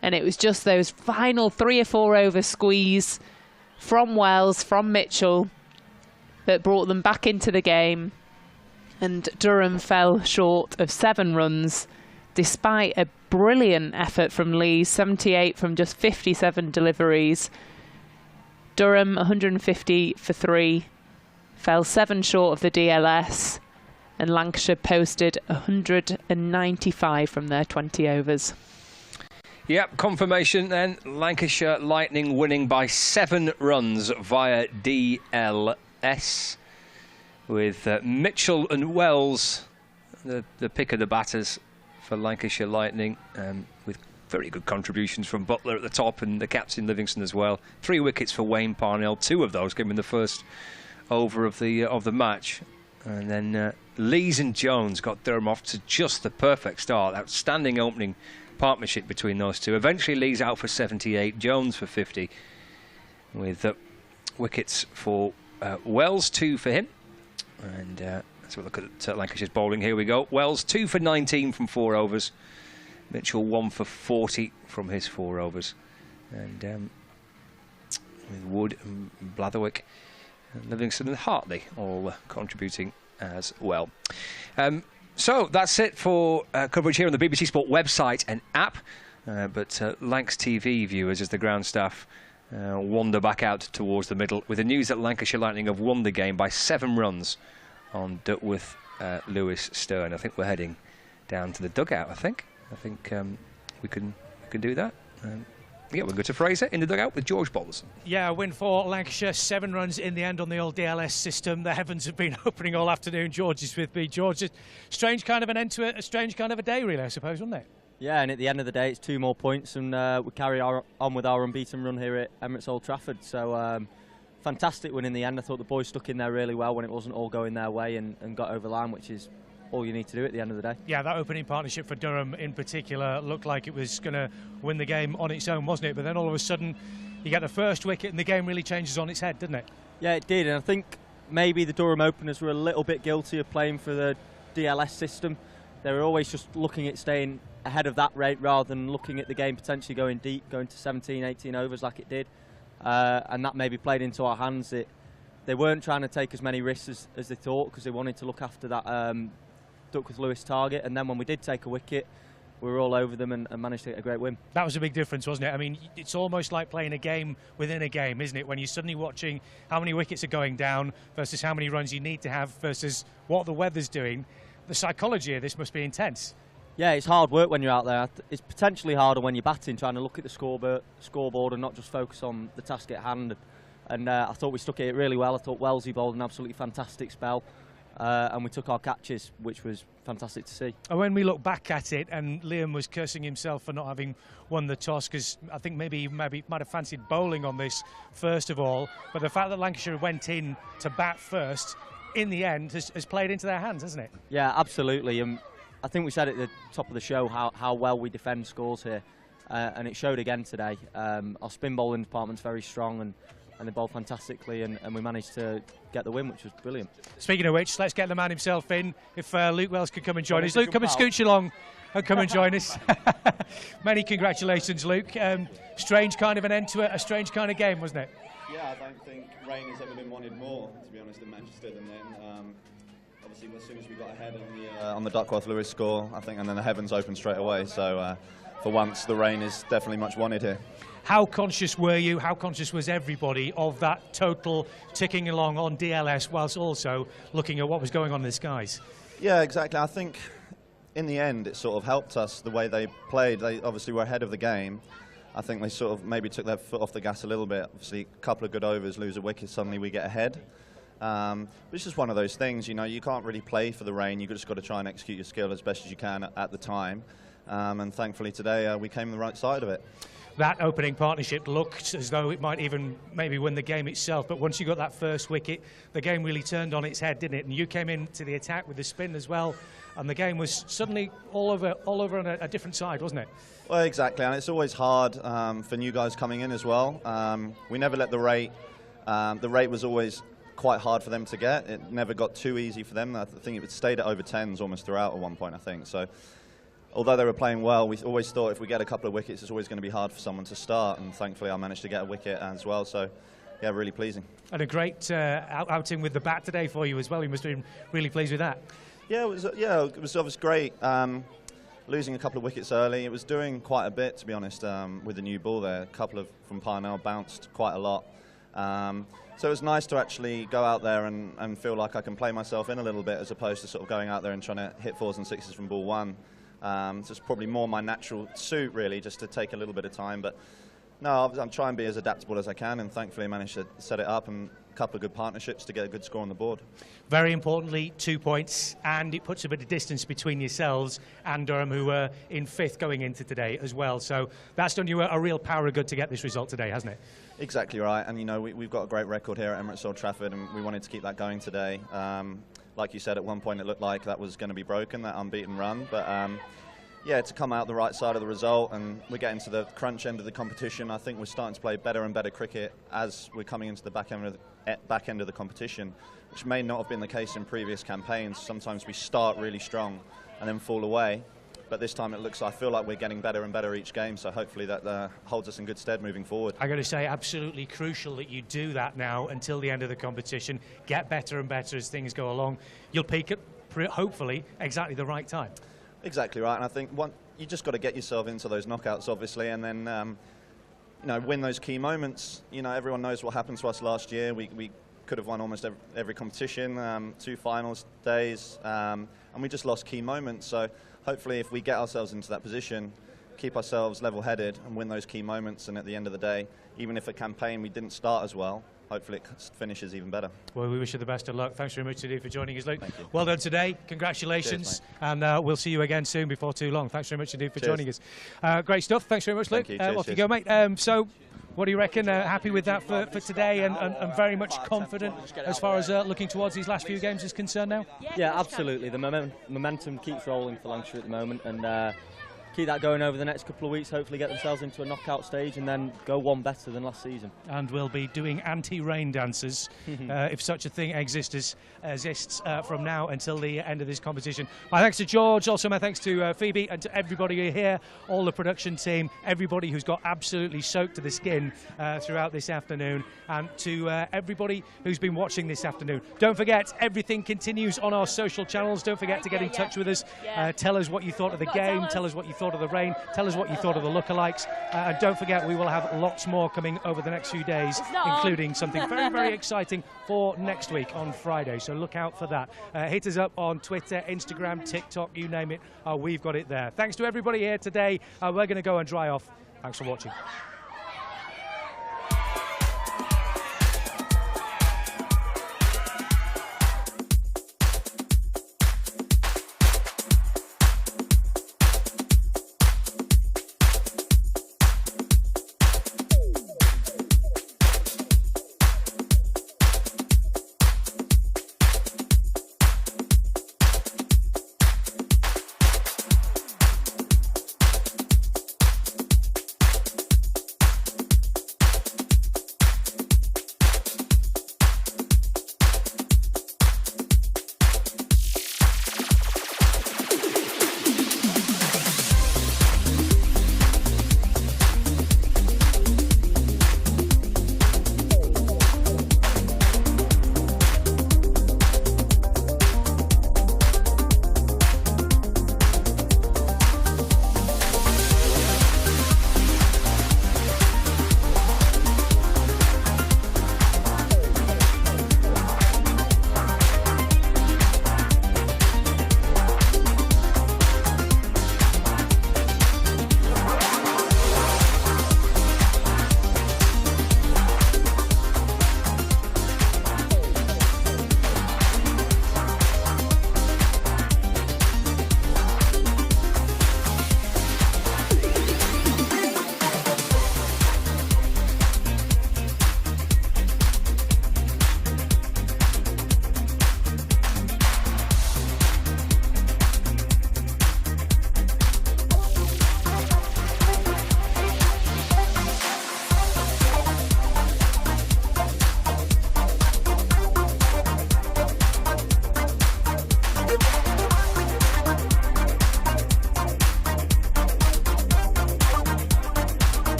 and it was just those final 3 or 4 over squeeze from Wells, from Mitchell, that brought them back into the game. And Durham fell short of 7 runs, despite a brilliant effort from Lee, 78 from just 57 deliveries. Durham, 150 for 3, fell 7 short of the DLS, and Lancashire posted 195 from their 20 overs. Yep, confirmation then. Lancashire Lightning winning by 7 runs via DLS. With Mitchell and Wells, the pick of the batters for Lancashire Lightning, with very good contributions from Butler at the top and the captain Livingston as well. 3 wickets for Wayne Parnell, 2 of those came in the first over of the match, and then Lees and Jones got Durham off to just the perfect start. Outstanding opening partnership between those two. Eventually Lees out for 78, Jones for 50, with wickets for Wells, 2 for him. And let's have a look at Lancashire's bowling. Here we go. Wells 2 for 19 from 4 overs. Mitchell 1 for 40 from his 4 overs. And with Wood and Blatherwick, and Livingston and Hartley all contributing as well. So that's it for coverage here on the BBC Sport website and app. But Lancs TV viewers, as the ground staff wander back out towards the middle with the news that Lancashire Lightning have won the game by 7 runs on Duckworth Lewis Stern. I think we're heading down to the dugout. I think we can do that. Yeah, we'll go to Fraser in the dugout with George Balderson. Yeah, a win for Lancashire, 7 runs in the end on the old DLS system. The heavens have been opening all afternoon. George is with me. George, a strange kind of an end to it, a strange kind of a day, really, I suppose, wasn't it? Yeah, and at the end of the day, it's 2 more points, and we carry on with our unbeaten run here at Emirates Old Trafford. So fantastic win in the end. I thought the boys stuck in there really well when it wasn't all going their way and got over line, which is all you need to do at the end of the day. Yeah, that opening partnership for Durham in particular looked like it was going to win the game on its own, wasn't it? But then all of a sudden you get the first wicket and the game really changes on its head, didn't it? Yeah, it did, and I think maybe the Durham openers were a little bit guilty of playing for the DLS system. They were always just looking at staying ahead of that rate rather than looking at the game potentially going deep, going to 17, 18 overs like it did. And that maybe played into our hands. They weren't trying to take as many risks as they thought because they wanted to look after that Duckworth Lewis target. And then when we did take a wicket, we were all over them and managed to get a great win. That was a big difference, wasn't it? I mean, it's almost like playing a game within a game, isn't it? When you're suddenly watching how many wickets are going down versus how many runs you need to have versus what the weather's doing. The psychology of this must be intense. Yeah, it's hard work when you're out there. It's potentially harder when you're batting, trying to look at the scoreboard and not just focus on the task at hand. And I thought we stuck it really well. I thought Wellesley bowled an absolutely fantastic spell. And we took our catches, which was fantastic to see. And when we look back at it, and Liam was cursing himself for not having won the toss, because I think maybe he might have fancied bowling on this first of all, but the fact that Lancashire went in to bat first, in the end, has played into their hands, hasn't it? Yeah, absolutely. I think we said at the top of the show how well we defend scores here, and it showed again today. Our spin bowling department's very strong, and they bowled fantastically, and we managed to get the win, which was brilliant. Speaking of which, let's get the man himself in. If Luke Wells could come and join us. Luke, come and scooch along and come and join us. Many congratulations, Luke. Strange kind of an end to it, a strange kind of game, wasn't it? Yeah, I don't think rain has ever been wanted more, to be honest, in Manchester than then. Obviously, as soon as we got ahead on the Duckworth Lewis score, I think, and then the heavens opened straight away. So, for once, the rain is definitely much wanted here. How conscious were you, how conscious was everybody of that total ticking along on DLS whilst also looking at what was going on in the skies? Yeah, exactly. I think in the end it sort of helped us the way they played. They obviously were ahead of the game. I think they sort of maybe took their foot off the gas a little bit. Obviously, a couple of good overs, lose a wicket, suddenly we get ahead. It's just one of those things, you know, you can't really play for the rain. You've just got to try and execute your skill as best as you can at the time. And thankfully today we came on the right side of it. That opening partnership looked as though it might even maybe win the game itself, but once you got that first wicket, the game really turned on its head, didn't it? And you came into the attack with the spin as well, and the game was suddenly all over on a different side, wasn't it? Well, exactly, and it's always hard for new guys coming in as well. We never let the rate was always quite hard for them to get. It never got too easy for them. I think it stayed at over 10s almost throughout at one point, I think. So, although they were playing well, we always thought if we get a couple of wickets, it's always going to be hard for someone to start, and thankfully I managed to get a wicket as well, so yeah, really pleasing. And a great outing with the bat today for you as well. You must have been really pleased with that. Yeah, it was obviously great. Losing a couple of wickets early, it was doing quite a bit, to be honest, with the new ball there. A couple of from Parnell bounced quite a lot. So it was nice to actually go out there and feel like I can play myself in a little bit, as opposed to sort of going out there and trying to hit 4s and 6s from ball 1. So it's probably more my natural suit, really, just to take a little bit of time. But no, I'm trying to be as adaptable as I can, and thankfully I managed to set it up and a couple of good partnerships to get a good score on the board. Very importantly, 2 points, and it puts a bit of distance between yourselves and Durham, who were in 5th going into today as well. So that's done you a real power of good to get this result today, hasn't it? Exactly right, and you know, we've got a great record here at Emirates Old Trafford, and we wanted to keep that going today. Like you said, at one point it looked like that was going to be broken, that unbeaten run, but yeah, to come out the right side of the result, and we're getting to the crunch end of the competition. I think we're starting to play better and better cricket as we're coming into the back end of the competition, which may not have been the case in previous campaigns. Sometimes we start really strong and then fall away, but this time I feel like we're getting better and better each game, so hopefully that holds us in good stead moving forward. I'm going to say absolutely crucial that you do that now until the end of the competition. Get better and better as things go along. You'll peak at hopefully exactly the right time. Exactly right, and I think you just got to get yourself into those knockouts, obviously, and then you know, win those key moments. You know, everyone knows what happened to us last year. We could have won almost every competition, 2 finals days, and we just lost key moments. So hopefully, if we get ourselves into that position, keep ourselves level-headed and win those key moments, and at the end of the day, even if a campaign we didn't start as well, hopefully it finishes even better. Well, we wish you the best of luck. Thanks very much indeed for joining us, Luke. Thank you. Well done today. Congratulations. Cheers, and we'll see you again soon before too long. Thanks very much indeed for joining us. Great stuff. Thanks very much, Luke. Thank you. Cheers, off you go, mate. So What do you reckon? Happy with that for today and very much confident as far as looking towards these last few games is concerned now? Yeah, absolutely. The momentum keeps rolling for Lancashire at the moment, and keep that going over the next couple of weeks, hopefully get themselves into a knockout stage and then go one better than last season. And we'll be doing anti-rain dances, if such a thing exists from now until the end of this competition. My thanks to George, also my thanks to Phoebe and to everybody here, all the production team, everybody who's got absolutely soaked to the skin throughout this afternoon, and to everybody who's been watching this afternoon. Don't forget, everything continues on our social channels. Don't forget to get in touch with us. Tell us what you thought of the game, tell us what you thought of the rain, tell us what you thought of the lookalikes, and don't forget we will have lots more coming over the next few days, including something very, very exciting for next week on Friday, so look out for that. Hit us up on Twitter, Instagram, TikTok, you name it, we've got it there. Thanks to everybody here today. We're going to go and dry off. Thanks for watching.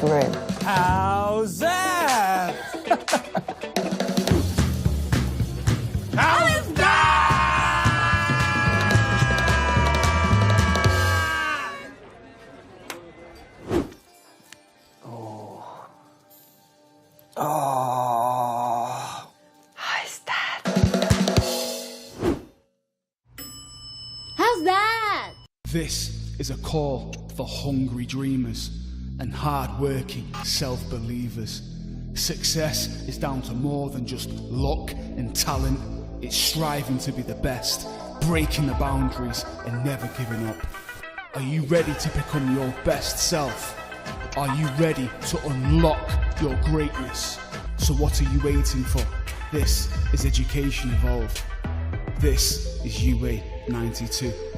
room. How's that? How's that? Oh. How's that? How's that? This is a call for hungry dreamers and hard-working self-believers. Success is down to more than just luck and talent. It's striving to be the best, breaking the boundaries and never giving up. Are you ready to become your best self? Are you ready to unlock your greatness? So what are you waiting for? This is Education Evolved. This is UA 92.